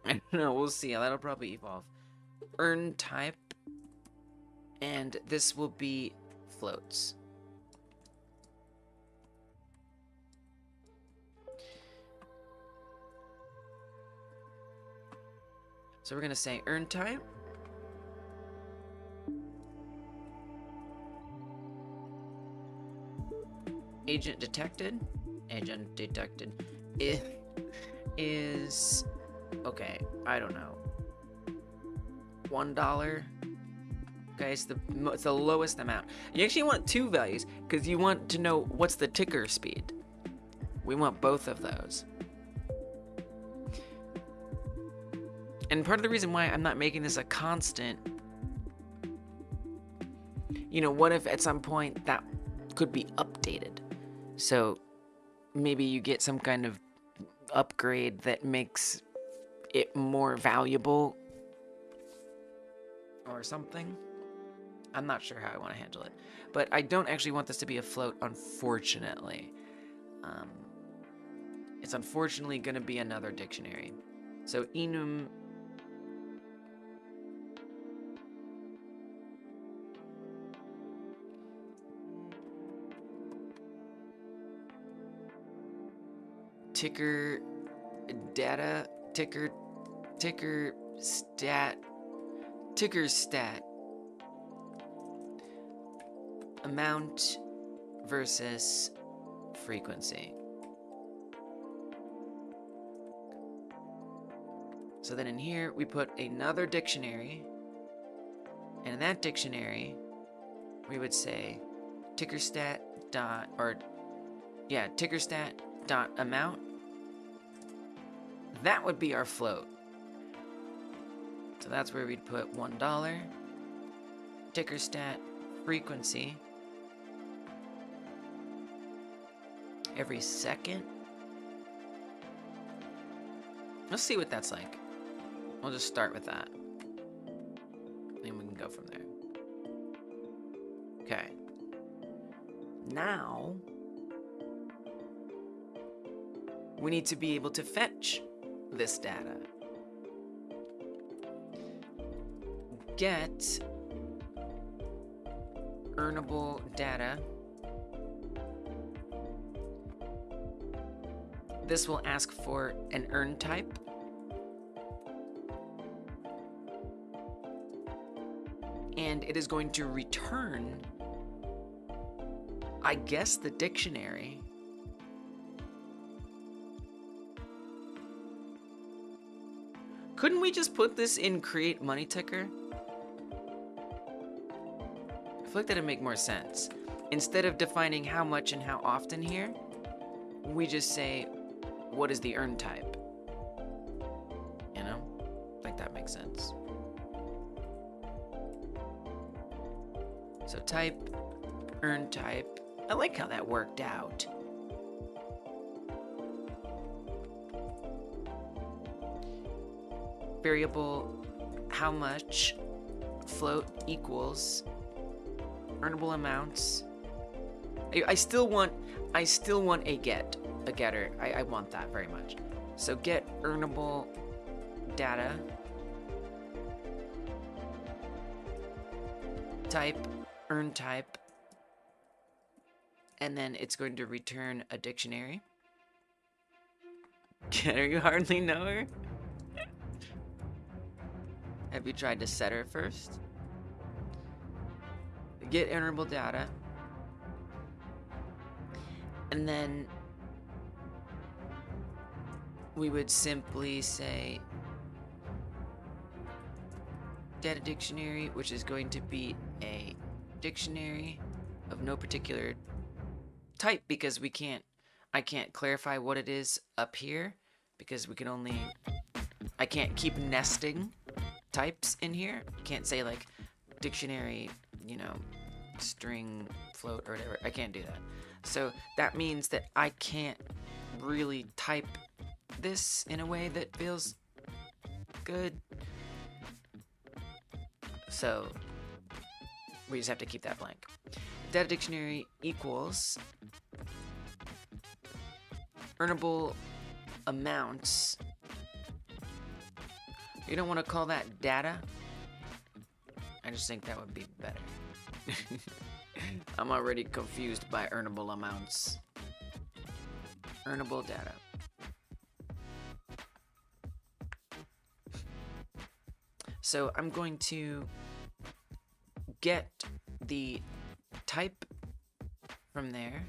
I don't know, we'll see. That'll probably evolve. Earn type. And this will be floats. So we're going to say earn type. Agent detected. Agent detected. It is, okay, I don't know, $1. Okay, it's the lowest amount. You actually want two values because you want to know what's the ticker speed. We want both of those. And part of the reason why I'm not making this a constant, you know, what if at some point that could be updated? So maybe you get some kind of upgrade that makes it more valuable or something. I'm not sure how I want to handle it, but I don't actually want this to be a float, unfortunately. It's unfortunately going to be another dictionary. So enum ticker data, ticker stat amount versus frequency. So then in here we put another dictionary, and in that dictionary we would say ticker stat dot amount. That would be our float. So that's where we'd put $1. Ticker stat frequency every second. Let's see what that's like. We'll just start with that, and we can go from there. Okay. Now we need to be able to fetch this data. Get earnable data. This will ask for an earn type. And it is going to return, I guess, the dictionary. Couldn't we just put this in create money ticker? I feel like that'd make more sense. Instead of defining how much and how often here, we just say, what is the earn type? You know? I think that makes sense. So type, earn type. I like how that worked out. Variable, how much, float equals earnable amounts. I still want a getter. I want that very much. So get earnable data, type, earn type, and then it's going to return a dictionary. Getter, you hardly know her? Have you tried to set her first? Get earnable data. And then we would simply say data dictionary, which is going to be a dictionary of no particular type, because I can't clarify what it is up here, because we can only, I can't keep nesting types in here. Can't say like dictionary, you know, string, float, or whatever. I can't do that. So that means that I can't really type this in a way that feels good. So we just have to keep that blank. Data dictionary equals earnable amounts. You don't want to call that data. I just think that would be better. I'm already confused by earnable amounts. Earnable data. So I'm going to get the type from there,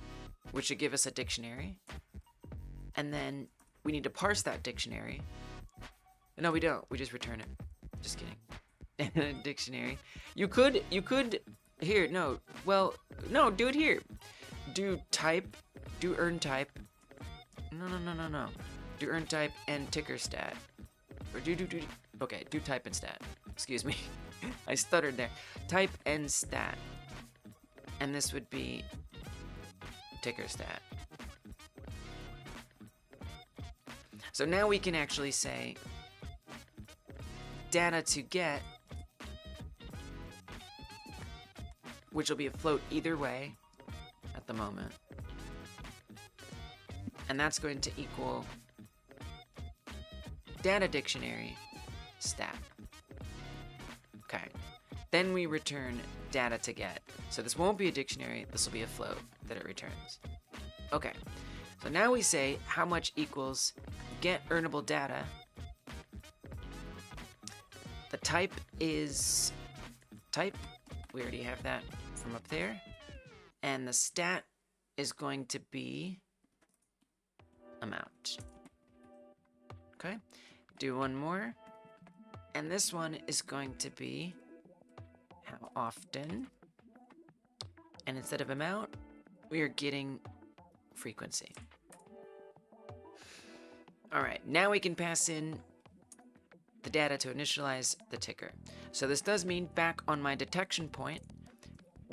which should give us a dictionary. And then we need to parse that dictionary. No, we don't. We just return it. Just kidding. Dictionary. You could, here, no. Well, no, do it here. Do type, do earn type. No. Do earn type and ticker stat. Or okay, do type and stat. Excuse me. I stuttered there. Type and stat. And this would be ticker stat. So now we can actually say data to get, which will be a float either way at the moment. And that's going to equal data dictionary stat. Okay. Then we return data to get. So this won't be a dictionary, this will be a float that it returns. Okay. So now we say how much equals get earnable data. The type is type. We already have that from up there. And the stat is going to be amount. Okay. Do one more. And this one is going to be how often. And instead of amount, we are getting frequency. All right, now we can pass in the data to initialize the ticker. So this does mean back on my detection point,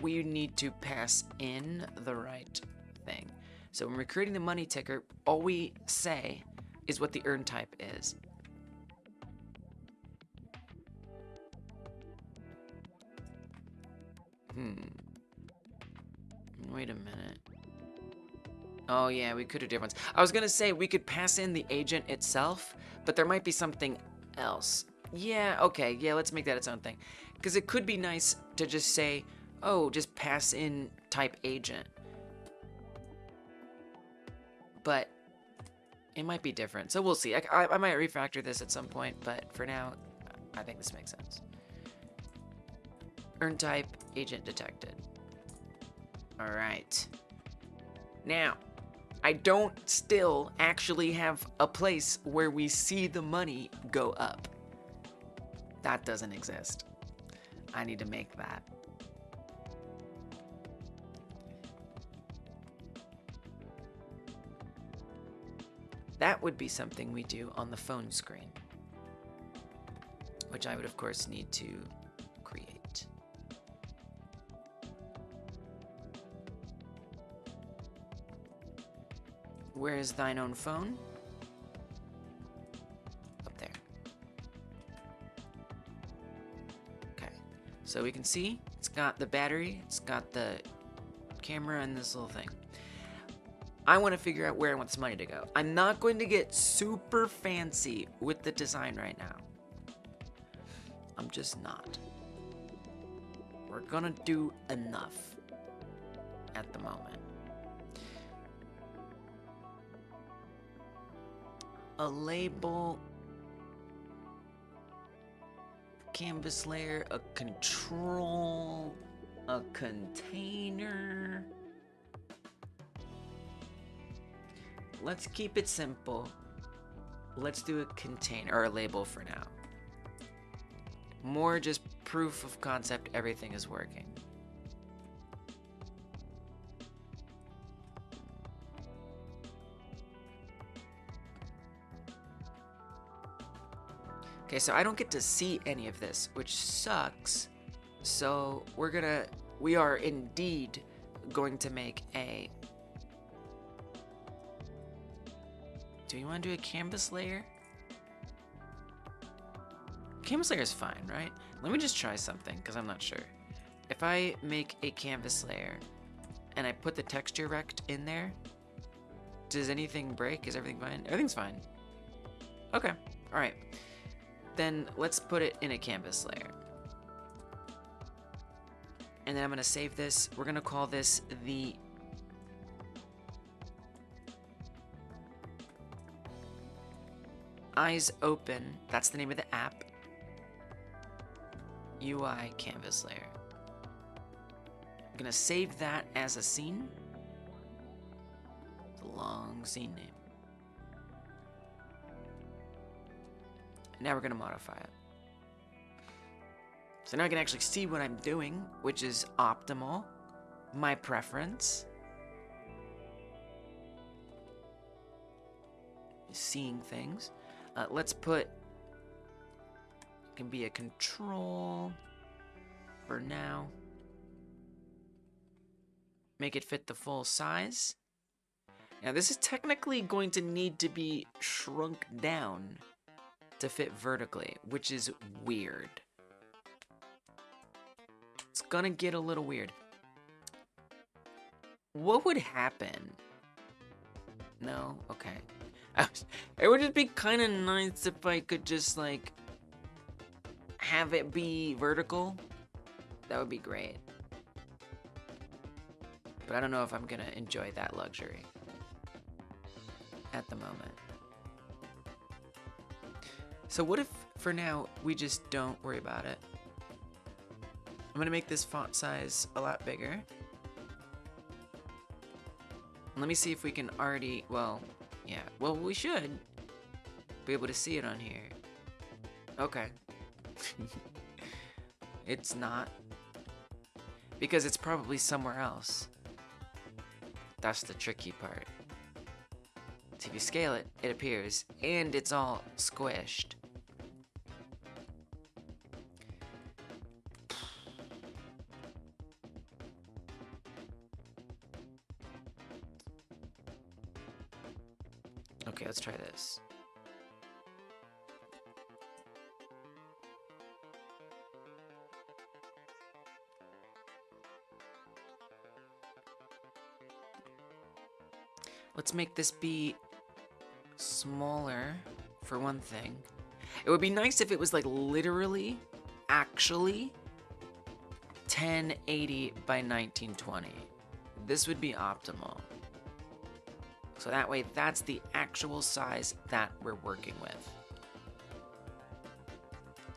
we need to pass in the right thing. So when we're creating the money ticker, all we say is what the earn type is. Wait a minute. Oh yeah, we could do different ones. I was gonna say we could pass in the agent itself, but there might be something else. Yeah, okay, yeah, let's make that its own thing. Because it could be nice to just say, oh, just pass in type agent. But it might be different, so we'll see. I might refactor this at some point, but for now, I think this makes sense. Earn type, agent detected. All right. Now, I don't still actually have a place where we see the money go up. That doesn't exist. I need to make that. That would be something we do on the phone screen, which I would of course need to create. Where is thine own phone? Up there. Okay, so we can see it's got the battery, it's got the camera, and this little thing. I want to figure out where I want this money to go. I'm not going to get super fancy with the design right now. I'm just not. We're gonna do enough at the moment. A label, canvas layer, a control, a container. Let's keep it simple. Let's do a container or a label for now. More just proof of concept everything is working. Okay, so I don't get to see any of this, which sucks. So we are indeed going to make a... Do you want to do a canvas layer? Canvas layer is fine, right? Let me just try something, because I'm not sure. If I make a canvas layer, and I put the texture rect in there, does anything break? Is everything fine? Everything's fine. Okay, alright. Then let's put it in a canvas layer. And then I'm gonna save this. We're gonna call this the Eyes Open. That's the name of the app. UI canvas layer. I'm gonna save that as a scene. It's a long scene name. And now we're gonna modify it. So now I can actually see what I'm doing, which is optimal. My preference. Seeing things. Let's put, can be a control for now. Make it fit the full size. Now this is technically going to need to be shrunk down to fit vertically, which is weird. It's gonna get a little weird. What would happen? No? Okay. It would just be kind of nice if I could just, like, have it be vertical. That would be great. But I don't know if I'm gonna enjoy that luxury at the moment. So what if, for now, we just don't worry about it? I'm gonna make this font size a lot bigger. Let me see if we can already, well, yeah, well, we should be able to see it on here. Okay. It's not. Because it's probably somewhere else. That's the tricky part. So if you scale it, it appears, and it's all squished. Okay, let's try this. Let's make this be smaller, for one thing. It would be nice if it was like literally, actually, 1080 by 1920. This would be optimal. So that way, that's the actual size that we're working with.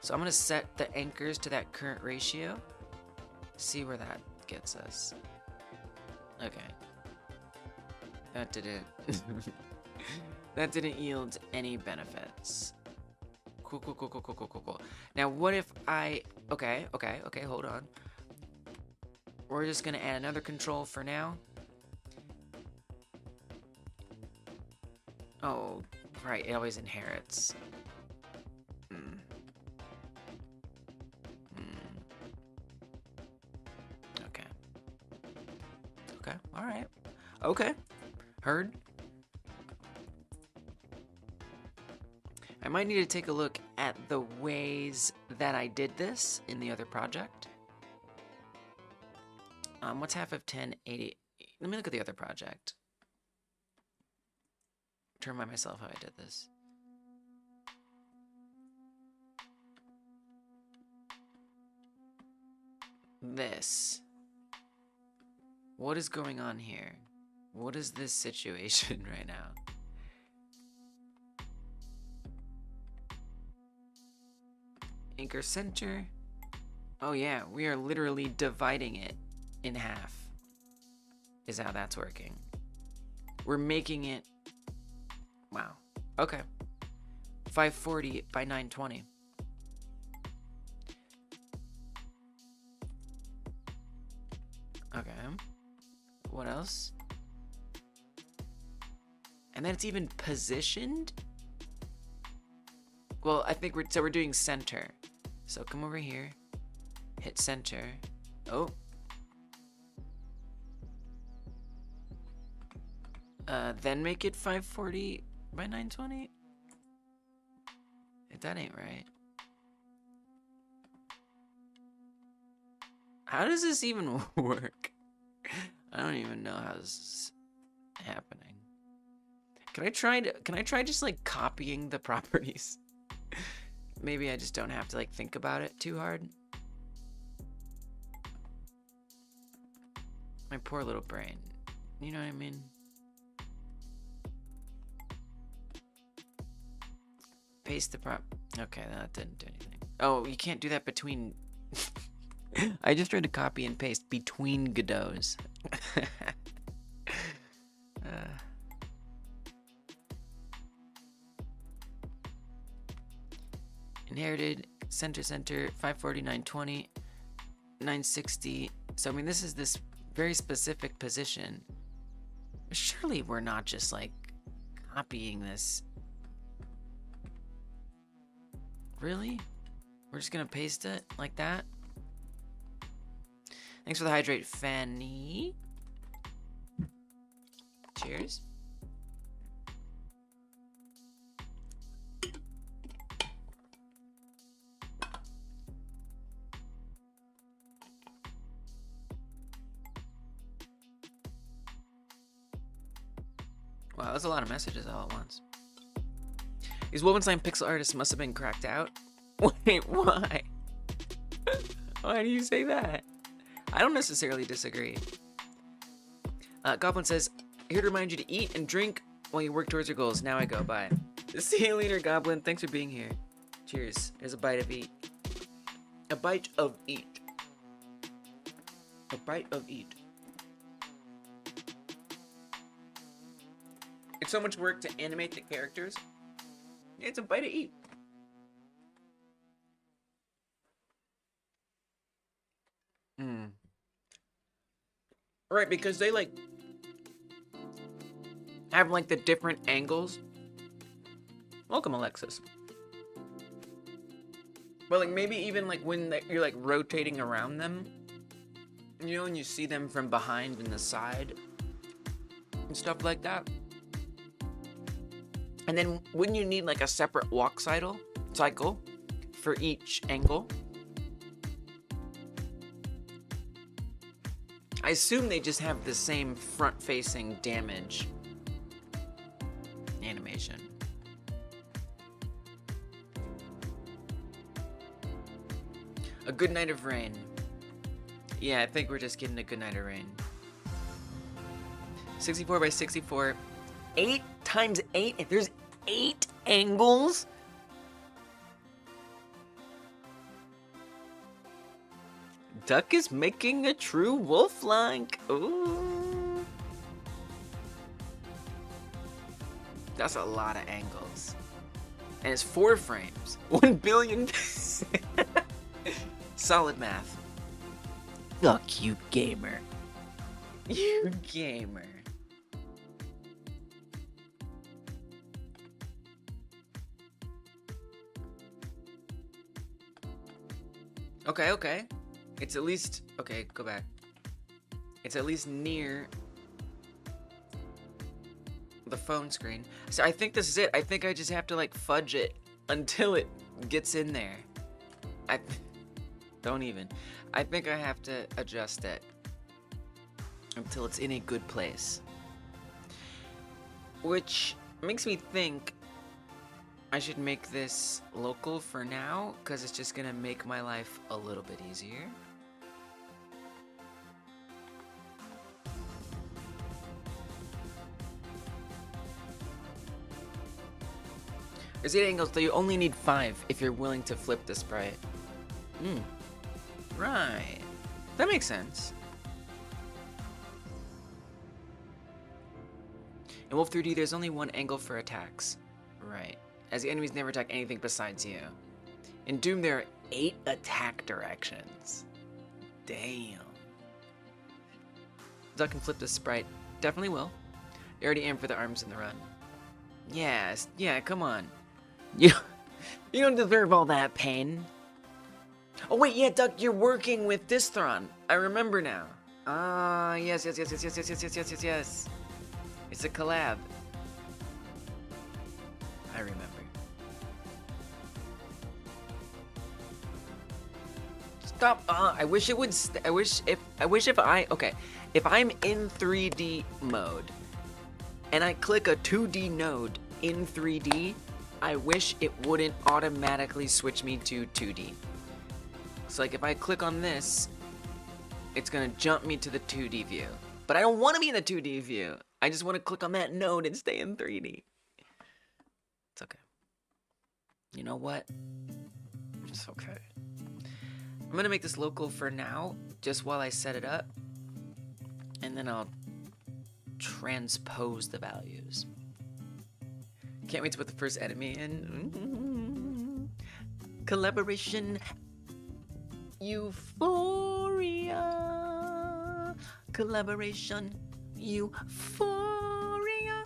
So I'm gonna set the anchors to that current ratio. See where that gets us. Okay. That didn't that didn't yield any benefits. Cool, cool, cool, cool, cool, cool, cool, cool. Now what if I okay, hold on. We're just gonna add another control for now. Oh, right, it always inherits. Okay. Okay, alright. Okay. Heard. I might need to take a look at the ways that I did this in the other project. What's half of 1080? Let me look at the other project. To remind myself how I did this. This. What is going on here? What is this situation right now? Anchor center. Oh yeah, we are literally dividing it in half. Is how that's working. We're making it. Wow. Okay. 540 by 920. Okay. What else? And then it's even positioned? Well, I think we're doing center. So come over here. Hit center. Oh. Then make it 540 by 920. That ain't right. How does this even work? I don't even know how this is happening. Can I try just like copying the properties? Maybe I just don't have to like think about it too hard. My poor little brain. You know what I mean? Paste the prop. Okay, that didn't do anything. Oh, you can't do that between... I just tried to copy and paste between Godots. Inherited, center, 540, 920, 960. So, I mean, this is this very specific position. Surely we're not just, like, copying this. Really? We're just gonna paste it like that? Thanks for the hydrate, Fanny. Cheers. Wow, that's a lot of messages all at once. These Wolfenstein pixel artists must have been cracked out. Wait, why? Why do you say that? I don't necessarily disagree. Goblin says, here to remind you to eat and drink while you work towards your goals. Now I go. Bye. See you later, Goblin. Thanks for being here. Cheers. Here's a bite of eat. A bite of eat. A bite of eat. It's so much work to animate the characters. It's a bite of eat. Right, because they like have like the different angles. Welcome, Alexis. But like maybe even like when you're like rotating around them, you know, and you see them from behind and the side and stuff like that. And then wouldn't you need like a separate walk cycle for each angle? I assume they just have the same front-facing damage animation. A good night of rain. Yeah, I think we're just getting a good night of rain. 64 by 64. 8 times 8? If there's 8 angles? Duck is making a true wolf-like. Ooh. That's a lot of angles. And it's 4 frames. 1 billion. Solid math. Fuck you, gamer. You gamer. Okay. It's at least... Okay, go back. It's at least near the phone screen. So I think this is it. I think I just have to, like, fudge it until it gets in there. Don't even. I think I have to adjust it until it's in a good place. Which makes me think I should make this local for now, because it's just going to make my life a little bit easier. There's 8 angles, though you only need 5 if you're willing to flip the sprite. Right. That makes sense. In Wolf 3D, there's only 1 angle for attacks. Right. As the enemies never attack anything besides you. In Doom, there are 8 attack directions. Damn. Duck can flip the sprite. Definitely will. You already aim for the arms in the run. Yes. Yeah, come on. You don't deserve all that pain. Oh wait, yeah, Duck, you're working with Distron. I remember now. Ah, yes. It's a collab. I remember. Stop. I wish it would. If I'm in 3D mode and I click a 2D node in 3D, I wish it wouldn't automatically switch me to 2D. So like if I click on this, it's gonna jump me to the 2D view. But I don't want to be in the 2D view. I just want to click on that node and stay in 3D. It's okay. You know what? It's okay. I'm gonna make this local for now, just while I set it up. And then I'll transpose the values. Can't wait to put the first enemy in. Collaboration. Euphoria. Collaboration. Euphoria.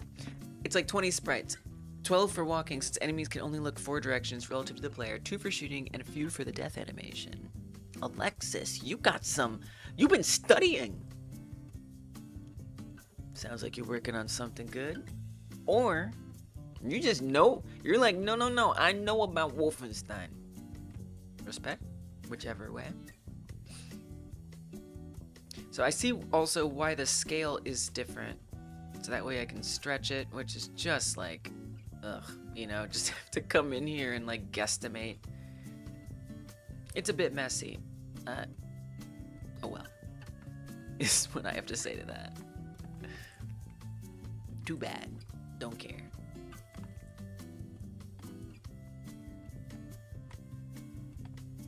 It's like 20 sprites. 12 for walking, since enemies can only look 4 directions relative to the player. 2 for shooting, and a few for the death animation. Alexis, you got some. You've been studying. Sounds like you're working on something good. Or you just know. You're like, no. I know about Wolfenstein. Respect, whichever way. So I see also why the scale is different. So that way I can stretch it, which is just like, you know, just have to come in here and like guesstimate. It's a bit messy. Oh well. Is what I have to say to that. Too bad. Don't care.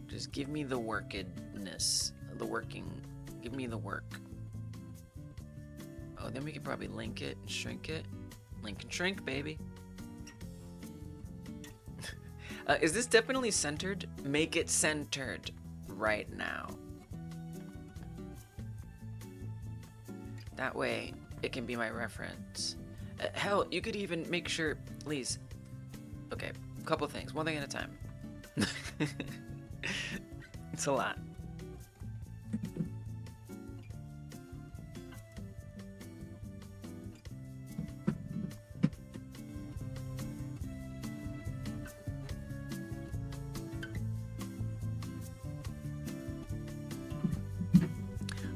Just give me the workedness. The working. Give me the work. Oh, then we could probably link it and shrink it. Link and shrink, baby. Is this definitely centered? Make it centered right now. That way, it can be my reference. Hell, you could even make sure, please. Okay, a couple things. One thing at a time. It's a lot.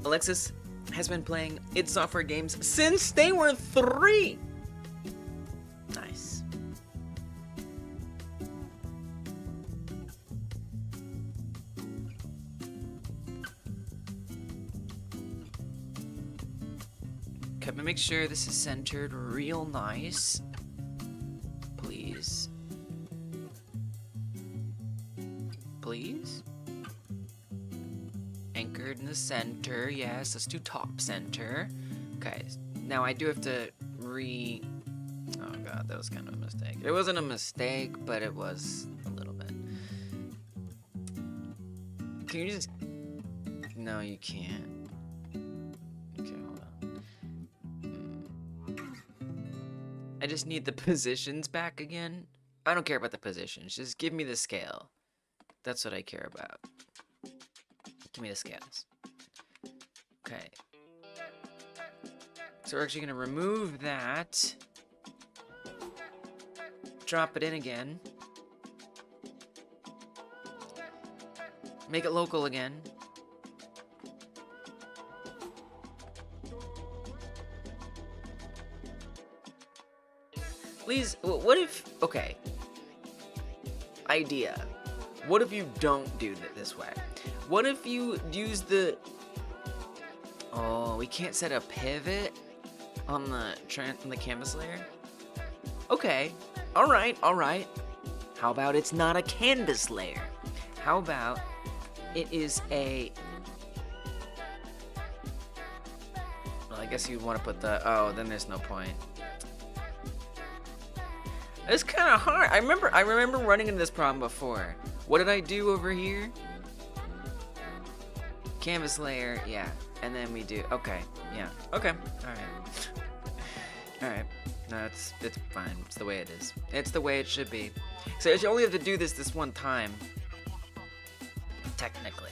Alexis has been playing id Software games since they were 3. Nice. Okay, I'm gonna make sure this is centered real nice. Please. Please? Anchored in the center, yes, let's do top center. Okay, now I do have to oh god, that was kind of a mistake. It wasn't a mistake, but it was a little bit. Can you just... No, you can't. Okay, hold on. I just need the positions back again. I don't care about the positions, just give me the scale. That's what I care about. Give me the scales. Okay. So we're actually going to remove that. Drop it in again. Make it local again. Please, what if... Okay. Idea. What if you don't do it this way? What if you use the... Oh, we can't set a pivot on the canvas layer? Okay. Alright. How about it's not a canvas layer? How about it is a... Well, I guess you'd want to put the... Oh, then there's no point. It's kind of hard. I remember running into this problem before. What did I do over here? Canvas layer, yeah. And then we do, okay, yeah. Okay, alright. Alright. No, it's fine. It's the way it is. It's the way it should be. So you only have to do this one time. Technically.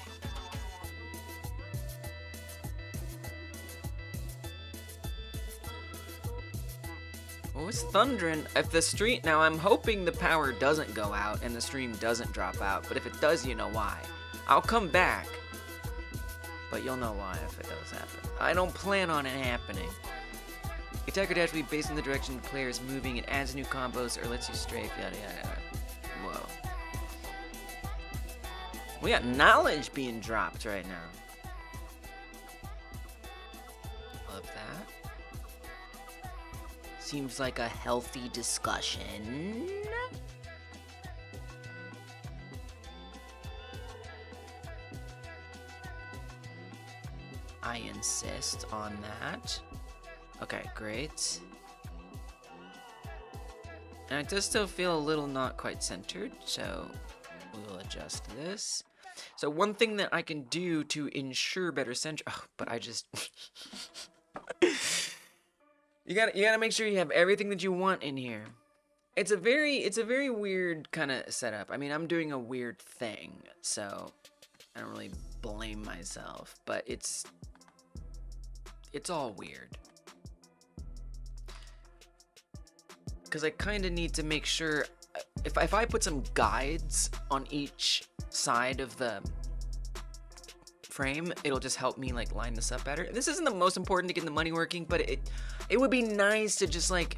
Oh, it's thundering. If the stream... Now, I'm hoping the power doesn't go out and the stream doesn't drop out. But if it does, you know why. I'll come back. But you'll know why if it does happen. I don't plan on it happening. Attack or dash will be based on the direction the player is moving. It adds new combos or lets you strafe. Yada, yada, yada. Whoa. We got knowledge being dropped right now. Love that. Seems like a healthy discussion. I insist on that. Okay, great. And it does still feel a little not quite centered, so we'll adjust this. So one thing that I can do to ensure better center... Oh, but I just... You gotta make sure you have everything that you want in here. It's a very weird kind of setup. I mean, I'm doing a weird thing, so I don't really blame myself, but it's all weird. Because I kind of need to make sure, if I put some guides on each side of the frame, it'll just help me like line this up better. This isn't the most important to get the money working, but it would be nice to just like,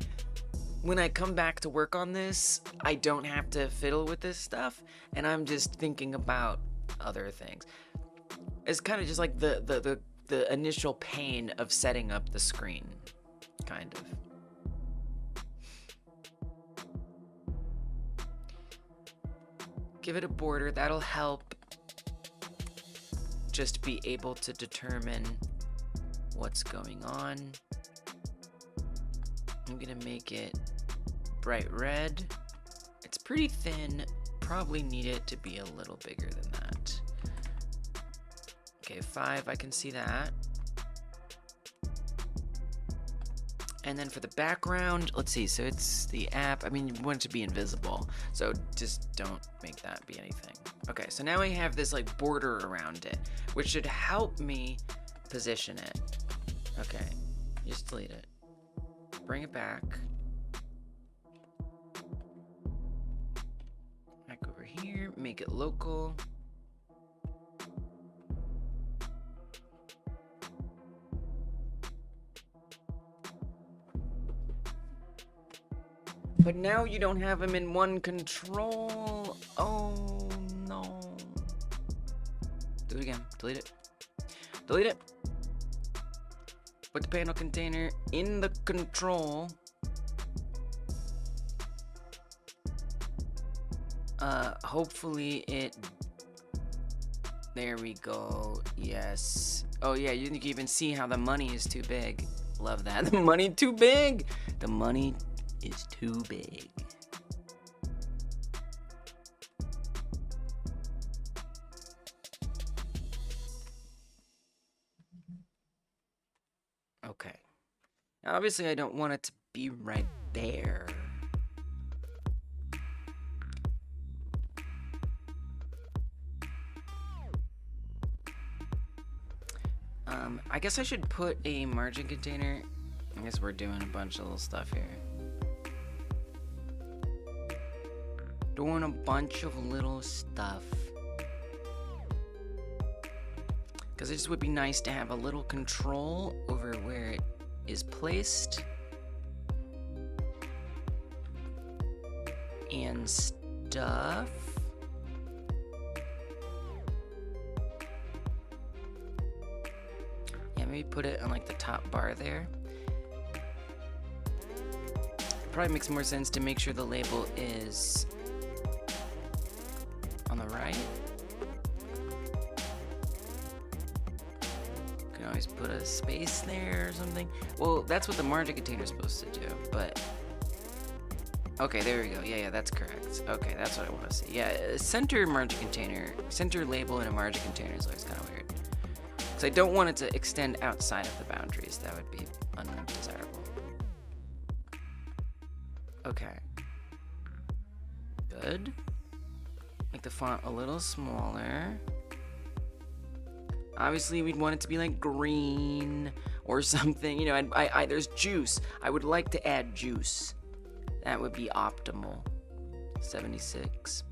when I come back to work on this, I don't have to fiddle with this stuff, and I'm just thinking about other things. It's kind of just like the initial pain of setting up the screen, kind of. Give it a border, that'll help just be able to determine what's going on. I'm gonna make it bright red. It's pretty thin, probably need it to be a little bigger than that. Okay, 5, I can see that. And then for the background, let's see, so it's the app. I mean, you want it to be invisible, so just don't make that be anything. Okay, so now I have this like border around it, which should help me position it. Okay, just delete it. Bring it back. Back over here, make it local. But now you don't have him in one control. Oh no. Do it again. Delete it. Delete it. Put the panel container in the control. Hopefully it... There we go. Yes. Oh yeah, you can even see how the money is too big. Love that. The money too big. The money is too big. Okay. Now, obviously, I don't want it to be right there. I guess I should put a margin container. I guess we're doing a bunch of little stuff here. Doing a bunch of little stuff. Because it just would be nice to have a little control over where it is placed. And stuff. Yeah, maybe put it on like the top bar there. Probably makes more sense to make sure the label is on the right. Can always put a space there or something. Well, that's what the margin container is supposed to do, but okay, there we go. Yeah, that's correct. Okay, that's what I want to see. Yeah, center margin container, center label in a margin container is always kind of weird. Because I don't want it to extend outside of the boundaries. That would be undesirable. Okay. Good. Make the font a little smaller. Obviously, we'd want it to be like green or something. You know, there's juice. I would like to add juice. That would be optimal. 76.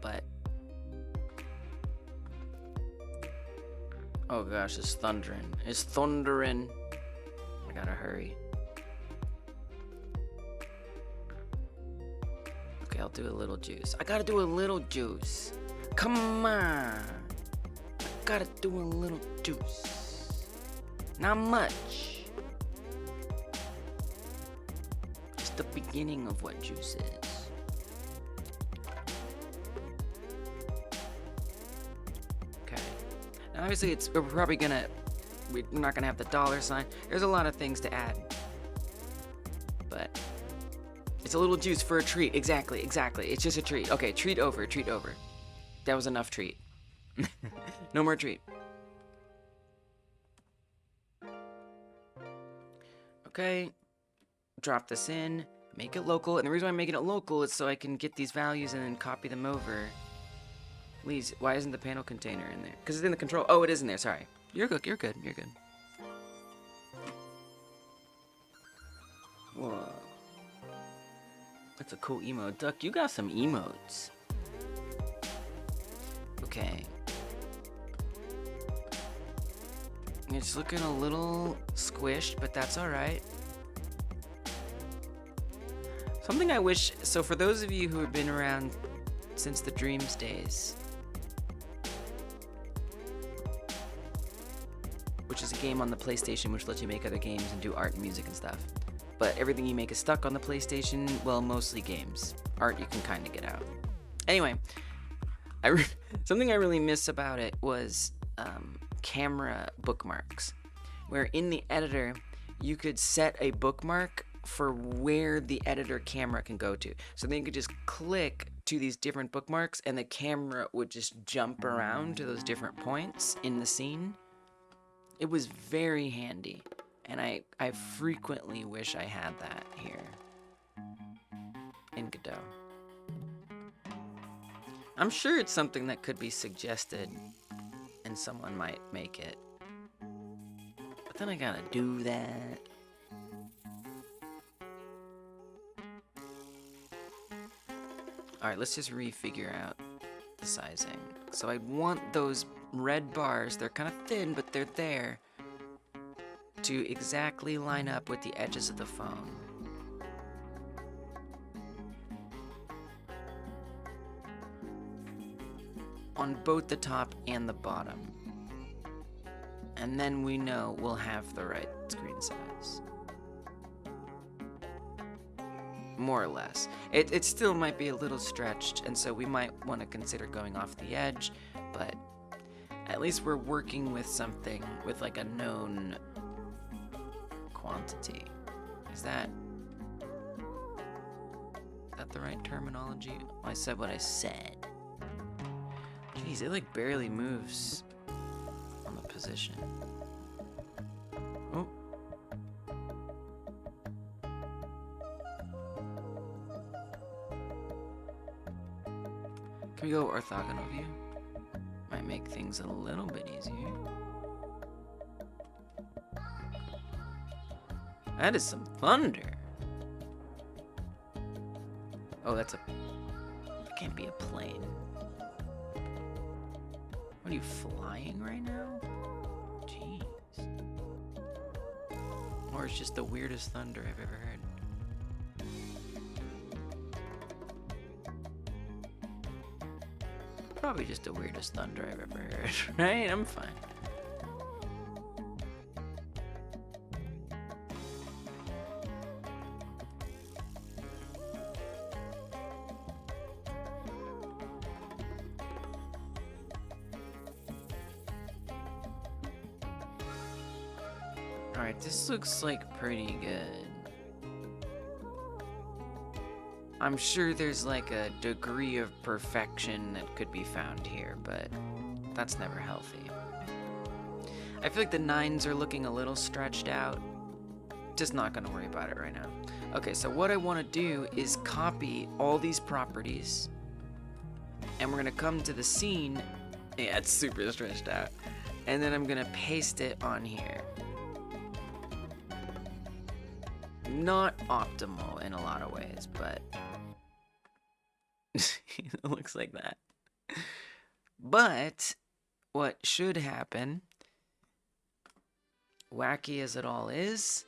But oh gosh, it's thundering. It's thundering. I gotta hurry. Okay, I'll do a little juice. I gotta do a little juice. Come on. Gotta do a little juice. Not much. Just the beginning of what juice is. Okay. Now obviously we're probably gonna, we're not gonna have the dollar sign. There's a lot of things to add. But it's a little juice for a treat. Exactly. It's just a treat. Okay, treat over. That was enough treat. No more treat. Okay, drop this in, make it local, and the reason why I'm making it local is so I can get these values and then copy them over. Please, why isn't the panel container in there? Because it's in the control. Oh, it is in there, sorry. You're good. Whoa. That's a cool emote. Duck, you got some emotes. Okay. It's looking a little squished, but that's alright. Something I wish, so for those of you who have been around since the Dreams days, which is a game on the PlayStation which lets you make other games and do art and music and stuff. But everything you make is stuck on the PlayStation, well, mostly games. Art you can kind of get out. Anyway, something I really miss about it was camera bookmarks, where in the editor you could set a bookmark for where the editor camera can go to. So then you could just click to these different bookmarks and the camera would just jump around to those different points in the scene. It was very handy, and I frequently wish I had that here in Godot. I'm sure it's something that could be suggested and someone might make it. But then I gotta do that. Alright, let's just refigure out the sizing. So I want those red bars, they're kind of thin, but they're there, to exactly line up with the edges of the phone. On both the top and the bottom. And then we know we'll have the right screen size. More or less. It still might be a little stretched, and so we might want to consider going off the edge, but at least we're working with something with like a known quantity. Is that the right terminology? I said what I said. Jeez, it like barely moves on the position. Oh. Can we go orthogonal view? Might make things a little bit easier. That is some thunder. Oh, that can't be a plane. What are you, flying right now? Jeez. Or it's just the weirdest thunder I've ever heard. Probably just the weirdest thunder I've ever heard, right? I'm fine. Alright, this looks like pretty good. I'm sure there's like a degree of perfection that could be found here, but that's never healthy. I feel like the 9s are looking a little stretched out. Just not gonna worry about it right now. Okay, so what I want to do is copy all these properties, and we're gonna come to the scene. Yeah, it's super stretched out. And then I'm gonna paste it on here. Not optimal in a lot of ways, but it looks like that. But what should happen, wacky as it all is,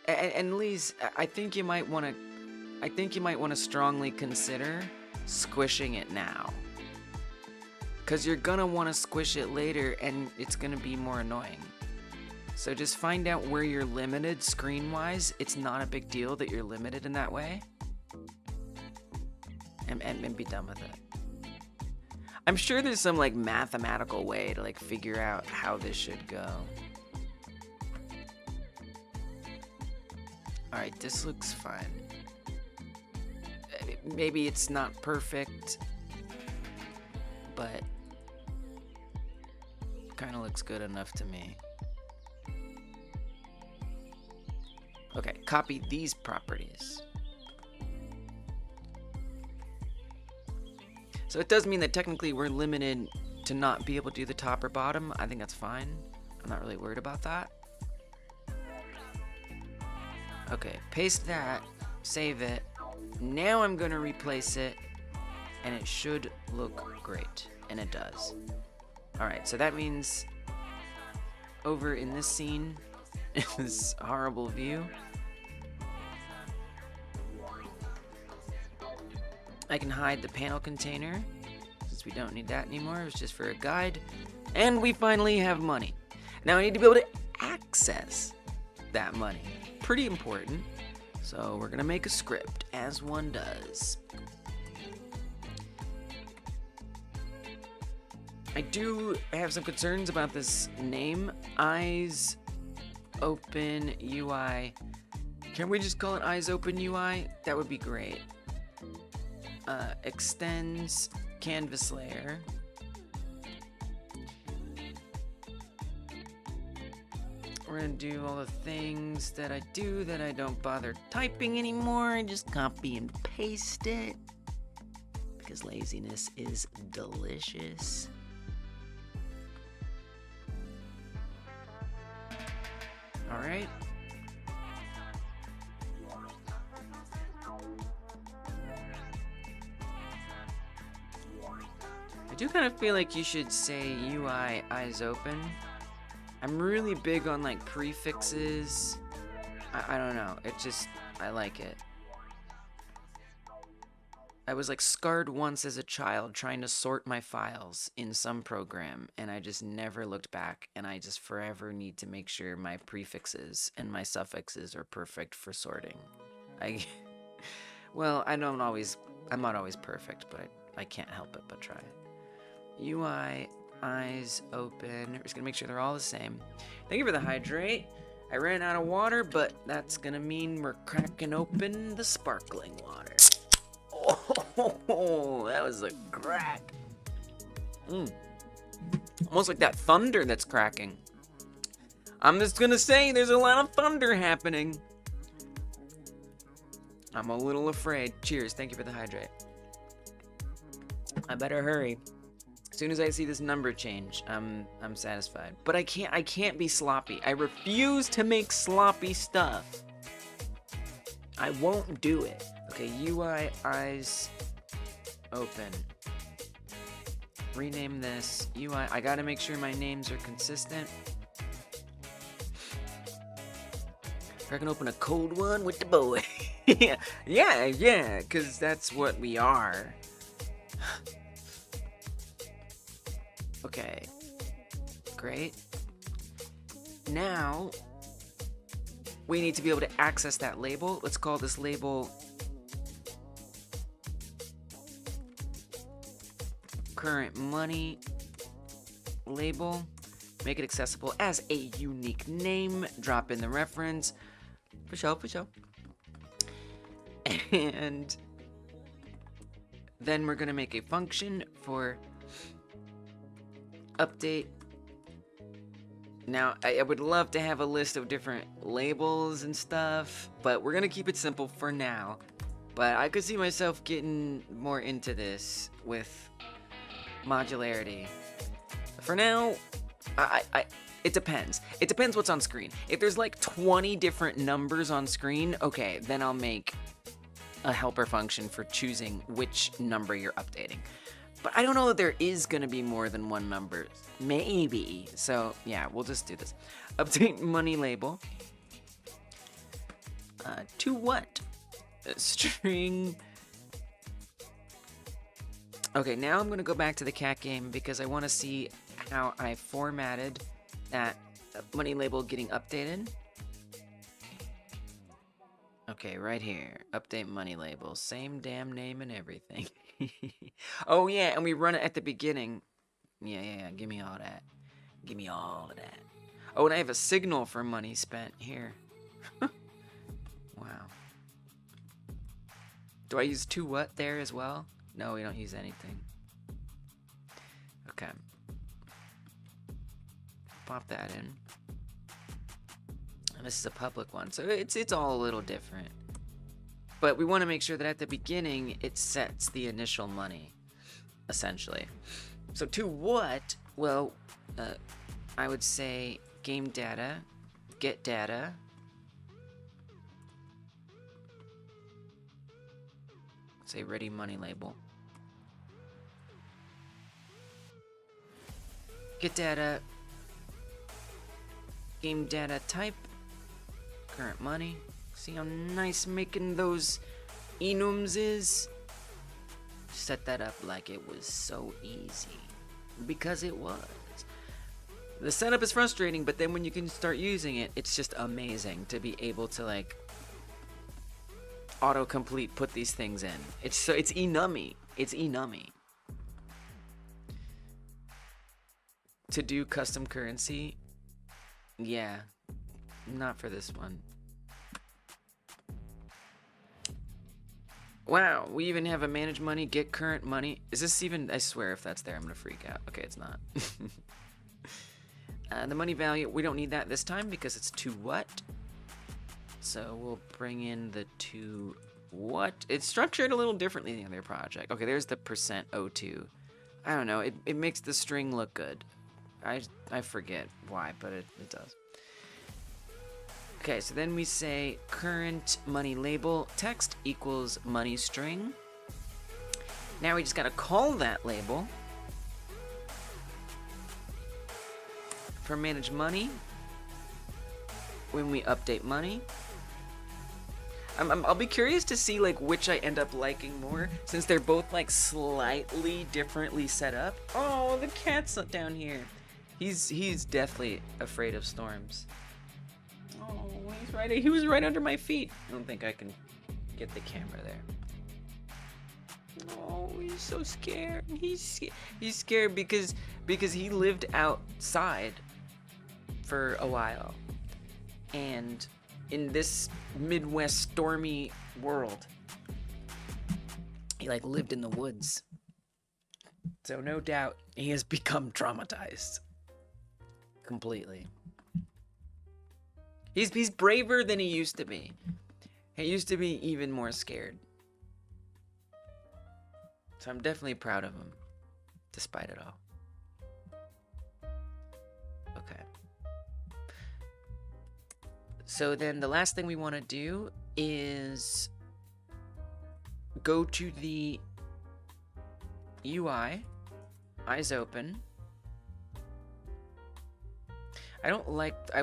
and Lise, I think you might want to strongly consider squishing it now, because you're gonna want to squish it later and it's gonna be more annoying. So just find out where you're limited screen wise. It's not a big deal that you're limited in that way, and be done with it. I'm sure there's some like mathematical way to like figure out how this should go. Alright, this looks fine. Maybe it's not perfect, but kind of looks good enough to me. Okay, copy these properties. So it does mean that technically we're limited to not be able to do the top or bottom. I think that's fine. I'm not really worried about that. Okay, paste that, save it. Now I'm gonna replace it, and it should look great, and it does. Alright, so that means over in this scene, in this horrible view, I can hide the panel container, since we don't need that anymore. It was just for a guide. And we finally have money. Now I need to be able to access that money. Pretty important. So we're gonna make a script, as one does. I do have some concerns about this name, Eyes Open UI. Can we just call it Eyes Open UI? That would be great. Extends canvas layer. We're gonna do all the things that I do that I don't bother typing anymore. I just copy and paste it, because laziness is delicious. Alright. I do kind of feel like you should say UI eyes open. I'm really big on like prefixes. I don't know. It just, I like it. I was like scarred once as a child trying to sort my files in some program, and I just never looked back, and I just forever need to make sure my prefixes and my suffixes are perfect for sorting. Well, I'm not always perfect, but I can't help it but try it. UI eyes open. We're just gonna make sure they're all the same. Thank you for the hydrate. I ran out of water, but that's gonna mean we're cracking open the sparkling water. Oh, that was a crack. Almost like that thunder that's cracking. I'm just gonna say there's a lot of thunder happening. I'm a little afraid. Cheers. Thank you for the hydrate. I better hurry. As soon as I see this number change, I'm satisfied. But I can't be sloppy. I refuse to make sloppy stuff. I won't do it. Okay, UI eyes open. Rename this UI. I gotta make sure my names are consistent. I can open a cold one with the boy. yeah, because that's what we are. Okay, great. Now, we need to be able to access that label. Let's call this label current money label. Make it accessible as a unique name. Drop in the reference. For sure. And then we're gonna make a function for update Now, I would love to have a list of different labels and stuff, but we're gonna keep it simple for now. But I could see myself getting more into this with modularity. For now, it depends. It depends what's on screen. If there's like 20 different numbers on screen, okay, then I'll make a helper function for choosing which number you're updating. But I don't know that there is gonna be more than one number. Maybe. So yeah, we'll just do this. Update money label. To what? String. Okay, now I'm gonna go back to the cat game because I wanna see how I formatted that money label getting updated. Okay, right here. Update money label. Same damn name and everything. Oh yeah, and we run it at the beginning. Yeah, give me all that. Give me all of that. Oh, and I have a signal for money spent here. Wow. Do I use to what there as well? No, we don't use anything. Okay. Pop that in. And this is a public one, so it's all a little different. But we want to make sure that at the beginning it sets the initial money, essentially. So to what? Well, I would say game data, get data. Say ready money label. Get data, game data type, current money. See how nice making those enums is? Set that up like it was so easy. Because it was. The setup is frustrating, but then when you can start using it, it's just amazing to be able to like autocomplete put these things in. It's enummy. It's enummy. To do custom currency, yeah, not for this one. Wow, we even have a manage money, get current money. Is this even, I swear if that's there, I'm gonna freak out. Okay, it's not. The money value, we don't need that this time because it's to what? So we'll bring in the to what? It's structured a little differently than the other project. Okay, there's the %02. I don't know, it makes the string look good. I forget why, but it does. Okay, so then we say current money label text equals money string. Now we just gotta call that label. For manage money, when we update money. I'll be curious to see like which I end up liking more, since they're both like slightly differently set up. Oh, the cat's down here. He's deathly afraid of storms. Oh, he was right under my feet. I don't think I can get the camera there. Oh, he's so scared. He's scared because he lived outside for a while. And in this Midwest stormy world, he like lived in the woods. So no doubt he has become traumatized. Completely. He's braver than he used to be. He used to be even more scared. So I'm definitely proud of him, despite it all. Okay. So then the last thing we want to do is go to the UI, eyes open. I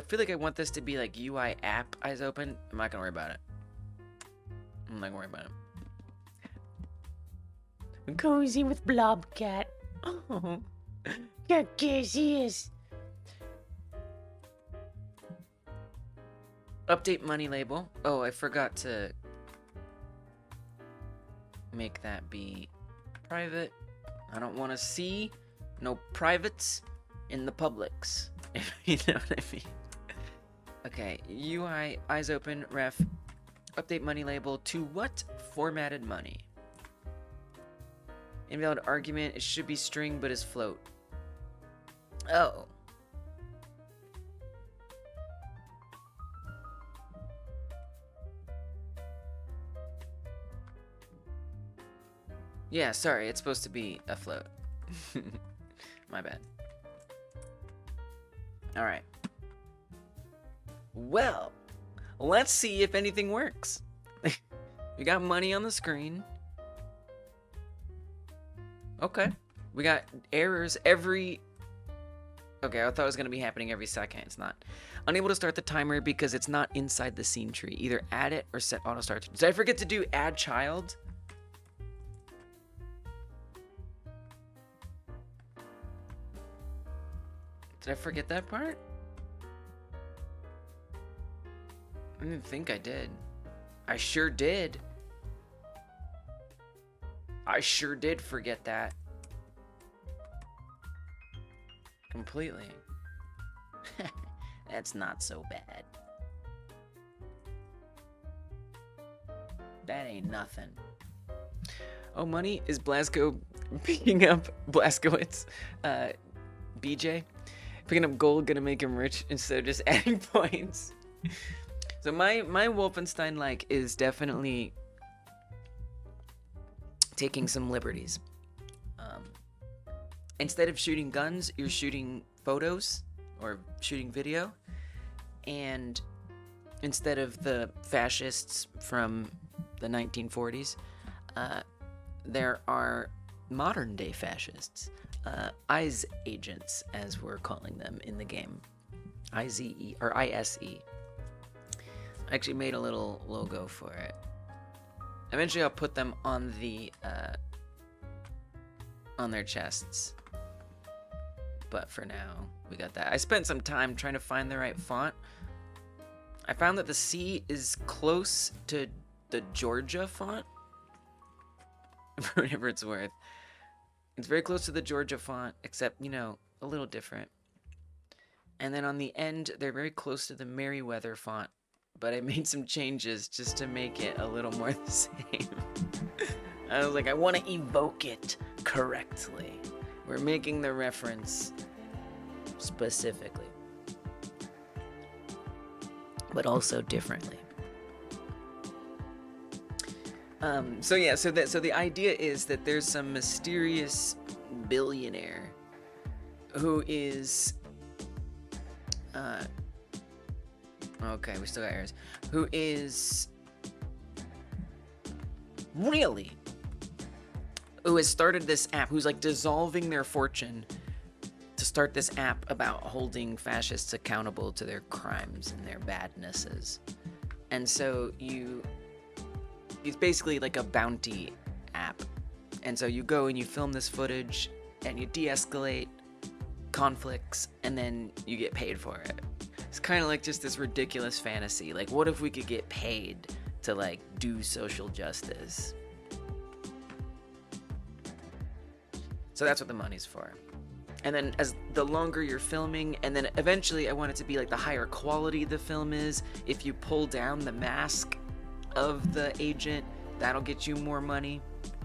feel like I want this to be like UI app, eyes open. I'm not gonna worry about it. I'm not gonna worry about it. Cozy with Blobcat. Oh, yeah, yes, he is. Update money label. Oh, I forgot to make that be private. I don't want to see no privates in the publics. If you know what I mean. Okay, UI, eyes open, ref, update money label to what? Formatted money. Invalid argument, it should be string but is float. Oh. Yeah, sorry, it's supposed to be a float. My bad. Alright. Well, let's see if anything works. We got money on the screen. Okay. We got errors every... Okay, I thought it was going to be happening every second. It's not. Unable to start the timer because it's not inside the scene tree. Either add it or set auto start. Did I forget to do add child? Did I forget that part? I didn't think I did. I sure did. I sure did forget that. Completely. That's not so bad. That ain't nothing. Oh, money? Is Blasco picking up Blaskowitz? BJ? Picking up gold gonna make him rich instead of just adding points. So my Wolfenstein-like is definitely taking some liberties. Instead of shooting guns, you're shooting photos or shooting video. And instead of the fascists from the 1940s, there are modern day fascists. ISE agents, as we're calling them in the game. IZE, or ISE. I actually made a little logo for it. Eventually I'll put them on the, on their chests. But for now, we got that. I spent some time trying to find the right font. I found that the C is close to the Georgia font. For whatever it's worth. It's very close to the Georgia font, except, you know, a little different. And then on the end, they're very close to the Merriweather font. But I made some changes just to make it a little more the same. I was like, I want to evoke it correctly. We're making the reference specifically. But also differently. So the idea is that there's some mysterious billionaire who is okay, we still got errors. Who has started this app, who's like dissolving their fortune to start this app about holding fascists accountable to their crimes and their badnesses. And so it's basically like a bounty app. And so you go and you film this footage and you de-escalate conflicts and then you get paid for it. It's kind of like just this ridiculous fantasy. Like, what if we could get paid to like do social justice? So that's what the money's for. And then as the longer you're filming, and then eventually I want it to be like the higher quality the film is. If you pull down the mask of the agent, that'll get you more money.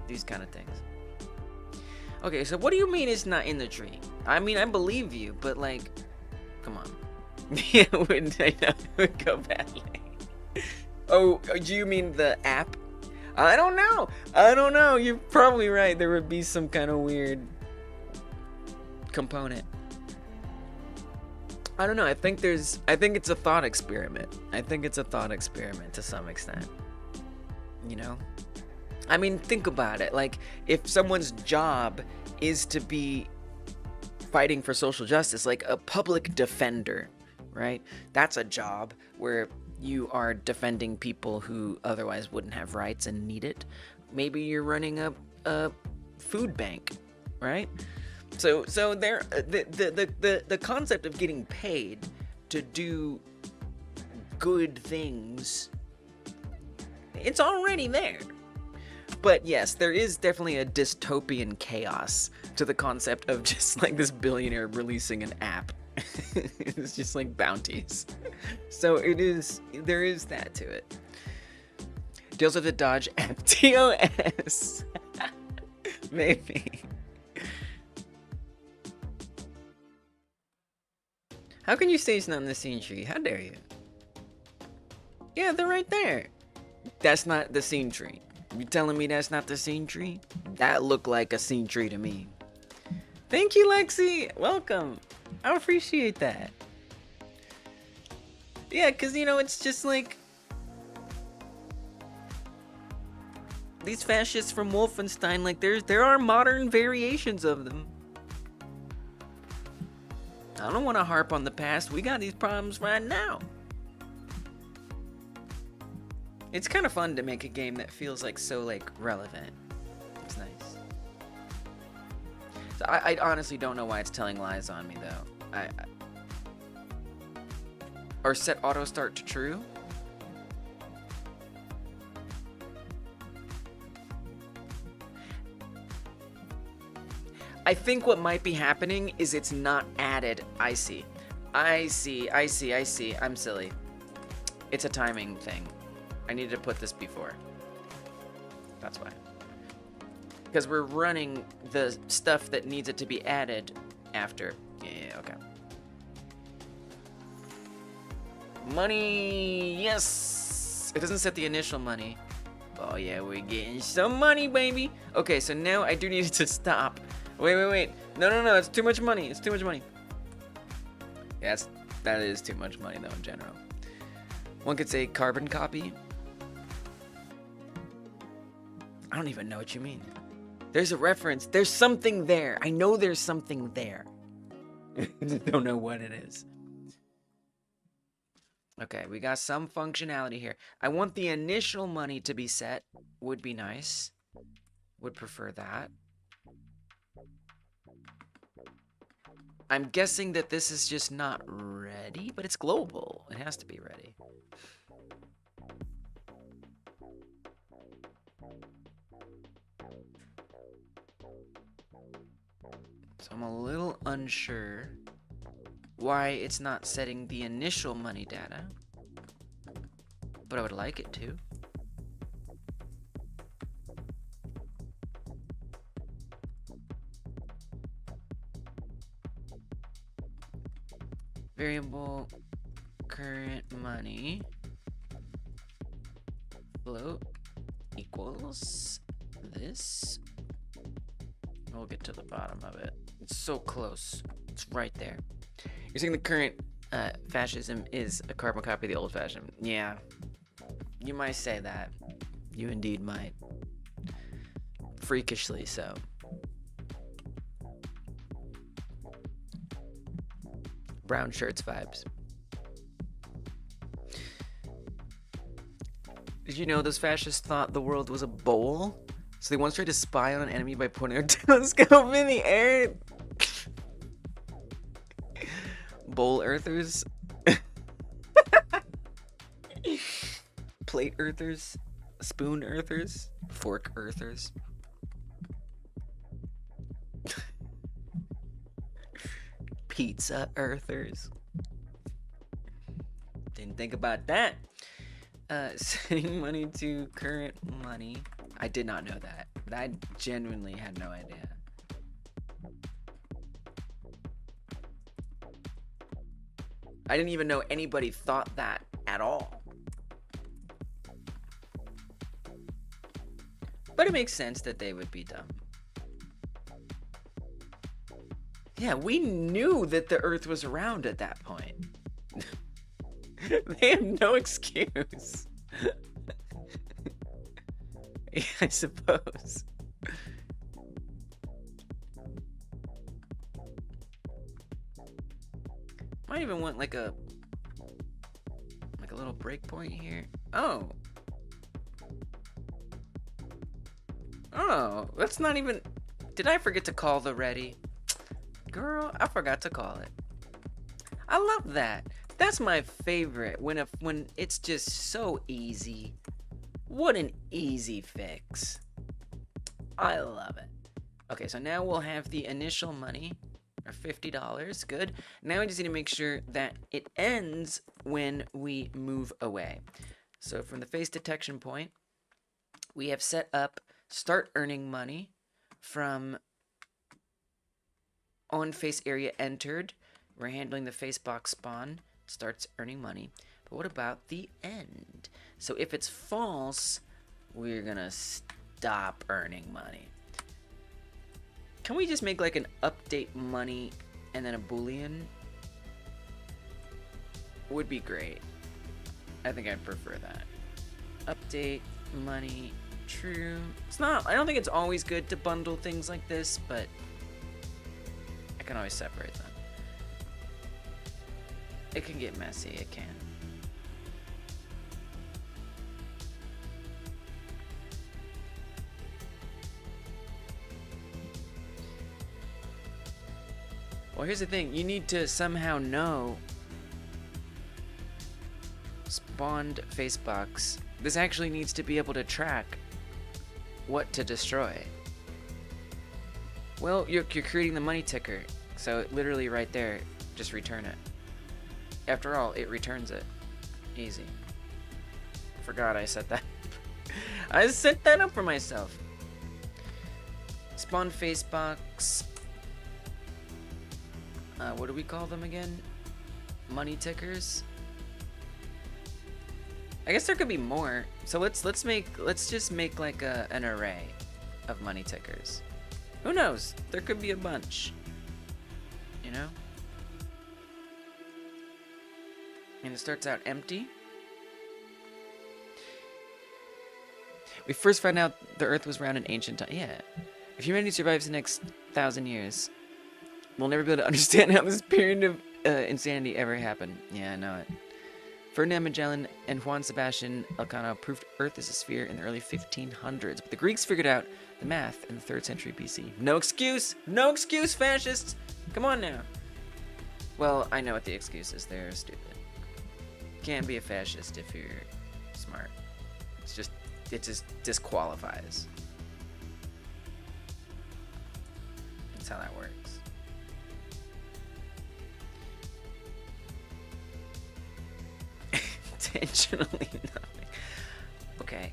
These kind of things. Okay, so what do you mean it's not in the tree? I mean, I believe you, but like, come on. Yeah, it would go badly. Oh, do you mean the app? I don't know. You're probably right. There would be some kind of weird component. I don't know. I think it's a thought experiment. I think it's a thought experiment to some extent. You know? I mean, think about it. Like, if someone's job is to be fighting for social justice, like a public defender, right? That's a job where you are defending people who otherwise wouldn't have rights and need it. Maybe you're running a food bank, right? So there, the concept of getting paid to do good things, it's already there. But yes, there is definitely a dystopian chaos to the concept of just like this billionaire releasing an app. It's just like bounties. So there is that to it. Deals with the Dodge app. TOS. Maybe. How can you say it's not in the scene tree? How dare you? Yeah, they're right there. That's not the scene tree. You telling me that's not the scene tree? That looked like a scene tree to me. Thank you, Lexi. Welcome. I appreciate that. Yeah, because, you know, it's just like... these fascists from Wolfenstein, like, there are modern variations of them. I don't want to harp on the past. We got these problems right now. It's kind of fun to make a game that feels like so, like, relevant. It's nice. So I honestly don't know why it's telling lies on me, though. Or set auto start to true. I think what might be happening is it's not added. I see. I'm silly. It's a timing thing. I needed to put this before. That's why. Because we're running the stuff that needs it to be added after. Yeah, okay. Money, yes! It doesn't set the initial money. Oh yeah, we're getting some money, baby! Okay, so now I do need it to stop. Wait. No, it's too much money. It's too much money. Yeah, that is too much money, though, in general. One could say carbon copy. I don't even know what you mean. There's a reference. There's something there. I know there's something there. I just don't know what it is. Okay, we got some functionality here. I want the initial money to be set. Would be nice. Would prefer that. I'm guessing that this is just not ready, but it's global. It has to be ready. So I'm a little unsure why it's not setting the initial money data, but I would like it to. Variable current money float equals this. We'll get to the bottom of it. It's so close. It's right there. You're saying the current fascism is a carbon copy of the old fascism. Yeah. You might say that. You indeed might. Freakishly so. Brown shirts vibes. Did you know those fascists thought the world was a bowl? So they once tried to spy on an enemy by pointing a telescope in the air. Bowl earthers. Plate earthers. Spoon earthers. Fork earthers. Pizza earthers. Didn't think about that. Sending money to current money. I did not know that. I genuinely had no idea. I didn't even know anybody thought that at all. But it makes sense that they would be dumb. Yeah, we knew that the Earth was round at that point. They have no excuse. I suppose. Might even want like a little breakpoint here. Oh, that's not even. Did I forget to call the ready? Girl, I forgot to call it. I love that. That's my favorite when it's just so easy. What an easy fix. I love it. Okay, so now we'll have the initial money, or $50. Good. Now we just need to make sure that it ends when we move away. So from the face detection point, we have set up start earning money from on face area entered. We're handling the face box spawn. Starts earning money. But what about the end? So if it's false, we're gonna stop earning money. Can we just make like an update money and then a boolean? Would be great. I think I'd prefer that. Update money true. It's not, I don't think it's always good to bundle things like this, but I can always separate them. It can get messy, it can. Well, here's the thing. You need to somehow know spawned face box. This actually needs to be able to track what to destroy. Well, you're creating the money ticker. So literally right there, just return it. After all, it returns it. Easy. Forgot I set that. I set that up for myself. Spawn face box. What do we call them again? Money tickers. I guess there could be more. So let's just make like an array of money tickers. Who knows? There could be a bunch. You know? And it starts out empty. We first found out the Earth was round in ancient time. Yeah. If humanity survives the next 1,000 years, we'll never be able to understand how this period of insanity ever happened. Yeah, I know it. Ferdinand Magellan and Juan Sebastian Elcano proved Earth is a sphere in the early 1500s, but the Greeks figured out the math in the 3rd century BC. No excuse! No excuse, fascists! Come on now. Well, I know what the excuse is. They're stupid. Can't be a fascist if you're smart. It just disqualifies. That's how that works. Intentionally nothing. Okay.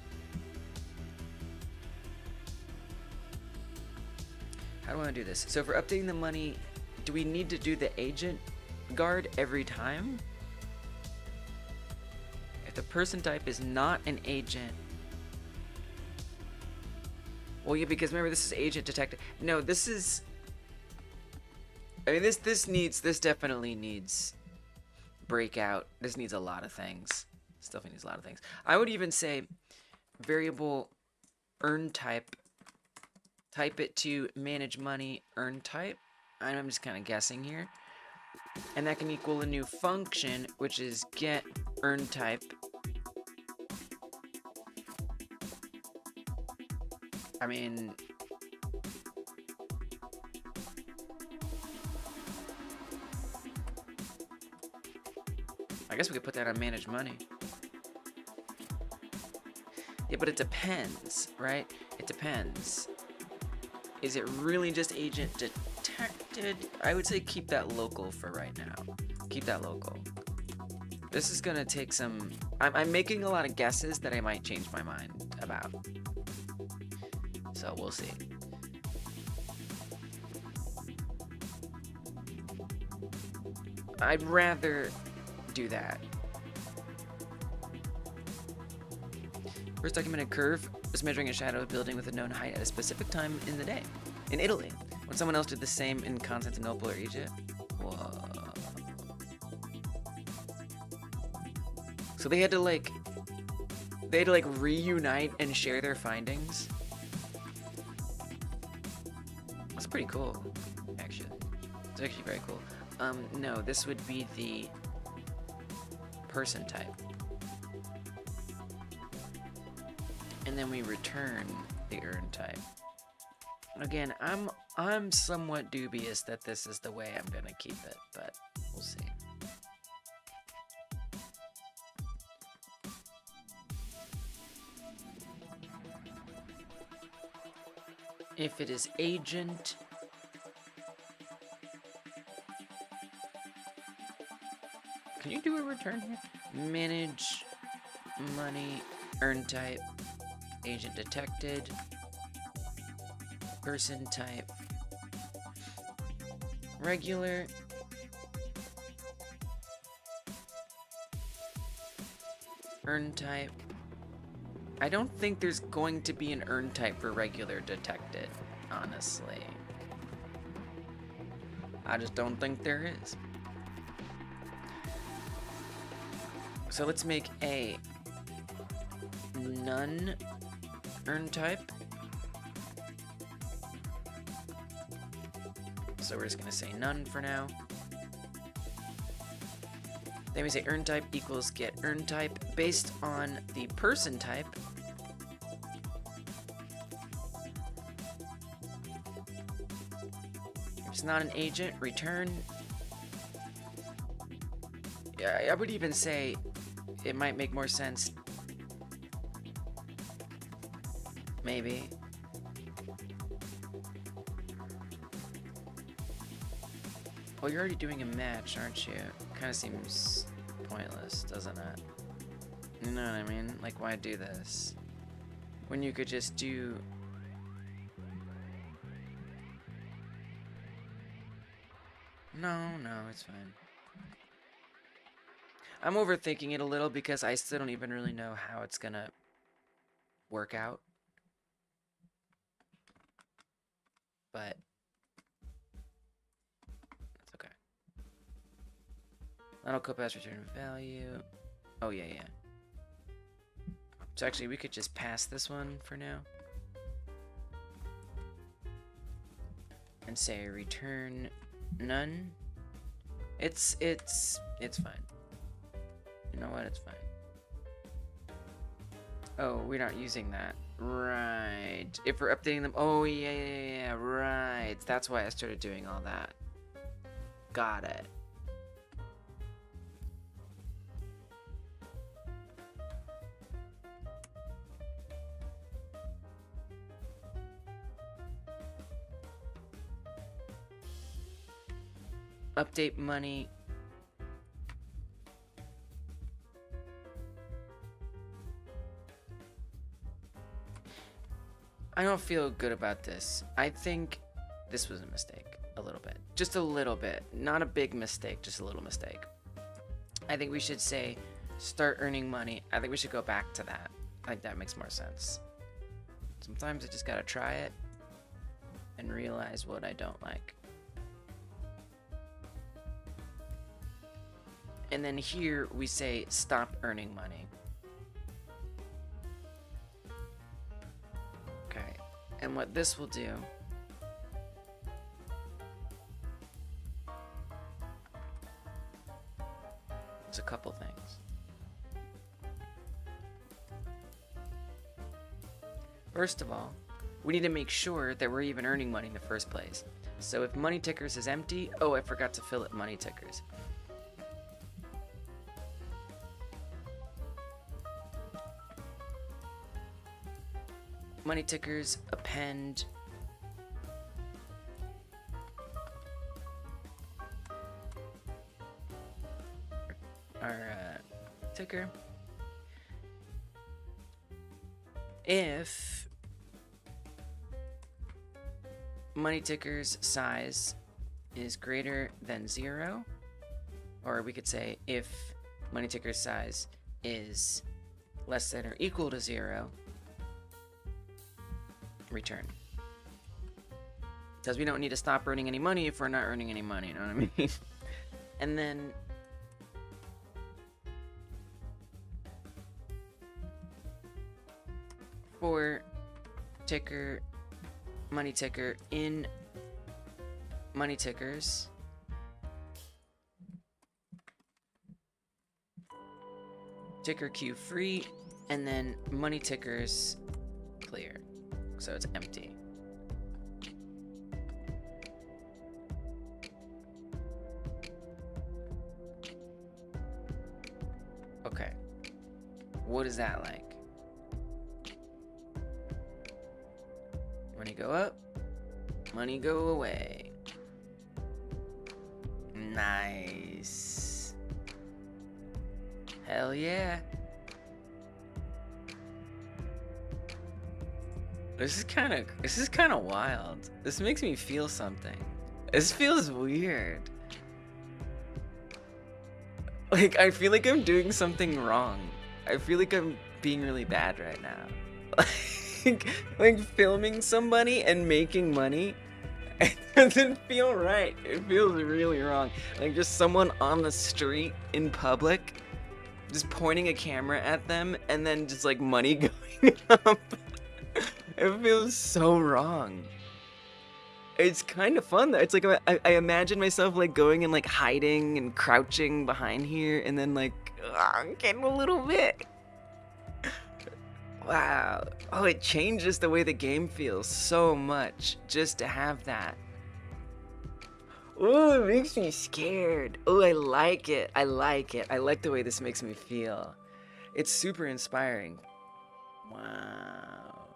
How do I want to do this? So for updating the money, do we need to do the agent guard every time? If the person type is not an agent. Well, yeah, because remember this is agent detected. No, this is. I mean, this definitely needs breakout. This needs a lot of things. This definitely needs a lot of things. I would even say variable earn type. Type it to manage money earn type. I'm just kind of guessing here. And that can equal a new function, which is get earn type. I mean, I guess we could put that on manage money. Yeah, but it depends, right? It depends. Is it really just agent detected? I would say keep that local for right now. Keep that local. This is gonna take some. I'm making a lot of guesses that I might change my mind about. So we'll see. I'd rather do that. First documented curve was measuring a shadow building with a known height at a specific time in the day. In Italy. When someone else did the same in Constantinople or Egypt. Whoa. So they had to reunite and share their findings. That's pretty cool, actually. It's actually very cool. No, this would be the person type. And then we return the earn type. Again, I'm somewhat dubious that this is the way I'm gonna keep it, but we'll see. If it is agent, can you do a return here? Manage money earn type. Agent detected. Person type. Regular. Earn type. I don't think there's going to be an earn type for regular detected, honestly. I just don't think there is. So let's make a none earn type. So we're just gonna say none for now. Then we say earn type equals get earn type based on the person type. If it's not an agent, return. Yeah, I would even say it might make more sense. Maybe. Well, you're already doing a match, aren't you? Kind of seems pointless, doesn't it? You know what I mean? Like, why do this? When you could just do... No, it's fine. I'm overthinking it a little because I still don't even really know how it's gonna work out. But... That'll go past return value. Oh, yeah. So actually, we could just pass this one for now. And say return none. It's fine. You know what? It's fine. Oh, we're not using that. Right. If we're updating them. Oh, yeah. Right. That's why I started doing all that. Got it. Update money. I don't feel good about this. I think this was a mistake. A little bit. Just a little bit. Not a big mistake, just a little mistake. I think we should say start earning money. I think we should go back to that. I think that makes more sense. Sometimes I just gotta try it and realize what I don't like. And then here we say stop earning money. Okay, and what this will do is a couple things. First of all, we need to make sure that we're even earning money in the first place. So if money tickers is empty, oh, I forgot to fill it money tickers. Money tickers, append our ticker. If money ticker's size is greater than 0, or we could say if money ticker's size is less than or equal to 0, return. Because we don't need to stop earning any money if we're not earning any money, you know what I mean? And then for ticker, money ticker in money tickers, ticker queue free, and then money tickers clear. So it's empty. Okay. What is that like? Money go up, money go away. Nice. Hell yeah. This is kind of wild. This makes me feel something. This feels weird. Like, I feel like I'm doing something wrong. I feel like I'm being really bad right now. like filming somebody and making money. It doesn't feel right. It feels really wrong. Like just someone on the street in public, just pointing a camera at them and then just like money going up. It feels so wrong. It's kind of fun though. It's like I imagine myself like going and like hiding and crouching behind here and then like getting a little bit. Wow. Oh, it changes the way the game feels so much just to have that. Oh, it makes me scared. Oh, I like it. I like it. I like the way this makes me feel. It's super inspiring. Wow.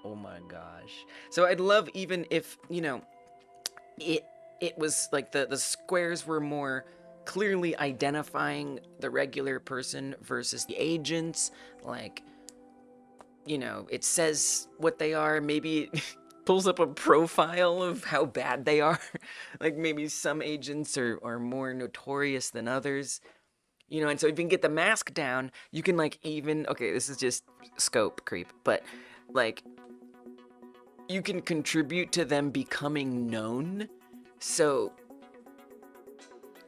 Oh my gosh. So I'd love even if, you know, it was like the squares were more clearly identifying the regular person versus the agents. Like, you know, it says what they are. Maybe it pulls up a profile of how bad they are. Like maybe some agents are more notorious than others. You know, and so if you can get the mask down, you can like even, okay, this is just scope creep, but like you can contribute to them becoming known. So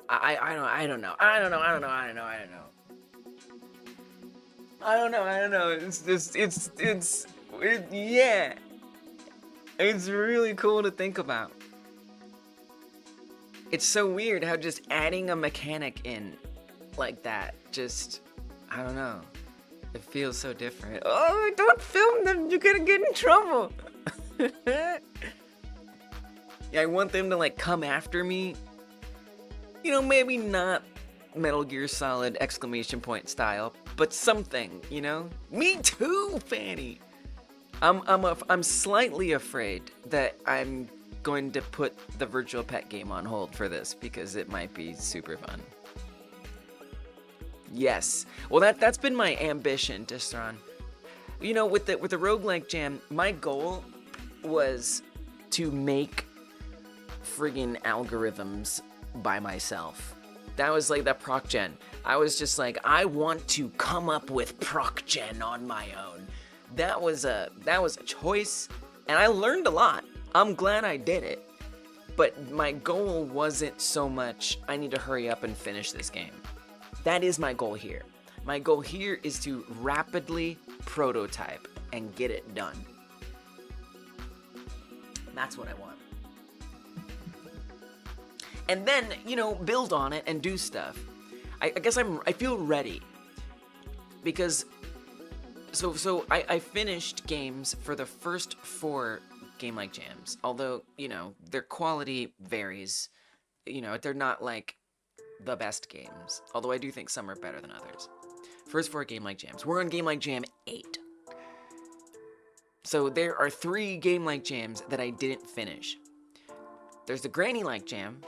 I don't know. It's just, yeah. It's really cool to think about. It's so weird how just adding a mechanic in like that, just, I don't know. It feels so different. Oh, don't film them. You're gonna get in trouble. Yeah, I want them to like come after me. You know, maybe not Metal Gear Solid ! Style, but something, you know? Me too, Fanny! I'm slightly afraid that I'm going to put the virtual pet game on hold for this because it might be super fun. Yes. Well, that's been my ambition, Distron. You know, with the roguelike jam, my goal was to make friggin' algorithms by myself. That was like that proc gen. I was just like, I want to come up with proc gen on my own. That was a choice, and I learned a lot. I'm glad I did it. But my goal wasn't so much, I need to hurry up and finish this game. That is my goal here. My goal here is to rapidly prototype and get it done. That's what I want. And then, you know, build on it and do stuff. I guess I feel ready. Because, so I finished games for the first 4 game-like jams. Although, you know, their quality varies. You know, they're not like the best games. Although I do think some are better than others. First 4 game-like jams. We're on game-like jam 8. So there are 3 game-like jams that I didn't finish. There's the granny-like jam,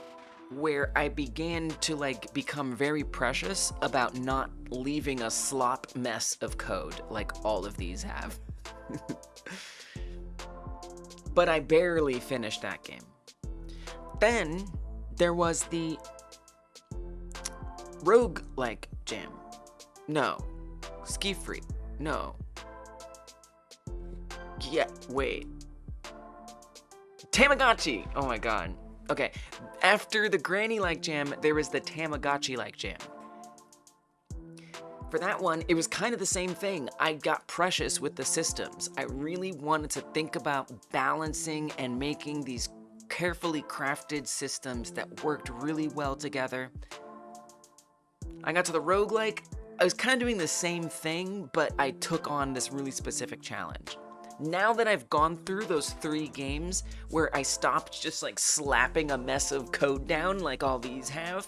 where I began to like become very precious about not leaving a slop mess of code like all of these have. But I barely finished that game. Then there was the rogue-like jam. No. Ski Free. No. Yeah, wait. Tamagotchi! Oh my god. Okay, after the granny-like jam, there was the Tamagotchi-like jam. For that one, it was kind of the same thing. I got precious with the systems. I really wanted to think about balancing and making these carefully crafted systems that worked really well together. I got to the roguelike. I was kind of doing the same thing, but I took on this really specific challenge. Now that I've gone through those 3 games where I stopped just like slapping a mess of code down like all these have,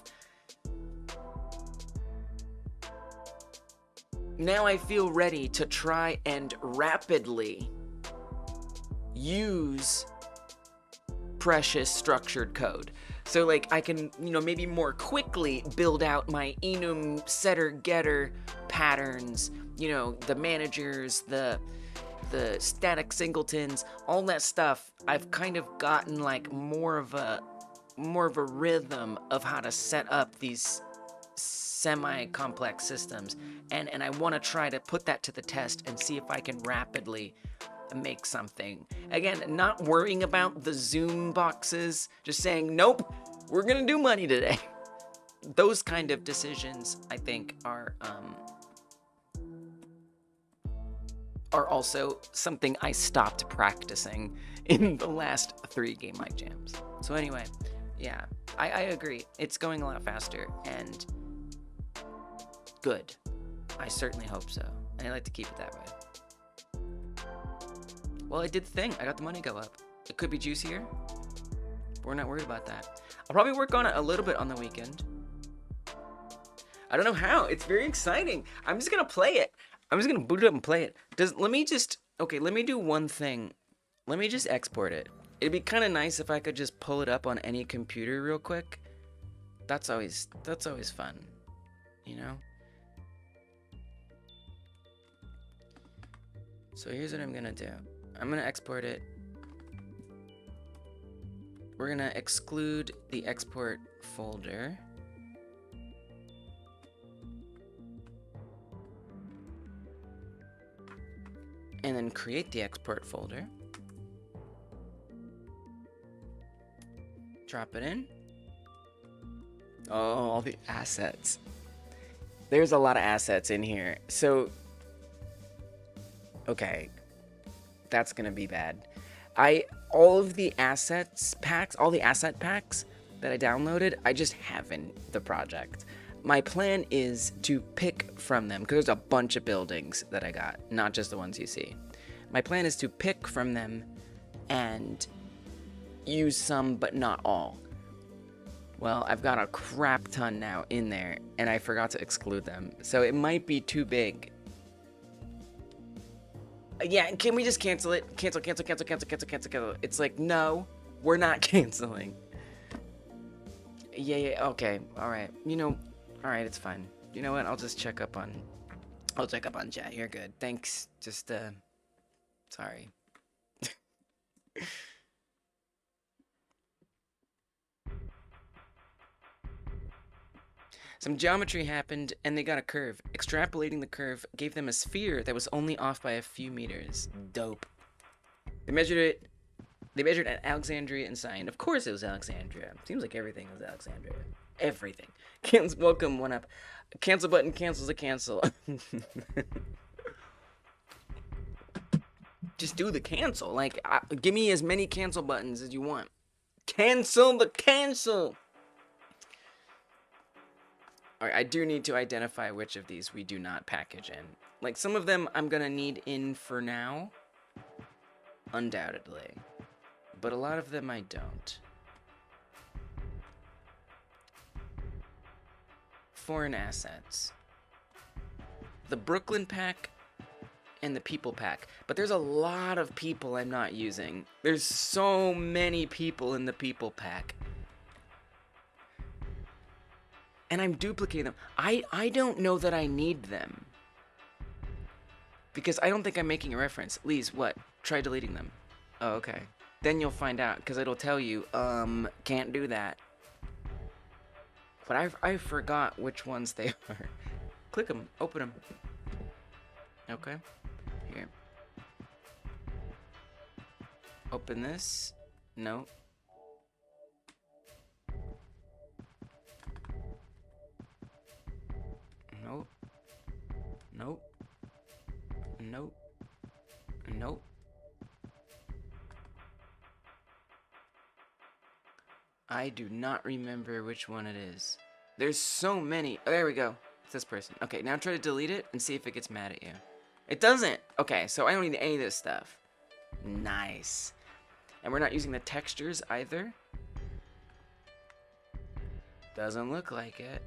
now I feel ready to try and rapidly use precious structured code. So like I can, you know, maybe more quickly build out my enum setter getter patterns, you know, the managers, the static singletons, all that stuff. I've kind of gotten like more of a rhythm of how to set up these semi-complex systems, and I want to try to put that to the test and see if I can rapidly make something. Again, not worrying about the Zoom boxes, just saying, nope, we're gonna do money today. Those kind of decisions, I think, are also something I stopped practicing in the last 3 Game Like Jams. So anyway, yeah, I agree. It's going a lot faster, and good. I certainly hope so. And I like to keep it that way. Well, I did the thing. I got the money go up. It could be juicier, but we're not worried about that. I'll probably work on it a little bit on the weekend. I don't know how. It's very exciting. I'm just gonna play it. I'm just gonna boot it up and play it. Let me do one thing. Let me just export it. It'd be kind of nice if I could just pull it up on any computer real quick. That's always fun, you know? So here's what I'm gonna do. I'm gonna export it. We're gonna exclude the export folder. And then create the export folder. Drop it in. Oh, all the assets. There's a lot of assets in here. So, okay, that's gonna be bad. All of the asset packs that I downloaded, I just have in the project. My plan is to pick from them, because there's a bunch of buildings that I got, not just the ones you see. My plan is to pick from them and use some, but not all. Well, I've got a crap ton now in there, and I forgot to exclude them. So it might be too big. Yeah, can we just cancel it? Cancel. It's like, no, we're not canceling. Yeah, okay, alright. You know, alright, it's fine. You know what, I'll check up on chat. You're good. Thanks. Just, sorry. Some geometry happened, and they got a curve. Extrapolating the curve gave them a sphere that was only off by a few meters. Dope. They measured at Alexandria and Cyan. Of course it was Alexandria. Seems like everything was Alexandria. Everything. Welcome, one up. Cancel button cancels a cancel. Just do the cancel. Like, give me as many cancel buttons as you want. Cancel the cancel! Alright, I do need to identify which of these we do not package in. Like, some of them I'm gonna need in for now. Undoubtedly. But a lot of them I don't. Foreign assets. The Brooklyn pack and the people pack. But there's a lot of people I'm not using. There's so many people in the people pack. And I'm duplicating them. I don't know that I need them. Because I don't think I'm making a reference. Lise, what? Try deleting them. Oh, okay. Then you'll find out, because it'll tell you, can't do that. But I forgot which ones they are. Click them. Open them. Okay. Here. Open this. No. Nope. Nope. Nope. Nope. I do not remember which one it is. There's so many. Oh, there we go. It's this person. Okay, now try to delete it and see if it gets mad at you. It doesn't. Okay, so I don't need any of this stuff. Nice. And we're not using the textures either. Doesn't look like it.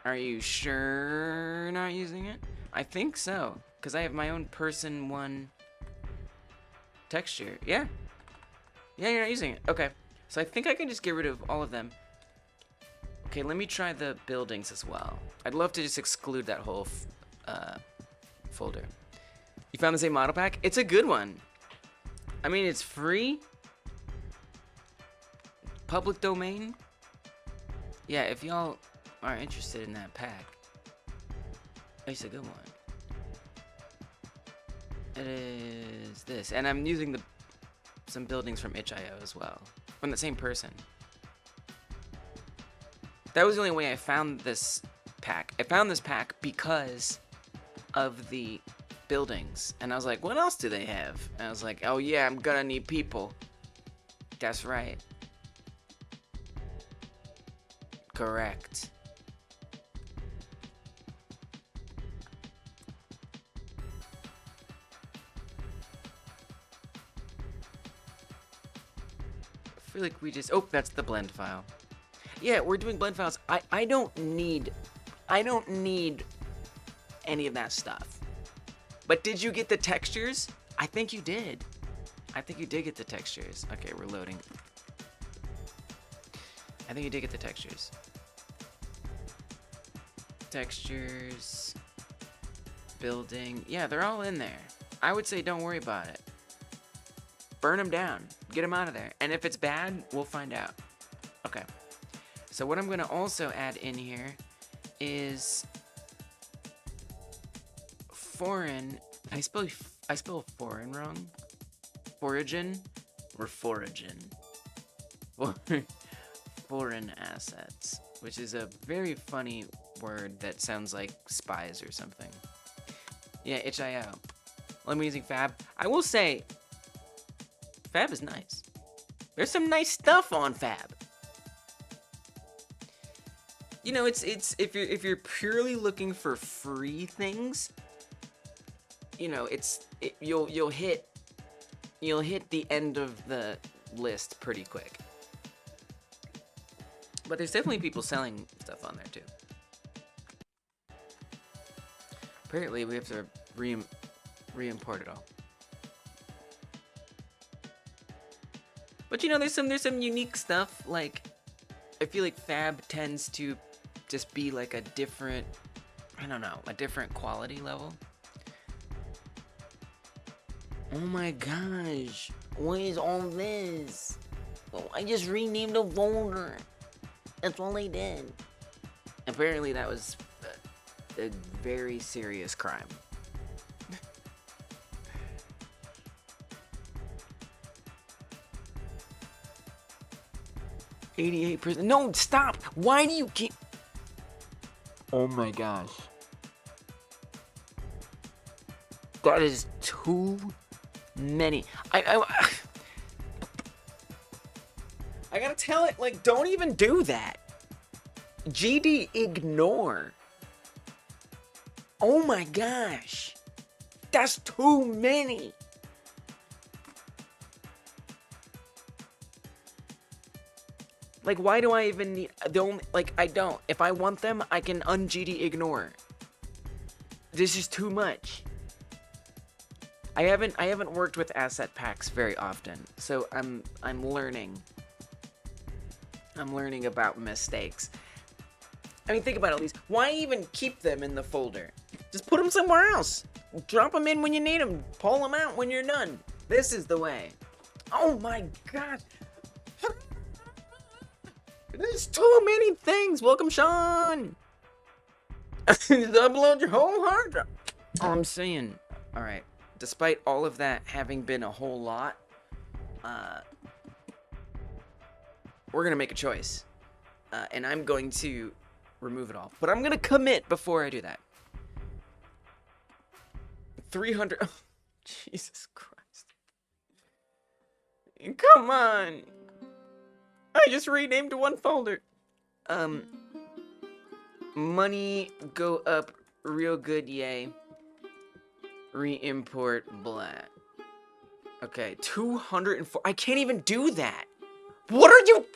Are you sure not using it? I think so, because I have my own person one texture. Yeah. Yeah, you're not using it. Okay. So I think I can just get rid of all of them. Okay, let me try the buildings as well. I'd love to just exclude that whole folder. You found the same model pack? It's a good one. I mean, it's free. Public domain. Yeah, if y'all are interested in that pack, it's a good one. It is this, and I'm using some buildings from itch.io as well, from the same person. That was the only way I found this pack. I found this pack because of the buildings, and I was like, what else do they have? And I was like, oh yeah, I'm gonna need people. That's right. Correct. I feel like we just, oh, that's the blend file. Yeah, we're doing blend files. I don't need any of that stuff. But did you get the textures? I think you did. I think you did get the textures. Okay, we're loading. I think you did get the textures. Textures. Building. Yeah, they're all in there. I would say don't worry about it. Burn them down. Get them out of there. And if it's bad, we'll find out. Okay. So what I'm going to also add in here is foreign. I spell foreign wrong. Foragin or foragin. Foreign assets, which is a very funny word that sounds like spies or something. Yeah, itch.io. Well, I'm using Fab. I will say, Fab is nice. There's some nice stuff on Fab. You know, it's if you're purely looking for free things, you know, you'll hit the end of the list pretty quick. But there's definitely people selling stuff on there too. Apparently, we have to re-import it all. But you know, there's some unique stuff. Like, I feel like Fab tends to just be like a different, I don't know, a different quality level. Oh my gosh, what is all this? Oh, I just renamed a folder. That's all I did. Apparently that was a very serious crime. %. No, stop! Why do you keep... Oh my gosh. That is too many. I gotta tell it, like, don't even do that. GD, ignore. Oh my gosh. That's too many. Like, why do I even need the only, like, I don't. If I want them, I can un-GD ignore. This is too much. I haven't worked with asset packs very often, so I'm learning. I'm learning about mistakes. I mean, think about all these. Why even keep them in the folder? Just put them somewhere else. Drop them in when you need them. Pull them out when you're done. This is the way. Oh my god. There's too many things. Welcome, Sean. Upload your whole hard drive. Oh, I'm saying. All right. Despite all of that having been a whole lot, we're going to make a choice. And I'm going to remove it all. But I'm going to commit before I do that. 300. Oh, Jesus Christ. Come on. I just renamed one folder. Money go up real good, yay. Re-import, blah. Okay, 204. I can't even do that. What are you?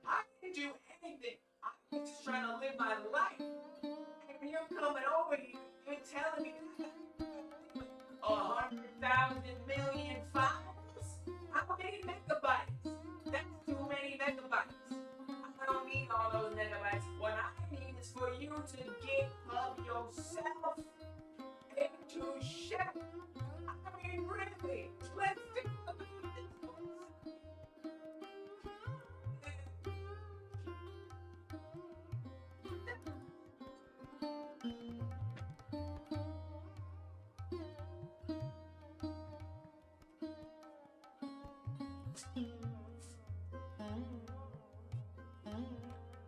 I can do anything. I'm just trying to live my life. And you're coming over here, you're telling me 100,000 million files? How many megabytes? That's too many megabytes. I don't need to GitHub yourself into chef. I mean, really, let's do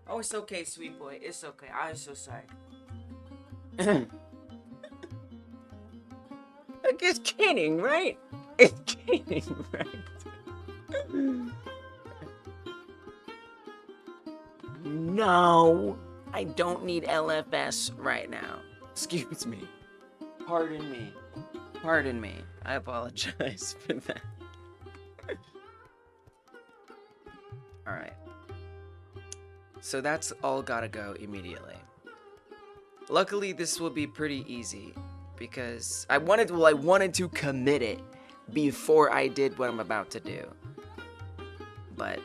Oh, it's okay, sweet boy. It's okay. I'm so sorry. It's kidding, right? It's kidding, right? No, I don't need LFS right now. Excuse me. Pardon me. Pardon me. I apologize for that. Alright. So that's all gotta go immediately. Luckily, this will be pretty easy because I wanted to commit it before I did what I'm about to do. But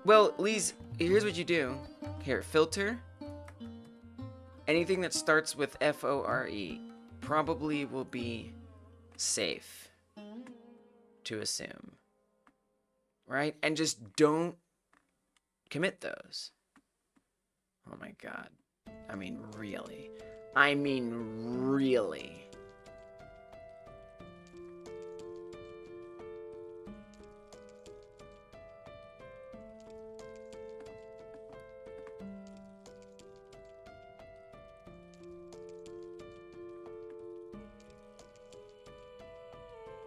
well, Lise, here's what you do. Here, filter. Anything that starts with FORE probably will be safe to assume. Right? And just don't commit those. Oh my god. I mean, really. I mean, really.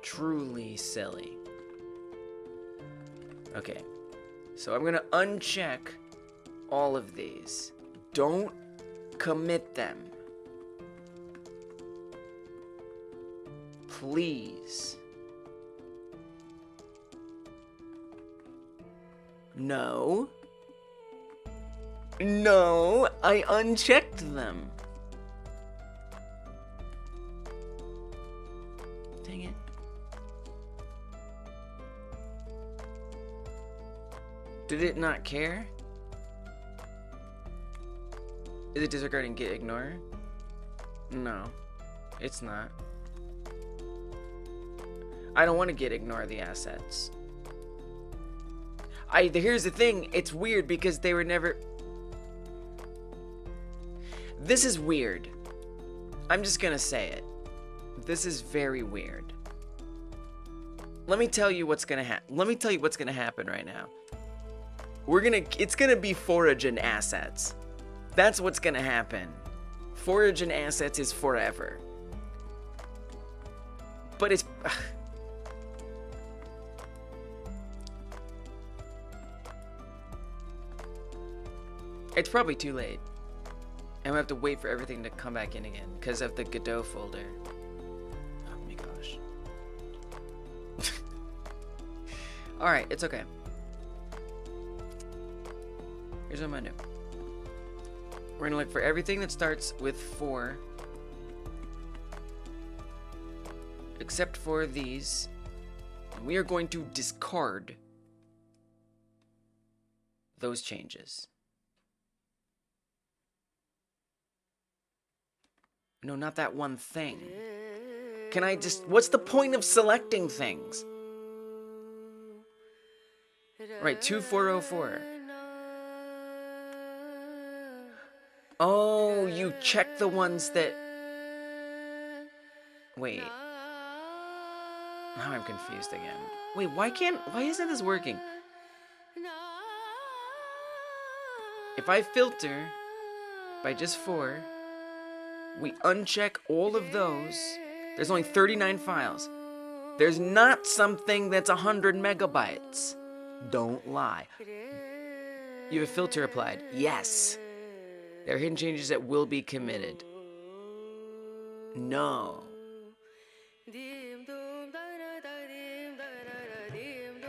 Truly silly. Okay, so I'm gonna uncheck all of these. Don't commit them. Please. No. No, I unchecked them. Dang it. Did it not care? Is it disregarding get ignore? No, it's not. I don't want to get ignore the assets. Here's the thing, it's weird because they were never... This is weird. I'm just gonna say it. This is very weird. Let me tell you what's gonna happen right now. It's gonna be forage and assets. That's what's gonna happen. Forage and assets is forever. But it's... It's probably too late. And we have to wait for everything to come back in again because of the Godot folder. Oh my gosh. Alright, it's okay. Here's what I'm gonna do. We're gonna look for everything that starts with 4. Except for these. And we are going to discard those changes. No, not that one thing. Can I just... What's the point of selecting things? Right, 2404. Oh, you check the ones that... Wait. Now I'm confused again. Wait, why isn't this working? If I filter by just 4, we uncheck all of those. There's only 39 files. There's not something that's 100 megabytes. Don't lie. You have a filter applied. Yes. There are hidden changes that will be committed. No.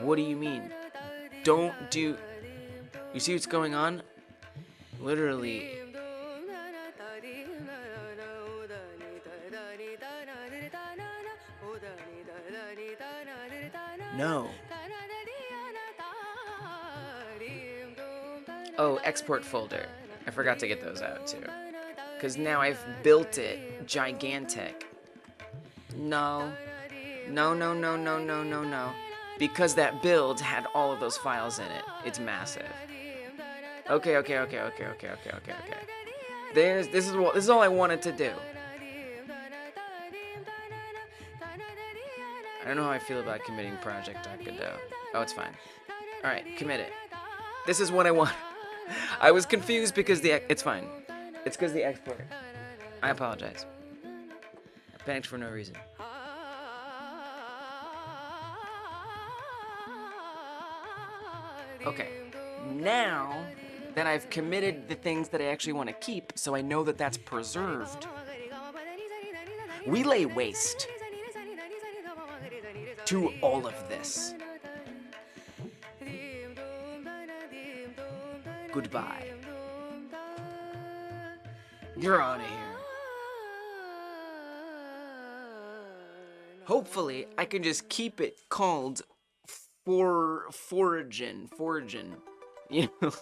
What do you mean? Don't do... You see what's going on? Literally... No. Oh, export folder. I forgot to get those out too. Because now I've built it gigantic. No. No, no, no, no, no, no, no. Because that build had all of those files in it. It's massive. Okay. This is all I wanted to do. I don't know how I feel about committing project.godot. Oh, it's fine. Alright, commit it. This is what I want. I was confused because it's fine. It's because the export. I apologize. I panicked for no reason. Okay, now that I've committed the things that I actually want to keep, so I know that that's preserved, we lay waste to all of this. Goodbye. You're out of here. Hopefully, I can just keep it called foragin. You know?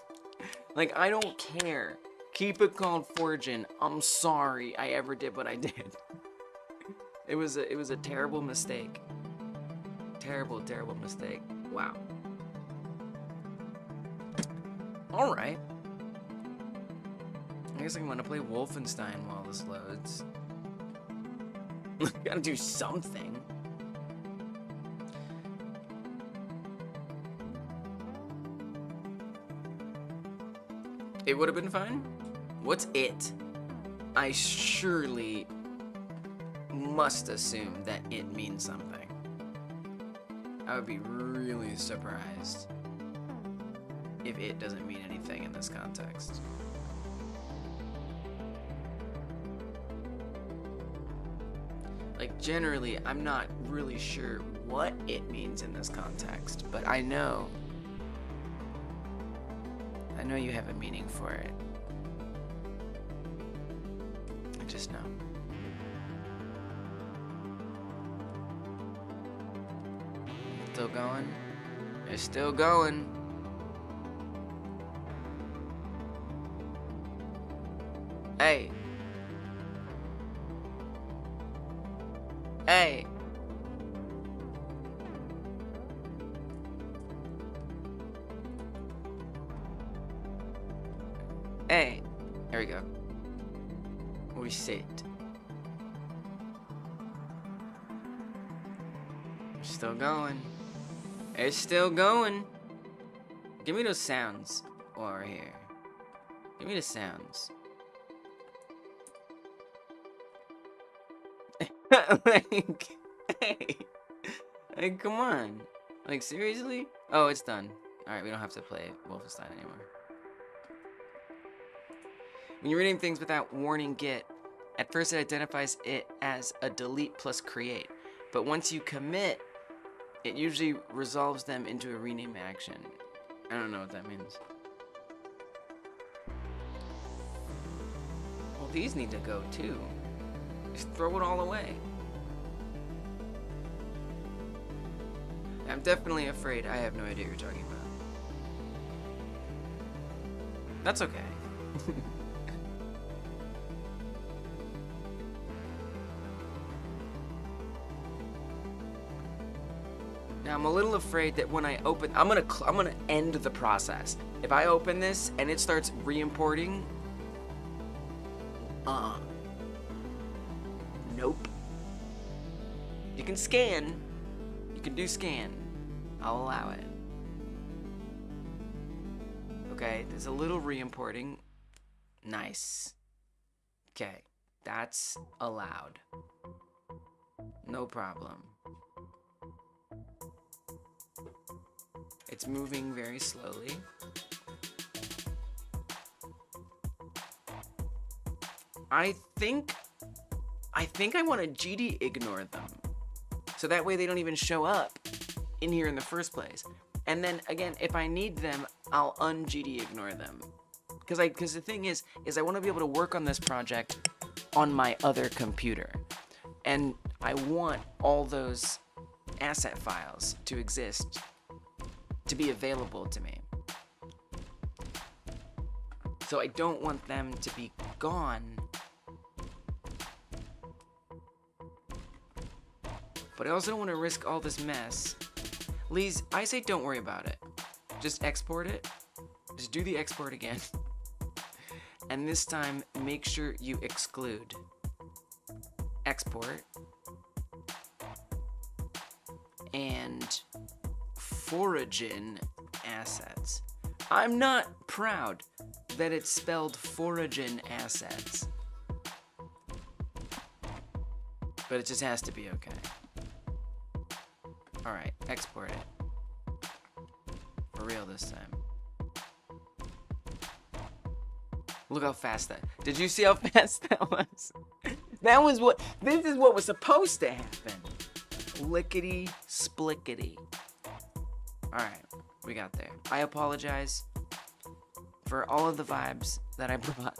Like, I don't care. Keep it called foragin. I'm sorry I ever did what I did. It was a terrible mistake. Terrible mistake. Wow. Alright. I guess I'm gonna play Wolfenstein while this loads. Gotta do something. It would have been fine? What's it? I surely must assume that it means something. I would be really surprised if it doesn't mean anything in this context. Like, generally, I'm not really sure what it means in this context, but I know you have a meaning for it. I just know. Still going? It's still going. Hey. Hey. Hey. There we go. We sit. It's still going. It's still going. Give me those sounds while we're here. Give me the sounds. Like, hey. Like, come on. Like, seriously? Oh, it's done. Alright, we don't have to play Wolfenstein anymore. When you're reading things without warning git, at first it identifies it as a delete plus create. But once you commit, it usually resolves them into a rename action. I don't know what that means. Well, these need to go too. Just throw it all away. I'm definitely afraid I have no idea what you're talking about. That's okay. Now I'm a little afraid that when I open, I'm gonna end the process. If I open this and it starts re-importing, nope. You can scan. You can do scan. I'll allow it. Okay, there's a little re-importing. Nice. Okay, that's allowed. No problem. It's moving very slowly. I think I want to GD ignore them. So that way they don't even show up in here in the first place. And then again, if I need them, I'll un-GD ignore them. Because the thing is I want to be able to work on this project on my other computer. And I want all those asset files to exist, to be available to me. So I don't want them to be gone. But I also don't want to risk all this mess. Lise, I say don't worry about it. Just export it. Just do the export again. And this time, make sure you exclude export and foragin assets. I'm not proud that it's spelled foragin assets. But it just has to be okay. Alright, export it. For real this time. Look how fast that. Did you see how fast that was? That was what. This is what was supposed to happen. Lickety splickety. Alright, we got there. I apologize for all of the vibes that I brought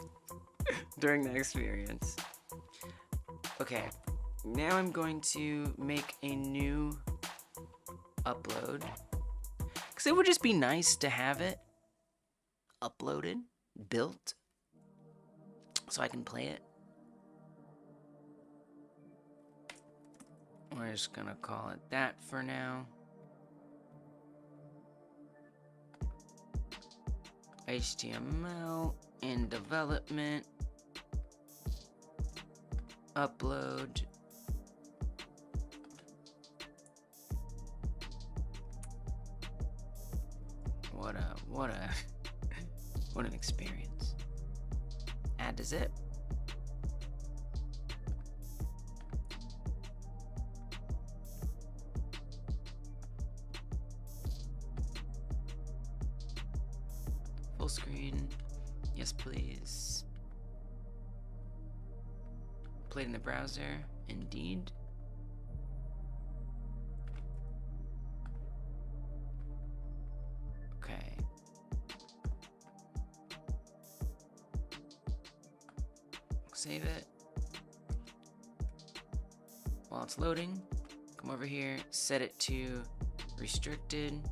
during the experience. Okay, now I'm going to make a new upload. Because it would just be nice to have it uploaded, built, so I can play it. We're just gonna call it that for now. HTML in development. Upload. What an experience. Add to zip. Full screen. Yes, please. Play it in the browser. Indeed. Okay. Save it. While it's loading, come over here, set it to restricted.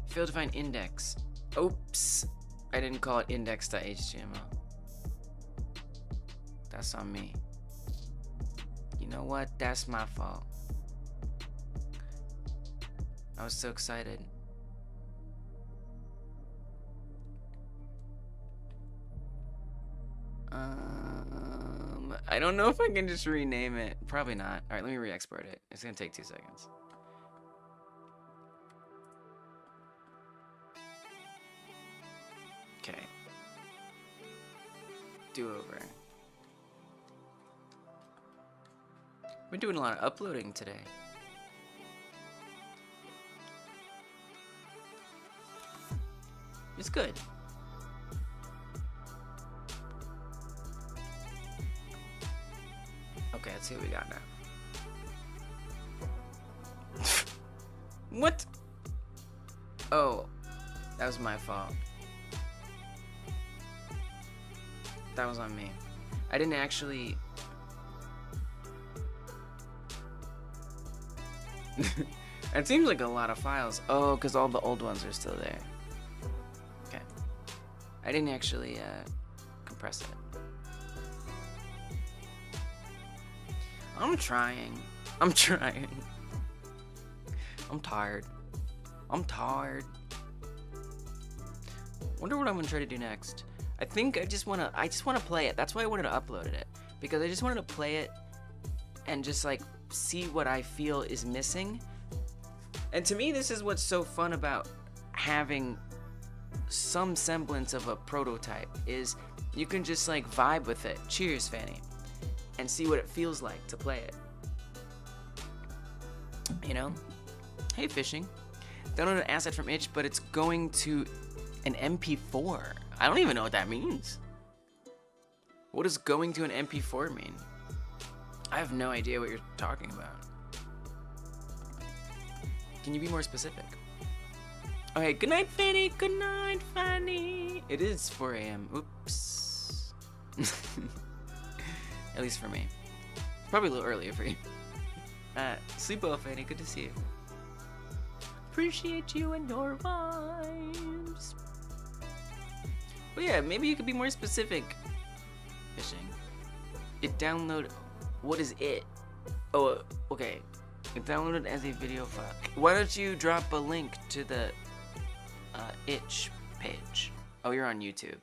Failed to find index. Oops. I didn't call it index.html. That's on me. You know what? That's my fault. I was so excited. I don't know if I can just rename it. Probably not. Alright, let me re-export it. It's gonna take 2 seconds. Okay. Do over. We're doing a lot of uploading today. It's good. Okay, let's see what we got now. What? Oh, that was my fault. That was on me. I didn't actually... It seems like a lot of files. Oh, because all the old ones are still there. Okay. I didn't actually compress it. I'm trying. I'm trying. I'm tired. I'm tired. Wonder what I'm gonna try to do next. I think I just wanna play it. That's why I wanted to upload it. Because I just wanted to play it and just like see what I feel is missing. And to me, this is what's so fun about having some semblance of a prototype is you can just like vibe with it. Cheers, Fanny. And see what it feels like to play it. You know? Hey, fishing. Download an asset from itch, but it's going to an MP4. I don't even know what that means. What does going to an MP4 mean? I have no idea what you're talking about. Can you be more specific? Okay, good night, Fanny. Good night, Fanny. It is 4 a.m. Oops. At least for me. Probably a little earlier for you. Sleep well, Fanny. Good to see you. appreciate you and your vibes. But yeah, maybe you could be more specific. Fishing. It download. What is it? Oh, okay. It downloaded as a video file. Why don't you drop a link to the itch page? Oh, you're on YouTube.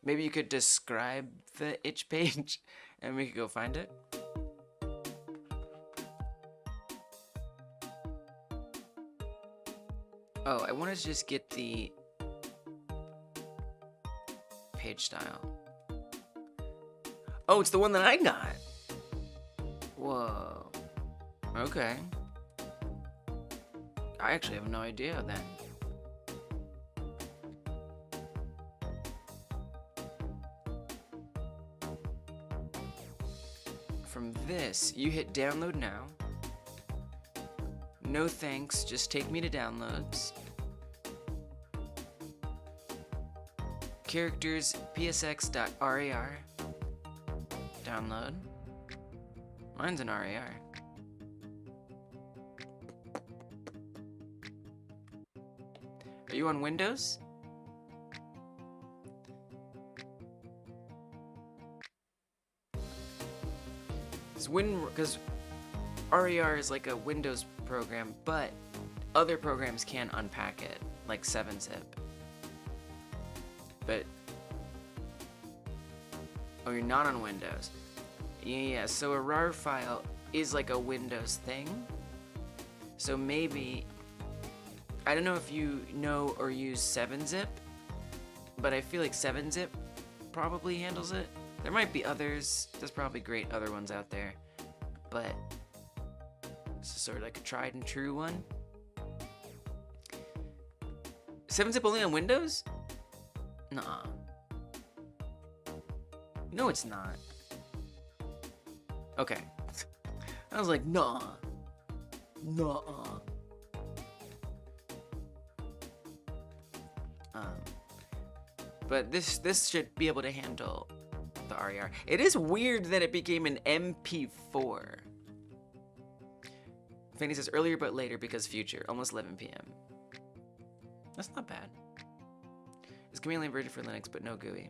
Maybe you could describe the itch page and we could go find it. Oh, I want to just get the page style. Oh, it's the one that I got. Whoa. Okay. I actually have no idea then. From this, you hit download now. No thanks, just take me to downloads. Characters psx.rar. Download. Mine's an RAR. Are you on Windows? Because RAR is like a Windows program, but other programs can unpack it, like 7-zip. But oh, you're not on Windows. Yeah, so a RAR file is like a Windows thing. So maybe, I don't know if you know or use 7-zip, but I feel like 7-zip probably handles it. There might be others. There's probably great other ones out there, but this is sort of like a tried and true one. 7-zip only on Windows? Nuh-uh. No, it's not. Okay. I was like, nah. Nuh-uh. But this should be able to handle the RAR. It is weird that it became an MP4. Fanny says earlier but later because future, almost 11 p.m. That's not bad. It's Chameleon version for Linux, but no GUI.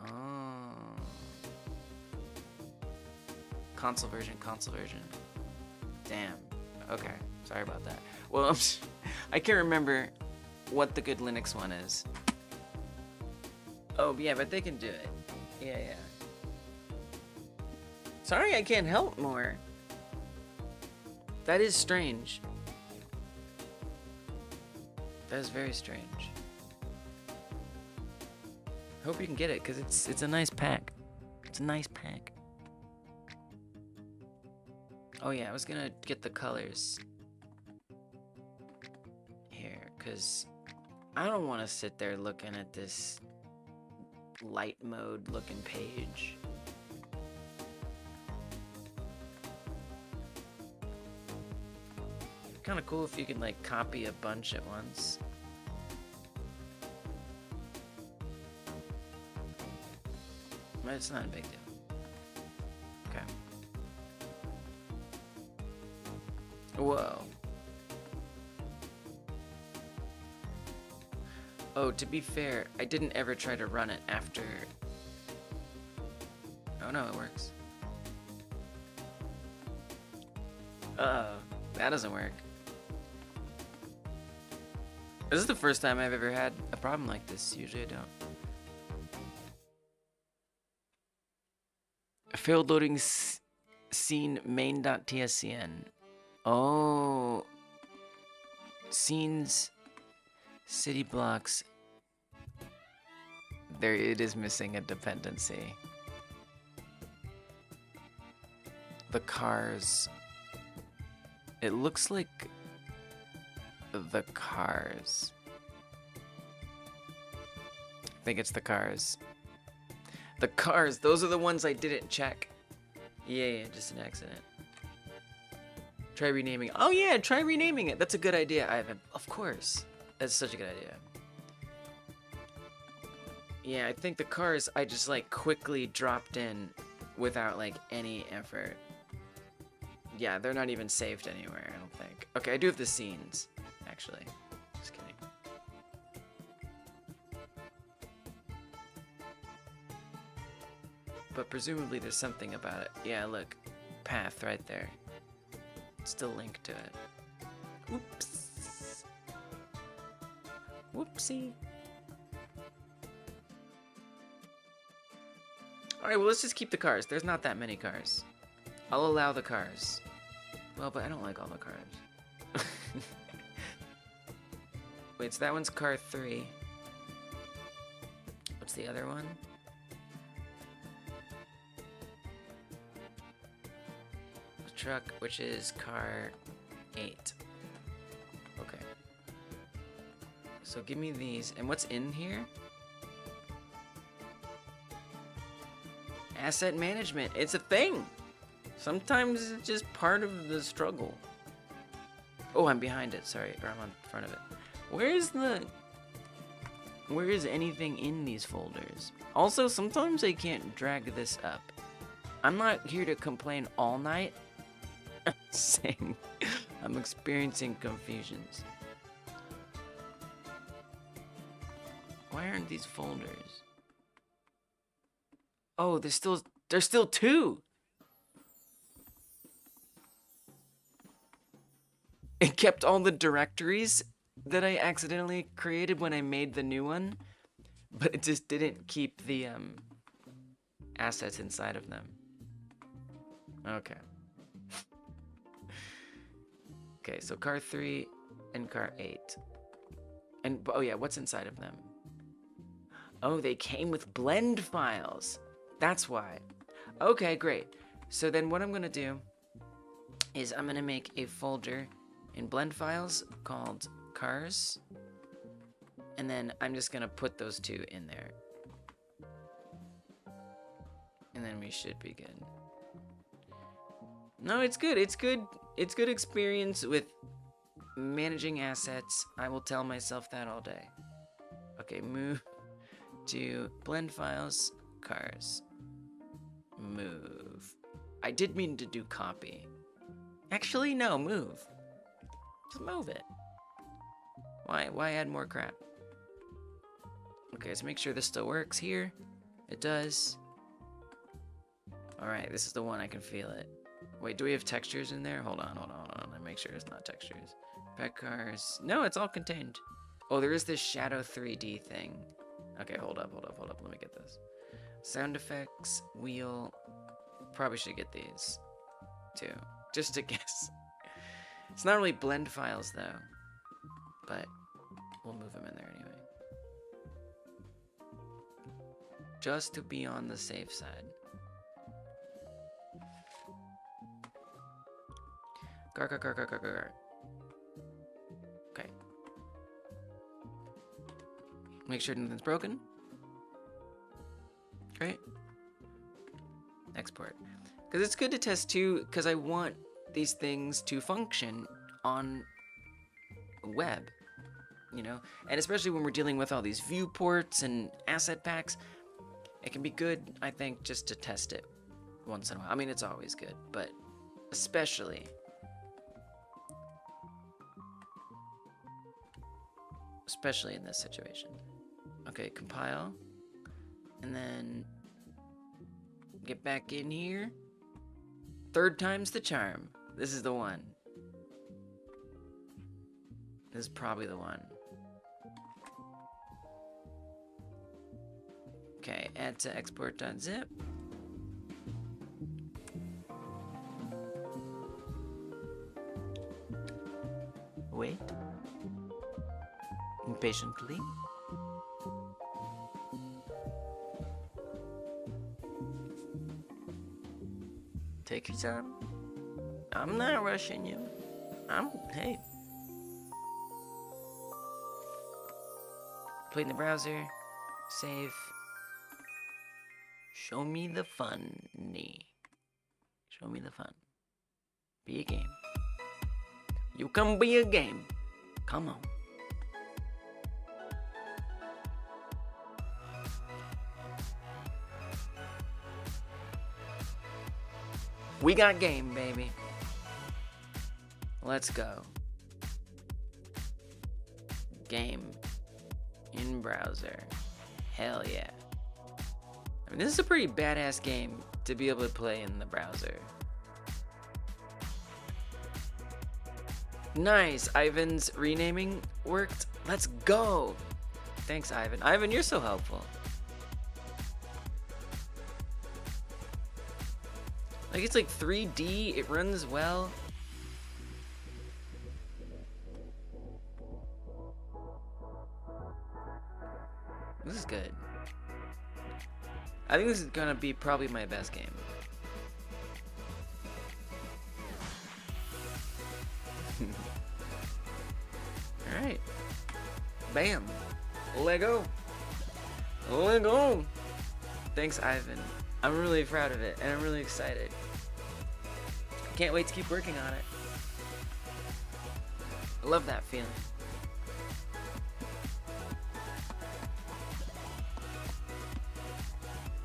Oh. Console version. Damn. Okay. Sorry about that. Well, I can't remember what the good Linux one is. Oh, yeah, but they can do it. Yeah. Sorry, I can't help more. That is strange. That is very strange. Hope you can get it, because it's a nice pack. It's a nice pack. Oh yeah, I was gonna get the colors here, because I don't want to sit there looking at this light mode looking page. Kind of cool if you can like copy a bunch at once. But it's not a big deal. Okay. Whoa. Oh, to be fair, I didn't ever try to run it after. Oh no, it works. That doesn't work. This is the first time I've ever had a problem like this. Usually I don't. Failed loading scene main.tscn. Oh. Scenes. City blocks. There it is missing a dependency. The cars. It looks like the cars. I think it's the cars. The cars, those are the ones I didn't check. Yeah, just an accident. Try renaming. Oh yeah, try renaming it. That's a good idea, Ivan. Of course. That's such a good idea. Yeah, I think the cars I just like quickly dropped in without like any effort. Yeah, they're not even saved anywhere, I don't think. Okay, I do have the scenes. actually. Just kidding. But presumably there's something about it. Yeah, look. Path right there. Still linked to it. Oops. Whoopsie. Alright, well, let's just keep the cars. There's not that many cars. I'll allow the cars. Well, but I don't like all the cars. Wait, so that one's car 3. What's the other one? The truck, which is car 8. Okay. So give me these. And what's in here? Asset management. It's a thing. Sometimes it's just part of the struggle. Oh, I'm behind it. Sorry, or I'm on front of it. Where is anything in these folders? Also, sometimes I can't drag this up. I'm not here to complain all night. I'm saying I'm experiencing confusions. Why aren't these folders? Oh, there's still 2. It kept all the directories that I accidentally created when I made the new one, but it just didn't keep the assets inside of them. Okay. Okay, so car 3 and car 8. And oh yeah, what's inside of them? Oh, they came with blend files. That's why. Okay, great. So then what I'm gonna do is I'm gonna make a folder in blend files called cars, and then I'm just gonna put those 2 in there, and then we should be good. No, it's good. It's good. It's good experience with managing assets. I will tell myself that all day. Okay, move to blend files, cars. Move. I did mean to do copy. Actually, no, move. Just move it. Why add more crap? Okay, let's make sure this still works here. It does. Alright, this is the one. I can feel it. Wait, do we have textures in there? Hold on. Let me make sure it's not textures. Pet cars. No, it's all contained. Oh, there is this shadow 3D thing. Okay, hold up. Let me get this. Sound effects, wheel. Probably should get these too, just to guess. It's not really blend files though, but we'll move them in there anyway. Just to be on the safe side. Gar. Okay. Make sure nothing's broken. Great. Export. Because it's good to test too, because I want these things to function on web, you know? And especially when we're dealing with all these viewports and asset packs, it can be good, I think, just to test it once in a while. I mean, it's always good, but especially in this situation. Okay, compile. And then get back in here. 3rd time's the charm. This is the one. This is probably the one. Okay, add to export.zip. Wait. Impatiently. Take your time. I'm not rushing you. Hey. Play in the browser. Save. Show me the funny. Show me the fun. Be a game. You can be a game. Come on. We got game, baby. Let's go. game in browser. Hell yeah. I mean, this is a pretty badass game to be able to play in the browser. Nice, Ivan's renaming worked. Let's go. Thanks, Ivan. Ivan, you're so helpful. Like, it's like 3D, it runs well. This is good. I think this is gonna be probably my best game. Alright. Bam. Lego. Lego. Thanks, Ivan. I'm really proud of it, and I'm really excited. Can't wait to keep working on it. I love that feeling.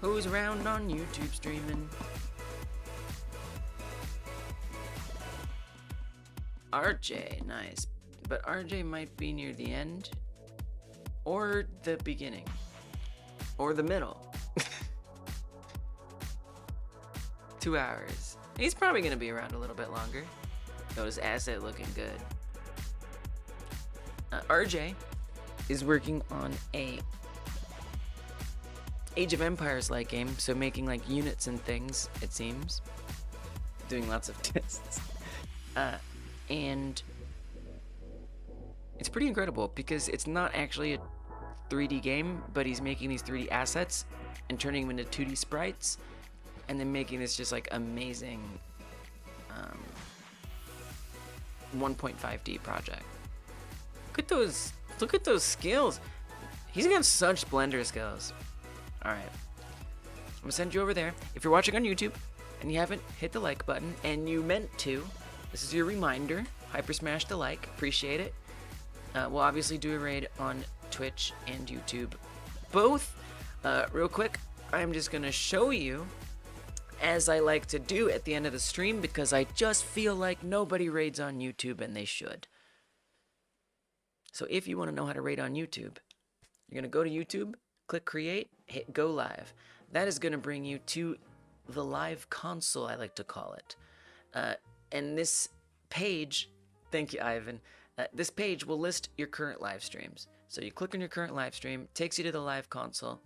Who's around on YouTube streaming? RJ, nice. But RJ might be near the end, or the beginning, or the middle. 2 hours. He's probably gonna be around a little bit longer. Oh, his asset looking good. RJ is working on a Age of Empires-like game, so making like units and things, it seems. Doing lots of tests. And it's pretty incredible because it's not actually a 3D game, but he's making these 3D assets and turning them into 2D sprites, and then making this just like amazing 1.5D project. Look at those skills. He's got such Blender skills. Alright, I'm gonna send you over there. If you're watching on YouTube and you haven't hit the like button, and you meant to, this is your reminder. Hyper smash the like, appreciate it. We'll obviously do a raid on Twitch and YouTube, both. Real quick, I'm just gonna show you, as I like to do at the end of the stream, because I just feel like nobody raids on YouTube, and they should. So if you want to know how to raid on YouTube, you're gonna go to YouTube, click create, hit go live. That is gonna bring you to the live console, I like to call it. And this page, thank you, Ivan. This page will list your current live streams. So you click on your current live stream, takes you to the live console,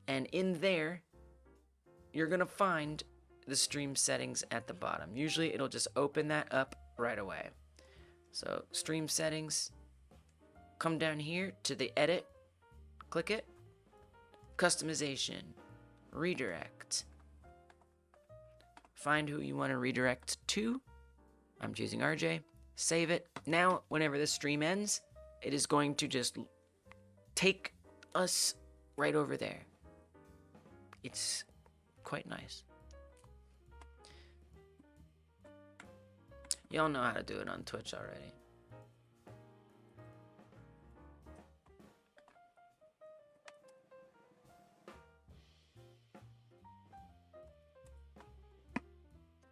and in there, you're gonna find the stream settings at the bottom. Usually it'll just open that up right away. So stream settings, come down here to the edit, click it, customization, redirect. Find who you want to redirect to. I'm choosing RJ. Save it. Now, whenever this stream ends, it is going to just take us right over there. It's quite nice. Y'all know how to do it on Twitch already.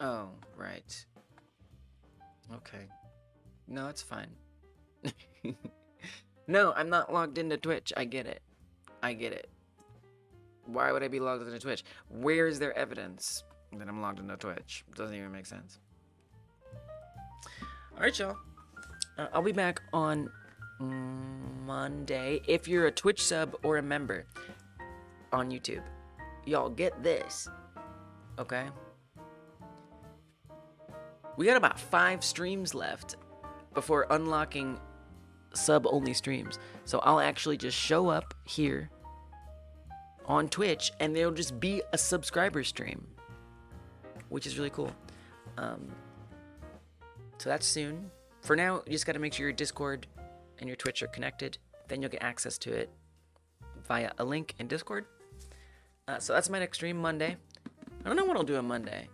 Oh, right. Okay. No, it's fine. No, I'm not logged into Twitch. I get it. I get it. Why would I be logged into Twitch? Where is there evidence that I'm logged into Twitch? Doesn't even make sense. Alright, y'all. I'll be back on Monday. If you're a Twitch sub or a member on YouTube, y'all get this. Okay? We got about 5 streams left before unlocking sub-only streams. So I'll actually just show up here on Twitch, and there'll just be a subscriber stream, which is really cool. So that's soon. For now, you just got to make sure your Discord and your Twitch are connected. Then you'll get access to it via a link in Discord. So that's my next stream, Monday. I don't know what I'll do on Monday.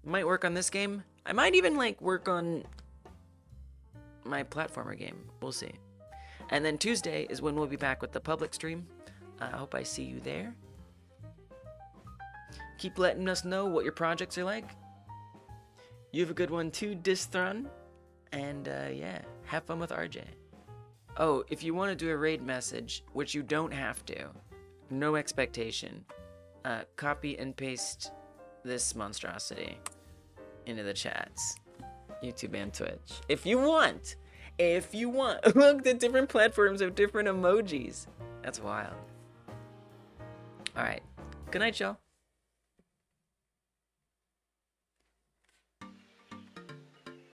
Might work on this game. I might even like work on my platformer game. We'll see. And then Tuesday is when we'll be back with the public stream. I hope I see you there. Keep letting us know what your projects are like. You have a good one too, Disthrun. And yeah, have fun with RJ. Oh, if you want to do a raid message, which you don't have to, no expectation, copy and paste this monstrosity into the chats, YouTube and Twitch. If you want. Look, the different platforms have different emojis. That's wild. All right. Good night, y'all.